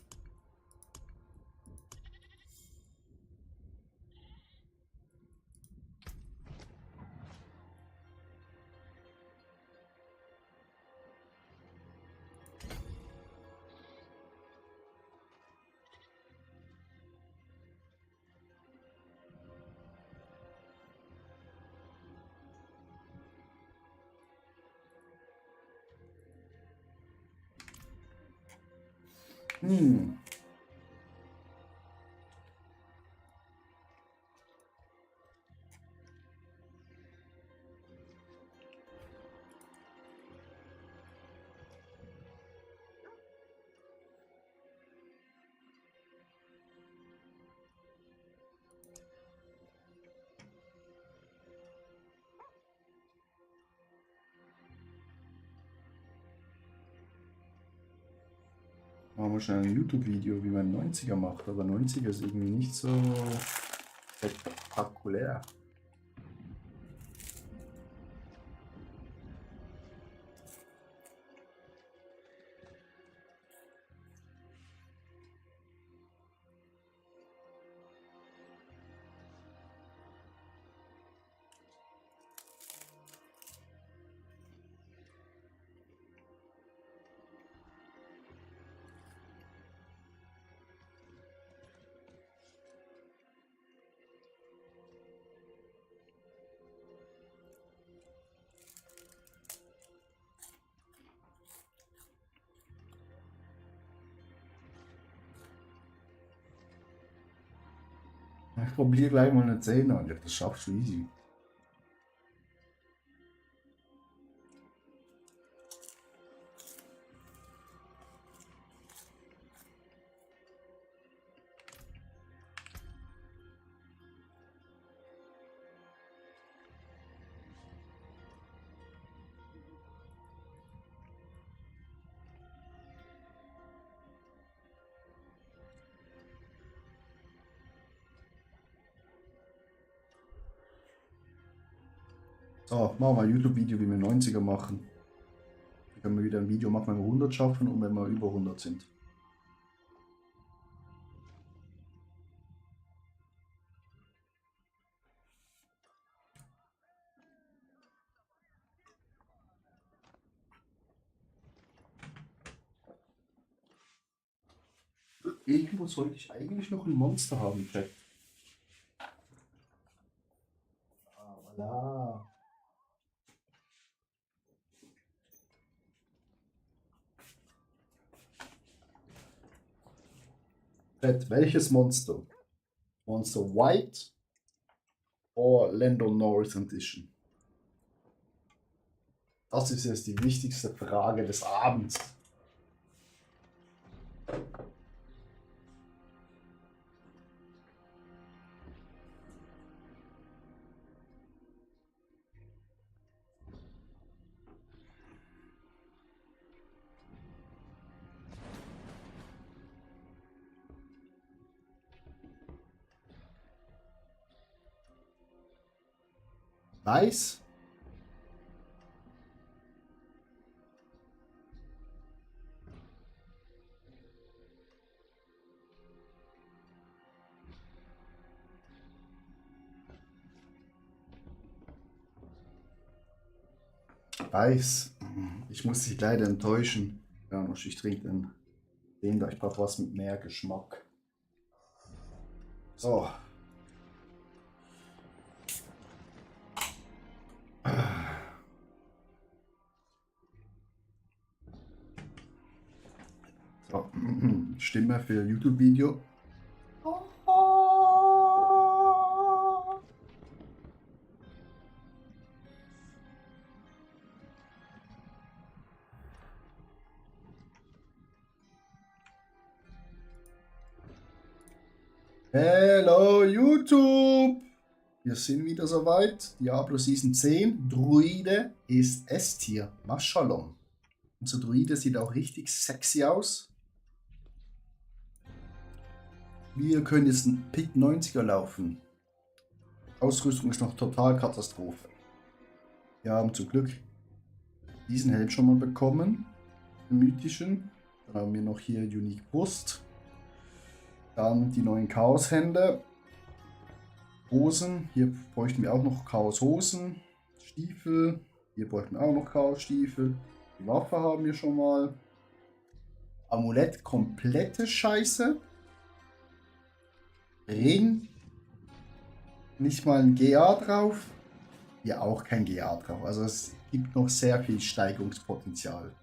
Machen wir schnell ein YouTube-Video, wie man 90er macht, aber 90er ist irgendwie nicht so spektakulär. Ich probiere gleich mal eine 10 an. Das schaffst du easy. So, machen wir ein YouTube-Video, wie wir 90er machen. Dann können wir wieder ein Video machen, wenn wir 100 schaffen und wenn wir über 100 sind. Irgendwo sollte ich eigentlich noch ein Monster haben, Chat. Ah, voilà. Chat, welches Monster? Monster White oder Lando Norris Edition? Das ist jetzt die wichtigste Frage des Abends. Weiß. Weiß. Ich muss dich leider enttäuschen. Ja, ich trinke den da. Ich brauche was mit mehr Geschmack. So. So. Stimme für YouTube-Video. Hello YouTube! Wir sind wieder soweit. Diablo Season 10. Druide ist S-Tier. Mashalom. Unser Druide sieht auch richtig sexy aus. Wir können jetzt einen Pick 90er laufen. Ausrüstung ist noch total Katastrophe. Wir haben zum Glück diesen Helm schon mal bekommen. Den mythischen. Dann haben wir noch hier Unique Brust. Dann die neuen Chaos-Hände. Hosen. Hier bräuchten wir auch noch Chaos-Hosen. Stiefel. Hier bräuchten wir auch noch Chaos-Stiefel. Die Waffe haben wir schon mal. Amulett, komplette Scheiße. Ring. Nicht mal ein GA drauf. Hier auch kein GA drauf. Also es gibt noch sehr viel Steigerungspotenzial.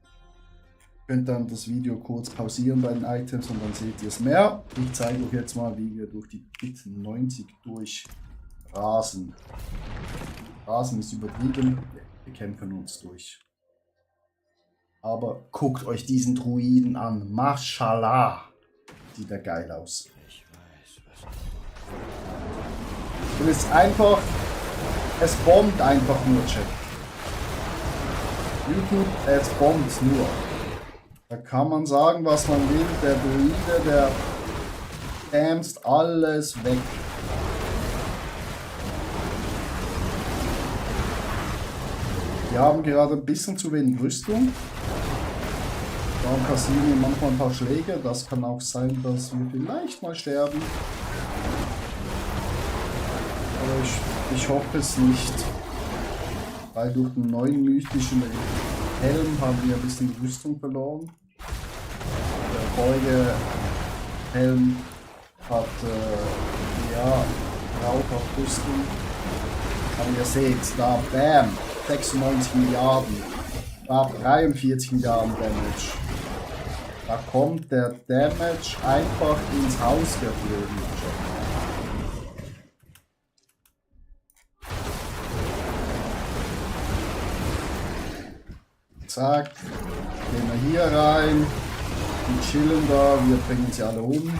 Ihr könnt dann das Video kurz pausieren bei den Items und dann seht ihr es mehr. Ich zeige euch jetzt mal, wie wir durch die Pit 90 durchrasen. Rasen ist übertrieben, wir kämpfen uns durch. Aber guckt euch diesen Druiden an. Mashallah. Sieht er geil aus. Und es ist einfach, es bombt einfach nur, Chat. YouTube, es bombt nur. Da kann man sagen, was man will. Der Druide, der dämst alles weg. Wir haben gerade ein bisschen zu wenig Rüstung. Darum kassieren wir manchmal ein paar Schläge. Das kann auch sein, dass wir vielleicht mal sterben. Aber ich hoffe es nicht. Weil durch den neuen mythischen Helm haben wir ein bisschen Rüstung verloren. Der vorige Helm hat ja Rauch auf Rüstung. Aber ihr seht, da bam, 96 Milliarden, da 43 Milliarden Damage. Da kommt der Damage einfach ins Haus geflogen. Zack, gehen wir hier rein, die chillen da, wir bringen sie alle um.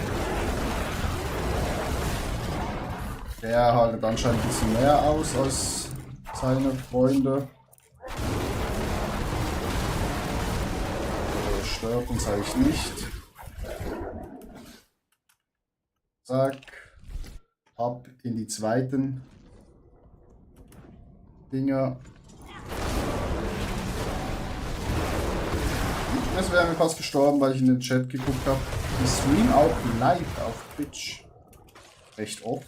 Der haltet anscheinend ein bisschen mehr aus als seine Freunde. Das stört uns eigentlich nicht. Zack, ab in die zweiten Dinger. Jetzt wären wir fast gestorben, weil ich in den Chat geguckt habe. Ich stream auch live auf Twitch. Recht oft.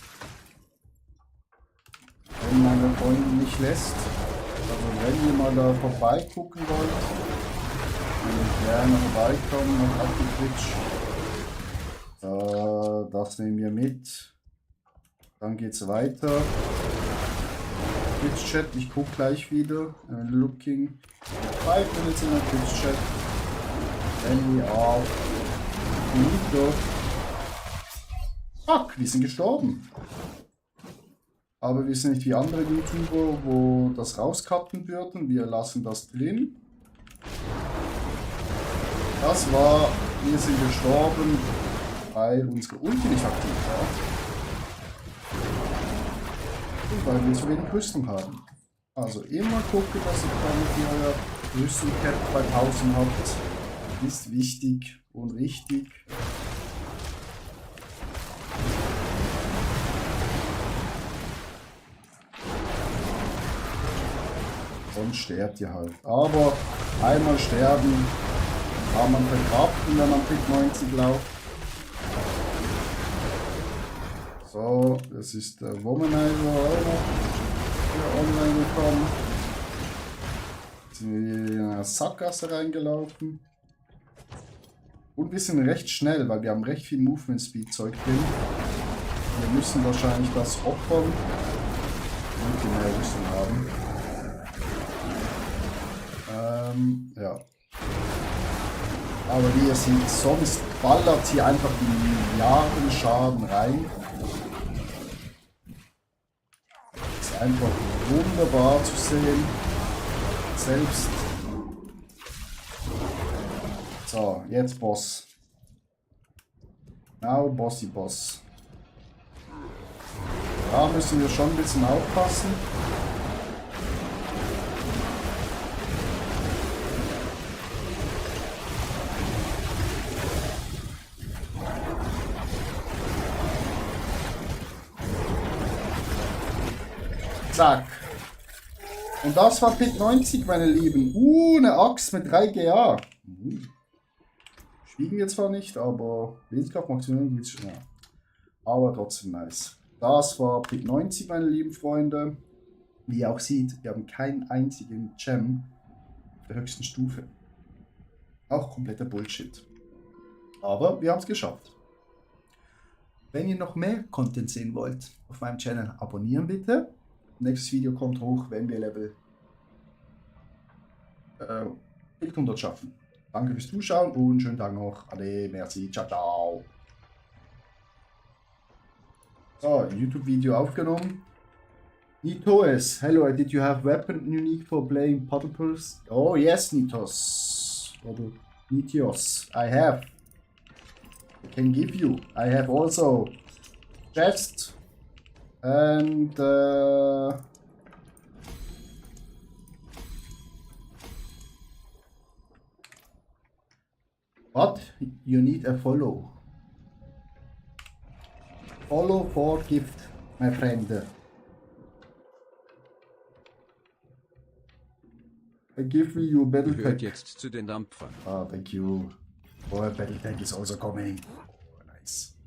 Wenn meine Freundin mich lässt. Also wenn ihr mal da vorbeigucken wollt, könnt ihr gerne vorbeikommen auf die Twitch. Das nehmen wir mit. Dann geht's weiter. Twitch-Chat, ich gucke gleich wieder. Looking 5 minutes in der Twitch-Chat. Then we are finito. Fuck, wir sind gestorben. Aber wir sind nicht wie andere YouTuber, wo das rauscutten würden. Wir lassen das drin. Das war, wir sind gestorben, weil unsere Ulti nicht aktiv war. Und weil wir zu wenig Rüstung haben. Also immer gucken, dass ihr dann euer Rüstung-Cap bei 1000 habt. Ist wichtig und richtig. Sonst sterbt ihr halt. Aber einmal sterben kann man verkraften, wenn man Pick 90 läuft. So, das ist der Womanizer auch noch hier online gekommen. Jetzt sind wir in eine Sackgasse reingelaufen. Und wir sind recht schnell, weil wir haben recht viel Movement Speed Zeug drin. Wir müssen wahrscheinlich das opfern und die mehr Rüstung haben. Ja. Aber wie ihr seht, sonst ballert hier einfach die Milliarden Schaden rein. Ist einfach wunderbar zu sehen. Selbst. So, jetzt Boss. Now Bossy Boss. Da müssen wir schon ein bisschen aufpassen. Zack. Und das war Pit 90, meine Lieben. Eine Axt mit 3 GA. Schwiegen wir zwar nicht, aber Willenskraft-Maximum geht's schon. Ja. Aber trotzdem nice. Das war Pit 90, meine lieben Freunde. Wie ihr auch seht, wir haben keinen einzigen Gem auf der höchsten Stufe. Auch kompletter Bullshit. Aber wir haben es geschafft. Wenn ihr noch mehr Content sehen wollt auf meinem Channel, abonnieren bitte. Nächstes Video kommt hoch, wenn wir Level 800 schaffen. Danke fürs Zuschauen und schönen Tag noch. Ade, merci, ciao, ciao. So, YouTube-Video aufgenommen. Nitos, hello, did you have weapon unique for playing Puddlepulse? Oh yes, Nitos. Oder Nitios, I have. I can give you. I have also chest and what? You need a follow. Follow for gift, my friend. I give me your battle Gehört pack. jetzt zu den Dampfern. Ah, thank you. Our battle tank is also coming. Oh, nice.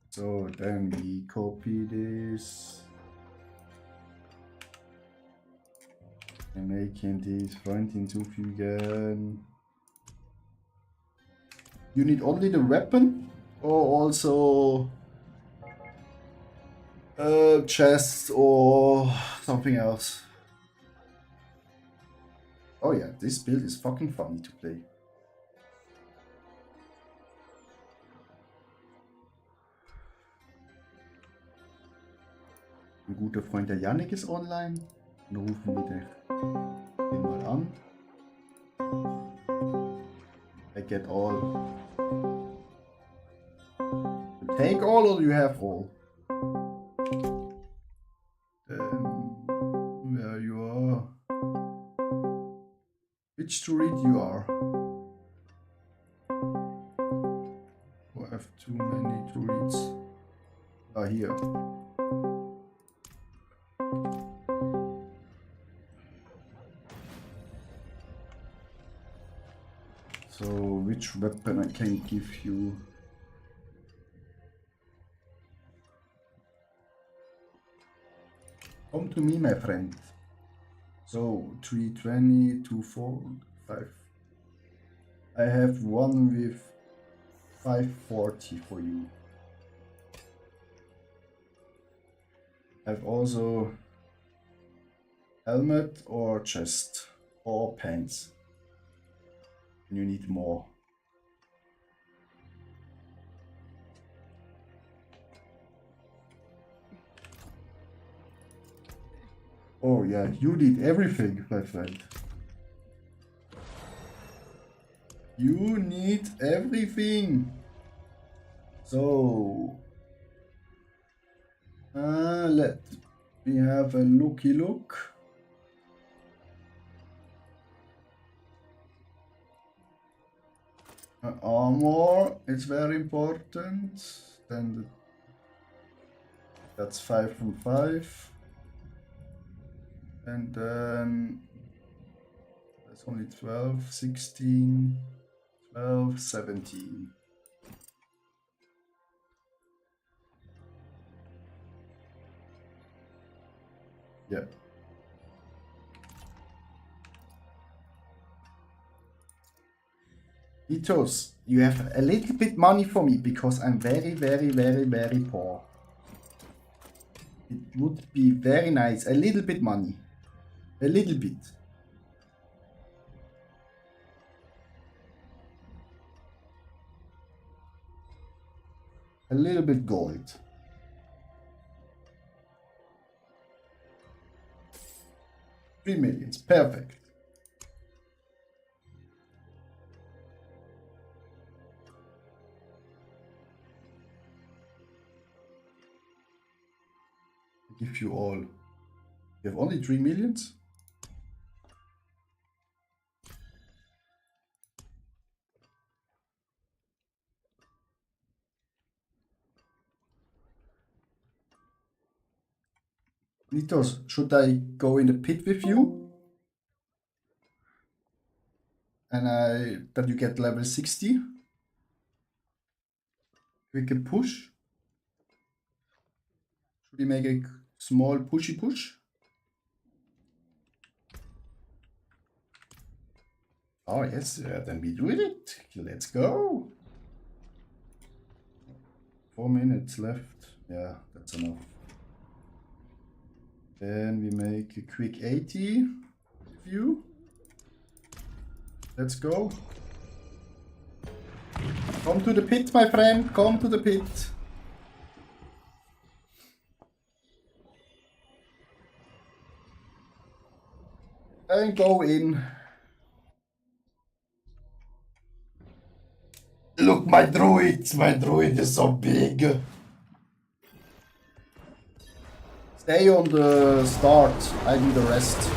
So then we copy this. And making this Freund hinzufügen. You need only the weapon or also chest or something else? Oh yeah, this build is fucking funny to play. Ein guter Freund der Yannick ist online. Dann rufen wir den mal an. I get all. You take all or you have all? Where you are. Which druid you are? Oh, I have too many druids. Ah, here. So, which weapon I can give you? Come to me, my friend. So, 320, 245. I have one with 540 for you. I have also helmet or chest or pants. You need more. Oh yeah, you need everything, my friend. You need everything. So let me have a looky look. Armor is very important. Then that's 5 from 5. And then that's only 12, 16, 12, 17. Yeah. Itos, you have a little bit money for me because I'm very, very, very, very poor. It would be very nice. A little bit money. A little bit. A little bit gold. $3 million. Perfect. I give you all. You have only 3 millions? Nitos, should I go in the pit with you? And that you get level 60? Quick push? Should we make a small pushy push? Oh yes, then we do it. Let's go. 4 minutes left. Yeah, that's enough. Then we make a quick 80 view. Let's go. Come to the pit, my friend. Come to the pit. And go in. Look, my druid. My druid is so big. Stay on the start. I do the rest.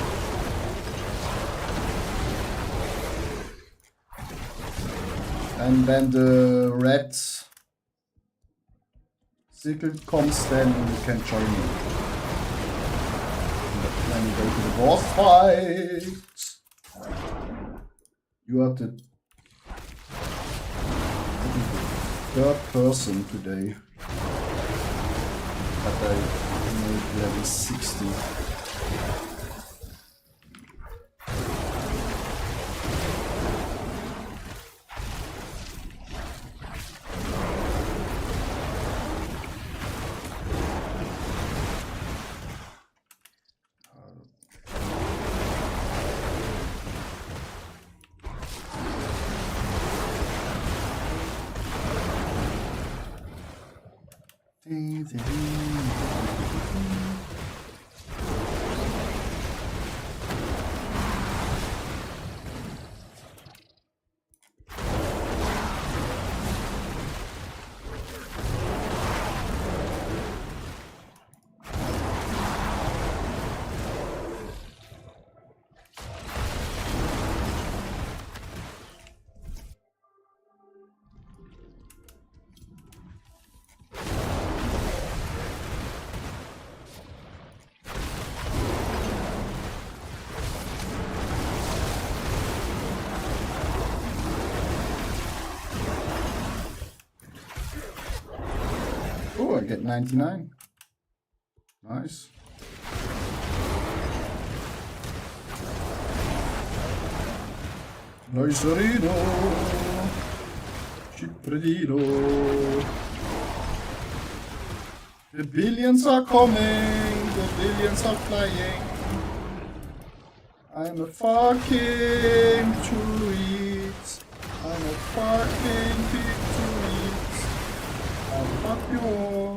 And when the red circle comes, then you can join me. Then we go to the boss fight. You are the third person today that I made level 60. Oh, I get 99. Nice. Noiserino. Cipredino. The billions are coming. The billions are flying. I'm a fucking treat. I'm a fucking big treat. I'll fuck you all.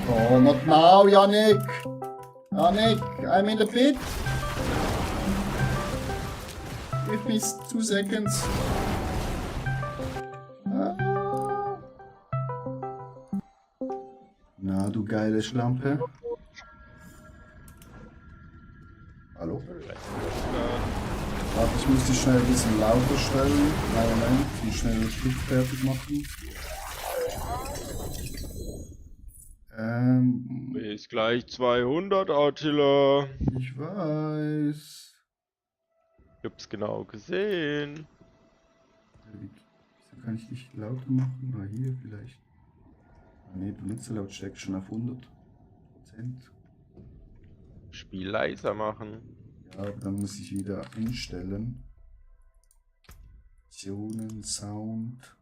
Oh, not now, Yannick. Yannick, I'm in the pit. Give me 2 seconds. Na, du geile Schlampe. Hallo? Warte, ich muss die schnell ein bisschen lauter stellen. Moment, die schnell den Klick fertig machen. Bis gleich 200, Attila. Ich weiß. Ich hab's genau gesehen. Wieso kann ich dich lauter machen? Ah, hier vielleicht. Ah, ne, Benutzerlautstärke schon auf 100%. Spiel leiser machen. Ja, aber dann muss ich wieder einstellen. Optionen, Sound.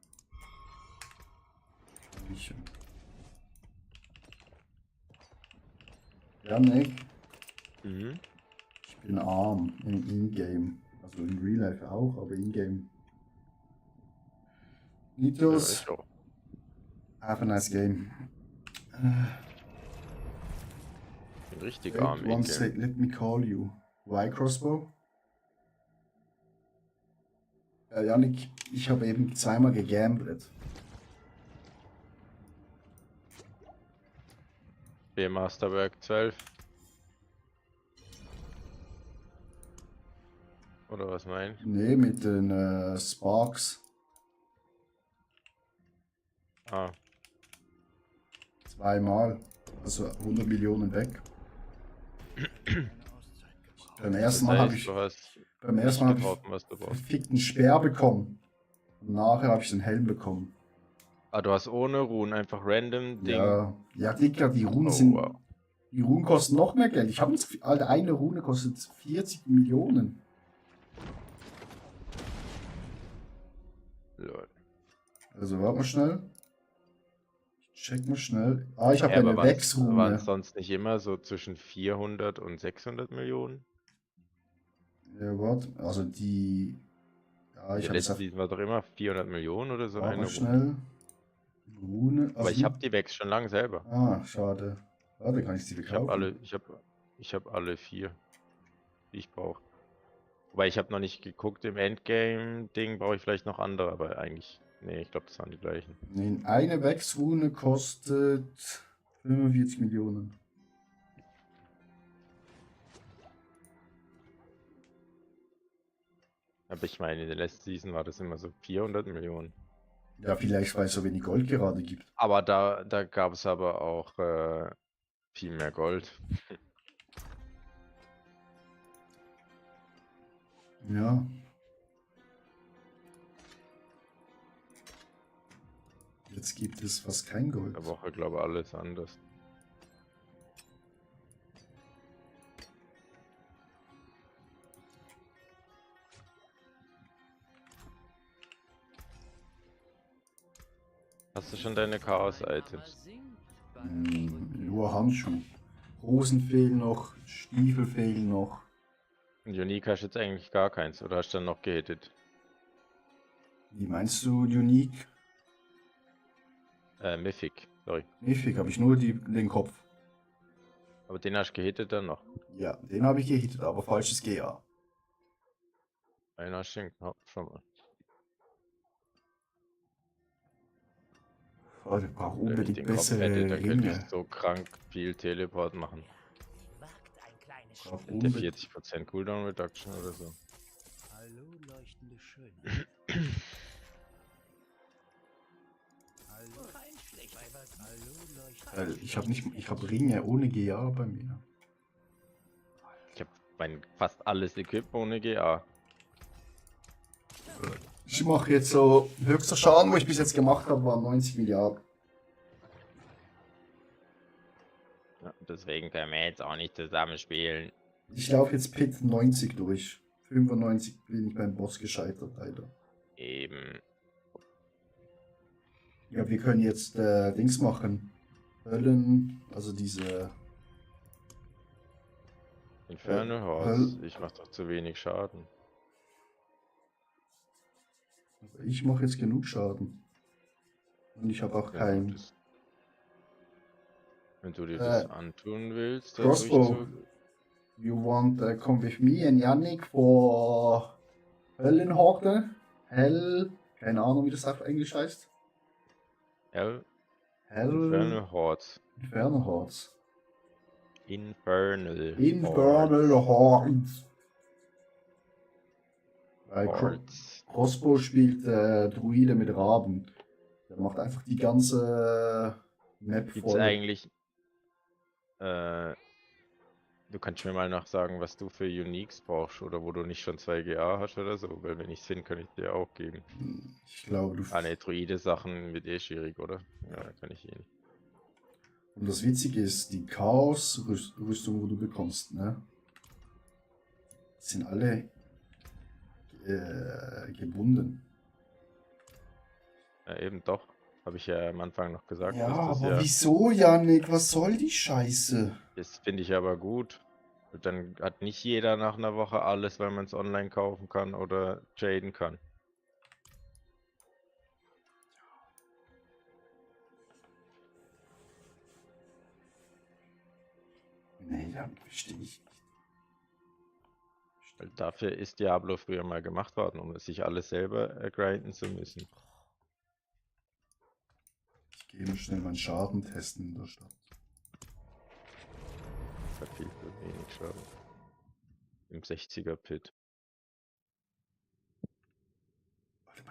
Janik, ich bin arm im Ingame. Also in Real Life auch, aber Ingame. Nitos, have a nice game. Richtig Wait, arm. one sec, let me call you. Why Crossbow? Janik, ich habe eben zweimal gegambelt. B-Masterwerk 12. Oder was meinst du? Nee, mit den Sparks. Ah, Zweimal. Also 100 Millionen weg. Beim ersten Mal habe ich du hast beim nicht ersten Mal hab getroffen, was du ich brauchst. verfickten Speer bekommen. Und nachher habe ich den Helm bekommen. Ah, du hast ohne Ruhen einfach random Ding. Ja, ja, Dicker, die Runen Oh, sind. wow. Die Runen kosten noch mehr Geld. Ich habe das Gefühl, Alter, eine Rune kostet 40 Millionen. Lol. Also warte mal schnell. Ich check mal schnell. Ah, ich habe Ja, eine aber waren es Wex-Rune. sonst nicht immer so zwischen 400 und 600 Millionen? Ja, warte. Also die. Ja, ich Der habe jetzt letzte auf. Season war doch immer 400 Millionen oder so Warte eine mal Runde. schnell. Rune. Aber ich habe die Vex schon lange selber. Ah, schade. Warte, kann ich die Ich habe verkaufen? ich habe alle 4, die ich brauche. Wobei ich habe noch nicht geguckt, im Endgame-Ding brauche ich vielleicht noch andere, aber eigentlich, nee, ich glaube, das waren die gleichen. Nee, eine Wex-Rune kostet 45 Millionen. Aber ich meine, in der letzten Season war das immer so 400 Millionen. Ja, vielleicht, weil es so wenig Gold gerade gibt. Aber da gab es aber auch viel mehr Gold. Ja. Jetzt gibt es fast kein Gold. Da Woche, glaube ich, alles anders. Hast du schon deine Chaos-Items? Nur Handschuh. Hosen fehlen noch, Stiefel fehlen noch. Und Unique hast du jetzt eigentlich gar keins, oder hast du dann noch gehittet? Wie meinst du Unique? Mythic, sorry. Mythic habe ich nur den Kopf. Aber den hast du gehittet dann noch. Ja, den habe ich gehittet, aber falsches GA. Einen hast du schon mal. Oh, ich brauche Wenn ich unbedingt den Kopf bessere hätte, dann könnte ich Ringe. so krank viel Teleport machen. Wagt ein kleines Ich brauch Spiel. Der unbedingt- 40% Cooldown Reduction oder so. Hallo, leuchtende Schönheit. Hallo, Kein schlecht. hallo, leuchtende Weil ich habe Ringe ohne GA bei mir. Ich habe fast alles Equip ohne GA. Ich mache jetzt so, höchster Schaden, wo ich bis jetzt gemacht habe, war 90 Milliarden. Ja, deswegen können wir jetzt auch nicht zusammen spielen. Ich laufe jetzt Pit 90 durch. 95 bin ich beim Boss gescheitert, leider. Eben. Ja, wir können jetzt Dings machen. Höllen, also diese. Infernal Horse. Ich mach doch zu wenig Schaden. Ich mache jetzt genug Schaden. Und ich habe auch kein. Wenn du dir das antun willst, dann Crossbow. You want to come with me and Yannick for Höllenhorde? Keine Ahnung, wie das auf Englisch heißt. Infernal Hordes. Infernal Hordes. Infernal Hordes. Weil Hordes. Crossbow spielt Druide mit Raben. Der macht einfach die ganze Map Gibt's voll. eigentlich. Du kannst mir mal noch sagen, was du für Uniques brauchst oder wo du nicht schon 2 GA hast oder so, weil wenn ich es finde, kann ich dir auch geben. Ich glaube, du. Ah ne, Druide-Sachen wird eh schwierig, oder? Ja, kann ich eh nicht. Und das Witzige ist, die Chaos-Rüstung, wo du bekommst, ne? Sind alle gebunden. Ja, eben doch. Habe ich ja am Anfang noch gesagt. Ja, dass das aber wieso, Yannick? Was soll die Scheiße? Das finde ich aber gut. Und dann hat nicht jeder nach einer Woche alles, weil man es online kaufen kann oder traden kann. Nee, dann verstehe ich nicht. Weil dafür ist Diablo früher mal gemacht worden, um sich alles selber grinden zu müssen. Ich gehe mal schnell meinen Schaden testen in der Stadt. Das hat viel zu wenig Schaden. Im 60er Pit.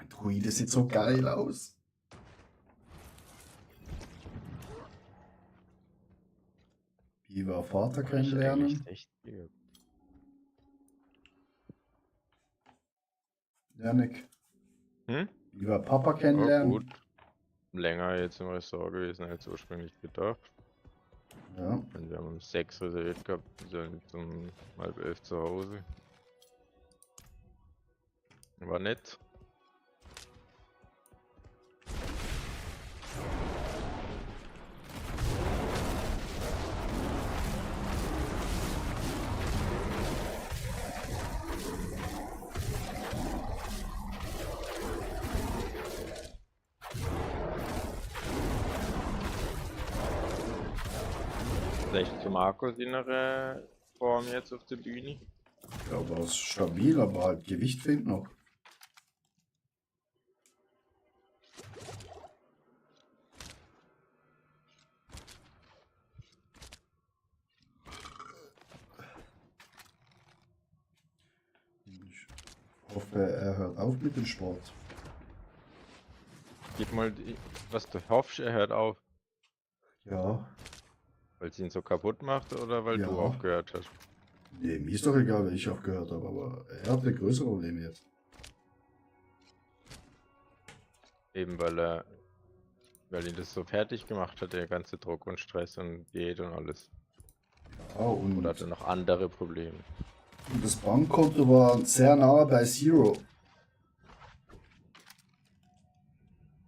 Mein Druide sieht so geil aus. Wie war Vater kennenlernen? Echt viel. Janik. Hm? Wie war Papa Oh, kennenlernen? gut. Länger jetzt im Ressort gewesen als ursprünglich gedacht. Ja. Und wir haben um 6 reserviert gehabt, wir sind jetzt um 10:30 zu Hause. War nett. Vielleicht zu Markus innere Form jetzt auf der Bühne. Ja, war es stabil, aber halt Gewicht fehlt noch. Ich hoffe, er hört auf mit dem Sport. Gib mal, was du hoffst, er hört auf. Ja. Weil es ihn so kaputt macht oder weil Ja. du aufgehört hast? Nee, mir ist doch egal, wenn ich aufgehört habe, aber er hatte größere Probleme jetzt. Eben weil ihn das so fertig gemacht hat, der ganze Druck und Stress und Diät und alles. Ja, und Oder hat er noch andere Probleme? das Bankkonto war sehr nah bei Zero.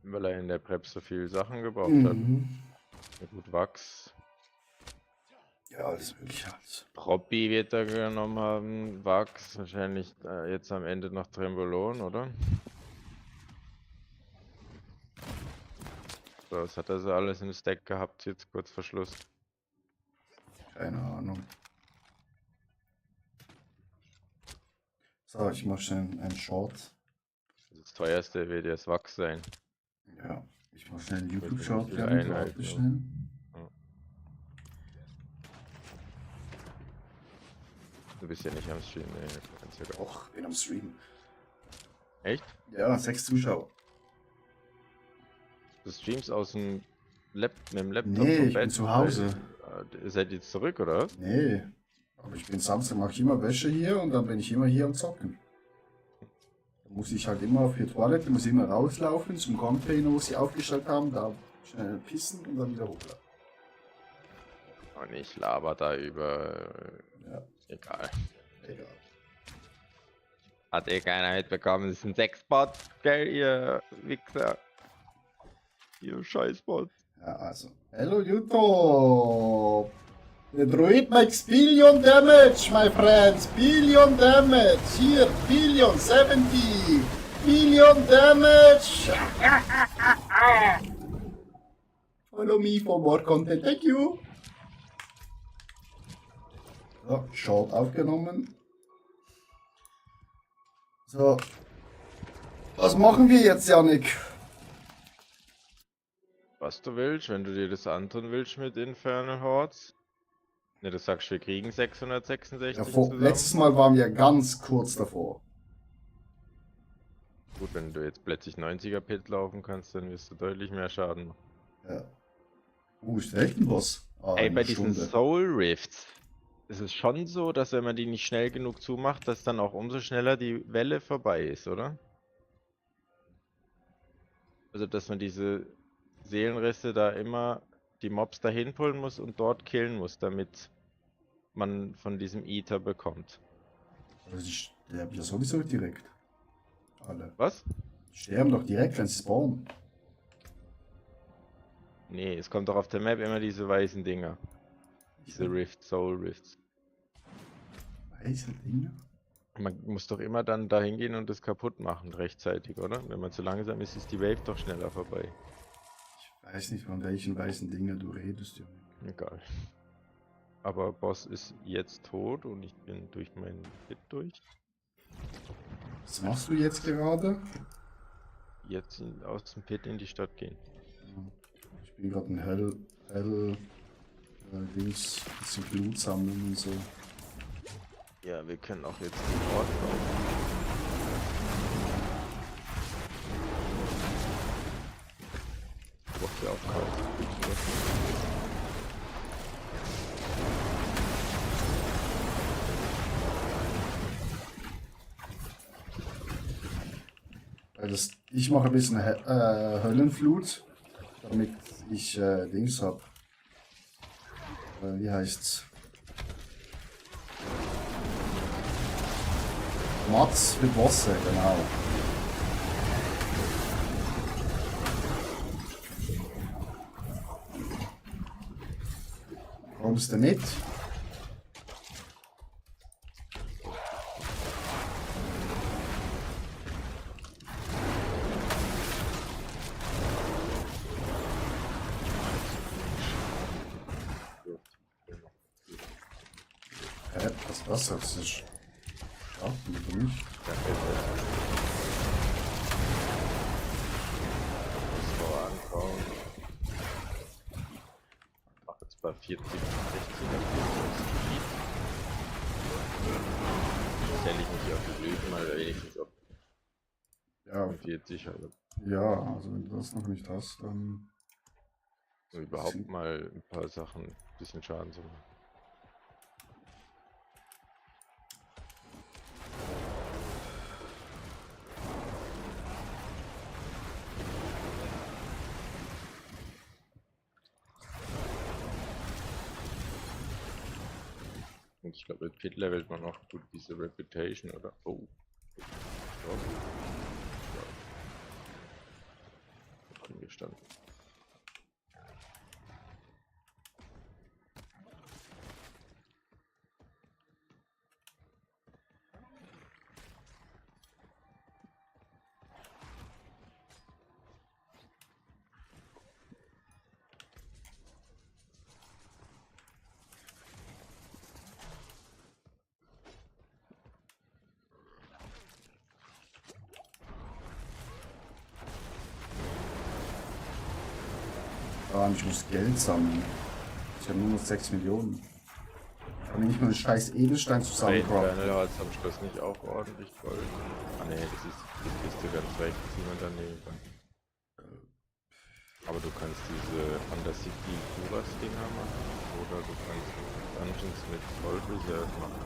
Weil er in der Prep so viele Sachen gebraucht hat. Mhm. Ja, gut, Wachs. Ja, alles mögliche halt. Robby wird er genommen haben, Wachs, wahrscheinlich jetzt am Ende noch Trembolon, oder? So, was hat er so alles im Stack gehabt, jetzt kurz vor Schluss? Keine Ahnung. So, ich mach schnell einen Short. Das teuerste wird jetzt Wachs sein. Ja, ich mach schnell einen Mit YouTube-Short. viel Warte Einheiten, ja. schnell. Du bist ja nicht am Stream, ne? Du kannst ja gar- Och, bin am Stream. Echt? Ja, 6 Zuschauer. Du streamst aus dem mit dem Laptop Nee, vom ich bin Bett? zu Hause. Seid ihr jetzt zurück, oder? Nee. Aber ich bin Samstag, mache ich immer Wäsche hier und dann bin ich immer hier am Zocken. Da muss ich halt immer auf die Toilette, muss immer rauslaufen zum Container, wo sie aufgestellt haben, da schnell pissen und dann wieder hochladen. Und ich laber da über. Ja, Egal. egal. Hat eh keiner mitbekommen, das sind 6 Bots, gell, ihr Wichser. Ihr Scheißbot. Ja, also. Hello YouTube! The druid makes billion damage, my friends! Billion damage! Here, billion, 70! Billion damage! Follow me for more content, thank you! So, Short aufgenommen. So. Was machen wir jetzt, Yannick? Was du willst, wenn du dir das antun willst mit Infernal Hordes. Ne, du sagst, wir kriegen 666 Ja, zusammen. letztes Mal waren wir ganz kurz davor. Gut, wenn du jetzt plötzlich 90er Pit laufen kannst, dann wirst du deutlich mehr Schaden machen. Ja. Ist echt ein Boss? Ah, Ey, eine bei diesen Stunde. Soul Rifts ist es schon so, dass wenn man die nicht schnell genug zumacht, dass dann auch umso schneller die Welle vorbei ist, oder? Also, dass man diese Seelenrisse da immer die Mobs dahin pullen muss und dort killen muss, damit man von diesem Ether bekommt. Also die sterben ja sowieso direkt. Alle. Was? Die sterben doch direkt, wenn sie spawnen. Nee, es kommt doch auf der Map immer diese weißen Dinger. Diese Rift, Soul Rifts. Weiße Dinge? Man muss doch immer dann dahin gehen und das kaputt machen rechtzeitig, oder? Wenn man zu langsam ist, ist die Wave doch schneller vorbei. Ich weiß nicht, von welchen weißen Dingen du redest, Junge. Egal. Aber Boss ist jetzt tot und ich bin durch meinen Pit durch. Was machst du jetzt gerade? Jetzt aus dem Pit in die Stadt gehen. Ich bin gerade ein Dings, bisschen Blut sammeln und so. Ja, wir können auch jetzt den Ort laufen. aufkaufen. Ich mache ein bisschen Höllenflut, damit ich Dings hab. Wie heißt's? Mats mit Wasser, genau. Kommst du mit? Was das ist? Ja, für mich. Das anbauen. Ich mach jetzt bei 40, 60 stelle ich mich auf die Löwen mal wenigstens auf Ja, 40 halt. ja, also wenn du das noch nicht hast, dann. Um überhaupt mal ein paar Sachen ein bisschen Schaden zu machen. Und ich glaube, mit Pit levelt man auch gut diese Reputation, oder? Oh. Ja. Angestanden. Ich muss Geld sammeln. Ich habe nur noch 6 Millionen. Kann ich nicht mal einen scheiß Edelstein zusammenkommen. Kernel hat am Schluss nicht auch ordentlich Gold. Ah ne, das ist die Kiste ganz rechts, die man dann nehmen kann. Aber du kannst diese Fantasy Puras Dinger machen. Oder du kannst Dungeons mit Gold Reserve machen.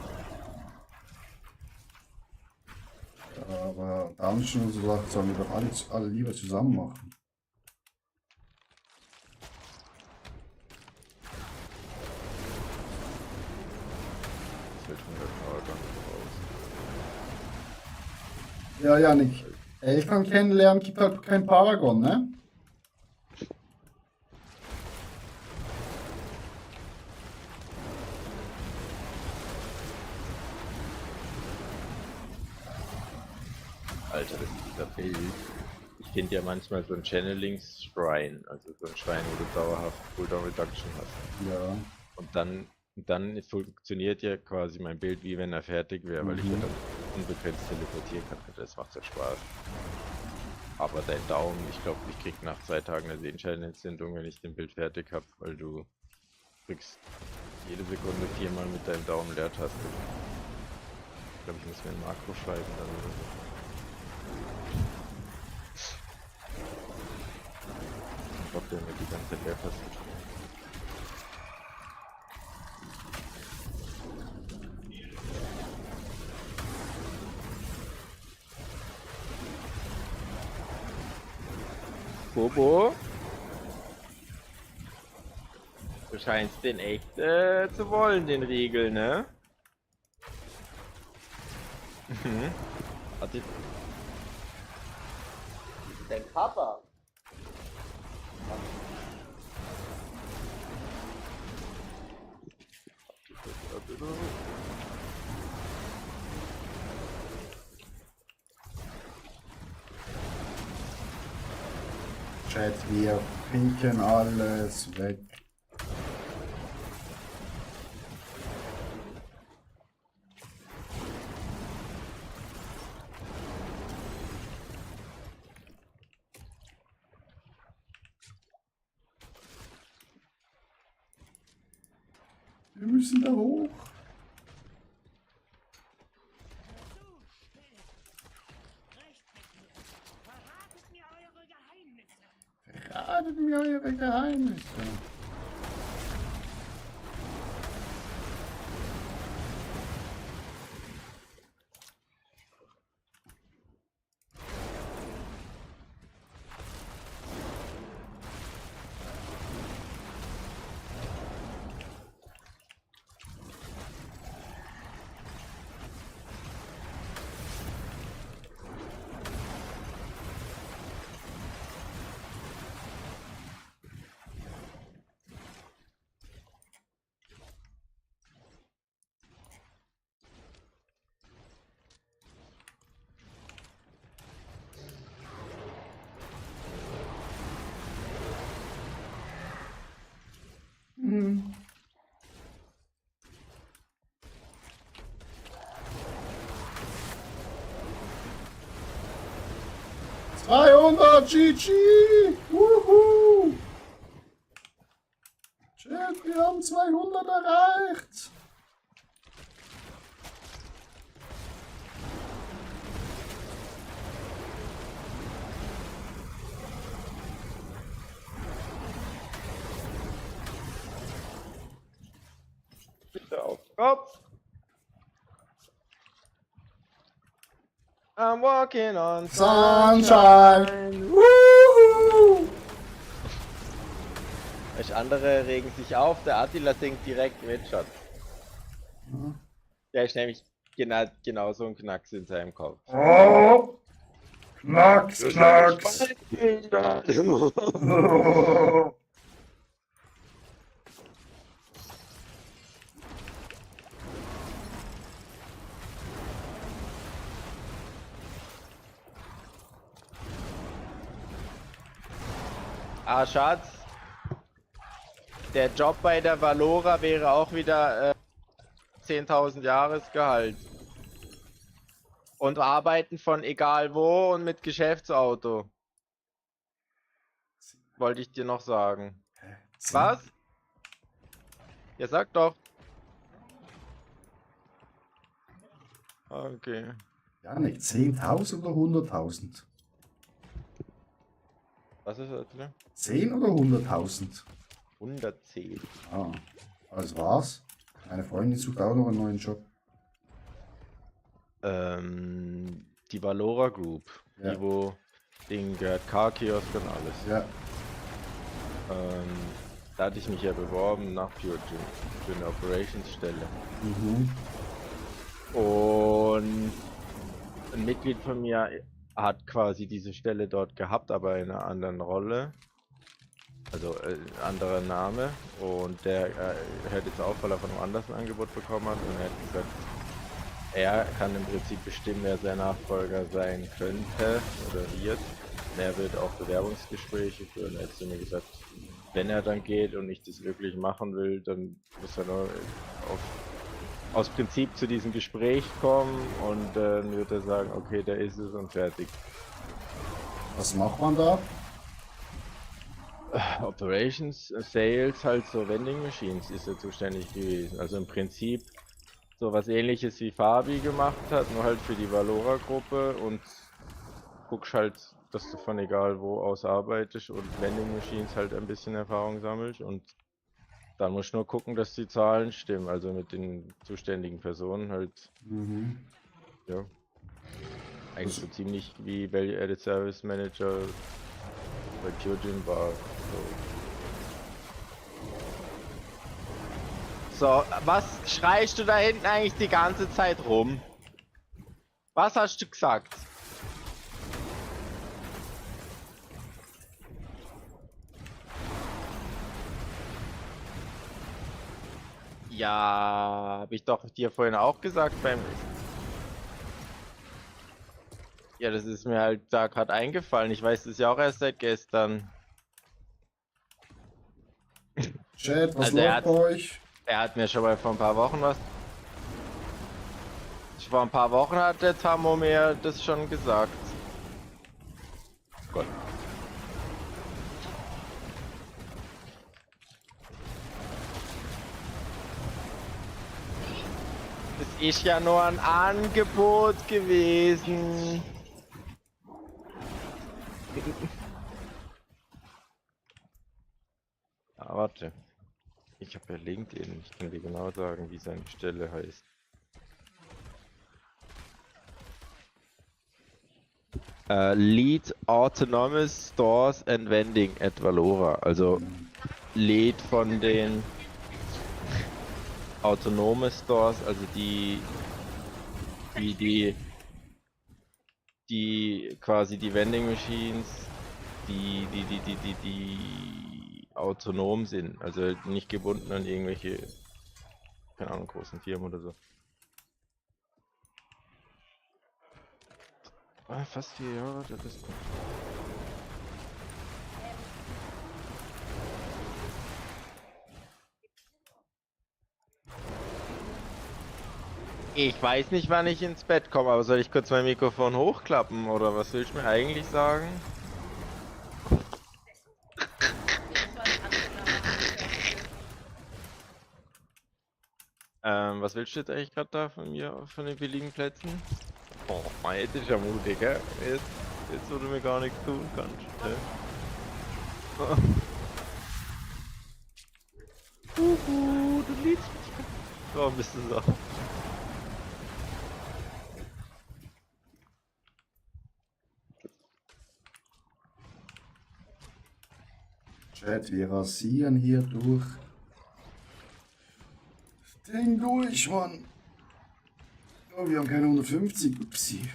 Aber Dungeon und so Sachen sollen wir doch alle lieber zusammen machen. Ja, Janik. Eltern kennenlernen gibt halt kein Paragon, ne? Alter, das ist dieser Bild. Ich finde ja manchmal so ein Channelings-Shrine, also so ein Schrein, wo du dauerhaft Cooldown Reduction hast. Ja. Und dann funktioniert ja quasi mein Bild, wie wenn er fertig wäre, weil ich ja dann unbegrenzt teleportieren kann. Das macht ja Spaß. Aber dein Daumen, ich glaube, ich krieg nach 2 Tagen eine Sehenscheinentzündung, wenn ich den Bild fertig habe, weil du kriegst jede Sekunde 4-mal mit deinem Daumen Leertaste. Ich glaube, ich muss mir ein Makro schreiben dann oder so. Ich glaube, der wird die ganze Zeit Leertaste spielen. Bobo, du scheinst den echt zu wollen, den Riegel, ne? Hat die... Dein Papa. Chat, wir pinken alles weg. Wir müssen da hoch. Verratet mir eure ihre Geheimnisse. Mhm. GG! Wuhu! Chat, wir haben 200 erreicht! Bitte auf Kopf. I'm walking on Sunshine! Wuhu! Euch andere regen sich auf, der Attila singt direkt mit schon. Der ist nämlich genau so ein Knacks in seinem Kopf. Oh! Knacks, knacks! Ah, Schatz. Der Job bei der Valora wäre auch wieder 10.000 Jahresgehalt. Und arbeiten von egal wo und mit Geschäftsauto. Wollte ich dir noch sagen. Was? Ja, sag doch. Okay. Janik, 10.000 oder 100.000? Was ist das, ne? 10 oder 100.000? 110. Ah, das war's. Meine Freundin sucht auch noch einen neuen Job. Die Valora Group. Ja. Die wo Ding Car-Kiosk und alles. Ja. Da hatte ich mich ja beworben nach Pure Gym für eine Operations-Stelle. Mhm. Und ein Mitglied von mir hat quasi diese Stelle dort gehabt, aber in einer anderen Rolle. Also anderer Name. Und der hört jetzt auf, weil er von einem anderen ein Angebot bekommen hat. Und er hat gesagt, er kann im Prinzip bestimmen, wer sein Nachfolger sein könnte oder wird. Und er wird auch Bewerbungsgespräche führen. Er hat zu mir gesagt, wenn er dann geht und ich das wirklich machen will, dann muss er nur aus Prinzip zu diesem Gespräch kommen und dann wird er sagen, okay, der ist es und fertig. Was macht man da? Operations, Sales, halt so Vending Machines ist er zuständig gewesen. Also im Prinzip so was ähnliches wie Fabi gemacht hat, nur halt für die Valora-Gruppe und guckst halt, dass du von egal wo aus arbeitest und Vending Machines halt ein bisschen Erfahrung sammelst und dann musst du nur gucken, dass die Zahlen stimmen, also mit den zuständigen Personen halt. Mhm. Ja. Eigentlich so ziemlich wie Value Added Service Manager bei Pure Gym war. So, was schreist du da hinten eigentlich die ganze Zeit rum? Was hast du gesagt? Ja, habe ich doch dir vorhin auch gesagt beim... Ja, das ist mir halt da gerade eingefallen. Ich weiß das ja auch erst seit gestern. Chat, was Also läuft bei euch? Er hat mir schon mal vor ein paar Wochen was... Vor ein paar Wochen hat der Tammo mir das schon gesagt. Gott. Das ist ja nur ein Angebot gewesen. warte. Ich habe ja LinkedIn. Ich kann dir genau sagen, wie seine Stelle heißt. Lead Autonomous Stores and Vending at Valora. Also Lead von den autonome Stores, also die quasi die Vending Machines, die autonom sind, also nicht gebunden an irgendwelche, keine Ahnung, großen Firmen oder so. Ah, fast 4 Jahre, das ist gut. Ich weiß nicht, wann ich ins Bett komme, aber soll ich kurz mein Mikrofon hochklappen oder was willst du mir eigentlich sagen? Was willst du jetzt eigentlich gerade da von mir, von den billigen Plätzen? Oh, mein, jetzt ist ja mutig, gell? Jetzt wo du mir gar nichts tun kannst. Ne? Du liebst mich. So, bist du so. Chat, wir rasieren hier durch. Ding durch, Mann. Oh, wir haben keine 150. Upsi.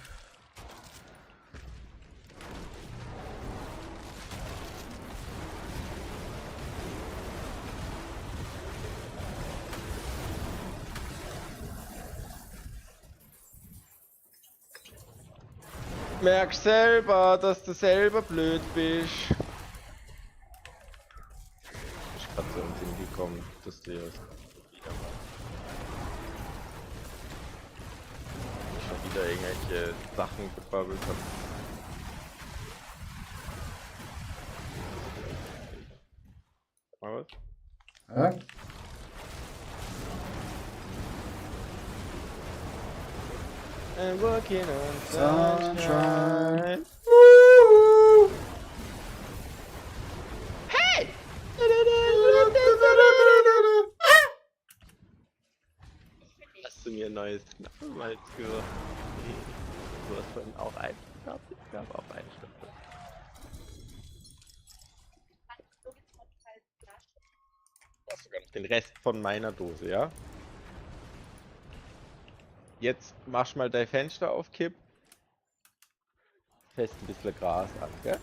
Merk selber, dass du selber blöd bist. Ich hab so einen Sinn gekommen, dass du jetzt schon wieder irgendwelche Sachen gebabbelt hab. Mal was? Hä? I'm working on Sunshine. Hey! Hast du mir ein neues Knappenmalz gesagt? Du hast vorhin auch einen gehabt? Ich glaube auch einen Stück. Das ist sogar noch den Rest von meiner Dose, ja? Jetzt mach mal dein Fenster auf Kipp. Fest ein bisschen Gras an, gell?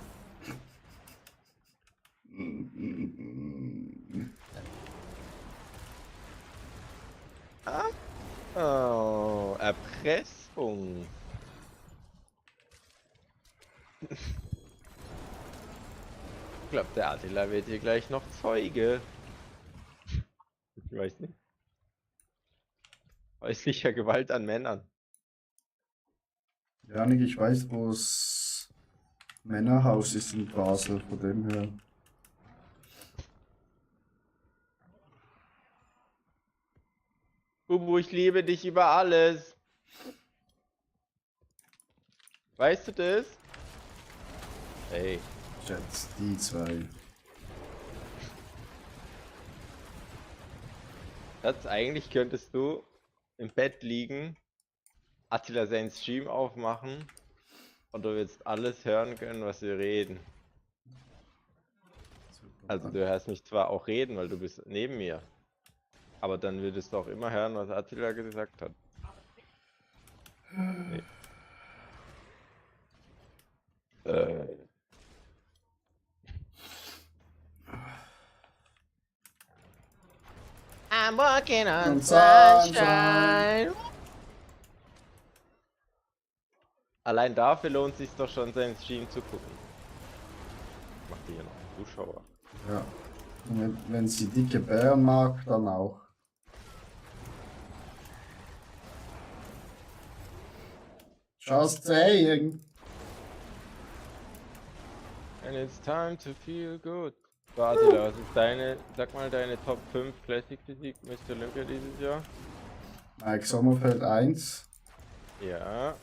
Ah. Oh, Erpressung. Ich glaube, der Attila wird hier gleich noch Zeuge. Ich weiß nicht. Häuslicher Gewalt an Männern. Janik, ich weiß, wo das Männerhaus ist in Basel, von dem her. Bubu, ich liebe dich über alles. Weißt du das? Hey. Jetzt die zwei. Schatz, eigentlich könntest du im Bett liegen, Attila seinen Stream aufmachen und du wirst alles hören können, was wir reden. Also du hörst mich zwar auch reden, weil du bist neben mir, aber dann würdest du auch immer hören, was Attila gesagt hat. Nee. I'm walking on sunshine. Allein dafür lohnt es sich doch schon, seinen Stream zu gucken. Ich mach die hier noch einen Zuschauer. Ja. Und wenn sie dicke Bären mag, dann auch. Just saying. And it's time to feel good. So, Attila, was ist deine, sag mal deine Top 5 Classic Physik Mr. Olympia dieses Jahr? Mike Sommerfeld 1. Ja.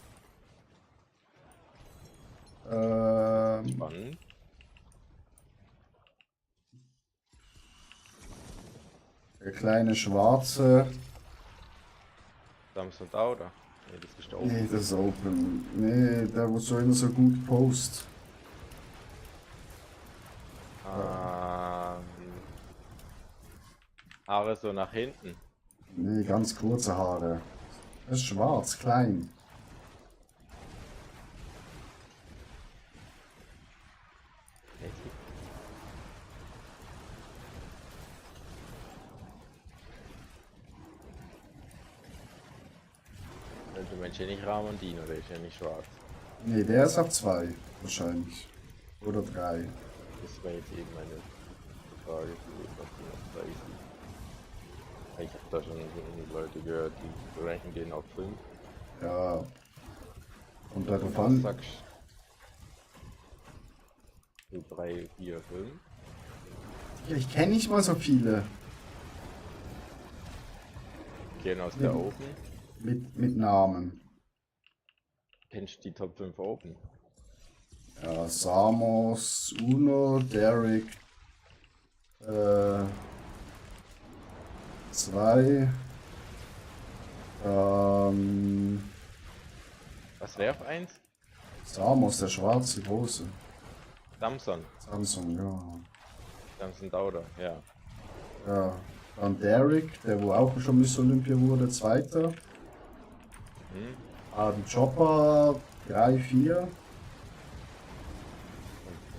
Spannend. Der kleine Schwarze. Samson da, oder? Nee, das ist der Open. Nee, das ist Open. Nee, der wo so immer so gut post. Haare so nach hinten. Nee, ganz kurze Haare. Er ist schwarz, klein. Du meinst ja nicht Ramondino, der ist ja nicht schwarz. Nee, der ist auf 2 wahrscheinlich. Oder 3. Das war jetzt eben meine Frage gewesen, was die noch da ist. Ich habe da schon Leute gehört, die ranken den auf 5. Ja. Und da Was davon. sagst du? 3, 4, 5? Ja, ich kenne nicht mal so viele. Gehen aus der Open. Mit Namen. Kennst du die Top 5 Open? Ja, Samos, Uno, Derek. 2. Was wäre auf 1? Samos, der schwarze, große. Samson. Samsung, ja. Samson Dauder, ja. Ja. Dann Derek, der wo auch schon Miss Olympia wurde, zweiter. Adam Chopper, 3, 4. Und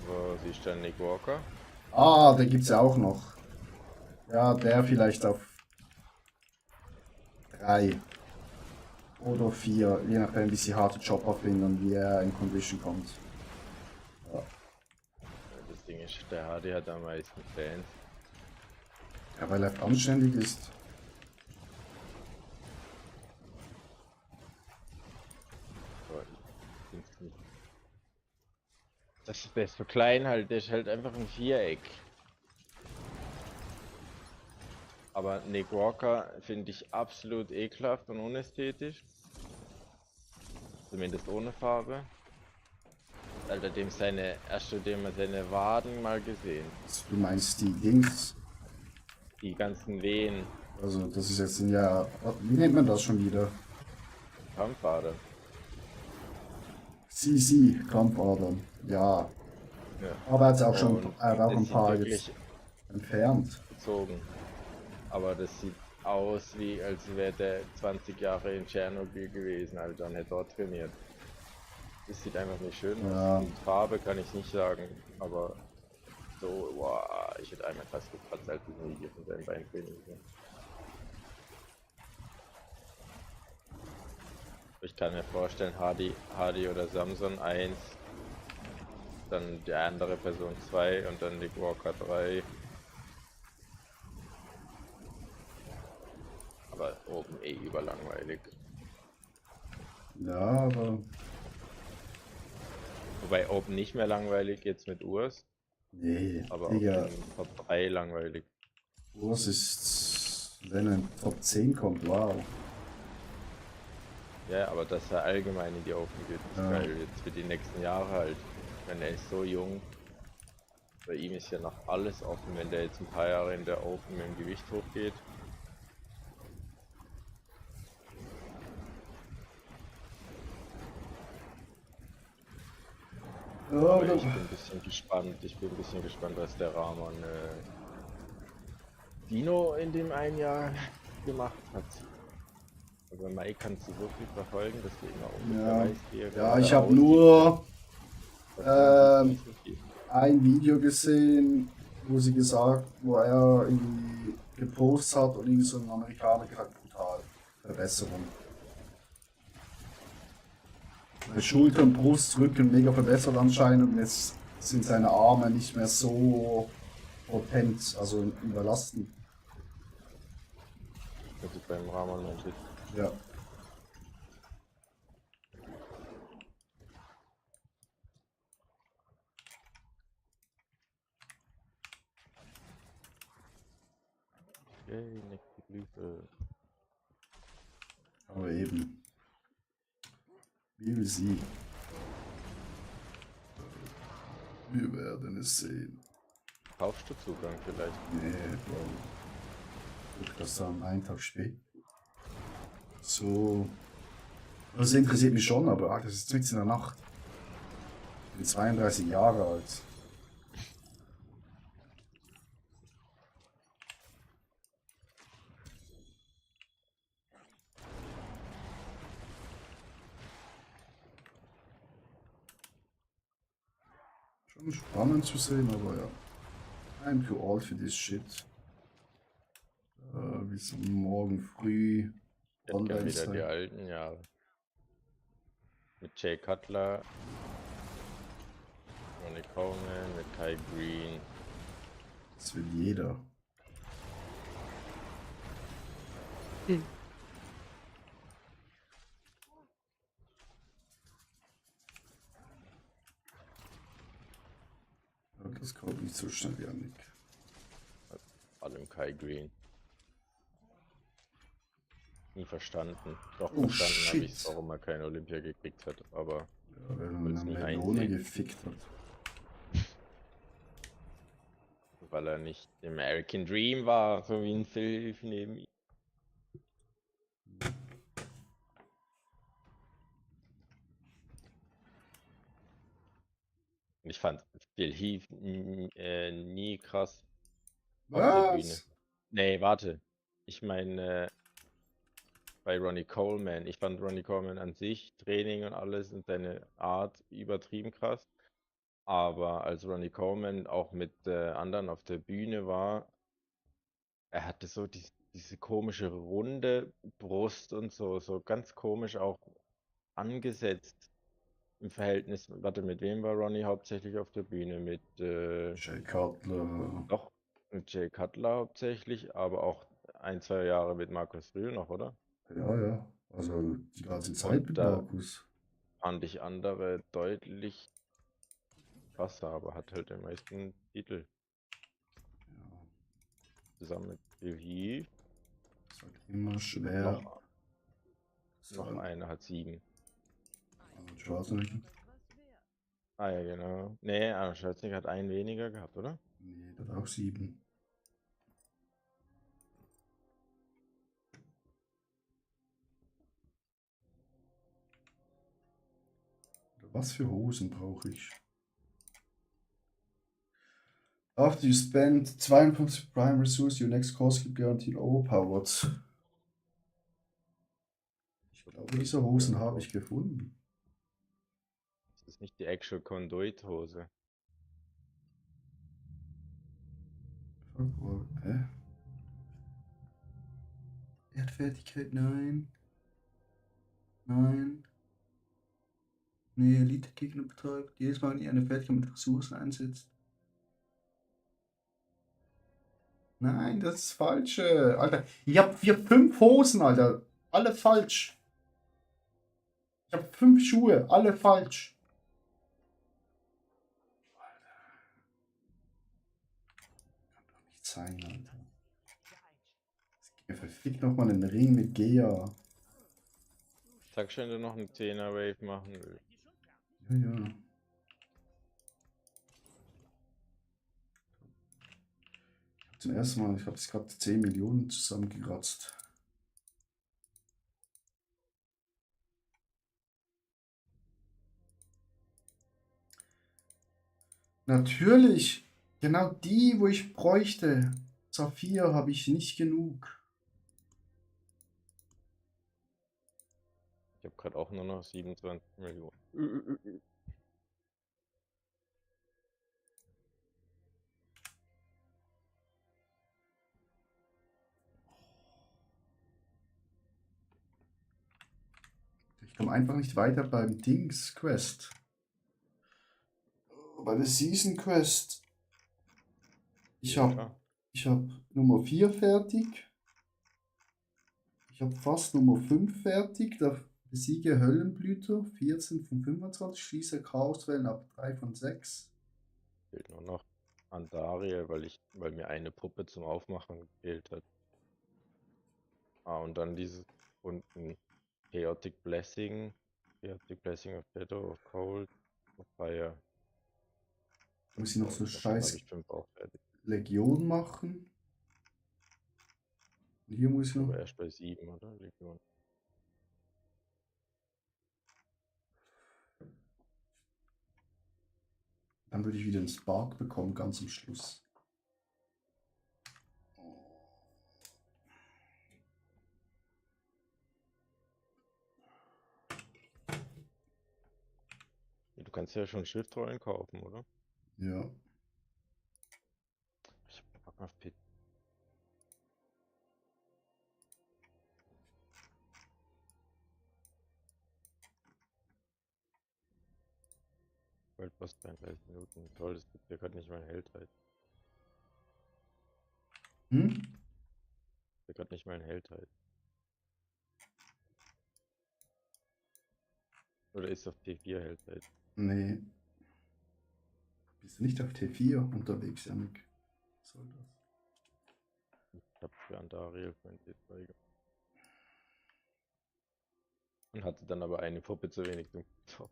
wo siehst du dann Nick Walker? Ah, der gibt's ja auch noch. Ja, der vielleicht auf 3. Oder 4, je nachdem wie sie harte Chopper finden und wie er in Condition kommt. Ja. Das Ding ist, der HD hat am meisten Fans. Ja, weil er anständig ist. Aber ich find's nicht. Der ist so klein halt, der ist halt einfach ein Viereck. Aber Nick Walker finde ich absolut ekelhaft und unästhetisch. Zumindest ohne Farbe. Alter, dem man seine Waden mal gesehen. Du meinst die Dings? Die ganzen Wehen, Also das ist jetzt ein Jahr. Wie nennt man das schon wieder? Kampfader. CC, Kampfadern. Ja. Ja. Aber er hat auch schon Und er hat auch das ein sieht paar wirklich jetzt entfernt. gezogen. Aber das sieht aus, wie als wäre der 20 Jahre in Tschernobyl gewesen, Alter, und hätte dort trainiert. Das sieht einfach nicht schön Ja. aus. Und Farbe kann ich nicht sagen, aber so, wow, ich hätte einmal fast geplatzt, als ich ein Video von seinem Beintraining gesehen. Ich kann mir vorstellen, Hardy oder Samson 1, dann die andere Person 2 und dann Nick Walker 3. Aber oben eh überlangweilig. Ja, aber. Wobei oben nicht mehr langweilig jetzt mit Urs, Nee, aber Digga, auf den Top 3 langweilig. Urs ist, wenn er in Top 10 kommt, wow. Ja, aber dass er allgemein in die Open geht, ist Ja. geil jetzt für die nächsten Jahre halt. Wenn er ist so jung, bei ihm ist ja noch alles offen, wenn der jetzt ein paar Jahre in der Open mit dem Gewicht hochgeht. Ja, Aber oder? ich bin ein bisschen gespannt, was der Rahman Dino in dem einen Jahr gemacht hat. Also Mai kannst du so viel verfolgen, dass du immer ungefähr Ja. weißt, wie er Ja, gerade ich habe aussieht. nur Das ist nicht so viel. ein Video gesehen, wo er irgendwie gepostet hat und irgendwie so ein Amerikaner gesagt, brutal. Verbesserung. Bei Schulter und Brust, Rücken mega verbessert anscheinend und jetzt sind seine Arme nicht mehr so potent, also überlasten. Das ist beim Rahman natürlich. Ja. Yay, nächste Blüte. Aber eben. Wie wir sie. Wir werden es sehen. Kaufst du Zugang vielleicht? Nee, Bro. Das dann einen Tag spät. So. Das interessiert mich schon, aber das ist mitten in der Nacht. Ich bin 32 Jahre alt. Schon spannend zu sehen, aber ja. I'm too old für this shit. Bis morgen früh. Ich hätte gern Online wieder die sein. alten Jahre. Mit Jay Cutler, Ronnie Coleman, mit Kai Green. Das will jeder. Aber das kommt nicht so schnell, Janik. Vor allem Kai Green. Nie verstanden. Doch Oh, verstanden habe ich, shit. warum er keine Olympia gekriegt hat, aber Ja, wenn Will's man nie eine Melone einsehen. gefickt hat. weil er nicht im American Dream war, so wie ein Phil neben ihm. Und ich fand Phil Heath nie krass auf der Bühne. Was? Nee, warte. Ich meine, bei Ronnie Coleman. Ich fand Ronnie Coleman an sich, Training und alles und seine Art übertrieben krass. Aber als Ronnie Coleman auch mit anderen auf der Bühne war, er hatte so diese komische runde Brust und so ganz komisch auch angesetzt im Verhältnis. Warte, mit wem war Ronnie hauptsächlich auf der Bühne? Mit Jay Cutler. doch mit Jay Cutler hauptsächlich, aber auch 1, 2 Jahre mit Markus Rühl noch, oder? Ja, ja. Also die ganze Zeit mit da- Markus. Fand ich andere deutlich krasser, aber hat halt den meisten Titel. Ja, Zusammen mit Phil Heath. ist halt immer schwer. Noch einer hat 7. Arnold Schwarzenegger. Ah ja, genau. Nee, Arnold Schwarzenegger hat einen weniger gehabt, oder? Nee, der hat auch 7. Was für Hosen brauche ich? After you spend 52 Prime Resource, your next course keep guaranteed overpowered. Ich glaube, diese Hosen habe ich gefunden. Das ist nicht die Actual Conduit-Hose. Hä? Erdfertigkeit, nein. Nein. Nee, Elite-Gegner betreibt. Jedes Mal, wenn ihr eine Fertigkeit mit Ressourcen einsetzt. Nein, das ist falsche. Alter, ich habe 5 Hosen, Alter. Alle falsch. Ich habe 5 Schuhe, alle falsch. Alter. Kann doch nicht sein, Alter. Jetzt verfickt nochmal einen Ring mit Gea. Sag schon, du noch einen 10er-Wave machen will. Ja, ja. Zum ersten Mal, ich habe es gerade 10 Millionen zusammengekratzt. Natürlich, genau die, wo ich bräuchte. Saphir habe ich nicht genug. Ich habe gerade auch nur noch 27 Millionen. Ich komme einfach nicht weiter beim Dings Quest. Bei der Season Quest. Ich habe Nummer 4 fertig. Ich habe fast Nummer 5 fertig. Da besiege Höllenblüter. 14 von 25. Schließe Chaoswellen ab 3 von 6. Fehlt nur noch Andaria, weil mir eine Puppe zum Aufmachen gefehlt hat. Ah, und dann dieses unten Chaotic Blessing of Shadow, of Cold, of Fire. Muss ich noch so Davon habe scheiß ich 5 auch fertig. Legion machen. Und hier muss ich noch. Aber erst bei 7, oder? Legion. Dann würde ich wieder einen Spark bekommen, ganz am Schluss. Du kannst ja schon Schriftrollen kaufen, oder? Ja. Ich hab Bock auf Pit. Goldboss 33 Minuten. Toll, das gibt ja gerade nicht mein Held halt. Hm? Der gerade nicht mein Held halt. Oder ist auf T4 Held halt. Nee. Bist du nicht auf T4 unterwegs, Janik? Was soll das? Ich hab für Andariel für ein T2 gemacht. Und hatte dann aber eine Puppe zu wenig zum Top.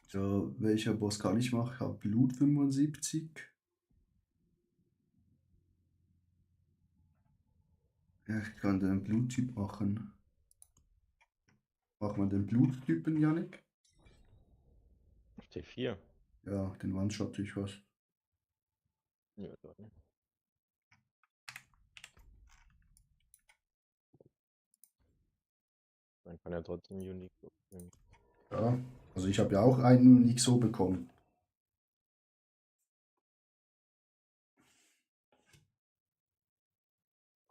So, welcher Boss kann ich machen? Ich habe Blut 75. Ja, ich kann den Bluttyp machen. Machen wir den Bluttypen, Janik? Auf T4? Ja, den One-Shot ich was. Ja, dort nicht. Man kann ja trotzdem Unique nehmen. Ja, also ich habe ja auch einen Unique so bekommen.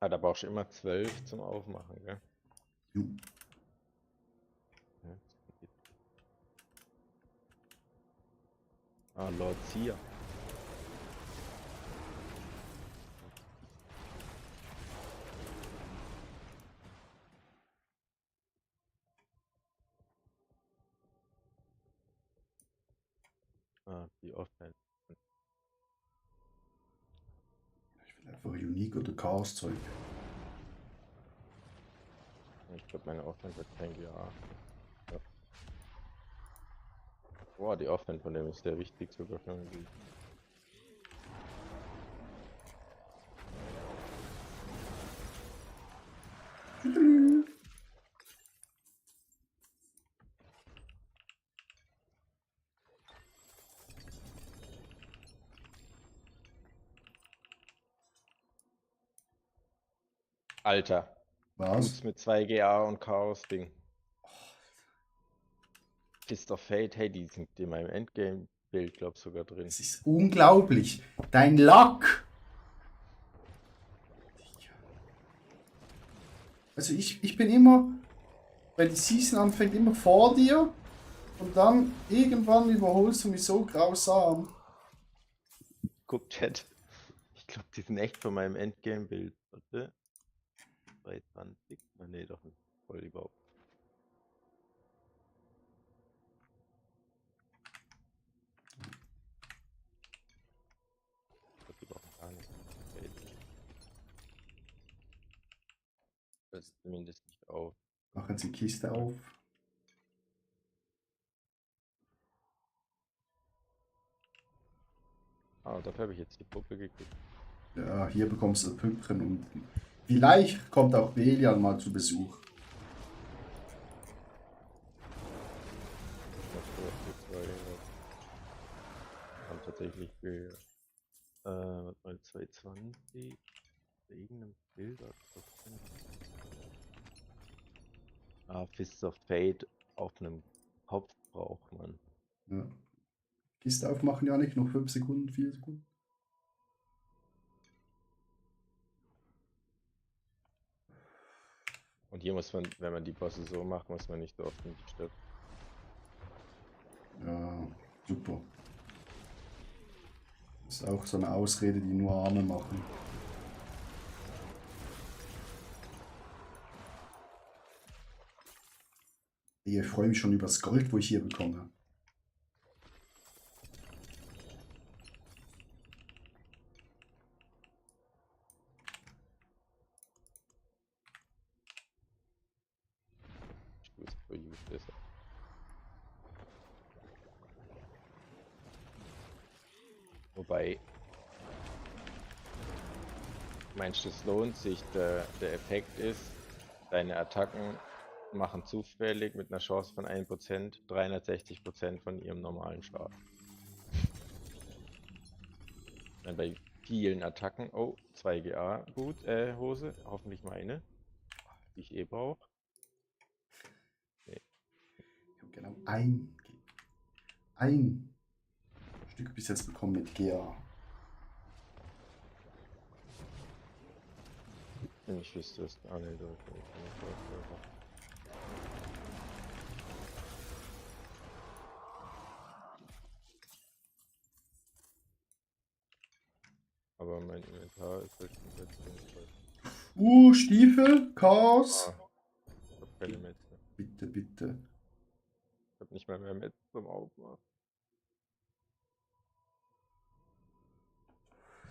Ah, da brauchst du immer 12 zum Aufmachen, gell? Jo. Ja, das geht. Ah, Lord Seer. Ah, die Offline. Ich will einfach Unique oder Chaos-Zeug. Ich glaube, meine Offline wird kein GA. Ja. Boah, die Offline von dem ist sehr wichtig sogar für mich. Alter. Was? Boots mit 2 GA und Chaos-Ding. Fist of Fate, hey, die sind in meinem Endgame-Bild, glaub ich, sogar drin. Es ist unglaublich. Dein Lack! Also ich bin immer, weil die Season anfängt, immer vor dir und dann irgendwann überholst du mich so grausam. Guck, Chat. Ich glaube, die sind echt von meinem Endgame-Bild. Warte. 320? Ah, nee, doch nicht. Voll überhaupt. Ich glaub, die brauchen gar nicht. Das ist zumindest nicht auf. Machen Sie Kiste auf. Ah, dafür habe ich jetzt die Puppe gekriegt. Ja, hier bekommst du Pünktchen und vielleicht kommt auch Belial mal zu Besuch. Und tatsächlich für mal 220 irgendeinem Bild. Ah, Fists of Fate auf einem Kopf braucht man. Ja. Kiste aufmachen, ja nicht, noch 5 Sekunden, 4 Sekunden. Und hier muss man, wenn man die Bosse so macht, muss man nicht so oft in die Stadt. Ja, super. Das ist auch so eine Ausrede, die nur Arme machen. Ich freue mich schon über das Gold, wo ich hier bekomme. Wobei Meinst du, es lohnt sich? Der Effekt ist, deine Attacken machen zufällig mit einer Chance von 1% 360% von ihrem normalen Schaden. Dann bei vielen Attacken, oh, 2 GA, gut, Hose, hoffentlich meine, die ich eh brauche. Ich habe genau ein Stück bis jetzt bekommen mit GA. Wenn ich wüsste, es ah, nee, aber mein Inventar ist halt komplett voll. Stiefel, Chaos. Ich hab keine Metze. Bitte, bitte. Ich hab nicht mal mehr Metze zum Aufmachen.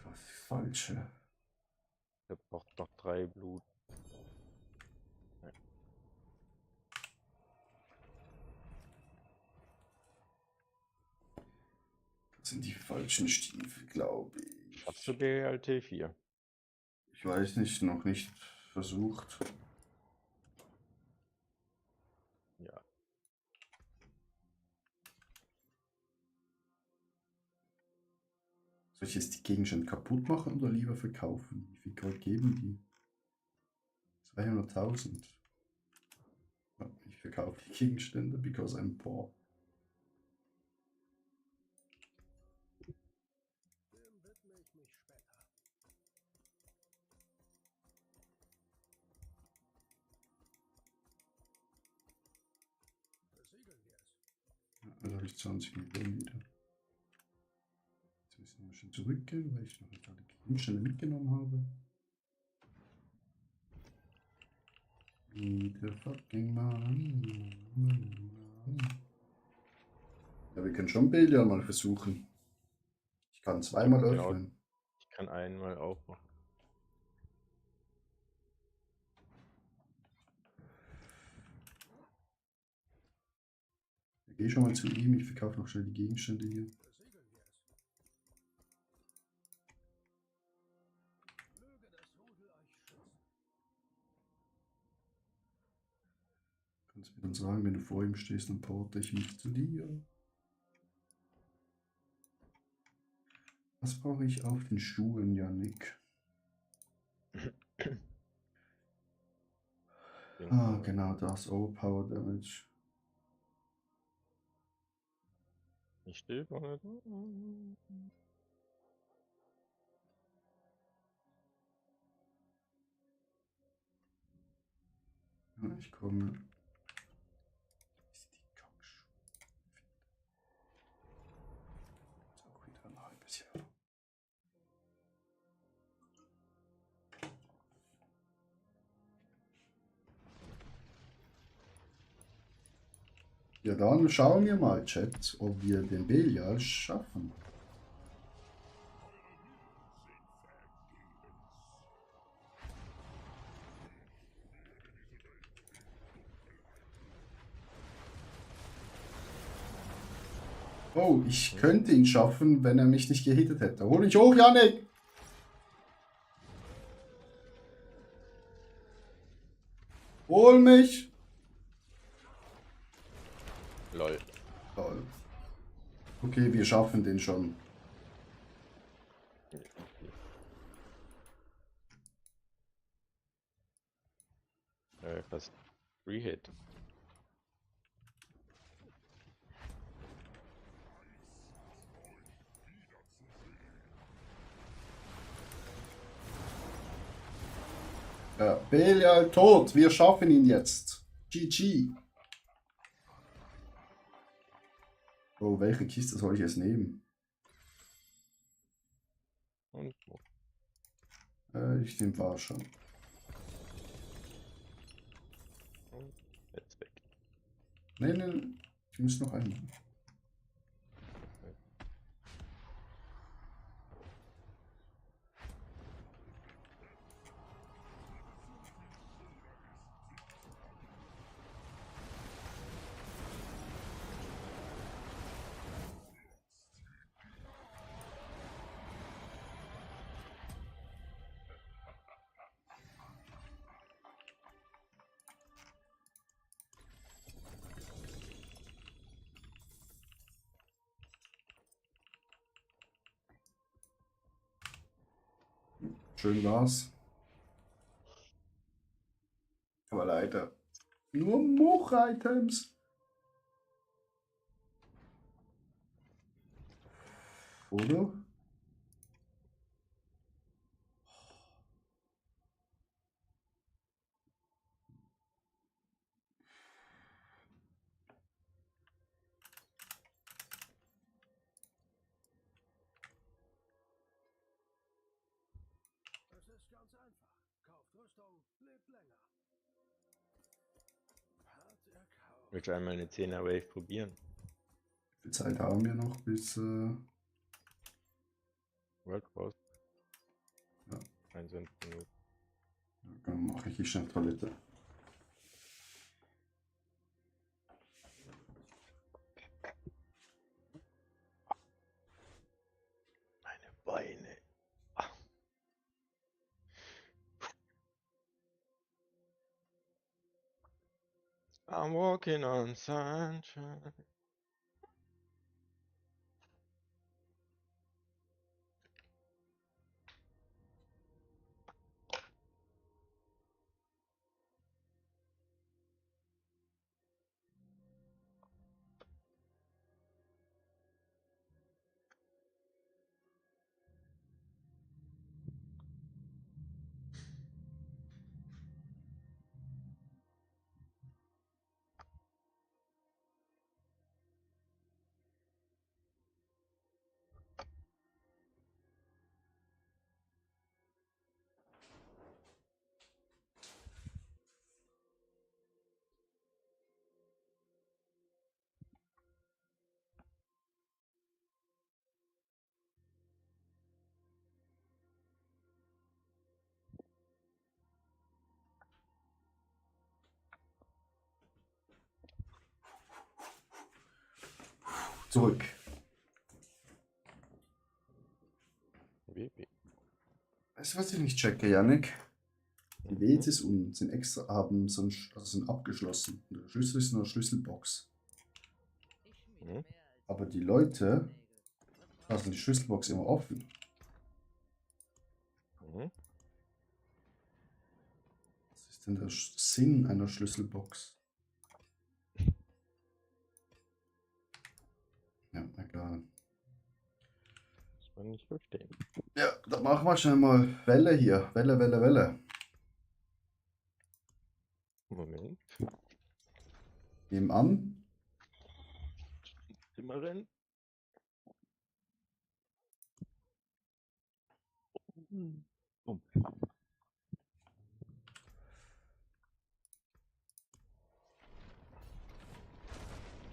Was ist falsch? Ich hab noch 3 Blut. Das sind die falschen Stiefel, glaube ich. Schaffst du BLT 4? Ich weiß nicht, noch nicht versucht. Ja. Soll ich jetzt die Gegenstände kaputt machen oder lieber verkaufen? Wie viel Gold geben die? 200.000. Ja, ich verkaufe die Gegenstände, because I'm poor. Dem widme ich mich später. Versiegeln wir es. Also habe ich 20 Millionen wieder. Jetzt müssen wir schon zurückgehen, weil ich noch nicht alle Gegenstände mitgenommen habe. Wieder fucking money. Ja, wir können schon Billard mal versuchen. Ich kann zweimal Genau. öffnen. Ich kann einmal aufmachen. Ich gehe schon mal zu ihm, ich verkaufe noch schnell die Gegenstände hier. Versiegeln wir es. Möge das Rudel euch schützen. Kannst mir dann sagen, wenn du vor ihm stehst, dann porte ich mich zu dir. Was brauche ich auf den Schuhen, Yannick? Ah, genau das. Overpower Damage. Ich stehe vorne. Ja, ich komme. Ist die Kackschuhe. Ist auch wieder ein halbes Jahr. Ja, dann schauen wir mal, Chat, ob wir den Belial schaffen. Oh, ich könnte ihn schaffen, wenn er mich nicht gehittet hätte. Hol mich hoch, Yannick! Hol mich! Lol. Toll. Okay, wir schaffen den schon. Fast Free-Hit. Ja, Belial tot, wir schaffen ihn jetzt. GG. Oh, welche Kiste soll ich jetzt nehmen? Und Ich nehme war schon. jetzt weg. Nee, nee, ich muss noch einmal. Schön war's. Aber leider nur Much-Items. Oder? Es ist ganz einfach. Kauft Rüstung, lebt länger. Hart erkauft. Willst du einmal eine 10er Wave probieren? Wie viel Zeit haben wir noch bis... World Boss? Ja. 21 Minuten. Dann mache ich hier schnell Toilette. Meine Beine. I'm walking on sunshine. Zurück. WB. Weißt du, was ich nicht checke, Yannick? Die WCs unten sind extra, haben so ein, also sind abgeschlossen. Und der Schlüssel ist nur eine Schlüsselbox. Mhm. Aber die Leute lassen die Schlüsselbox immer offen. Mhm. Was ist denn der Sinn einer Schlüsselbox? Ja, egal. Das man nicht verstehen. Ja, dann machen wir schnell mal Welle hier. Welle, Welle, Welle. Moment. Nebenan. Immer rennen. Oh.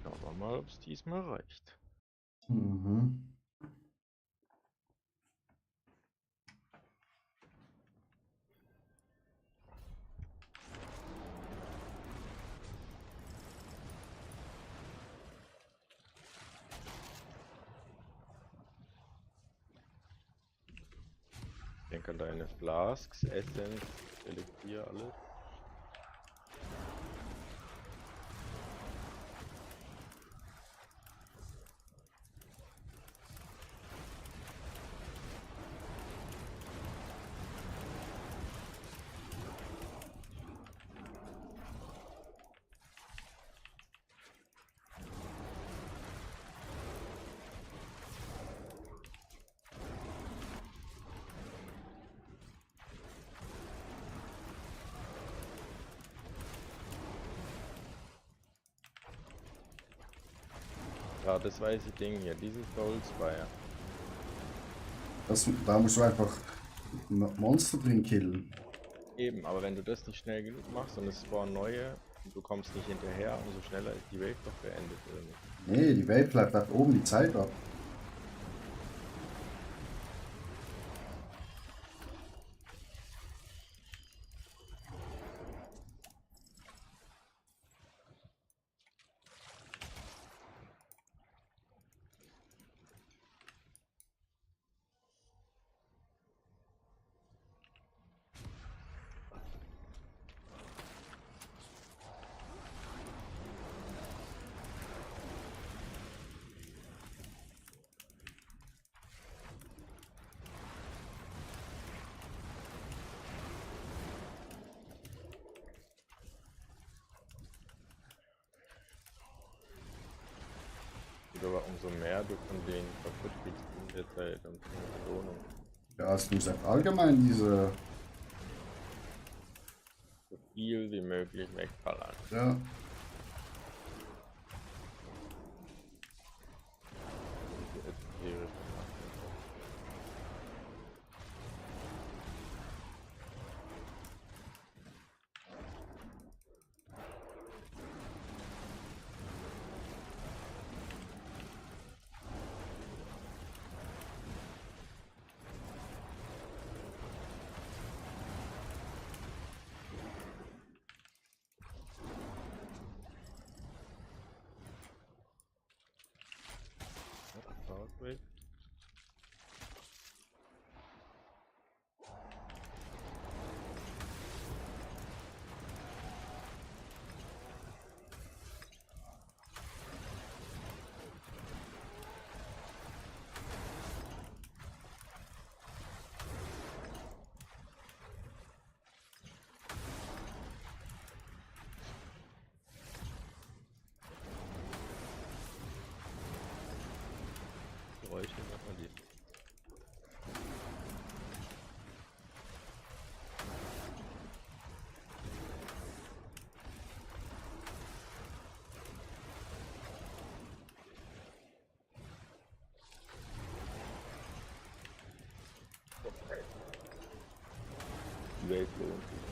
Schauen wir mal, ob es diesmal reicht. Mhm. Denk an deine Flasks, Essence, Elixier, alles. Ja, das weiße Ding hier, dieses Soulspire. Da musst du einfach Monster drin killen. Eben, aber wenn du das nicht schnell genug machst und es spawnen neue und du kommst nicht hinterher, umso schneller ist die Wave doch beendet, oder nicht? Nee, die Welt bleibt da oben die Zeit ab. aber umso mehr du von denen kaputt kriegst in der Zeit und eine Belohnung. Ja, hast du gesagt, allgemein diese. So viel wie möglich wegballern. Ja. Outbreak. Geräusche machen wir die. Die Welt lohnt sich.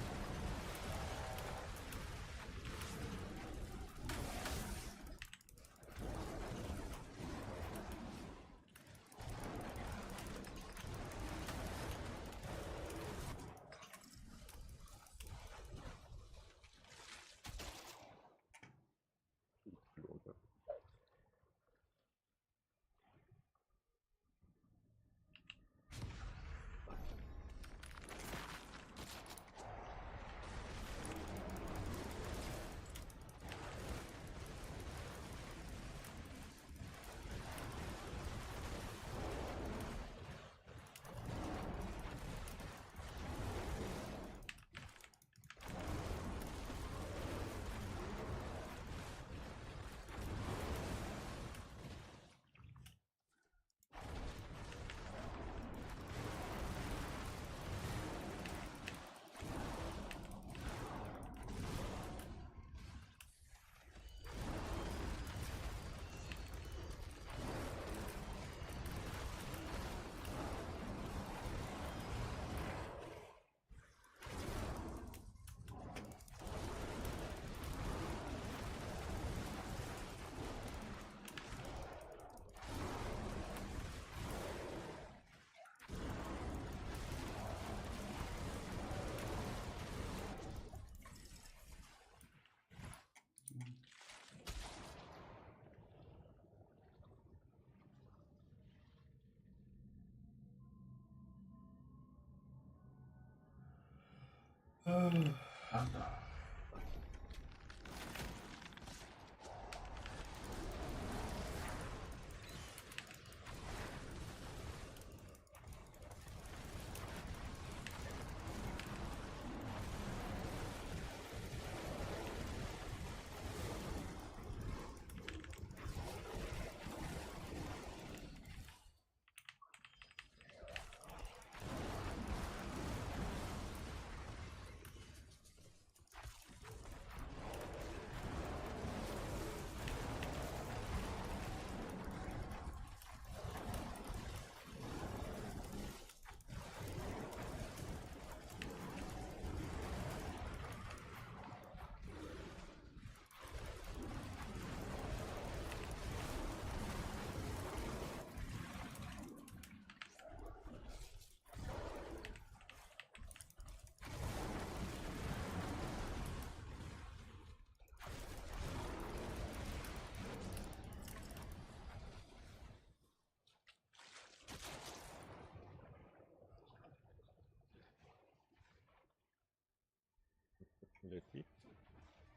Leggy.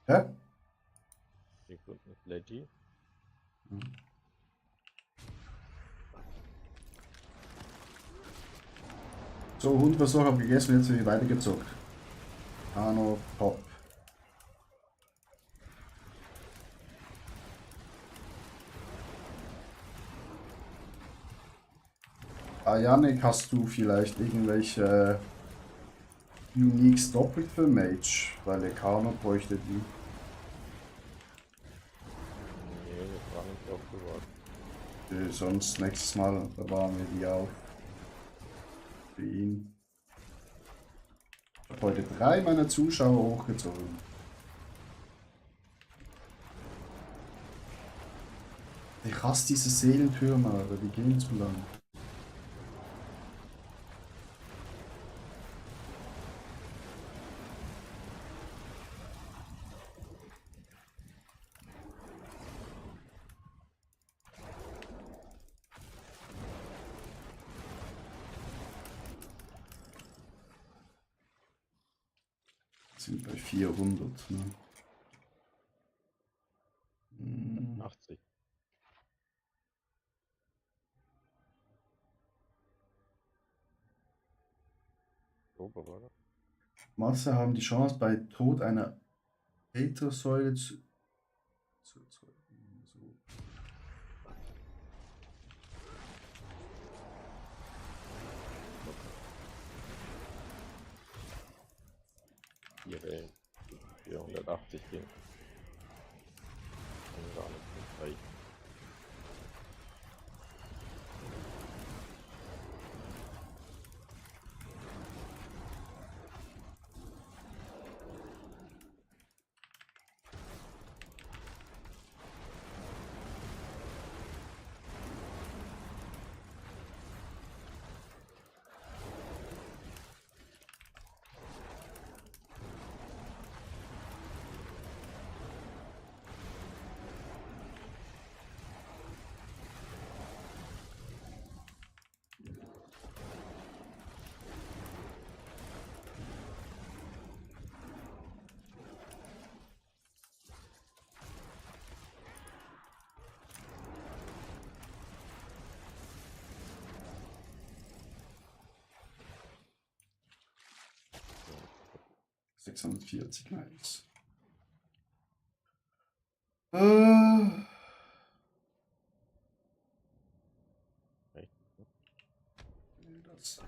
Hä? Sekunden ist Leggy. So, Hundversuch habe gegessen, jetzt wird ich weitergezockt. Arno Pop. Ja, Yannick, hast du vielleicht irgendwelche Uniques doppelt für Mage? Weil der Karno bräuchte die. Nee, das war nicht aufgebaut. Sonst nächstes Mal bewahren wir die auf. Für ihn. Ich habe heute 3 meiner Zuschauer hochgezogen. Ich hasse diese Seelentürme, aber die gehen zu lang. Sind bei 400, ne? 80. Oder? Masse haben die Chance, bei Tod einer Äthersäule zu erzeugen. So. Hier Wellen. 480 gehen. Kann gar nicht reichen. So. 640, nice. Das.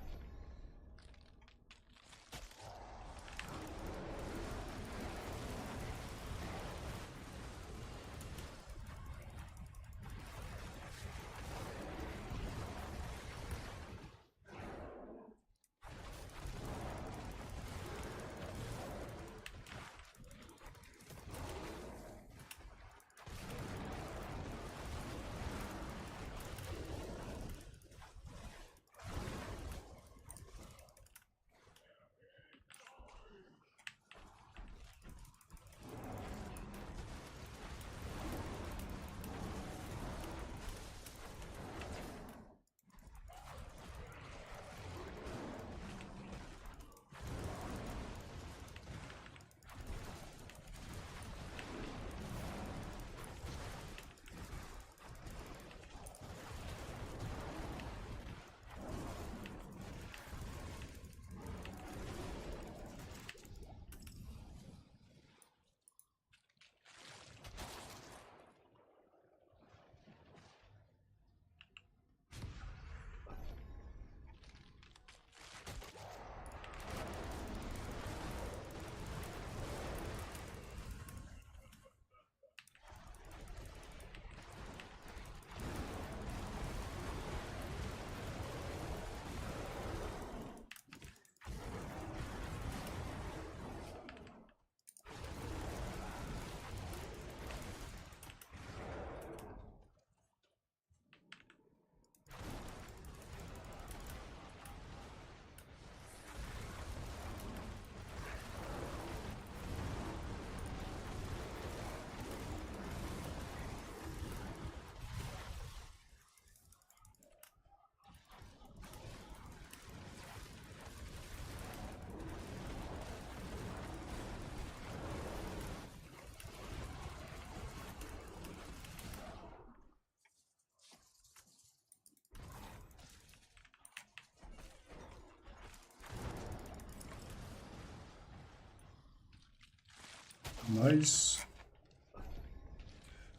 Nice.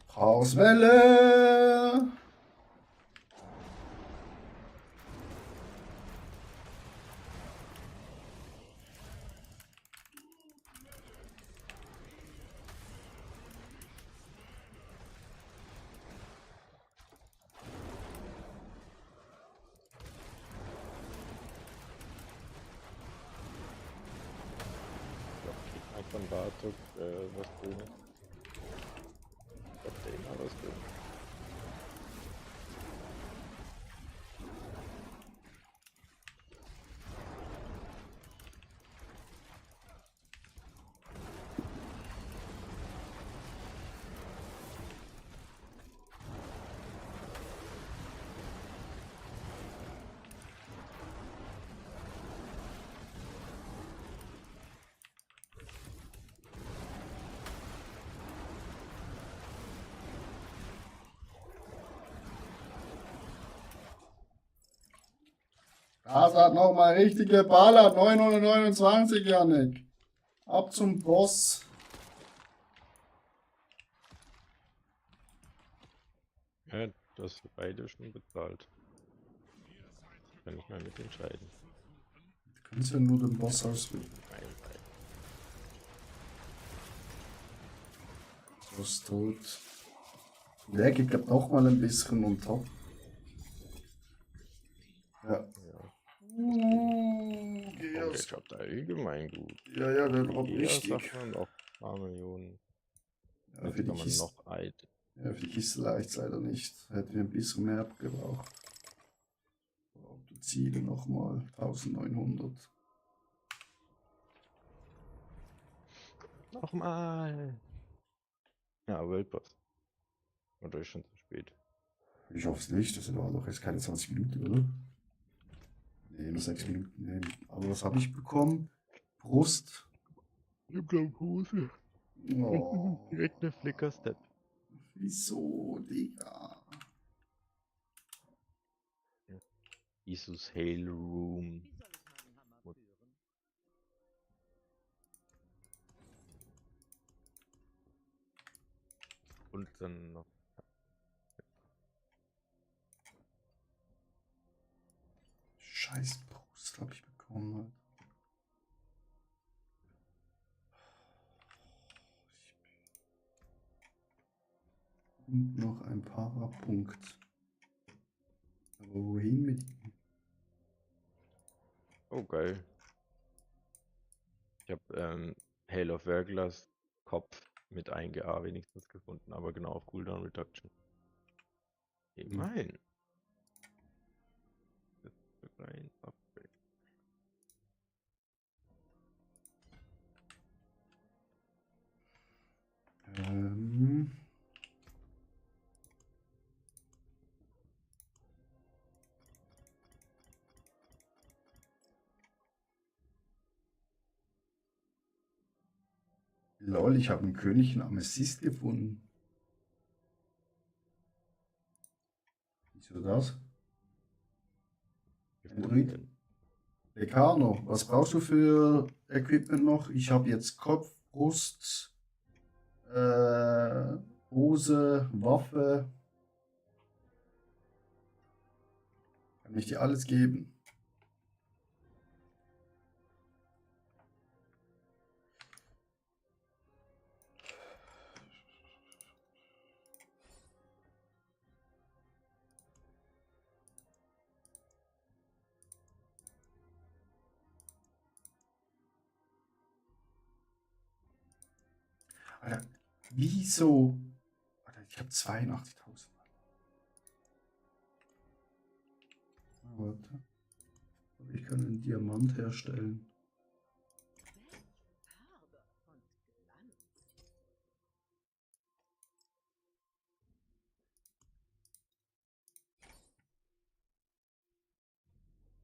Chaoswelle. von Bartok was Grünes. Ich hab da immer was Grünes. Das hat nochmal richtig geballert. 929, Janik. Ab zum Boss. Ja, du hast für beide schon bezahlt. Kann ich mal mitentscheiden. Du kannst ja nur den Boss auswählen. Nein, nein. So ist tot. Der gibt noch mal ein bisschen und top. Ja. Und der Gears. Job da allgemein gut. Ja, ja, der Drop Eher richtig. sagt man noch ein paar Millionen. Ja, Jetzt für die kann man Kiste, noch alt. ja, für die Kiste leicht leider nicht. Hätten wir ein bisschen mehr abgebraucht. Die Ziele nochmal 1900. Nochmal! Ja, Worldboss. Oder ist schon zu spät? Ich hoffe es nicht, das war doch jetzt keine 20 Minuten, oder? Nee, nur 6 Minuten. Nee. Aber was habe ich bekommen? Brust. Ich glaube Hose. Oh, Direkt eine Flicker-Step. wieso, Digga? Jesus Hail Room. Und dann noch. Scheiß Brust habe ich bekommen. Halt. Und noch ein Parapunkt. Aber wohin mit ihm? Oh, geil. Ich habe Hail of Verglas Kopf mit 1GA wenigstens gefunden, aber genau auf Cooldown Reduction. Immerhin. Das ist ein Upgrade. Lol, ich habe einen König in Amethyst gefunden. Wieso das? Android? Decano, was brauchst du für Equipment noch? Ich habe jetzt Kopf, Brust, Hose, Waffe. Kann ich dir alles geben? Alter, wieso? Alter, ich habe 82.000. Warte. Ich kann einen Diamant herstellen.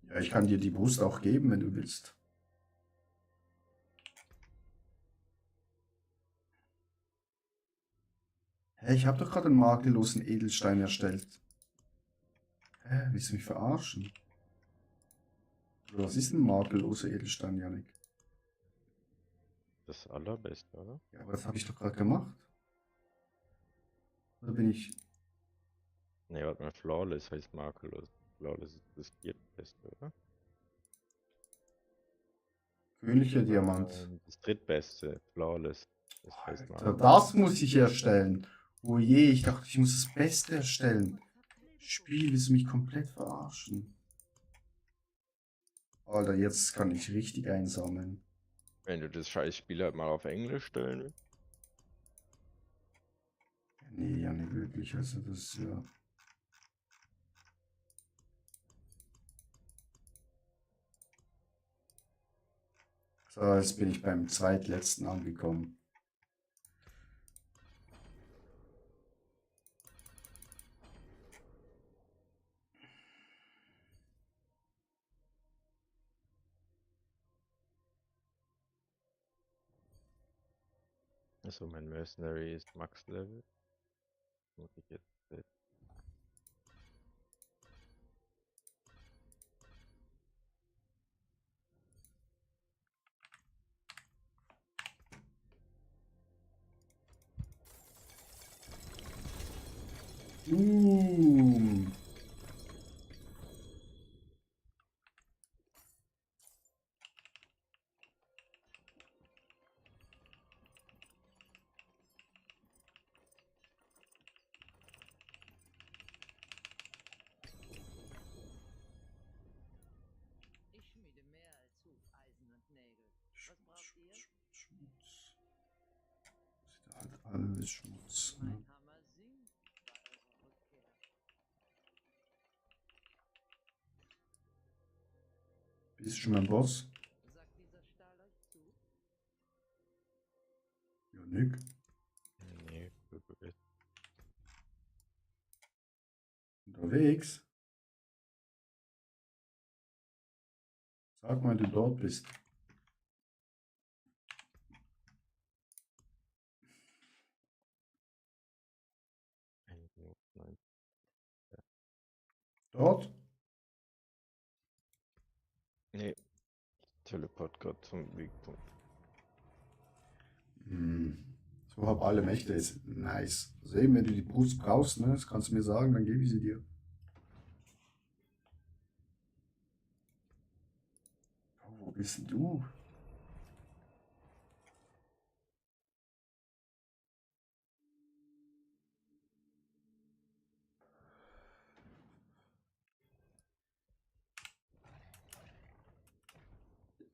Ja, ich kann dir die Brust auch geben, wenn du willst. Hä, ich habe doch gerade einen makellosen Edelstein erstellt. Hä, willst du mich verarschen? Oder was ist ein makelloser Edelstein, Janik? Das allerbeste, oder? Ja, aber das habe ich doch gerade gemacht. Oder bin ich... Ne, warte mal, Flawless heißt makellos. Flawless ist das viertbeste, oder? Königlicher Diamant. Das drittbeste, Flawless. Das heißt Alter, makellos. das muss ich erstellen. Oh je, ich dachte, ich muss das Beste erstellen. Spiel, willst du mich komplett verarschen? Alter, jetzt kann ich richtig einsammeln. Wenn du das scheiß Spiel halt mal auf Englisch stellen willst. Nee, ja nicht wirklich. Also das ist ja. So, jetzt bin ich beim zweitletzten angekommen. Also mein Mercenary ist Max Level. Muss ich jetzt. Boom. Ich schmiede mehr als Hufeisen und Nägel. Was braucht ihr? Schmutz. Ist halt alles Schmutz. Ne? Mein Hammer singt bei eurer Rückkehr. Bist du schon beim Boss? Sagt dieser Stahl euch zu? Ja, Nick. Nee, Unterwegs. Sag mal, du dort bist. Nein. Dort? Nee. Teleport gerade zum Wegpunkt. So hab alle Mächte ist nice. Also eben, wenn du die Brust brauchst, ne, das kannst du mir sagen, dann gebe ich sie dir. Oh, wo bist denn du?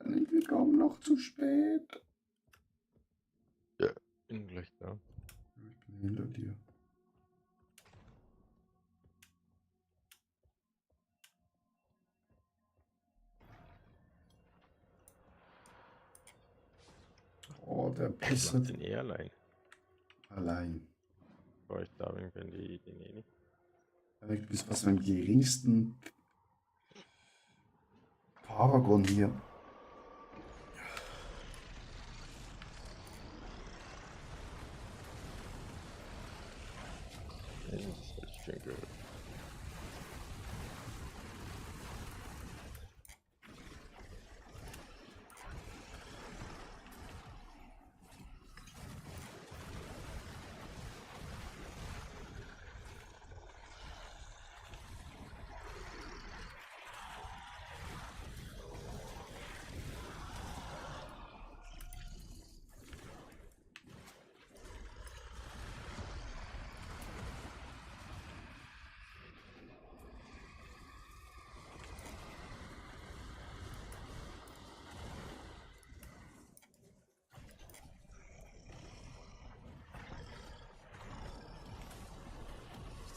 Wir kommen noch zu spät. Ja, bin gleich da. Ich bin hinter dir. Oh, der Ich mach Pisser. den eh allein. Allein. Bevor ich da bin, können die den eh nicht. Du bist was beim geringsten Paragon hier. Nee, das hätte ich schon gehört.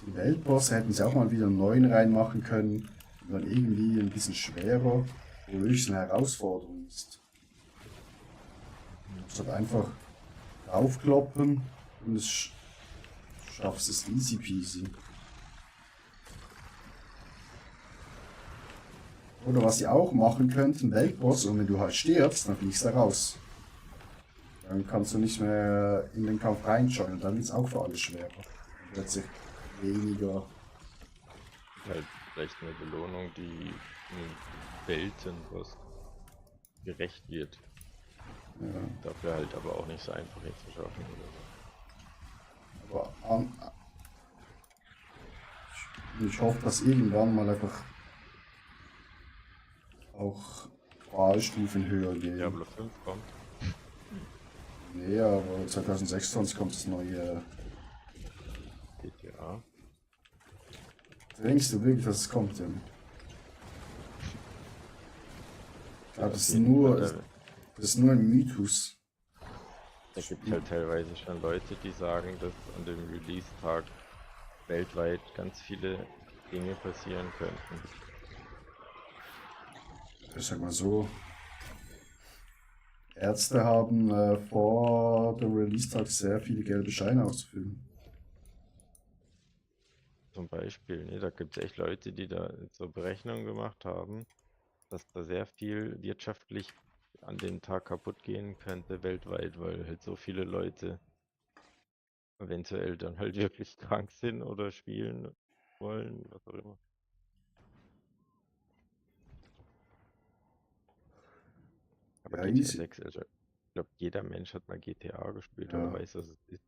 Die Weltbosse hätten sie auch mal wieder einen neuen reinmachen können. Und dann irgendwie ein bisschen schwerer, wo wirklich eine Herausforderung ist. Statt einfach draufkloppen und es schaffst es easy peasy. Oder was sie auch machen könnten, Weltboss, und wenn du halt stirbst, dann fliegst du raus. Dann kannst du nicht mehr in den Kampf reinschauen und dann wird es auch für alle schwerer. Dann wird sich weniger. Halt vielleicht eine Belohnung, die Welten was gerecht wird. Ja. Dafür halt aber auch nicht so einfach jetzt zu schaffen oder so. Aber ich hoffe, dass irgendwann mal einfach auch Wahlstufen höher gehen. Diablo 5 kommt. Nee, aber 2026 kommt das neue. GTA. Denkst du wirklich, dass es kommt denn? Ich glaube, das ist nur. Das ist nur ein Mythos. Da gibt es halt teilweise schon Leute, die sagen, dass an dem Release-Tag weltweit ganz viele Dinge passieren könnten. Ich sag mal so, Ärzte haben vor dem Release-Tag sehr viele gelbe Scheine auszufüllen. Zum Beispiel, ne, da gibt es echt Leute, die da so Berechnungen gemacht haben, dass da sehr viel wirtschaftlich an dem Tag kaputt gehen könnte weltweit, weil halt so viele Leute eventuell dann halt wirklich krank sind oder spielen wollen, was auch immer. Aber Ja, GTA easy. 6, also ich glaube, jeder Mensch hat mal GTA gespielt Ja. oder weiß, was es ist.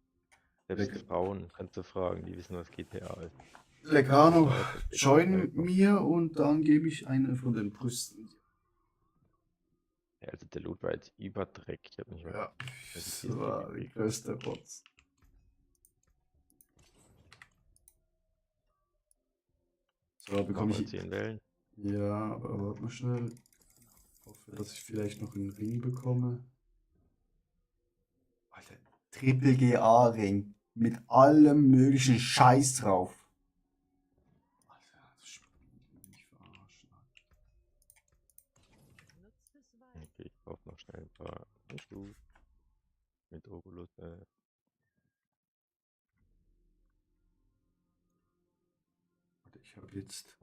Selbst Leck- Frauen kannst du fragen, die wissen, was GTA ist. Lecano, Ja, das ist join schnell kommen. mir und dann gebe ich eine von den Brüsten. Ja, also der Loot war jetzt überdreck. Ich habe nicht mehr. Ja, das das war die größte Rotz. So, bekomme ich. 10 Wellen. Ja, aber warte mal schnell. Ich hoffe, dass ich vielleicht noch einen Ring bekomme. Alter, Triple GA-Ring. Mit allem möglichen Scheiß drauf. Alter, das Spiel will mich verarschen. Nutzt es weiter. Okay, ich brauche noch schnell ein paar Handschuhe. Mit Oculus. Warte, ich habe jetzt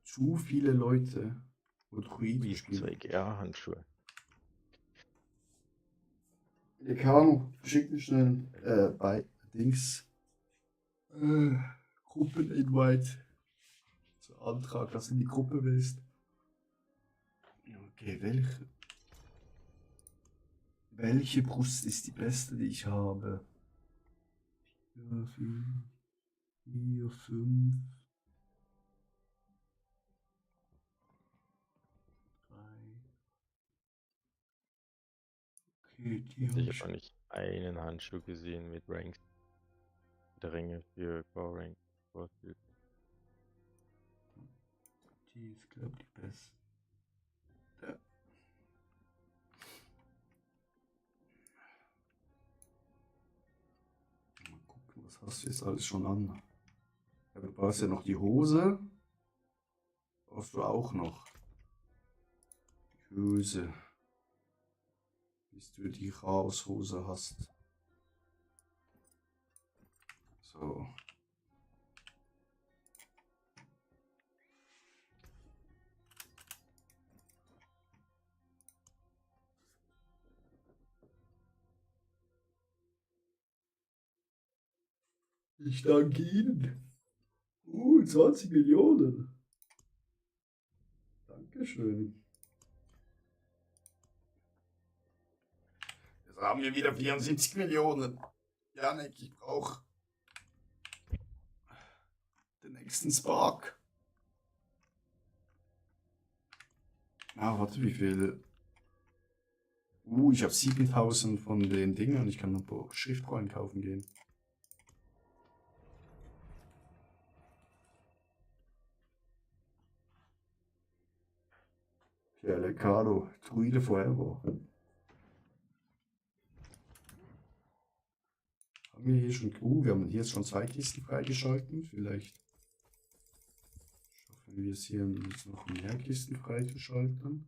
zu viele Leute, wo Druiden Wie spielen. 2 GA-Handschuhe. Lecano, schick mir schnell bei Dings Gruppen-Invite. So Antrag, dass du in die Gruppe willst. Okay, welche Brust ist die beste, die ich habe? 4, 5. 3. Okay, die habe Ich ich. habe noch nicht einen Handschuh gesehen mit Ranks. Der Ringe für Core Rank. Die ist, glaube ich, die beste. Ja. Mal gucken, was hast du jetzt alles schon an? Ja, du brauchst ja noch die Hose. Brauchst du auch noch. Die Hose. Bis du die Chaoshose hast. So. Ich danke Ihnen. 20 Millionen. Dankeschön. Jetzt haben wir wieder 74 Millionen. Janik, ich brauche den nächsten Spark. Ah, warte, wie viel? Ich habe 7000 von den Dingen und ich kann ein paar Schriftrollen kaufen gehen. Ja, Lecado, Druide Forever. Haben wir hier schon. Wir haben hier jetzt schon 2 Kisten freigeschalten. Vielleicht schaffen wir es hier jetzt noch mehr Kisten freizuschalten.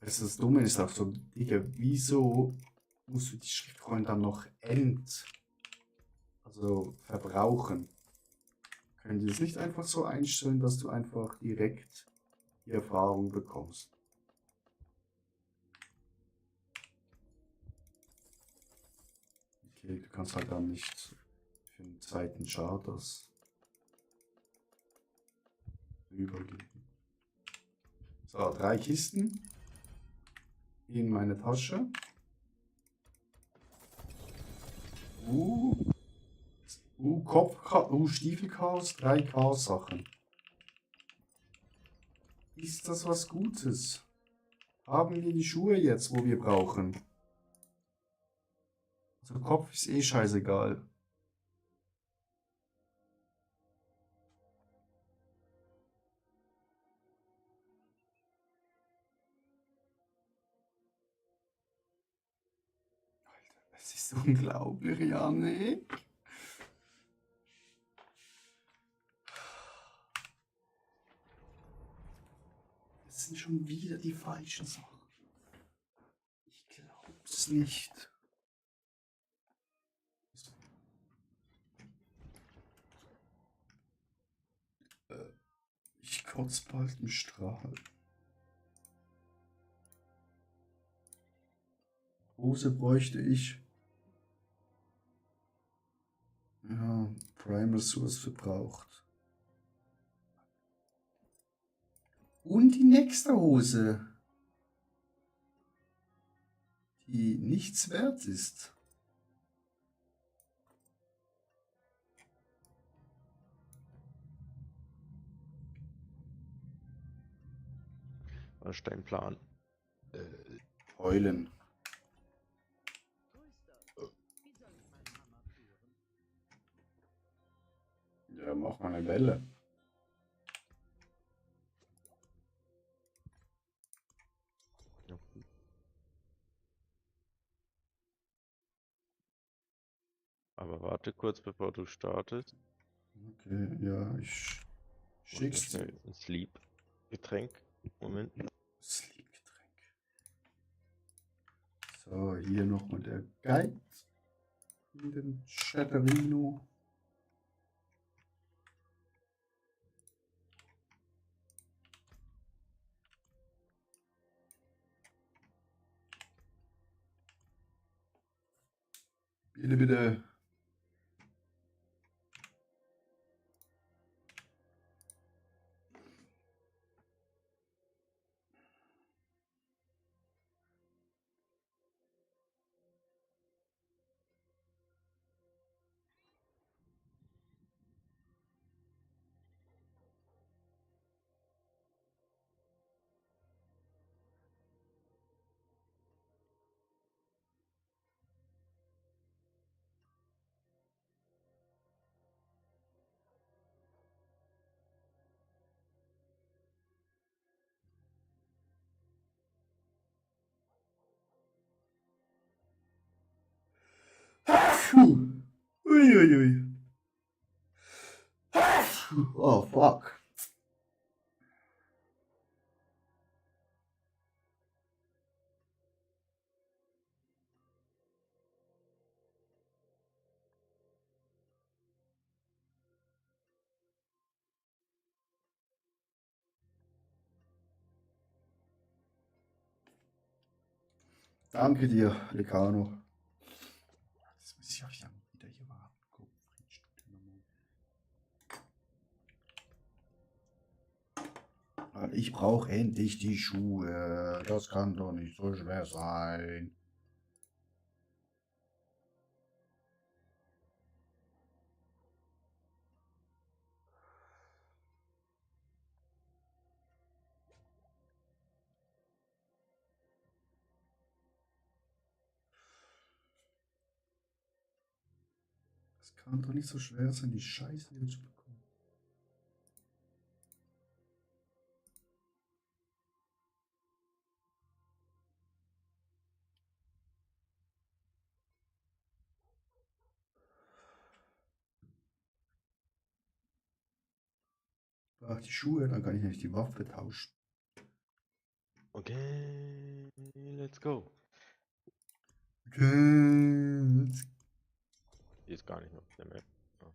Das Dumme ist auch so, Digga, wieso musst du die Schriftrollen dann noch verbrauchen? Können die das nicht einfach so einstellen, dass du einfach direkt die Erfahrung bekommst? Okay, du kannst halt dann nicht für den zweiten Chart das übergeben. So, 3 Kisten in meine Tasche. Stiefelchaos, 3 Chaos-Sachen. Ist das was Gutes? Haben wir die Schuhe jetzt, wo wir brauchen? Also Kopf ist eh scheißegal. Es ist unglaublich, Janik. Es sind schon wieder die falschen Sachen. Ich glaub's nicht. Ich kotze bald einen Strahl. Hose bräuchte ich. Ja, Primal Source verbraucht. Und die nächste Hose, die nichts wert ist. Was ist dein Plan? Heulen. Ja, mach mal eine Welle. Aber warte kurz, bevor du startest. Okay, ja, ich schick's dir. Ein Sleep-Getränk. Moment. Sleep-Getränk. So, hier nochmal der Guide in den Chatterino. Bitte, bitte. Puh. Uiuiui. Oh, fuck. Danke dir, Lecano. Das muss ich auch wieder hier warten. Ich brauche endlich die Schuhe. Das kann doch nicht so schwer sein. Das kann doch nicht so schwer sein, die Scheiße wieder zu bekommen. Ach, die Schuhe, dann kann ich nicht die Waffe tauschen. Okay, let's go. Okay. Die ist gar nicht auf der Map. Oh.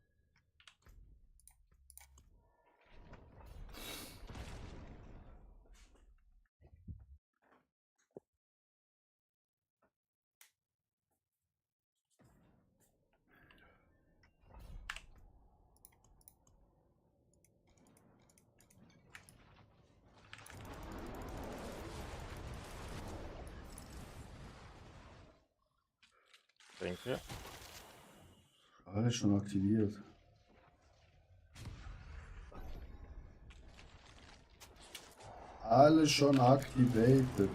Denke. Alles schon aktiviert. Alles schon activated.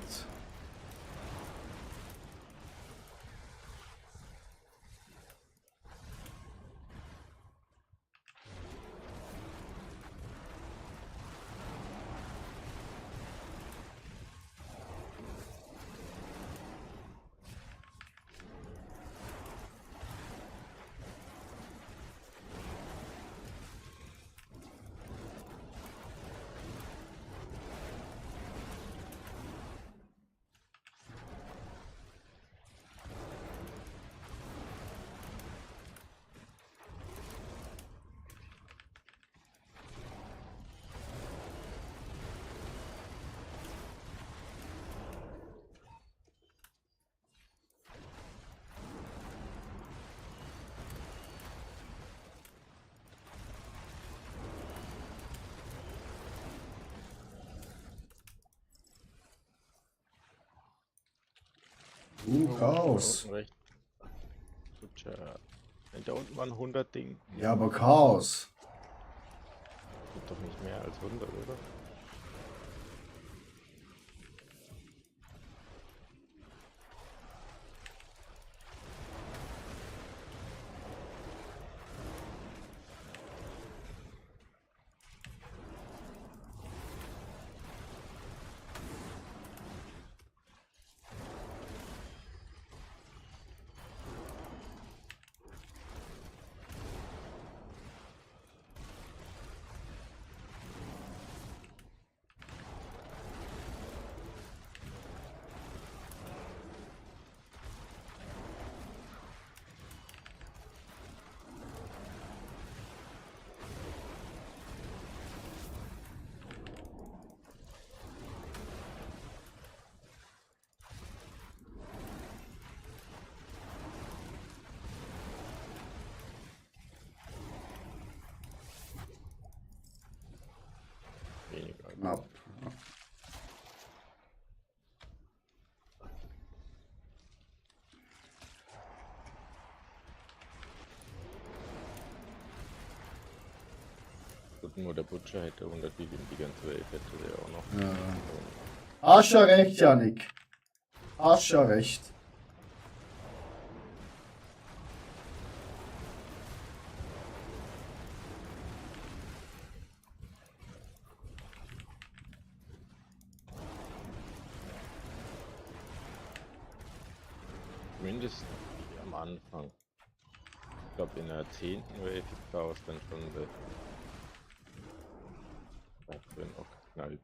Chaos. Da unten rechts. Butcher. Da unten waren 100 Ding. Ja, aber Chaos. Gibt doch nicht mehr als 100, oder? Weniger. Knapp. Gut, nur der Butcher hätte 100 Billion, die ganze Welt hätte der auch noch. Ja. Hast ja recht, Janik. Hast ja recht. Zumindest am Anfang. Ich glaube, in der 10. Wave ist Chaos dann schon da drin auch geknallt.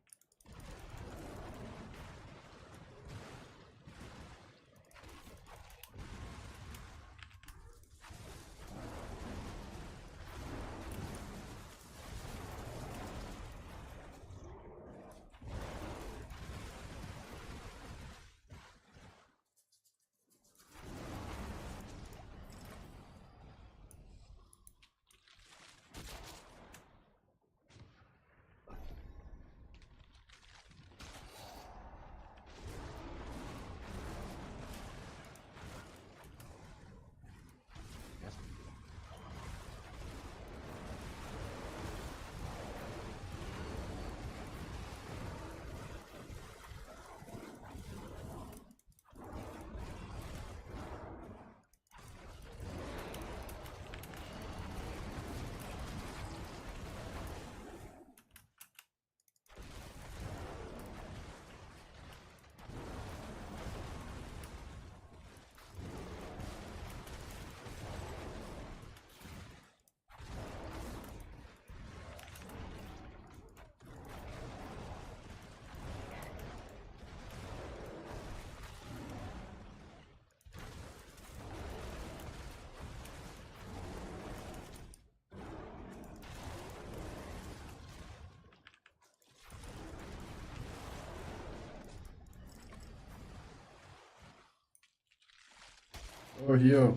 Oh, hier.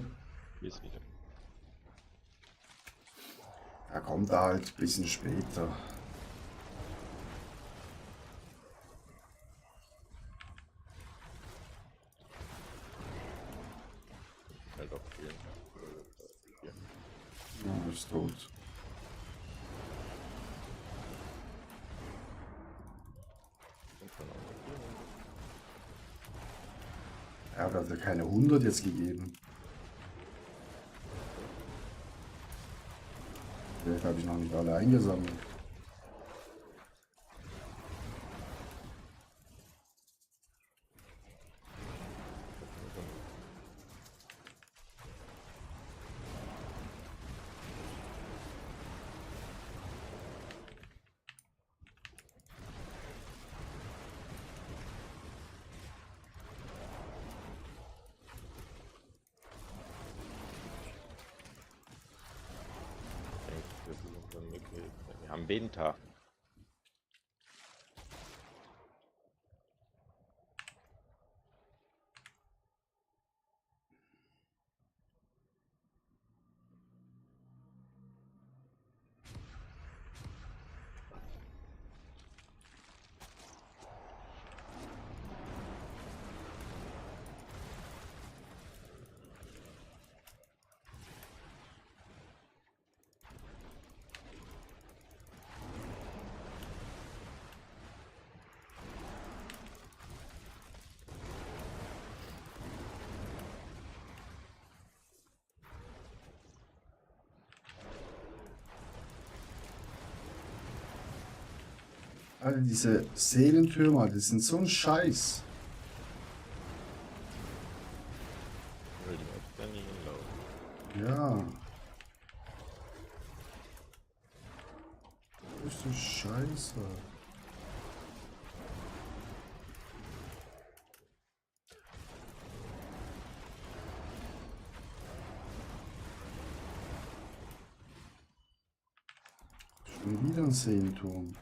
Hier ist wieder. Er kommt da halt ein bisschen später. Halt auch viel. Hier. Ja, ist tot. Und dann auch noch hier. Er hat also keine 100 jetzt gegeben. Vielleicht habe ich noch nicht alle eingesammelt. Wir haben Benta. Alter, diese Seelentürme, die sind so ein Scheiß. Will die öfter nie laufen. Ja. Das ist so scheiße. Schon wieder ein Seelenturm.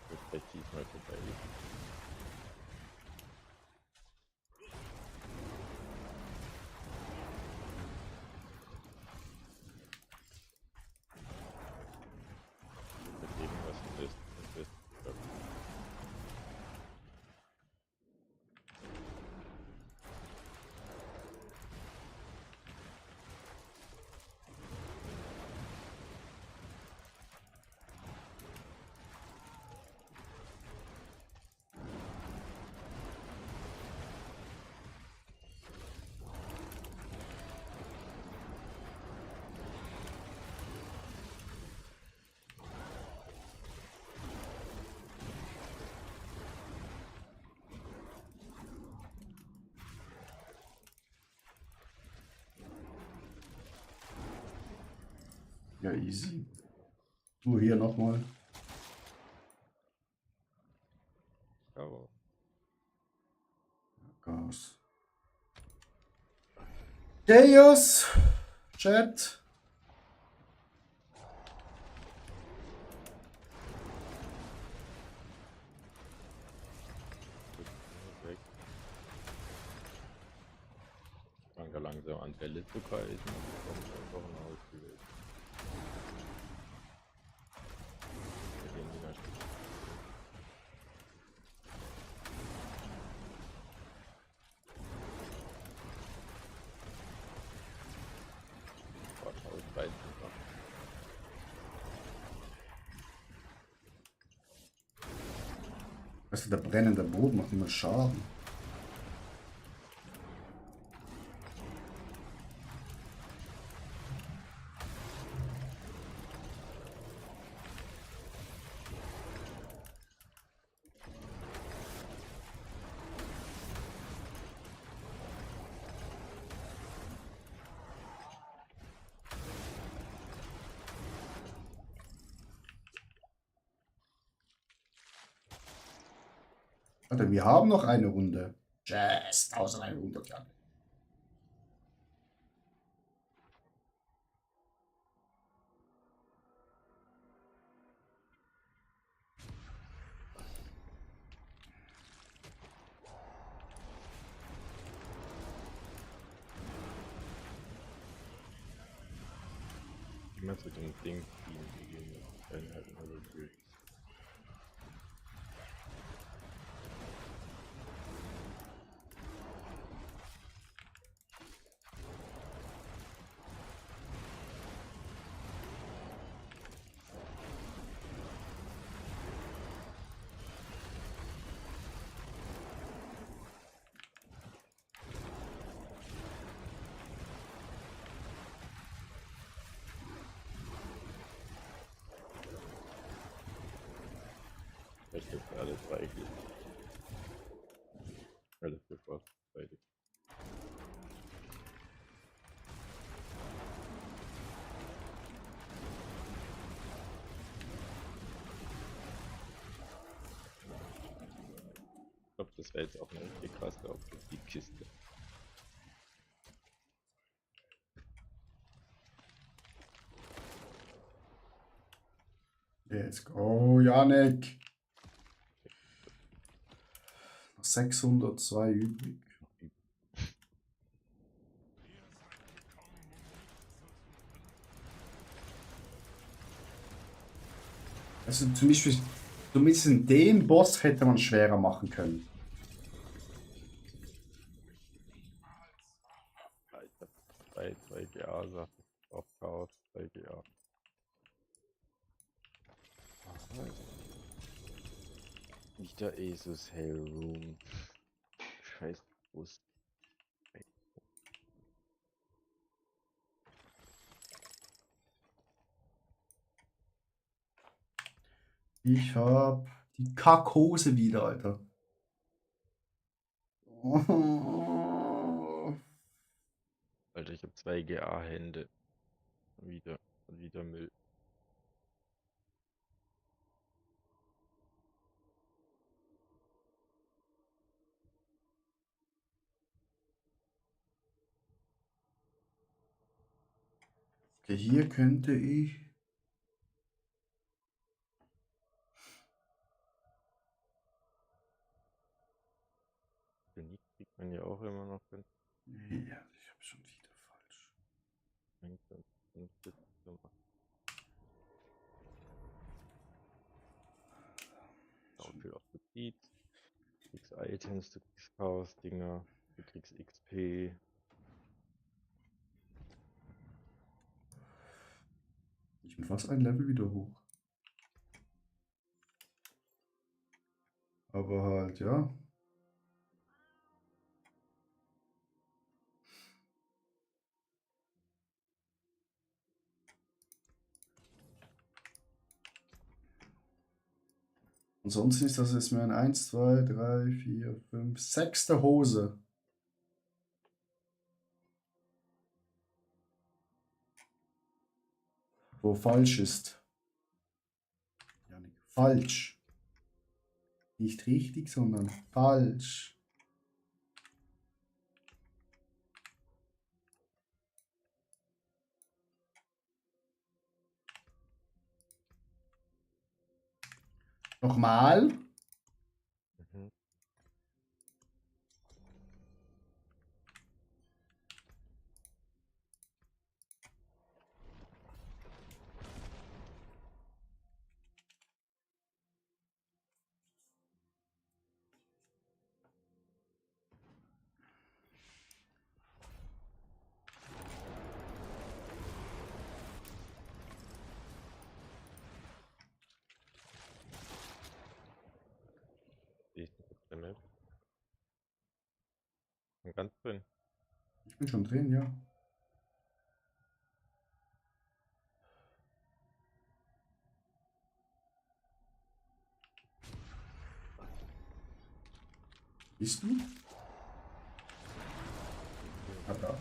Wird vielleicht diesmal vorbei. Mit dem, was ist. Ja, easy. Du hier nochmal. Aber Gas. Chaos. Chat. weg. Ich fange langsam an Bälle zu kreisen und kommt einfach ein Ausgewählt. Wir gehen wieder Also der brennende Boden macht immer Schaden. Alter, wir haben noch eine Runde. Jazz, 1100 Jahre. immer zu dem Ding, die gehen halt immer so durch. ich jetzt alles eigentlich. Alles bevor beide. Ich glaube, das wäre jetzt auch eine richtig krasse auf die Kiste. Let's go, Janik. Noch 602 übrig. Also zum Beispiel, zumindest den Boss hätte man schwerer machen können. Alter, 2 GA-Sachen auf Chaos, 2 GA. Nicht der Asus Hellroom. Scheiß Bus. Ich hab die Kackhose wieder, Alter. Alter, ich habe 2 GA-Hände. Wieder Müll. Okay, hier könnte ich. Genick kriegt man ja auch immer noch ganz Nee, ja, ich habe schon wieder falsch. Auch viel auf Gebiet. Du kriegst Items, du kriegst Chaos-Dinger, du kriegst XP. Ich bin fast ein Level wieder hoch. Aber halt, ja. Ansonsten ist das jetzt mir ein 1, 2, 3, 4, 5, 6. Hose. Wo falsch ist. Janik, falsch. Nicht richtig, sondern falsch. Nochmal. Mhm. Sehe ich nicht auf der Map. Bin ganz drin. Ich bin schon drin, ja. Bist du? Ah, da.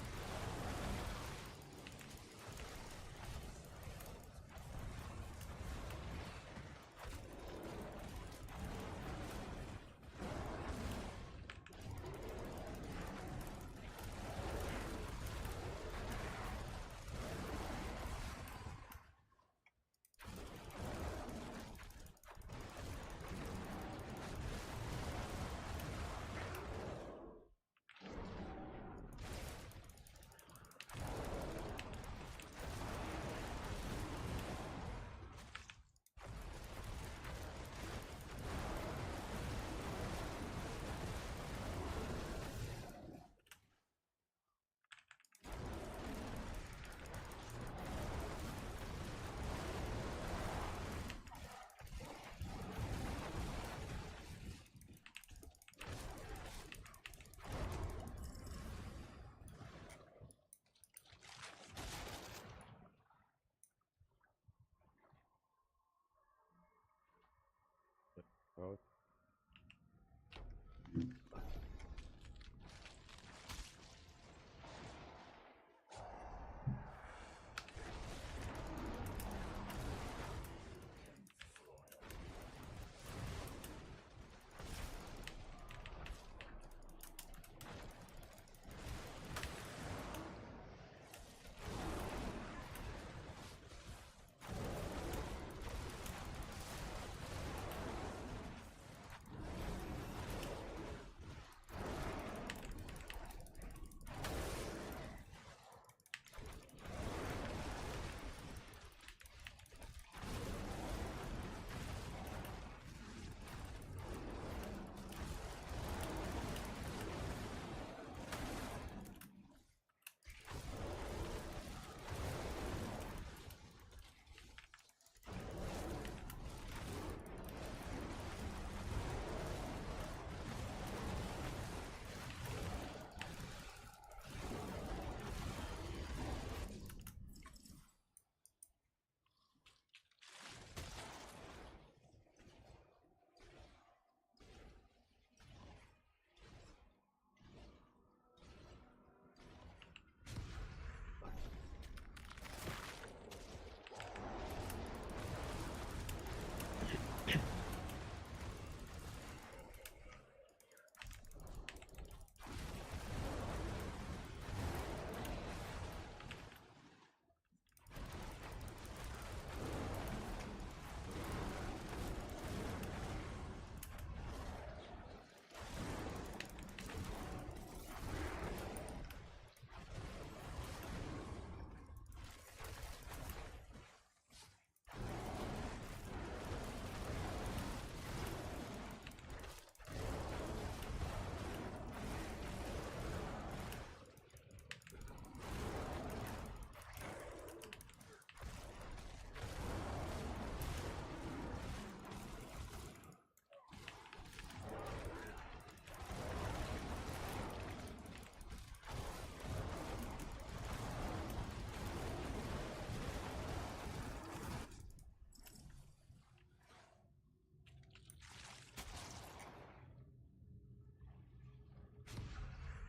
raus.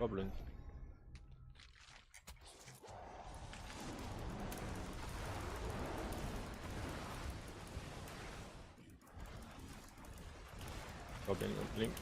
Goblin. Goblin und Link.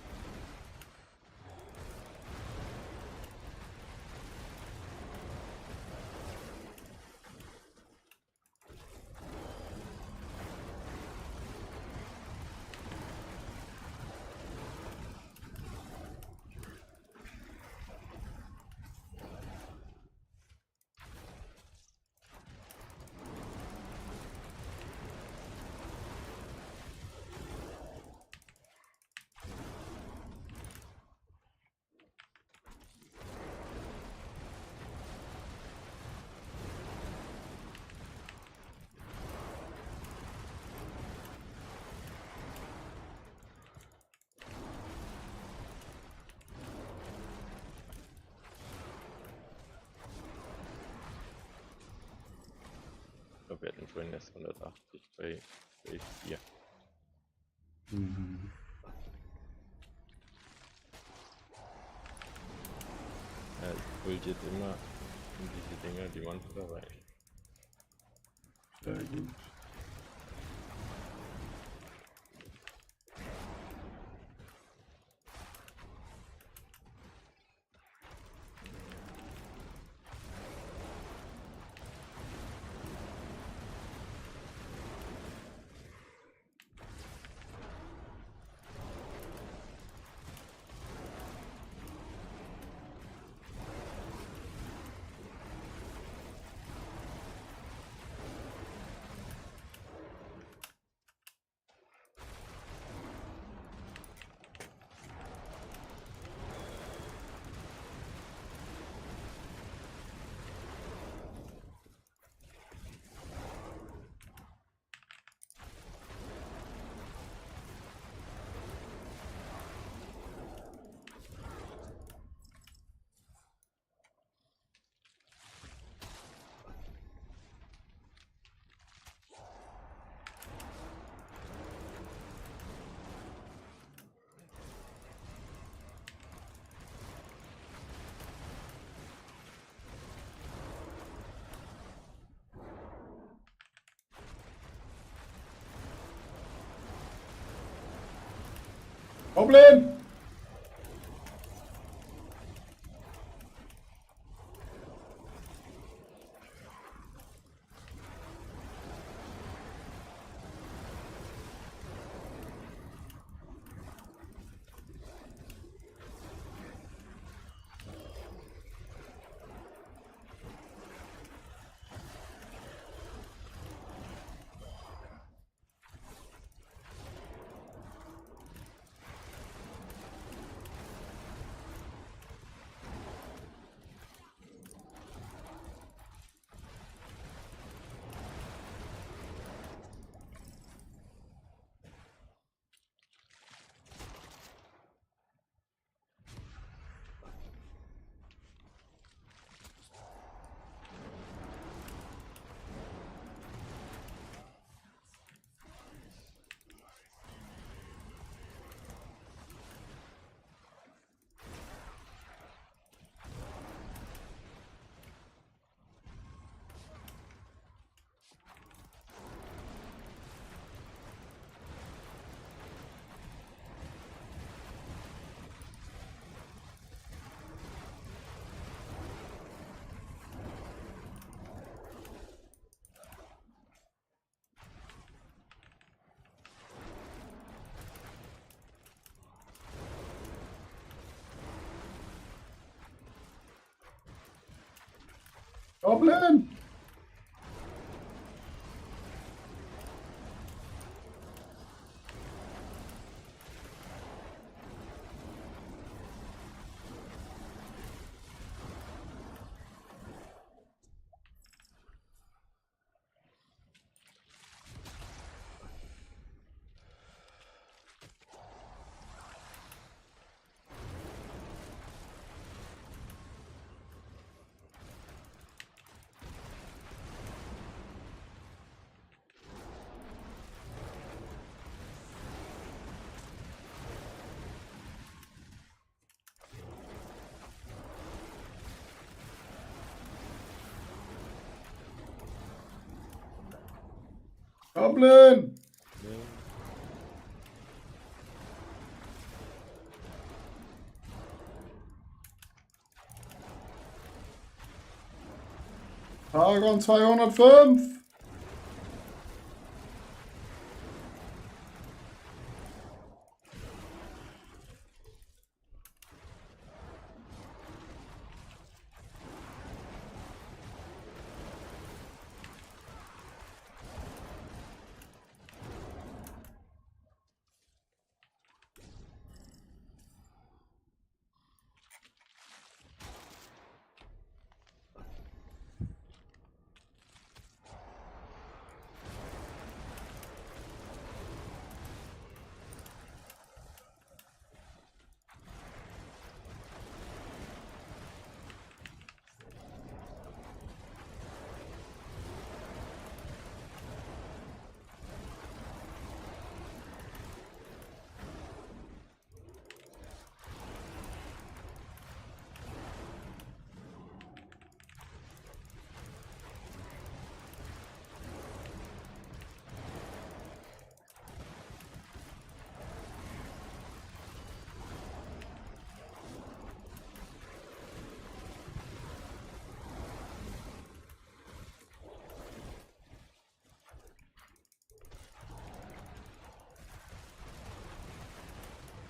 Ich glaube, wir hatten vorhin erst 180 bei 4. Mhm. Ja, ich wollte jetzt immer in diese Dinger die Monster rein. Sehr gut. Goblin! Goblin! Goblin! Paragon 205!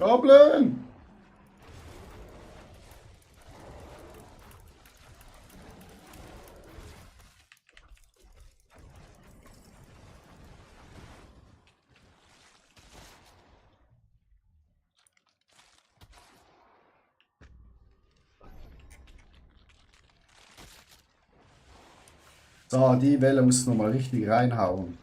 Goblin! So, die Welle muss noch mal richtig reinhauen.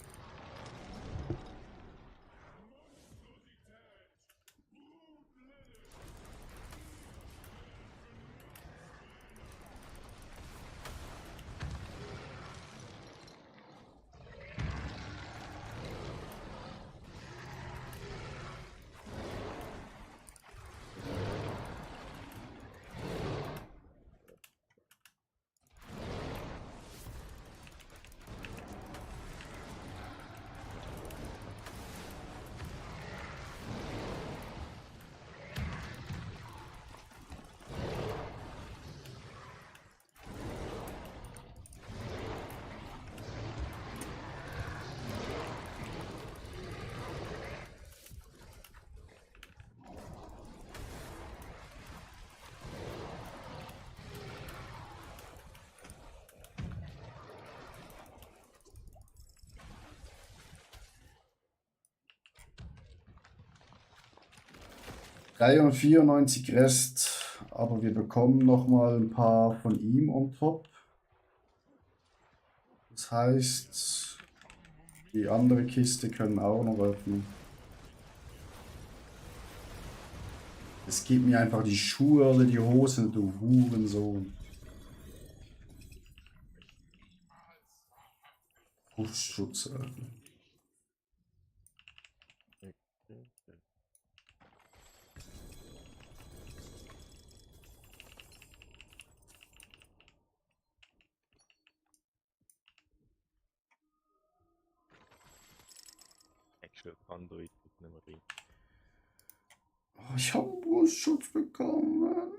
93 Rest, aber wir bekommen nochmal ein paar von ihm on top. Das heißt, die andere Kiste können auch noch öffnen. Es gibt mir einfach die Schuhe oder die Hosen, du Hurensohn. Brustschutz öffnen. Actual Android mit einem Ring. Oh, ich habe einen Brustschutz bekommen.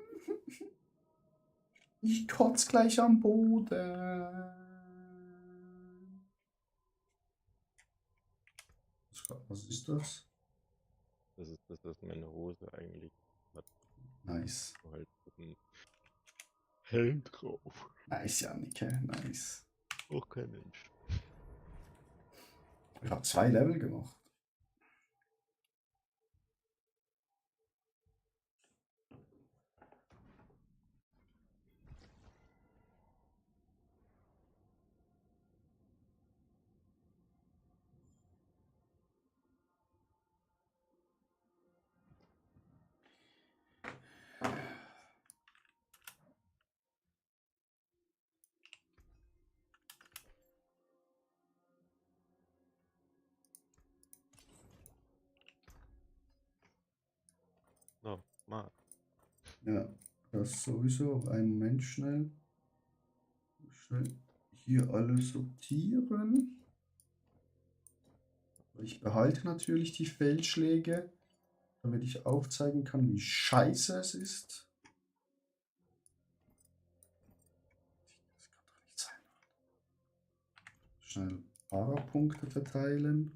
Ich kotze gleich am Boden. Was ist das? Das ist das, was meine Hose eigentlich hat. Nice. Halt mit einem Helm drauf. Nice, Jannike. Nice. Auch kein Mensch. Ich habe 2 Level gemacht. No, mal. Ja, das sowieso. Einen Moment schnell. Schnell hier alles sortieren. Ich behalte natürlich die Feldschläge, damit ich aufzeigen kann, wie scheiße es ist. Das kann doch nicht sein. Schnell Parapunkte verteilen.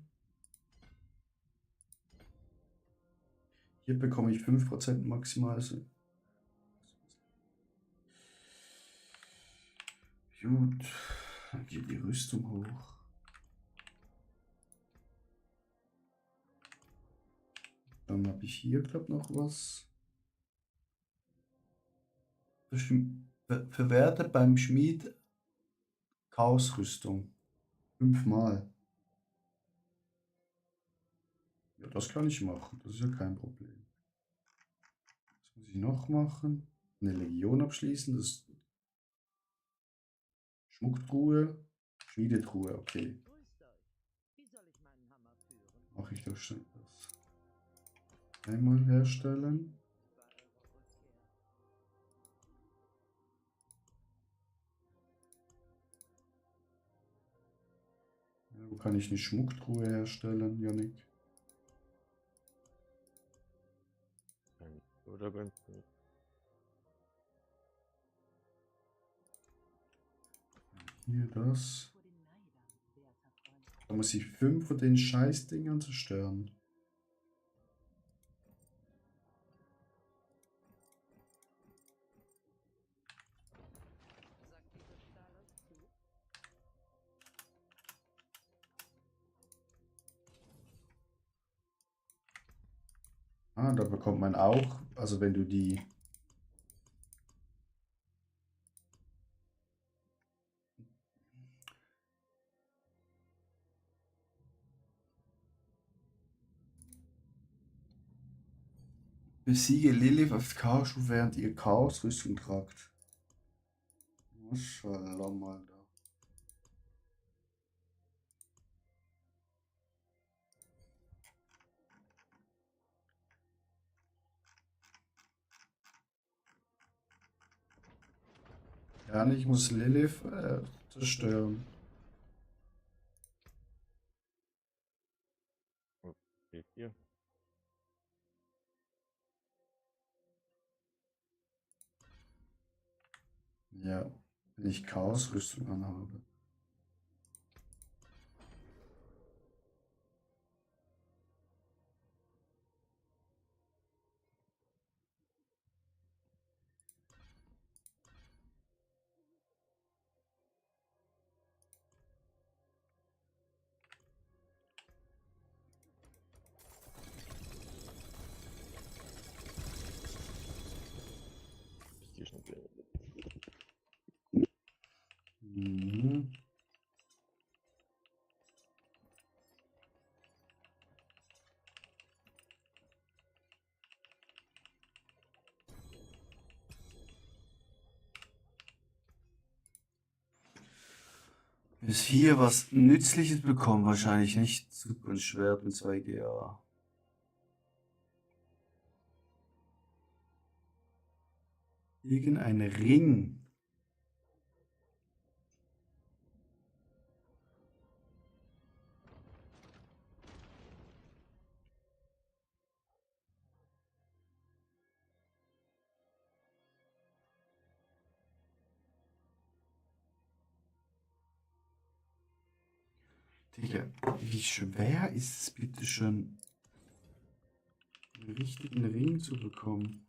Hier bekomme ich 5% maximal. Gut, dann geht die Rüstung hoch. Dann habe ich hier, glaube ich, noch was. Verwerte beim Schmied Chaosrüstung. 5-mal. Ja, das kann ich machen. Das ist ja kein Problem. Was muss ich noch machen? Eine Legion abschließen. Das Schmucktruhe. Schmiedetruhe, okay. Wie soll ich meinen Hammer führen? Mache ich das schnell. Das einmal herstellen. Ja, wo kann ich eine Schmucktruhe herstellen, Jannik? Oder beim Hier das. Da muss ich 5 von den Scheißdingern zerstören. Sagt dieser Stahl euch zu? Ah, da bekommt man auch, also wenn du die besiege Lilith auf Chaos, während ihr Chaosrüstung tragt. Maschallah mal da. Ja, ich muss Lilith zerstören. Okay, hier. Ja, wenn ich Chaosrüstung anhabe. Bis hier was Nützliches bekommen, wahrscheinlich nicht. Super ein Schwert mit 2 GA. Irgendein Ring. Digga, wie schwer ist es bitte schon, einen richtigen Ring zu bekommen?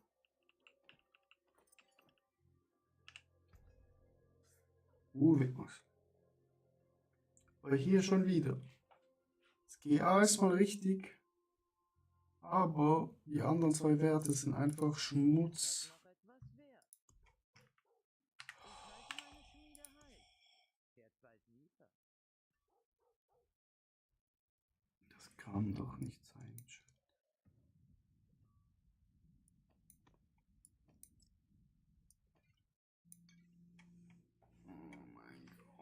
Aber hier schon wieder. Das GA ist mal richtig, aber die anderen 2 Werte sind einfach Schmutz. Noch etwas wert. Ich halte meine Schmiede heiß. Wer zahlt Miete? Das kann doch nicht sein. Oh mein Gott.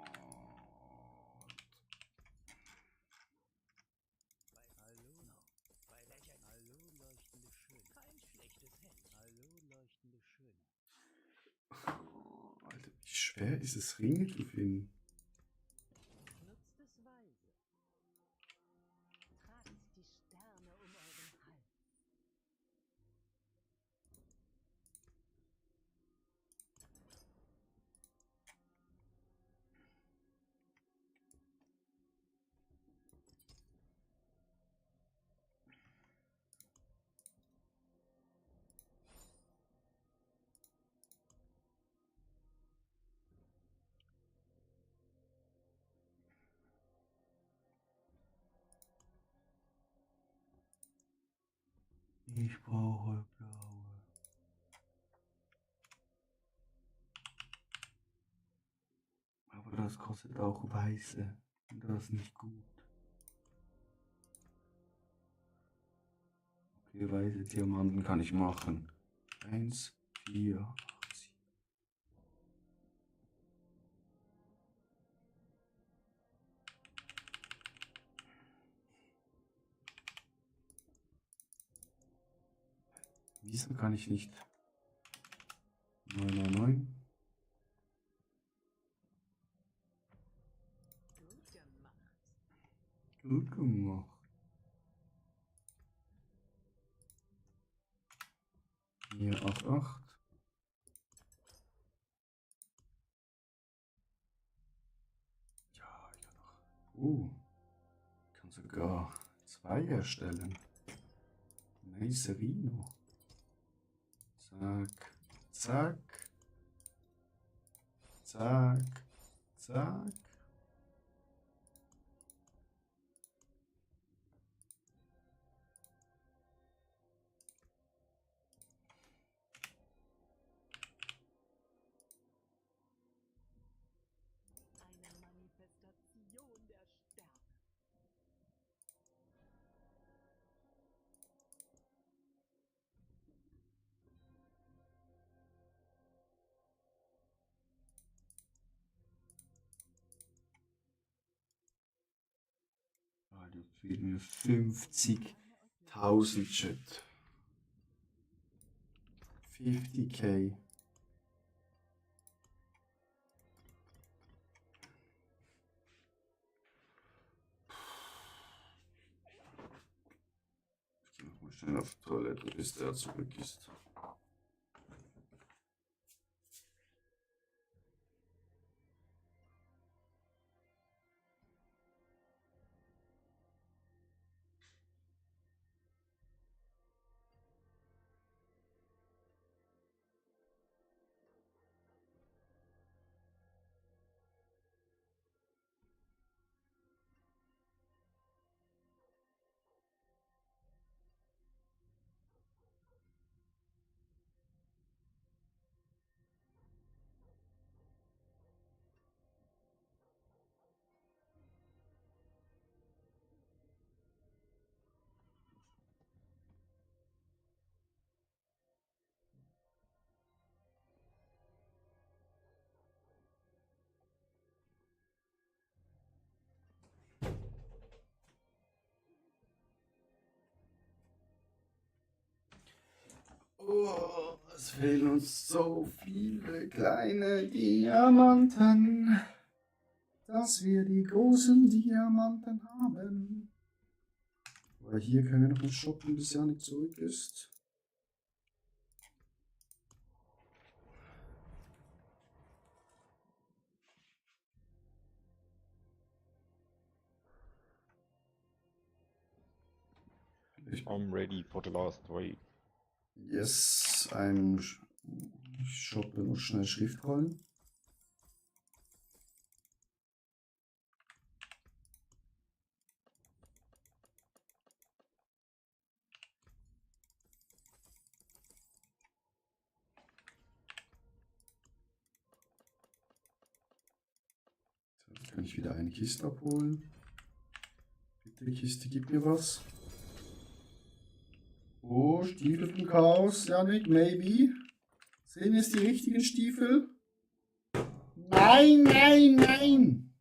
Bei welcher Hallo, leuchtende Schön. Kein schlechtes Hemd. Hallo, leuchtende Schön. Alter, wie schwer ist es, Ringe zu finden? Nutzt es weise. Tragt die Sterne um euren Hals. Ich brauche blaue. Aber das kostet auch weiße. Und das ist nicht gut. Okay, weiße Diamanten kann ich machen. 1, 4, 8, 7. Wieso kann ich nicht? 999. Gut gemacht. Gut gemacht. 488. Ja, ich kann noch. Ich kann sogar 2 erstellen. Nice Rino. Zack, zack. Zack, zack. Eine Manifestation der Sterne. Ah, das fehlen mir 50.000 Chat. 50k. Ich geh noch mal schnell auf die Toilette, bis der zurück ist. Oh, es fehlen uns so viele kleine Diamanten, dass wir die großen Diamanten haben. Aber hier können wir noch nicht shoppen, bis Janik zurück ist. I'm ready for the last wave. Yes, ich shoppe noch schnell Schriftrollen. Jetzt kann ich wieder eine Kiste abholen. Bitte, Kiste, gib mir was. Oh, Stiefel vom Chaos, Janik, maybe. Sehen wir jetzt die richtigen Stiefel? Nein, nein, nein!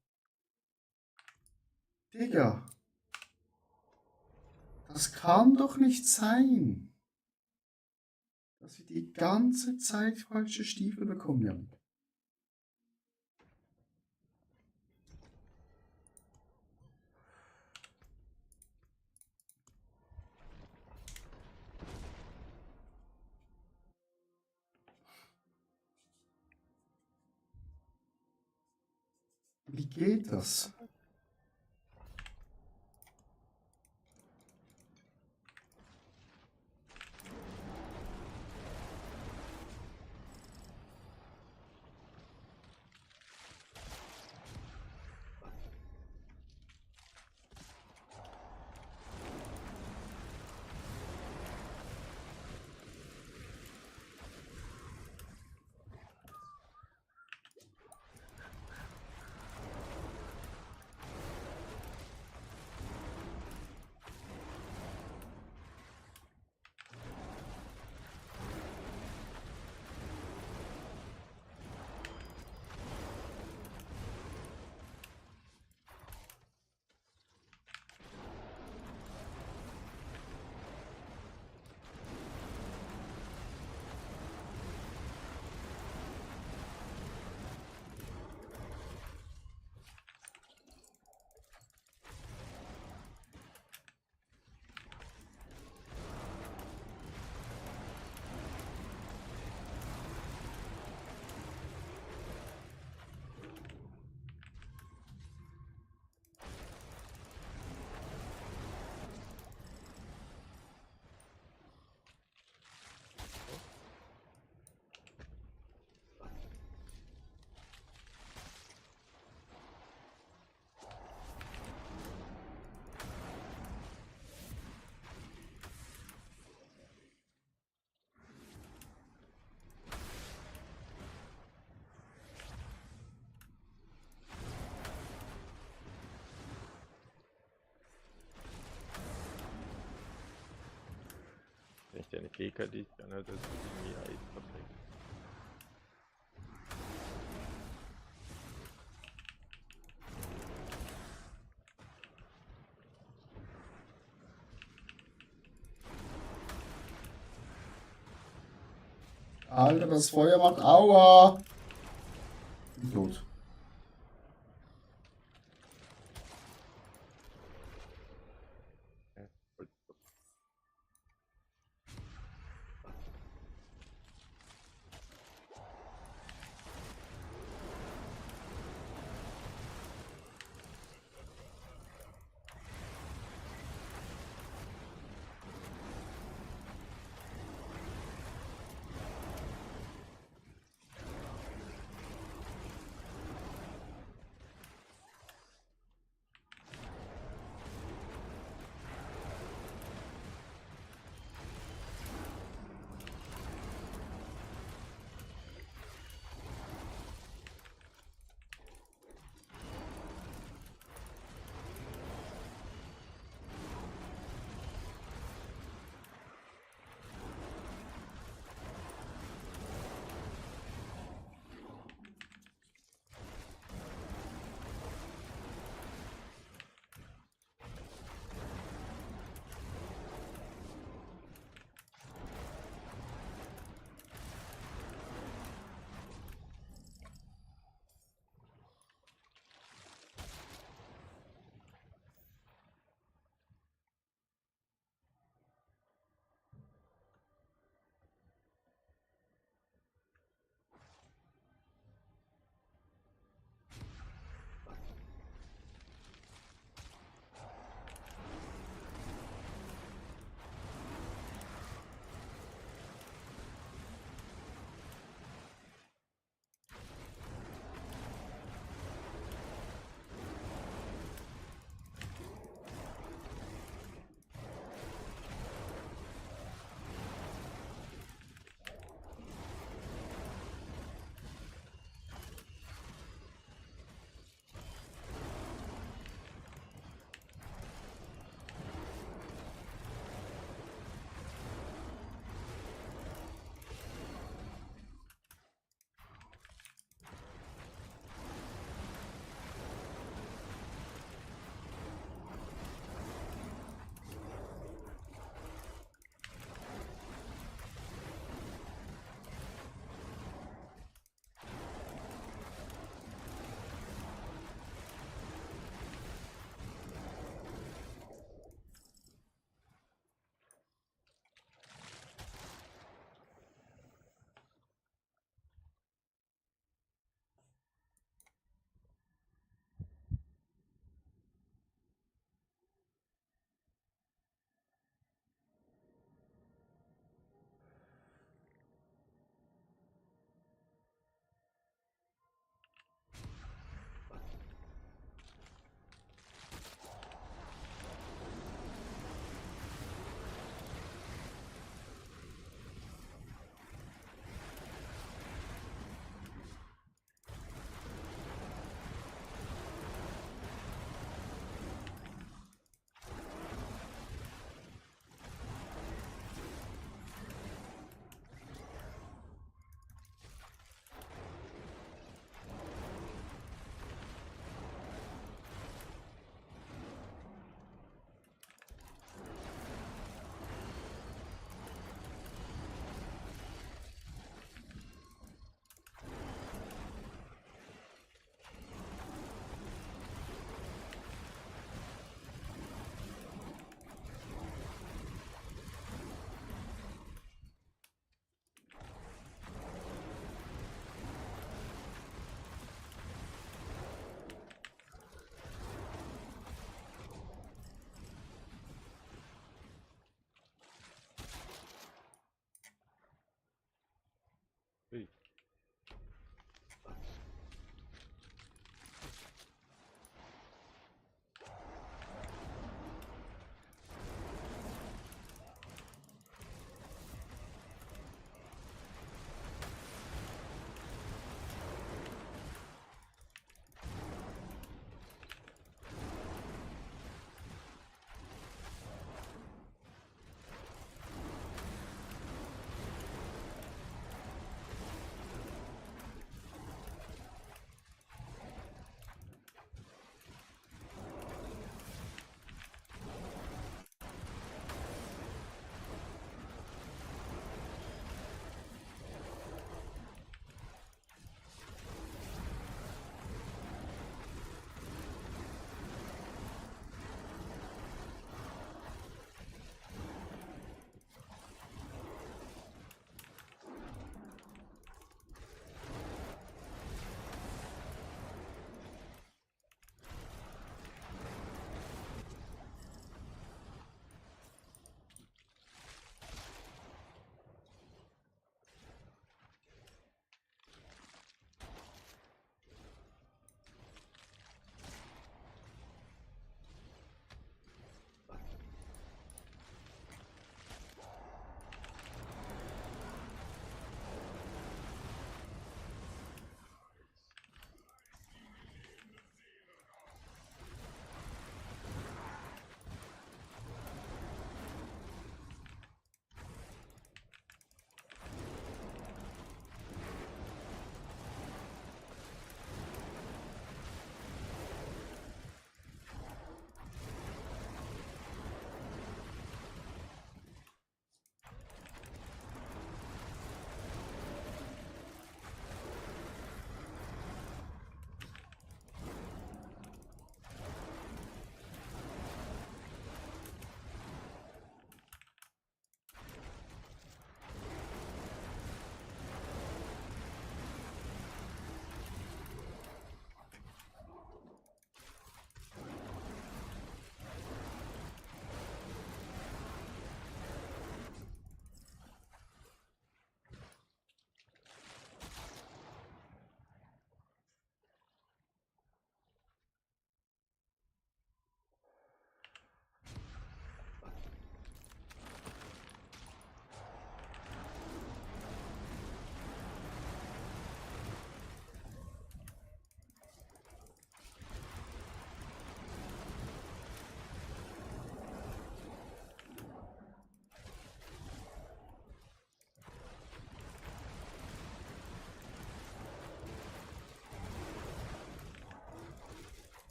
Digga. Das kann doch nicht sein. Dass wir die ganze Zeit falsche Stiefel bekommen, Janik. Wie geht das? Nicht eine Fähigkeit, die ich kann, das ist irgendwie Eis verbringen. Alter, das Feuer macht Aua! Bin tot.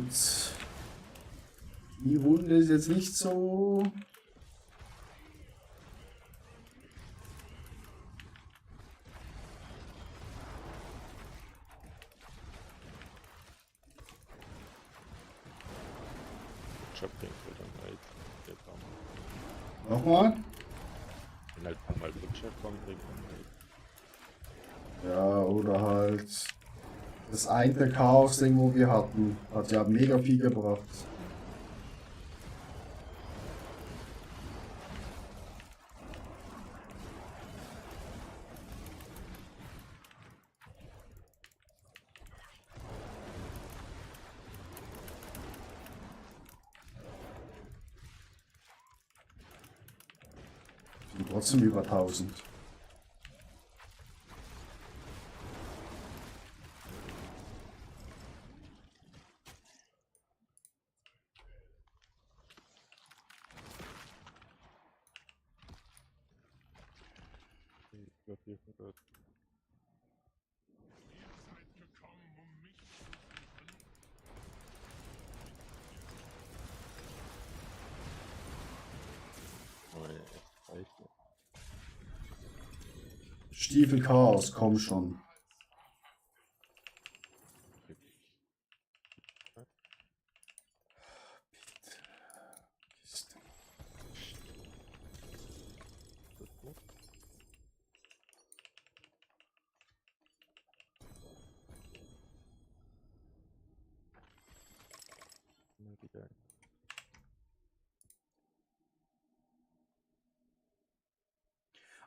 gut. Die Wunde ist jetzt nicht so. Shopping oder halt der Baum. Nochmal? Wenn halt ein paar Mal Butcher kommt, bringt man halt. Ja, oder halt das eine Chaos-Ding, wo wir hatten, hat ja mega viel gebracht. Sind trotzdem über 1000. Ich glaube, hier wird das. Oh, ja, reicht ja. Stiefel Chaos, komm schon. Kiste. Das ist gut. Immer wieder.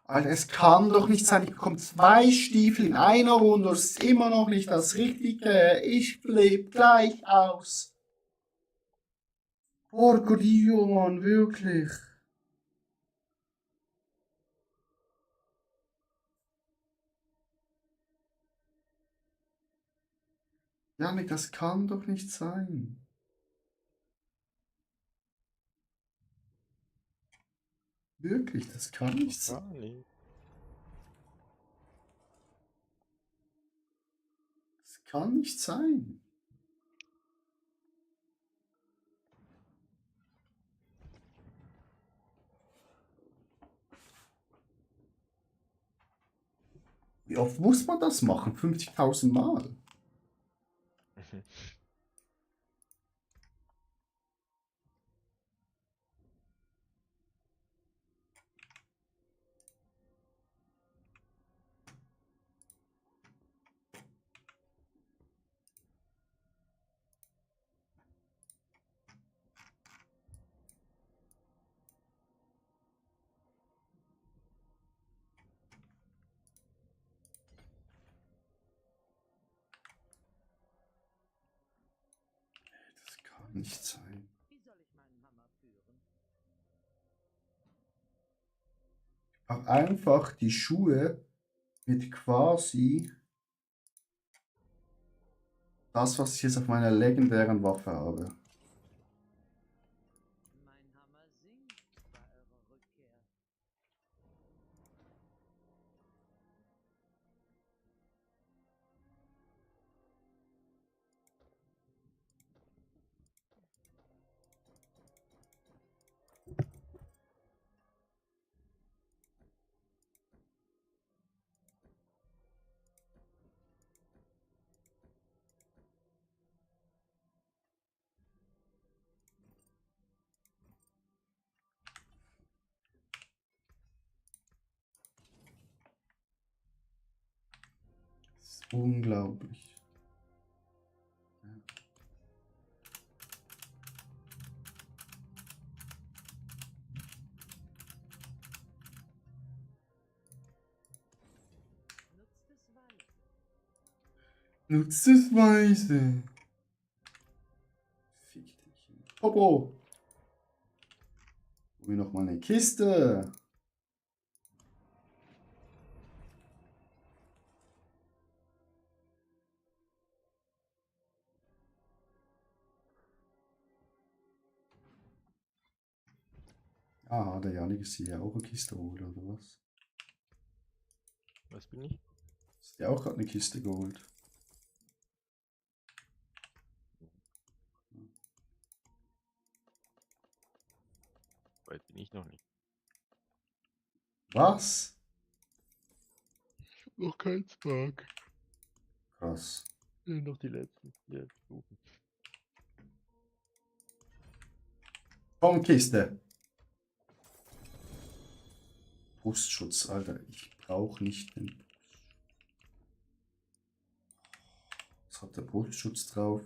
Alter, es kann doch nicht sein, ich bekomme 2 Stiefel in einer Runde, das ist immer noch nicht das Richtige. Ich flippe gleich aus. Porco Dio, Mann, wirklich. Janik, das kann doch nicht sein. Wirklich, das kann nicht sein. Gar nicht. Das kann nicht sein. Wie oft muss man das machen? 50.000 Mal? Das kann nicht sein. Wie soll ich meinen Hammer führen? Auch einfach die Schuhe mit quasi das, was ich jetzt auf meiner legendären Waffe habe. Mein Hammer singt bei eurer Rückkehr. Das ist unglaublich. Nutzt es weise. Nutzt es weise. Fick dich. Popo. Hol mir noch mal eine Kiste. Ah, der Janik ist hier auch eine Kiste geholt, oder was? Was bin ich? Hast du dir auch gerade eine Kiste geholt? noch nicht. Was? Noch kein Spark. Krass. Noch die letzten Stufen. Komm, Kiste. Brustschutz, Alter. Ich brauche nicht den Brustschutz. Was hat der Brustschutz drauf?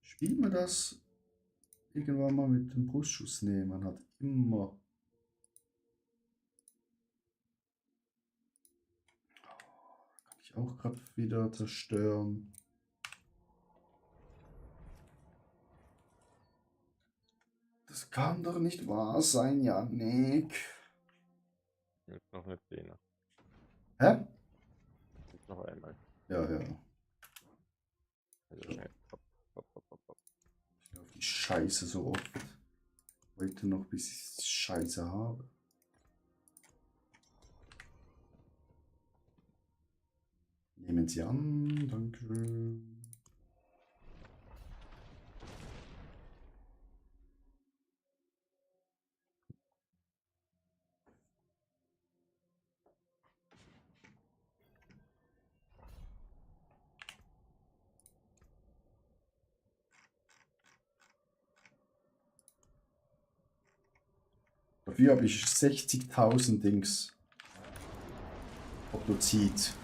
Spielt man das irgendwann mal mit dem Brustschutz? Nee, man hat immer... Kann ich auch gerade wieder zerstören. Das kann doch nicht wahr sein, Janik. Jetzt noch eine 10er. Hä? Jetzt noch einmal. Ja. Also schnell. Hopp, hopp, hopp, hopp, hopp. Ich laufe die Scheiße so oft. Heute noch, bis ich die Scheiße habe. Nehmen Sie an, danke. Dafür habe ich 60.000 Dings. Produziert.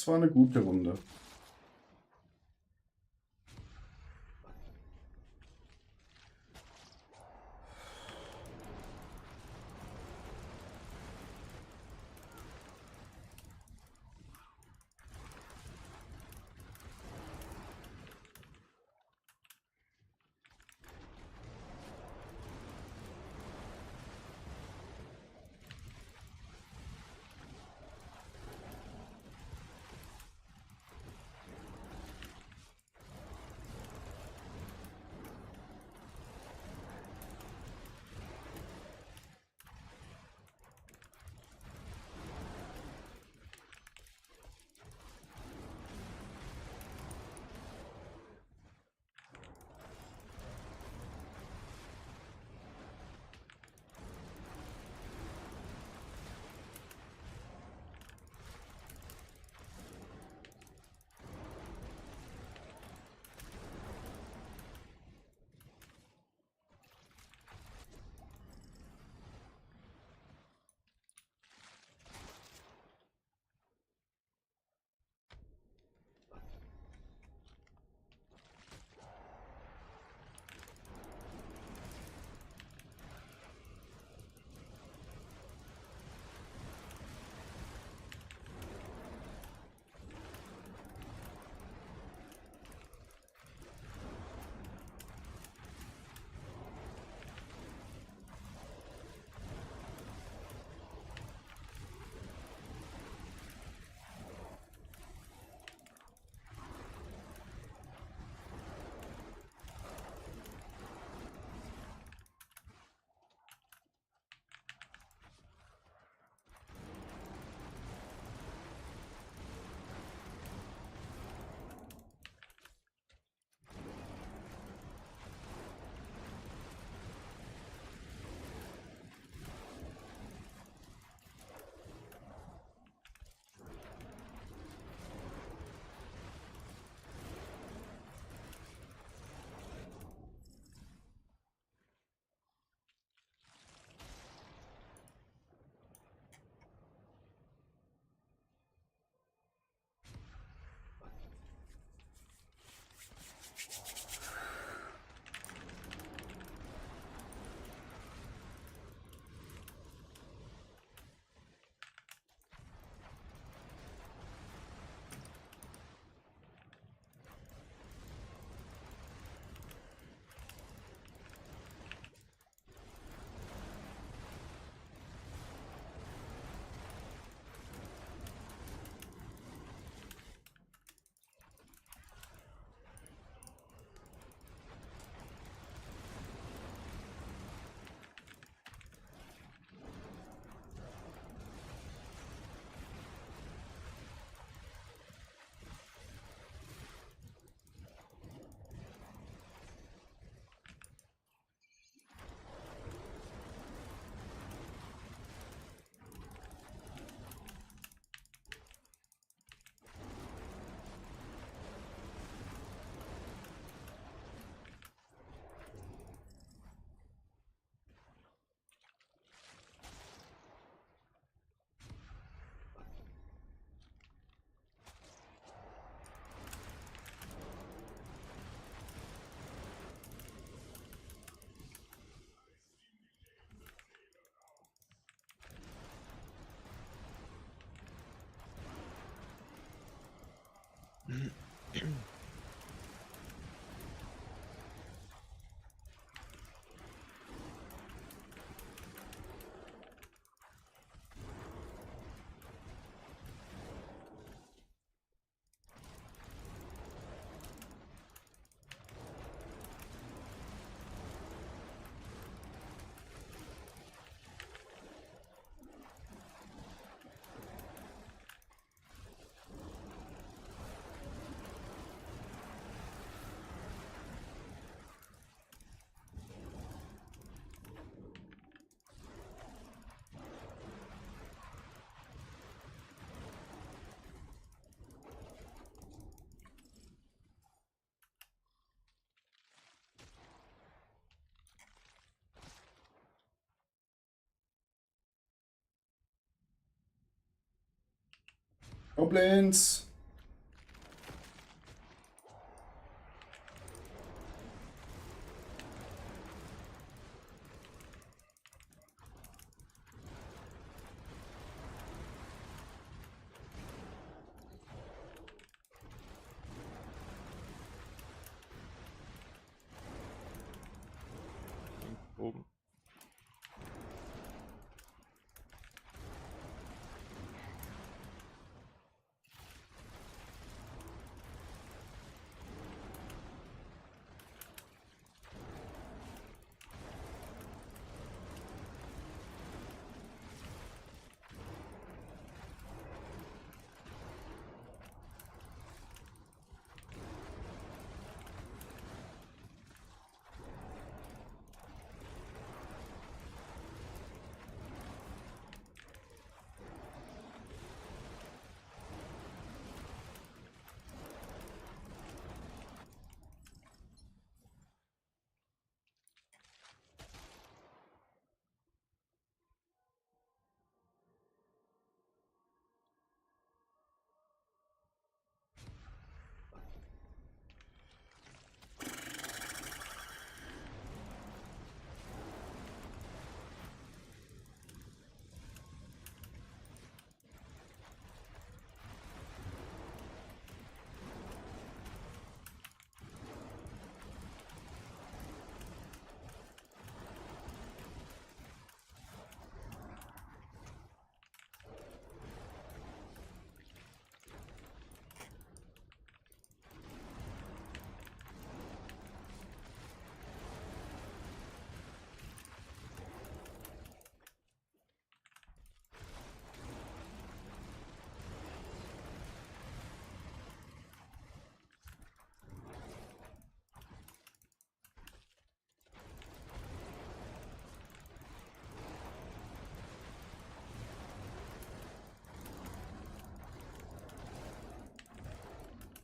Das war eine gute Runde. Goblins! Oben.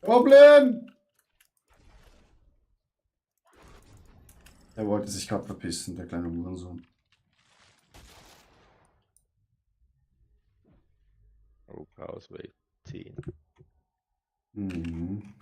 Goblin! Er wollte sich gerade verpissen, der kleine Hurensohn. Oh, Chaos Wave 10. Mhm.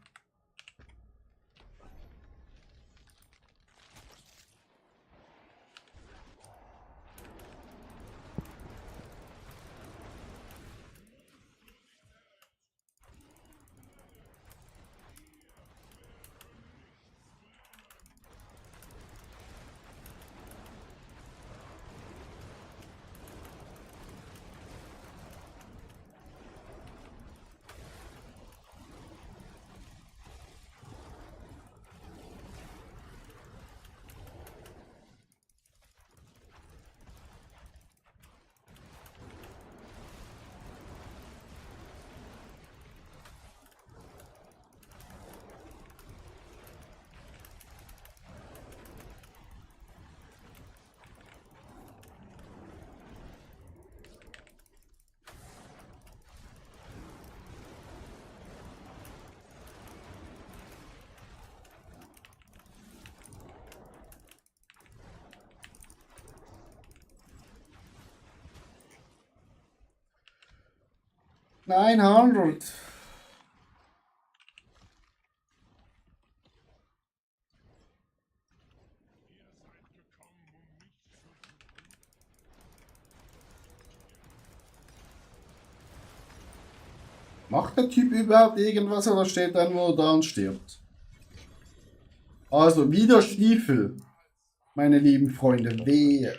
$900. Macht der Typ überhaupt irgendwas oder steht er nur da und stirbt? Also wieder Stiefel, meine lieben Freunde. Wehe.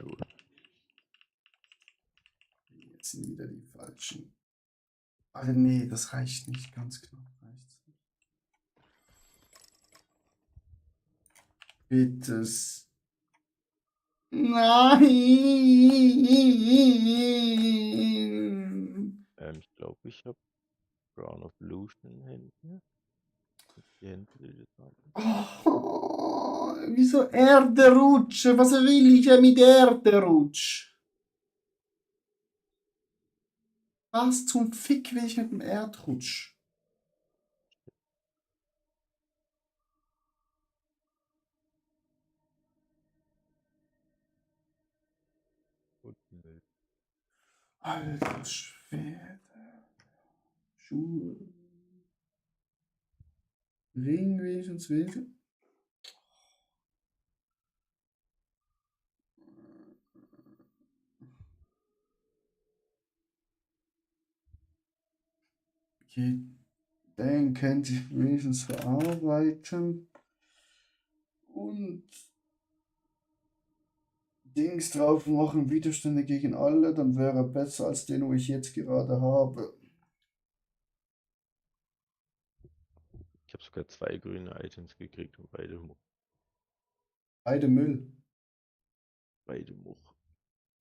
Jetzt sind wieder die falschen. Also nee, das reicht nicht, ganz knapp reicht's nicht. Bitte. Nein! Ich glaube, ich habe Crown of Illusion in Händen. Die Hände will ich sagen. Oh, wieso Erderutsch? Was will ich mit Erderutsch? Was zum Fick will ich mit dem Erdrutsch? Gut, nö. Alter Schwede. Schuhe. Ring wenigstens welche. Okay, den könnte ich wenigstens verarbeiten. Und Dings drauf machen, Widerstände gegen alle, dann wäre er besser als den, wo ich jetzt gerade habe. Ich habe sogar 2 grüne Items gekriegt und beide Much. Beide Müll. Beide Much.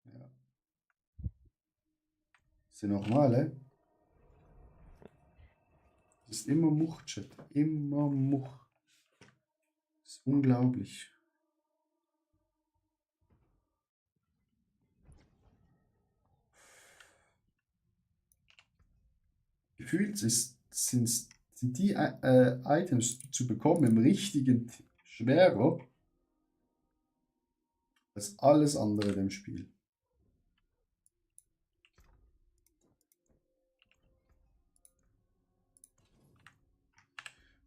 Ja. Ist ja normal, hä? Das ist immer Much, Chat. Immer Much. Das ist unglaublich. Gefühlt sind die Items zu bekommen im richtigen schwerer als alles andere im Spiel.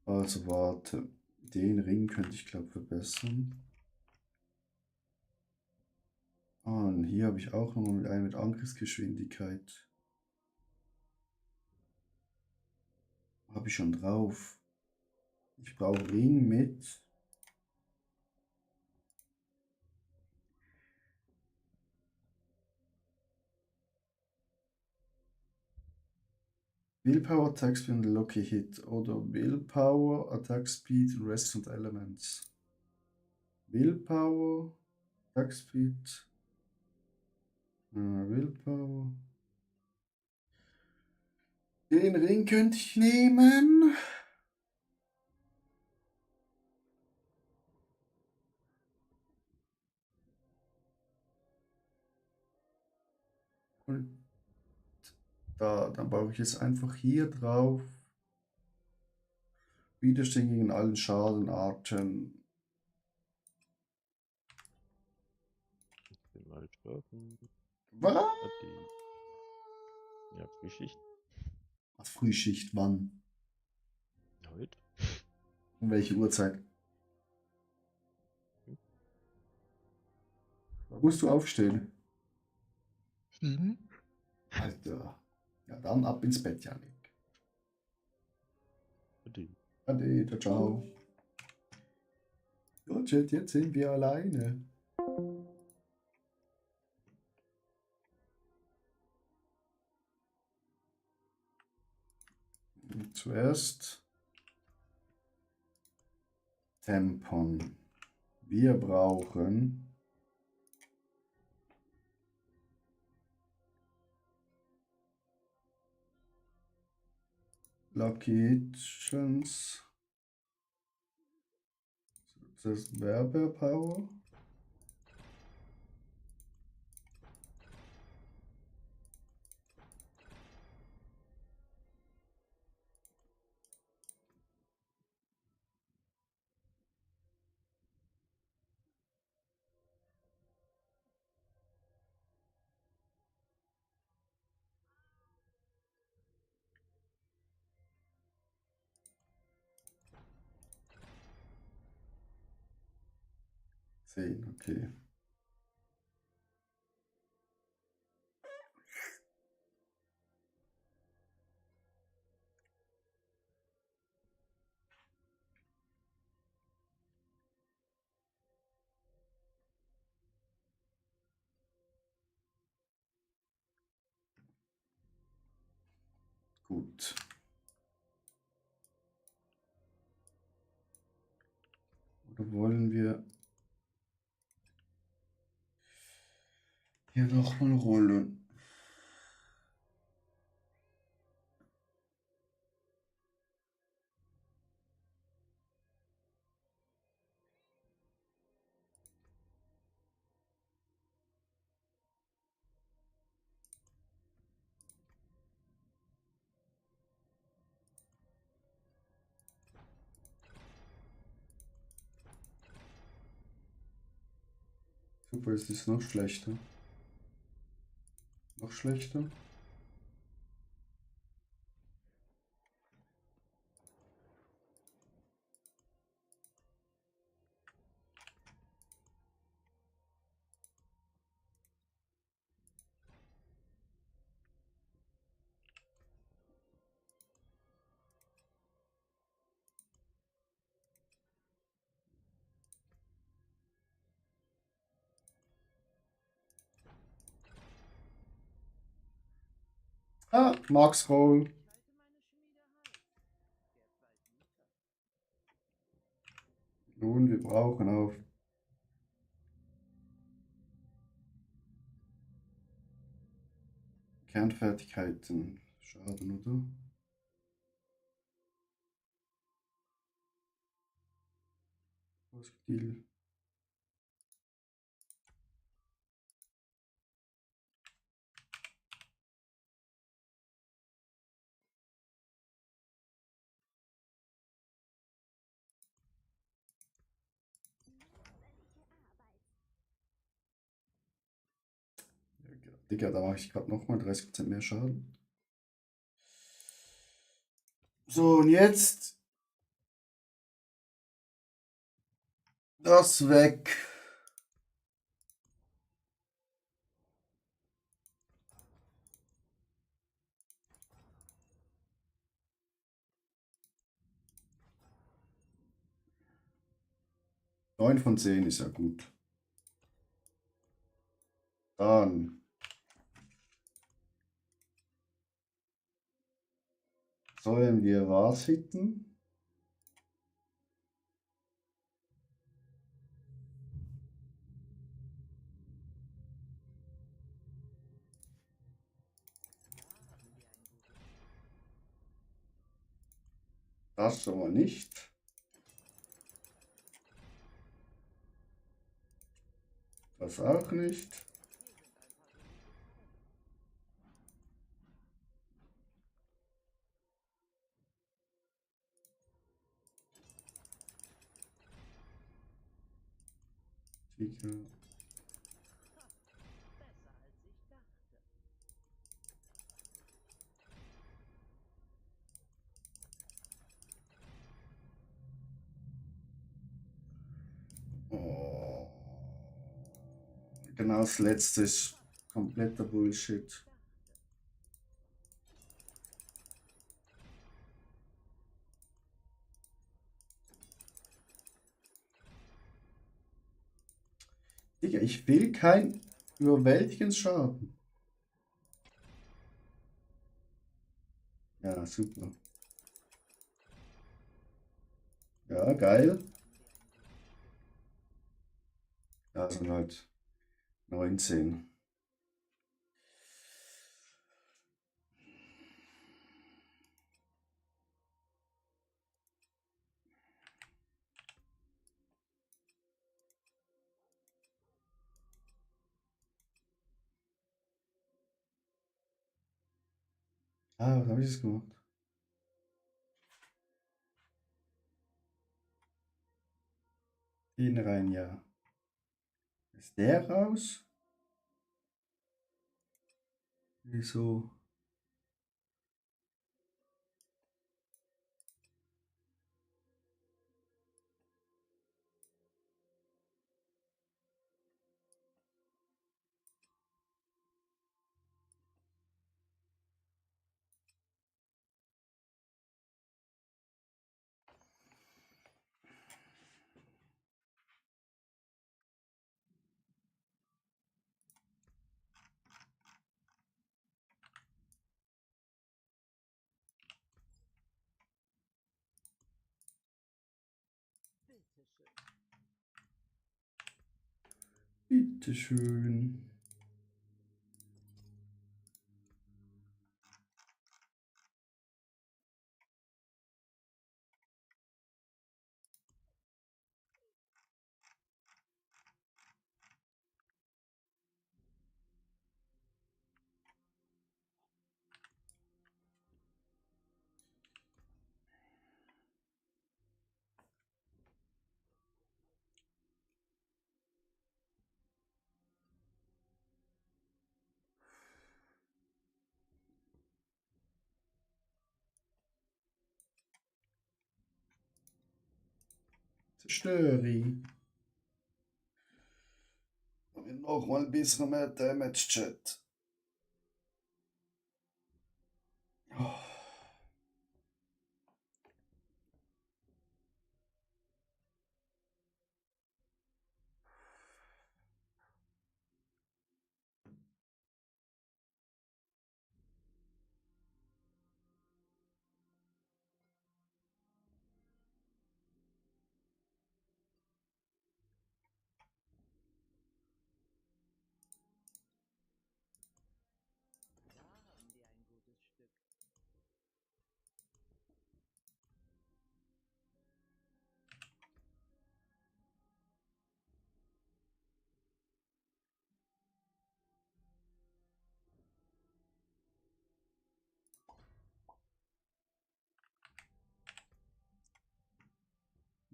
Also warte, den Ring könnte ich glaube verbessern. Ah, und hier habe ich auch noch mal einen mit Angriffsgeschwindigkeit. Habe ich schon drauf. Ich brauche Ring mit. Willpower, Attack Speed und Lucky Hit. Oder Willpower, Attack Speed, Resistant Elements. Willpower, Attack Speed. Willpower. Den Ring könnte ich nehmen. Und dann baue ich jetzt einfach hier drauf. Widerstand gegen allen Schadenarten. Bin mal starten. Was? Ja, Frühschicht. Was Frühschicht, wann? Heute. Um welche Uhrzeit? Da musst du aufstehen. Alter. Ja, dann ab ins Bett, Janik. Ade. Ade, ciao, ciao. Ja, Chat, jetzt sind wir alleine. Zuerst Tempon. Wir brauchen Locations. Das ist Werbepower. Sehen, okay. Gut. Oder wollen wir hier nochmal rollen? Super, es ist noch schlechter. Noch schlechter. Ah, Max Roll. Nun, wir brauchen auf. Kernfertigkeiten. Schaden, oder? Projektil. Ja, Digga, da mache ich gerade nochmal 30% mehr Schaden. So, und jetzt das weg. Neun von 10 ist ja gut. Dann sollen wir was hitten? Das schon mal nicht. Das auch nicht. Sicher. Oh. Genau, das letzte ist kompletter Bullshit. Digga, ich will kein Überwältigungsschaden. Ja, super. Ja, geil. Ja, sind halt 19. Ah, was habe ich jetzt gemacht? Den rein, ja. Ist der raus? Wieso? Bitteschön. Zerstöre ihn. Und noch mal ein bisschen mehr Damage, Chat. Oh.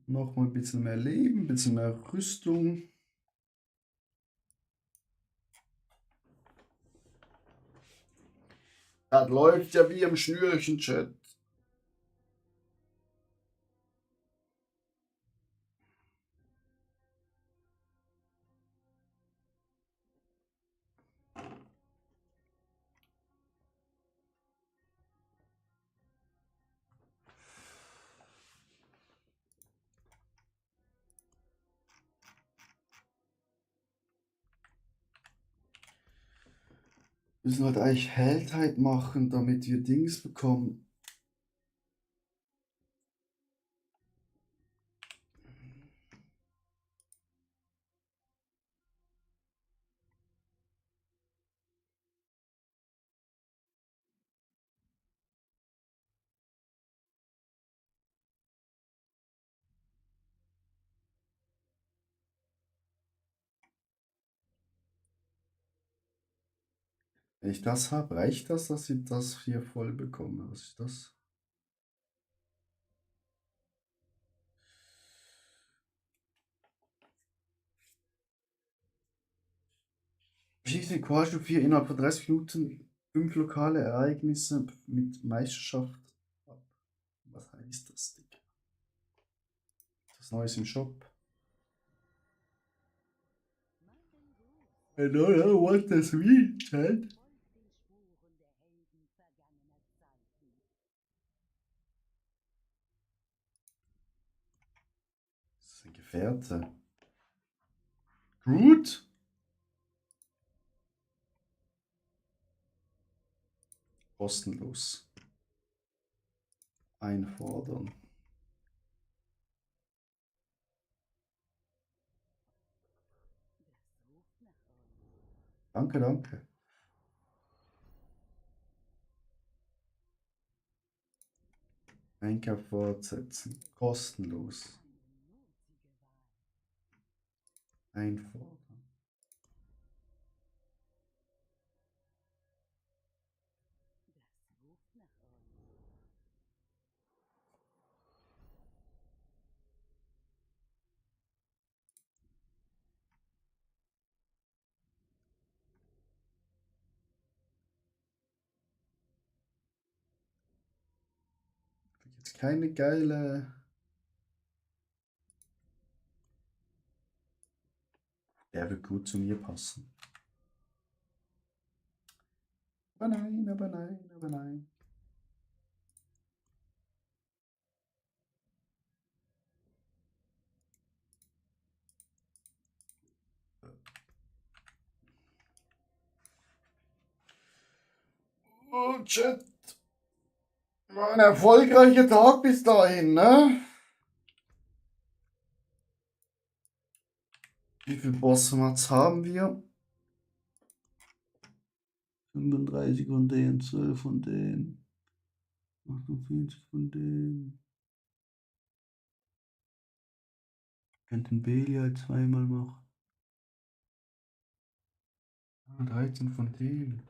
Noch mal ein bisschen mehr Leben, ein bisschen mehr Rüstung. Das läuft ja wie im Schnürchen, Chat. Wir müssen halt eigentlich Heldheit machen, damit wir Dings bekommen. Wenn ich das habe, reicht das, dass ich das hier voll bekomme? Was ist das? Schießt in Qualstufe 4 innerhalb von 30 Minuten 5 lokale Ereignisse mit Meisterschaft ab. Was heißt das, Digga? Das Neues im Shop. I don't know what this means, Chat. Das ist ein Gefährte. Gut. Kostenlos. Einfordern. Danke, danke. Einkauf fortsetzen. Kostenlos. Einfordern. Jetzt keine geile. Der wird gut zu mir passen. Aber nein, aber nein, aber nein. Oh, Chat. War ein erfolgreicher Tag bis dahin, ne? Wie viele Bossmats haben wir? 35 von denen, 12 von denen, 48 von denen. Ich könnte den Belial zweimal machen. 13 von denen.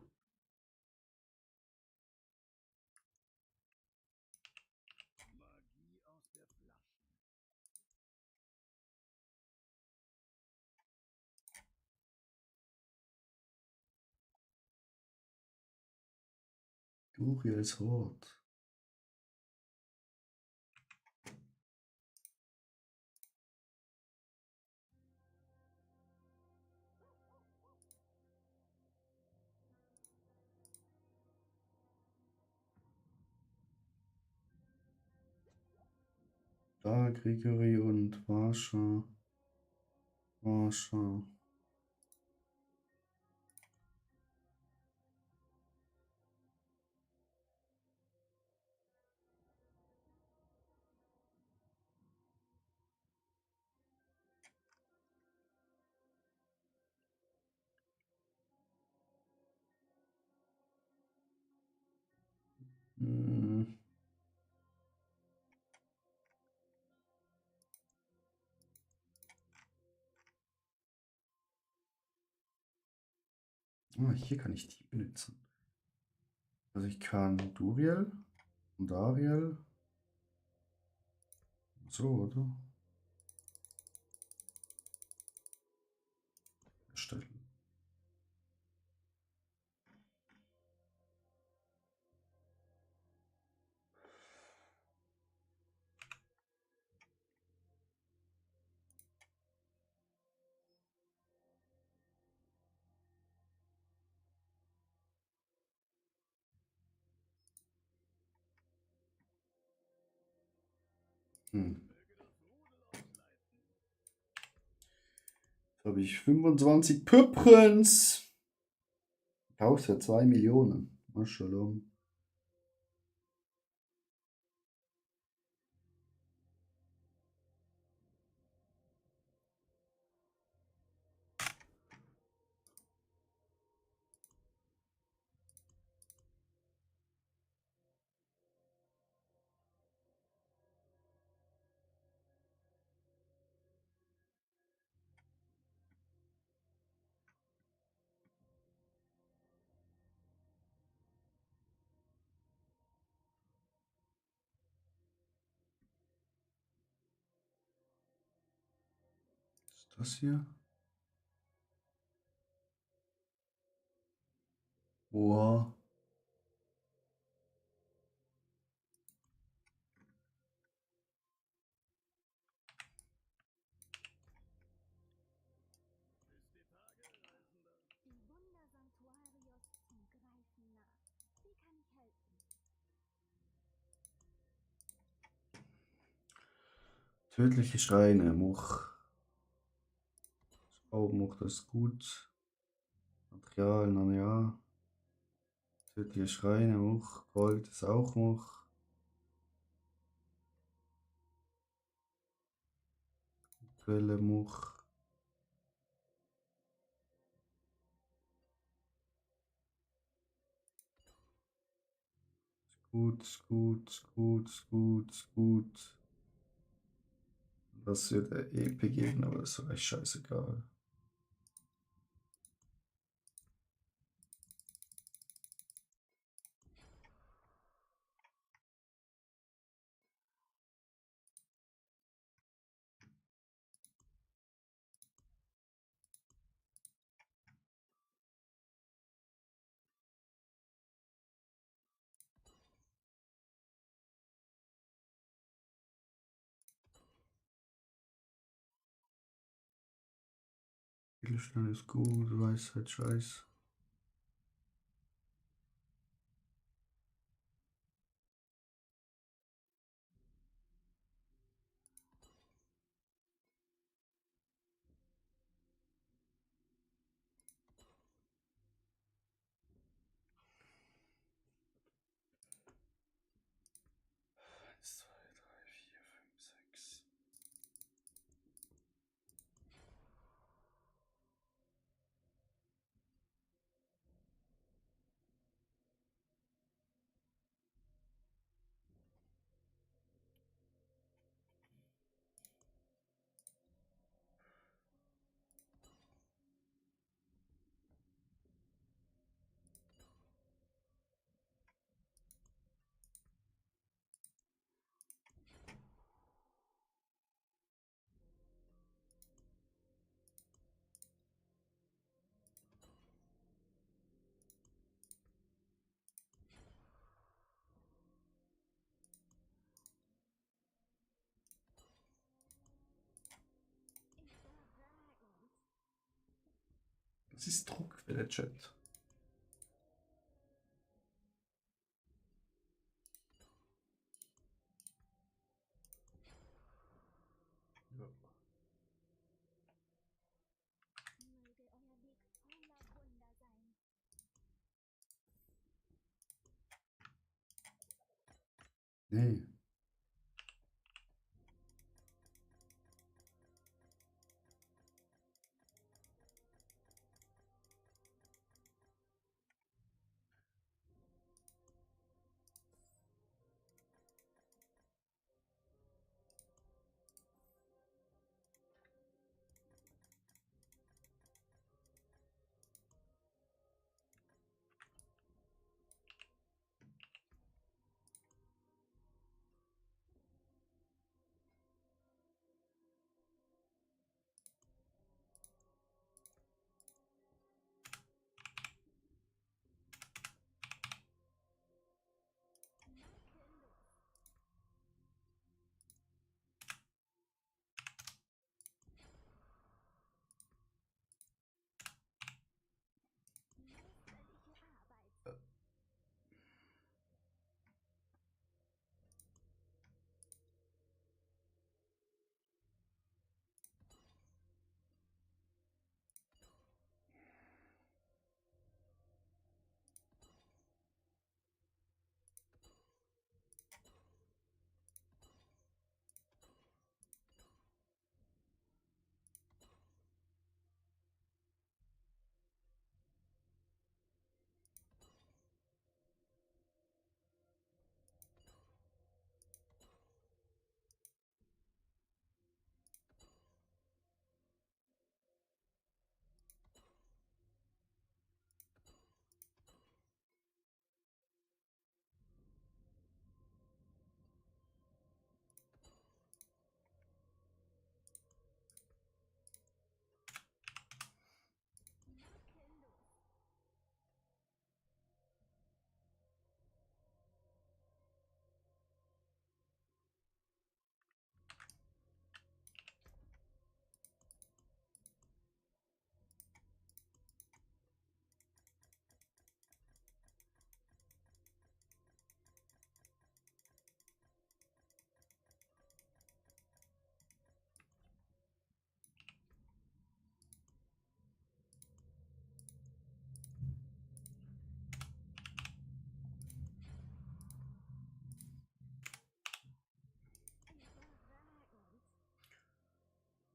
Duriels Hort. Da Grigori und Varsha. Varsha. Hm. Ah, hier kann ich die benutzen. Also ich kann Duriel und Ariel. So, oder? erstellen. Jetzt habe ich 25 Püppchens. Kaufst ja 2 Millionen. Maschallah. Was ist das hier? Boah. Die Wundersanctuarios zum Greifen nah. Wie kann ich helfen? Tödliche Schreine, Much. Augenmuch, das ist gut. Material, na ja. Tödliche Schreine, Much. Gold ist auch Much. Quelle, Much. Gut, ist gut, ist gut, ist gut, ist gut. Das wird der EP geben, aber das ist echt scheißegal. Edelstein ist gut, Weisheit scheiße. Eins, zwei, drei, vier, fünf, sechs. Das ist Druck für den Chat. Ja. Möge euer Weg voller Wunder sein. Nee.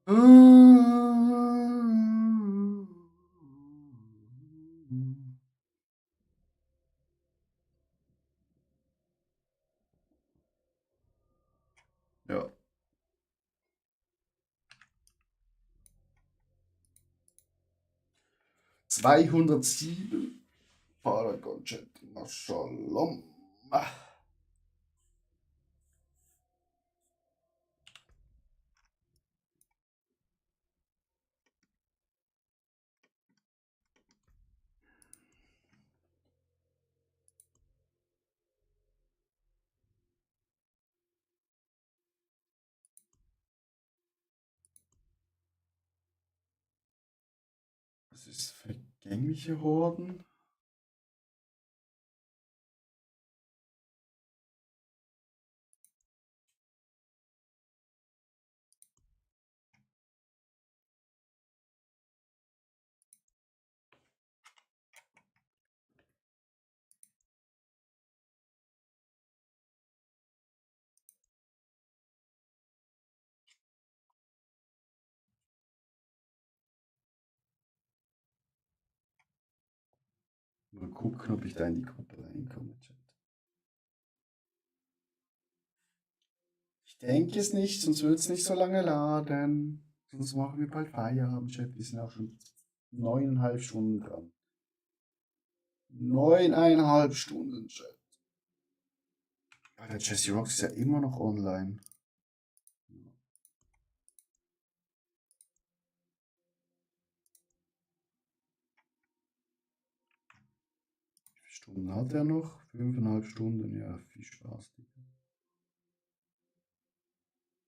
Ja. ...207 Paragon Chat. Mashallah. Das ist vergängliche Horden. Mal gucken, ob ich da in die Gruppe reinkomme. Chat. Ich denke es nicht, sonst wird es nicht so lange laden. Sonst machen wir bald Feierabend, Chat. Wir sind auch schon 9,5 Stunden dran. 9,5 Stunden, Chat. Ja, der Jesse Rocks ist ja immer noch online. Wie viele Stunden hat er noch? 5,5 Stunden, ja, viel Spaß.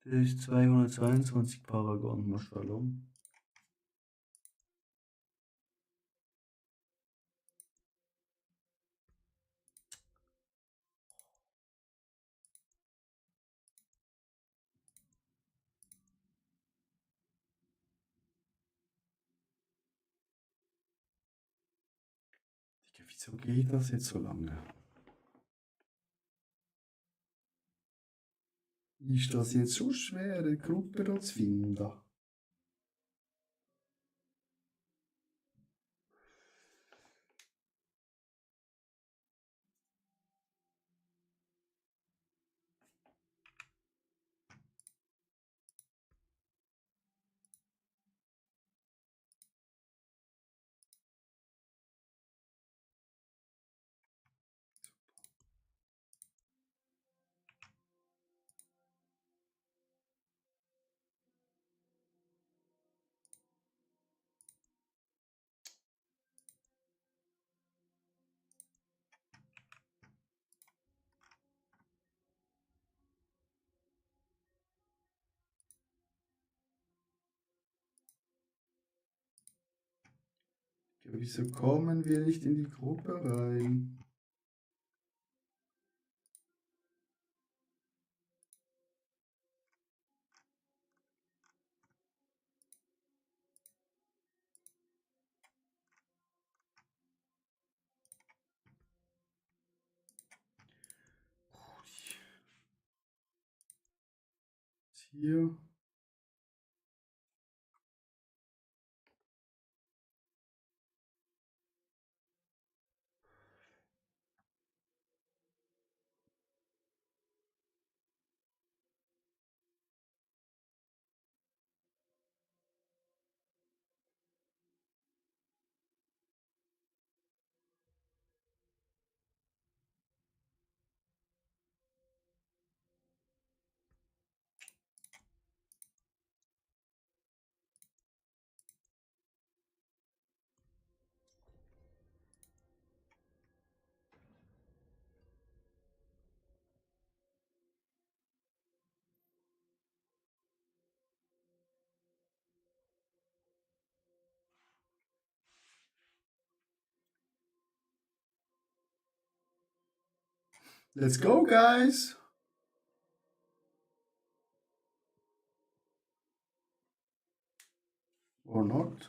Der ist 222 Paragon, Mashallah. Wieso geht das jetzt so lange? Ist das jetzt so schwer, eine Gruppe da zu finden? Wieso kommen wir nicht in die Gruppe rein? Hier. Let's go, guys! Or not?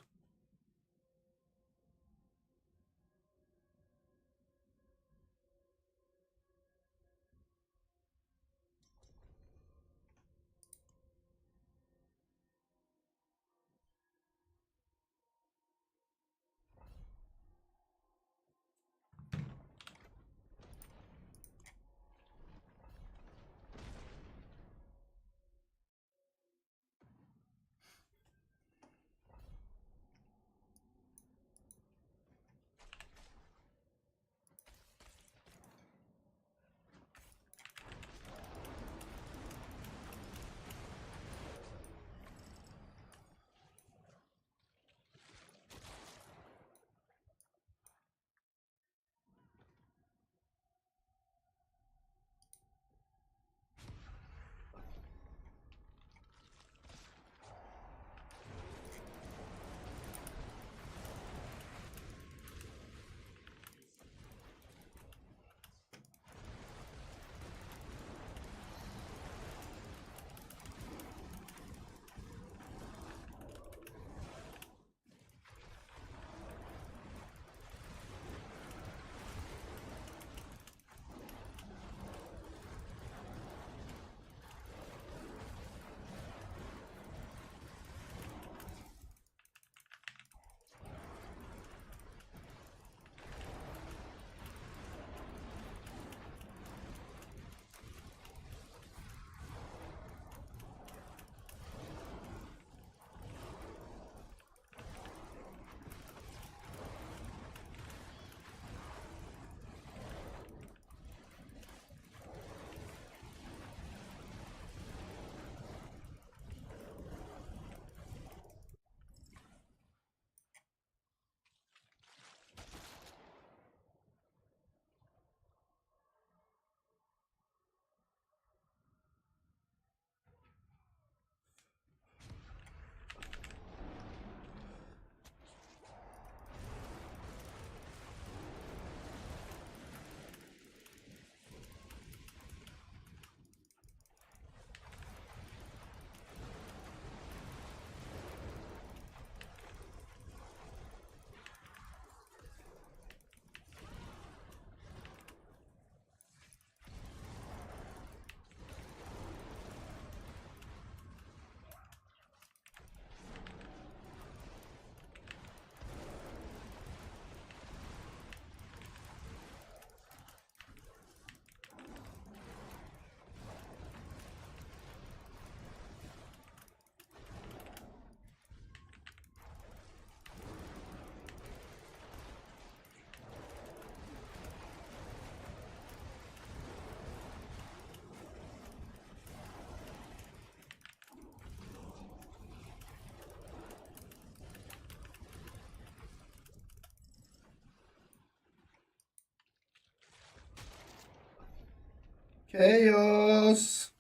Chaos!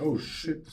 Oh shit.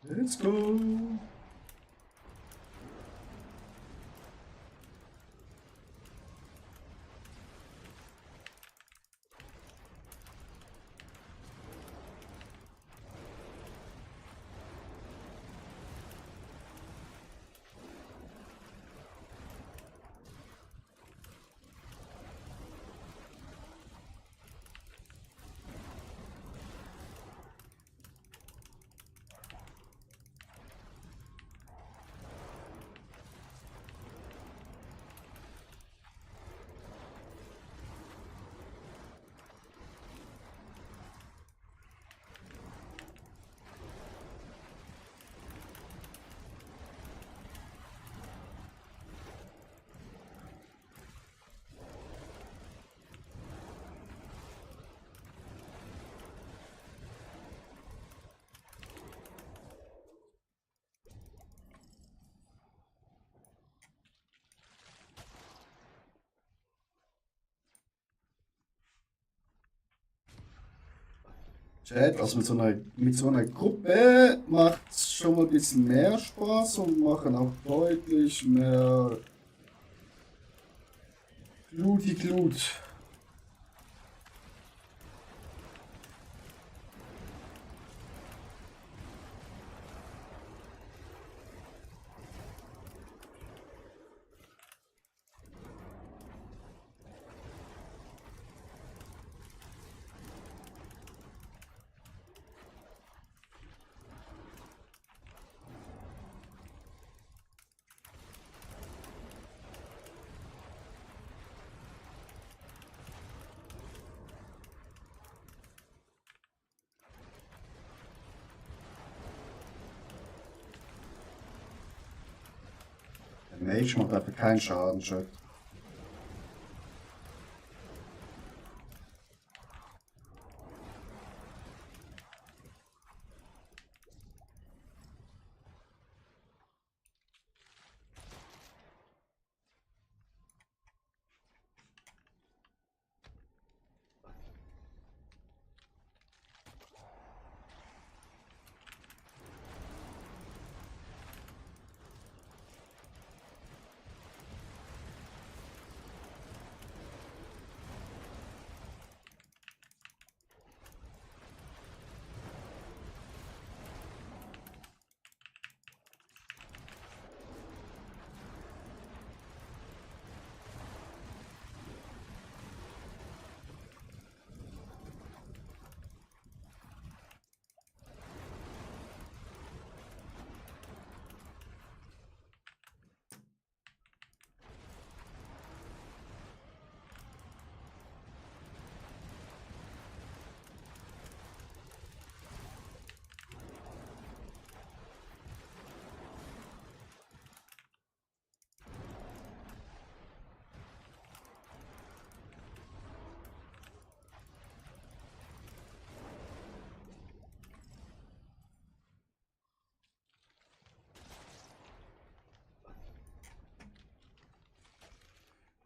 Let's go! Chat, also mit so einer Gruppe macht es schon mal ein bisschen mehr Spaß und machen auch deutlich mehr Glut. Der Mage macht einfach keinen Schaden, Chat.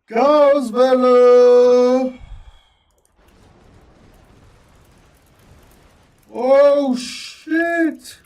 Chaoswelle! Oh shit!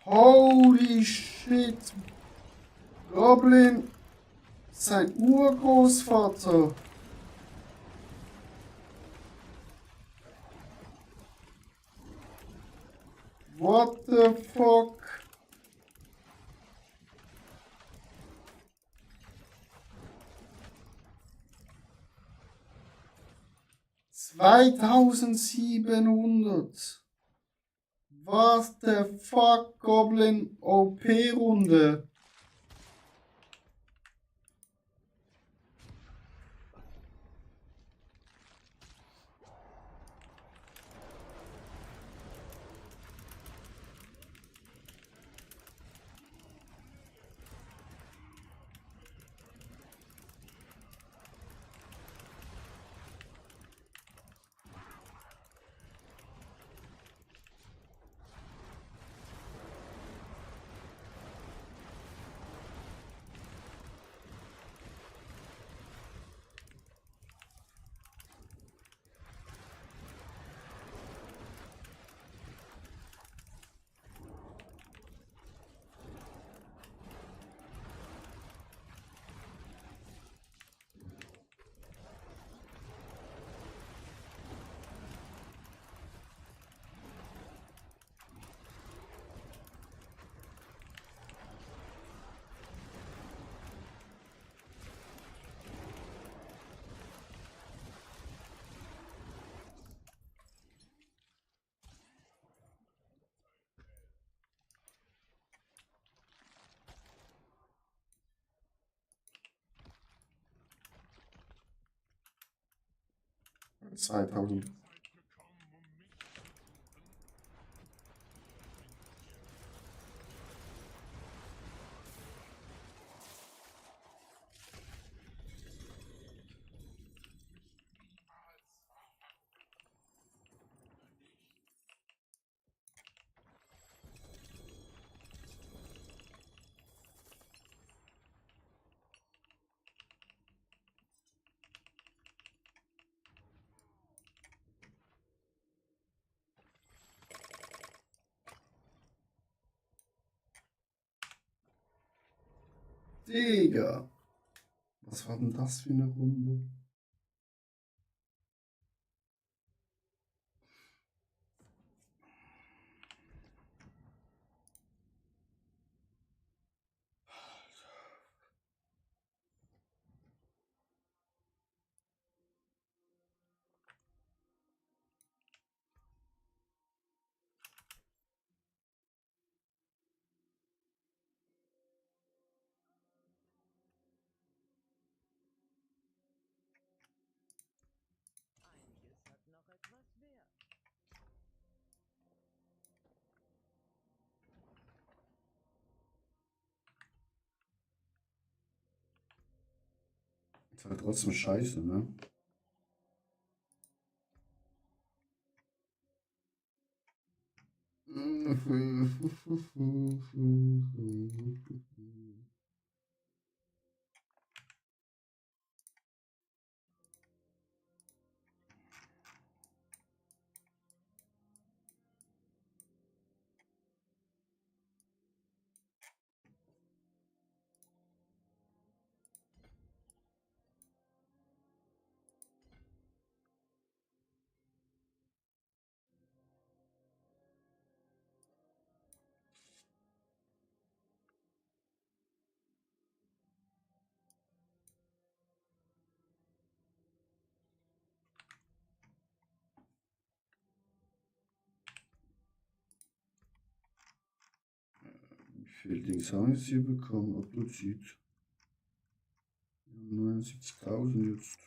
Holy shit! Goblin, sein Urgroßvater. What the fuck? $2700. What the fuck, Goblin OP-Runde? 2000. Digga. Was war denn das für eine Runde? Einiges hat noch etwas Wert. Ist halt trotzdem scheiße, ne? Wie viel Dings haben wir jetzt hier bekommen? Upload-Sheet. 79.000 jetzt.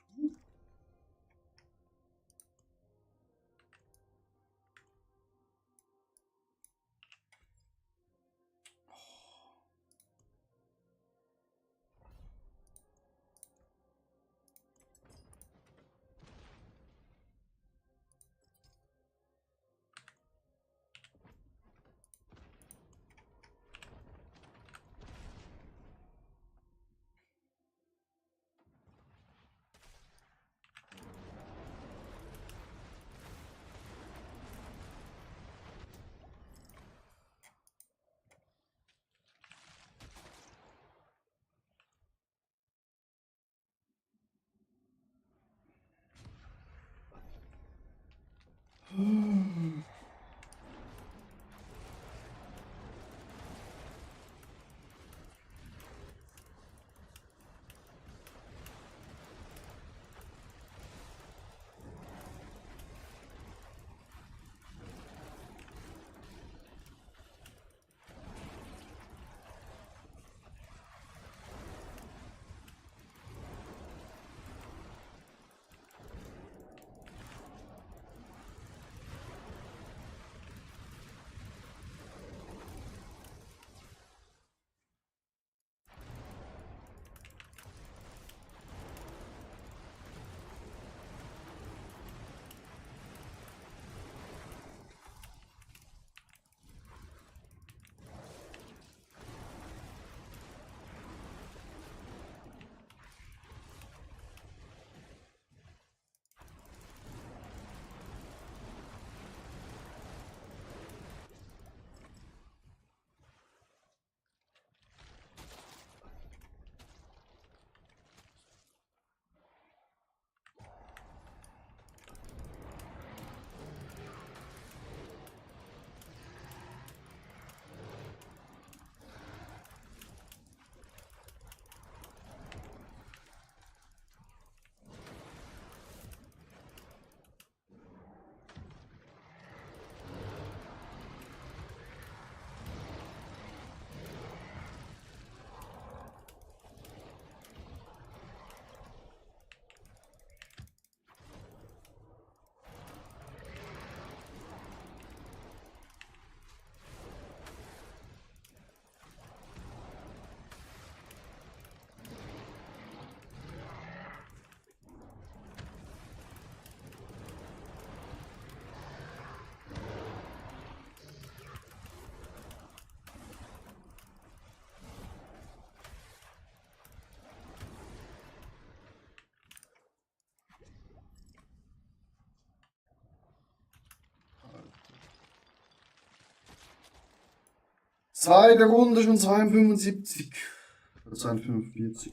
Zweite Runde schon 275. Oder 245.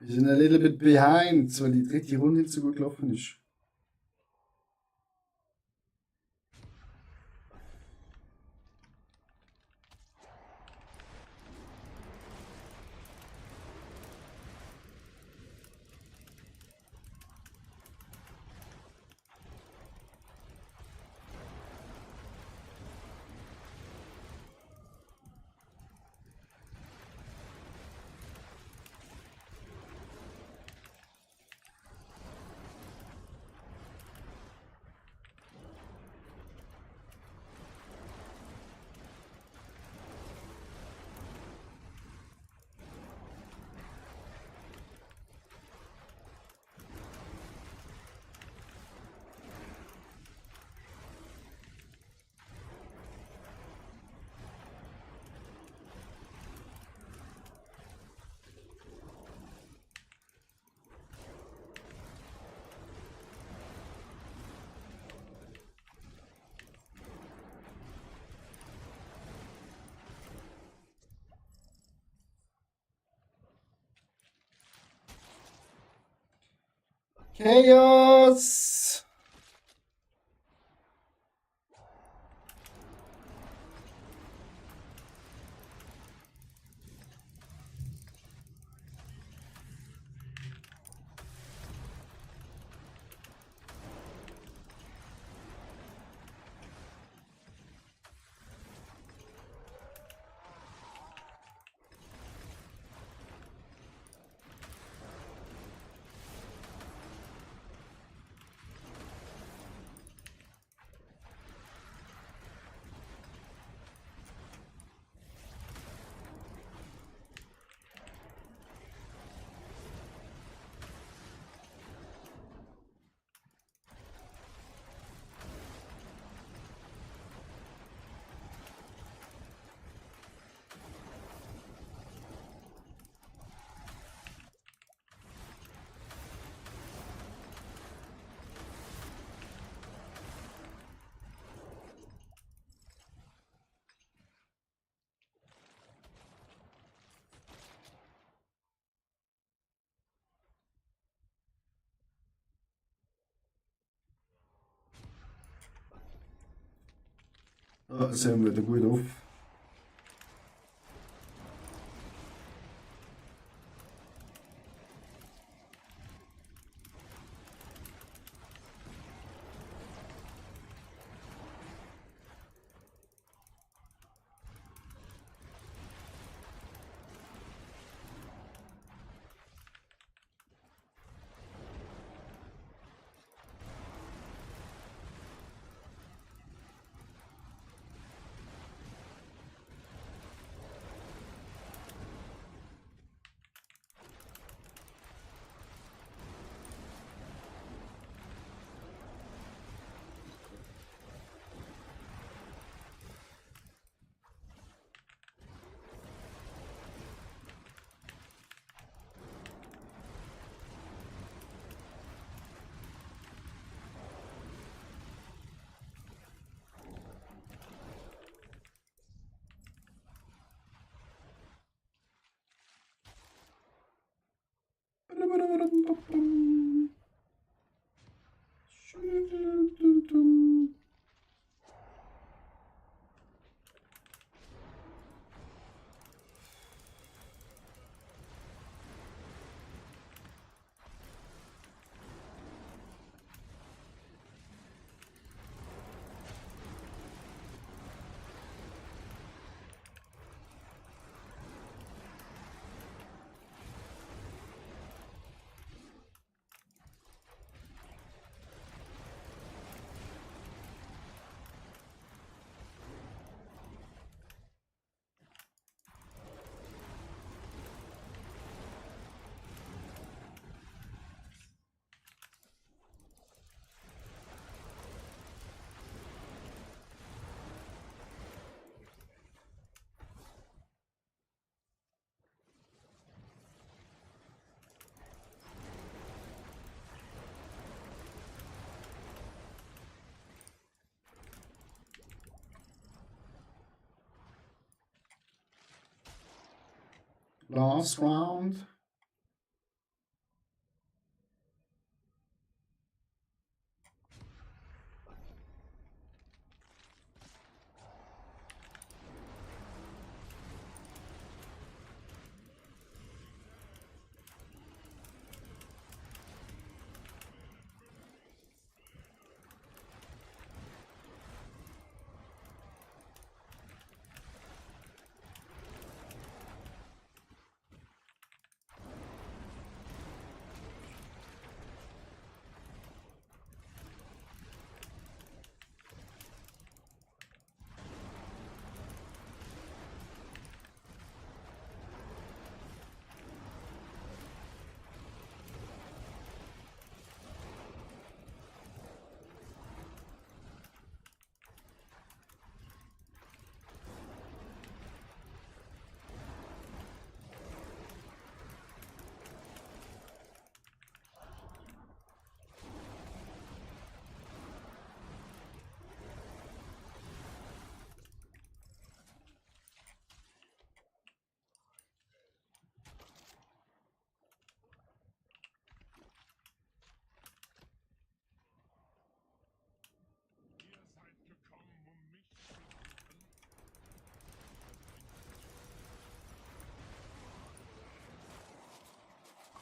Wir sind a little bit behind, weil die dritte Runde nicht so gut gelaufen ist. Chaos! Ah, sehen wir wieder gut auf. Last round.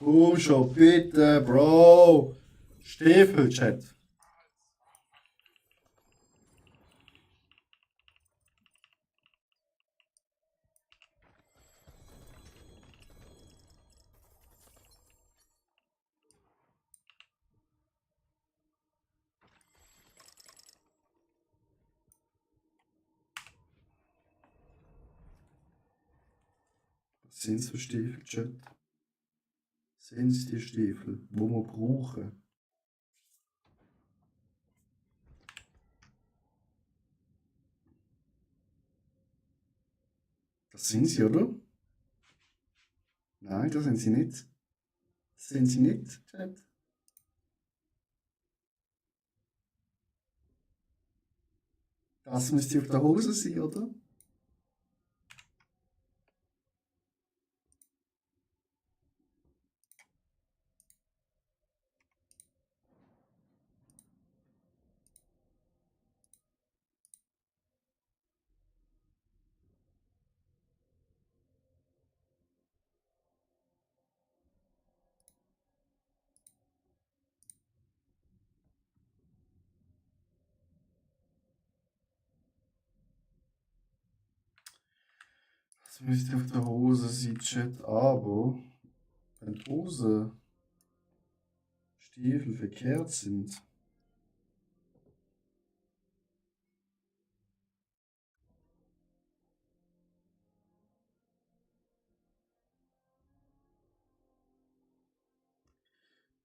Komm schon, bitte, Bro. Stiefel, Chat. Was sind so Stiefel, Chat? Sind es die Stiefel, die wir brauchen? Das sind sie, oder? Nein, das sind sie nicht. Das sind sie nicht, Chat. Das müsste auf der Hose sein, oder? Das müsste auf der Hose sein, Chat, aber wenn die Hose Stiefel verkehrt sind,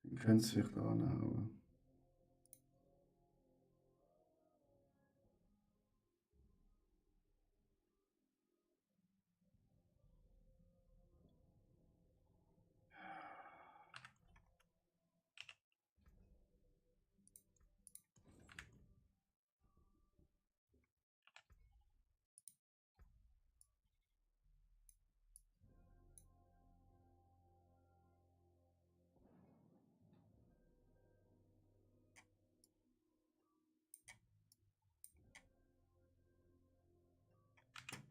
dann können sie vielleicht anhauen.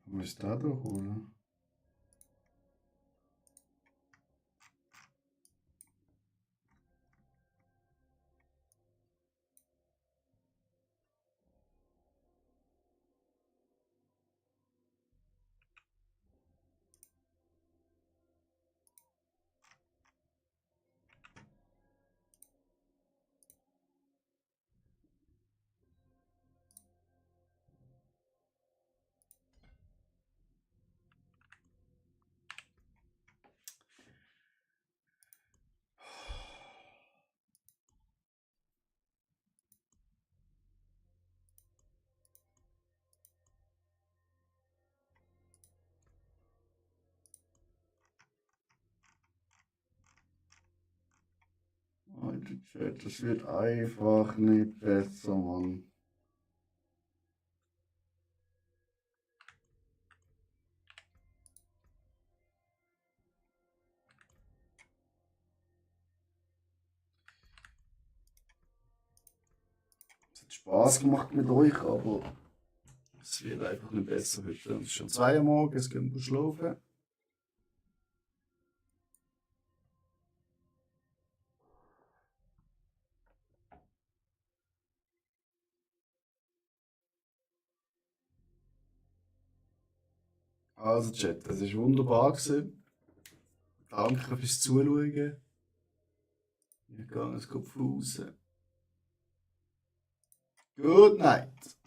Was ist da doch, oder? Alter Chat, das wird einfach nicht besser, Mann. Es hat Spaß gemacht mit euch, aber es wird einfach nicht besser heute. Es ist schon 2 Uhr morgens, gehen wir schlafen. Also Chat, das war wunderbar gewesen. Danke fürs Zuschauen. Wir gehen jetzt Fuß. Good night.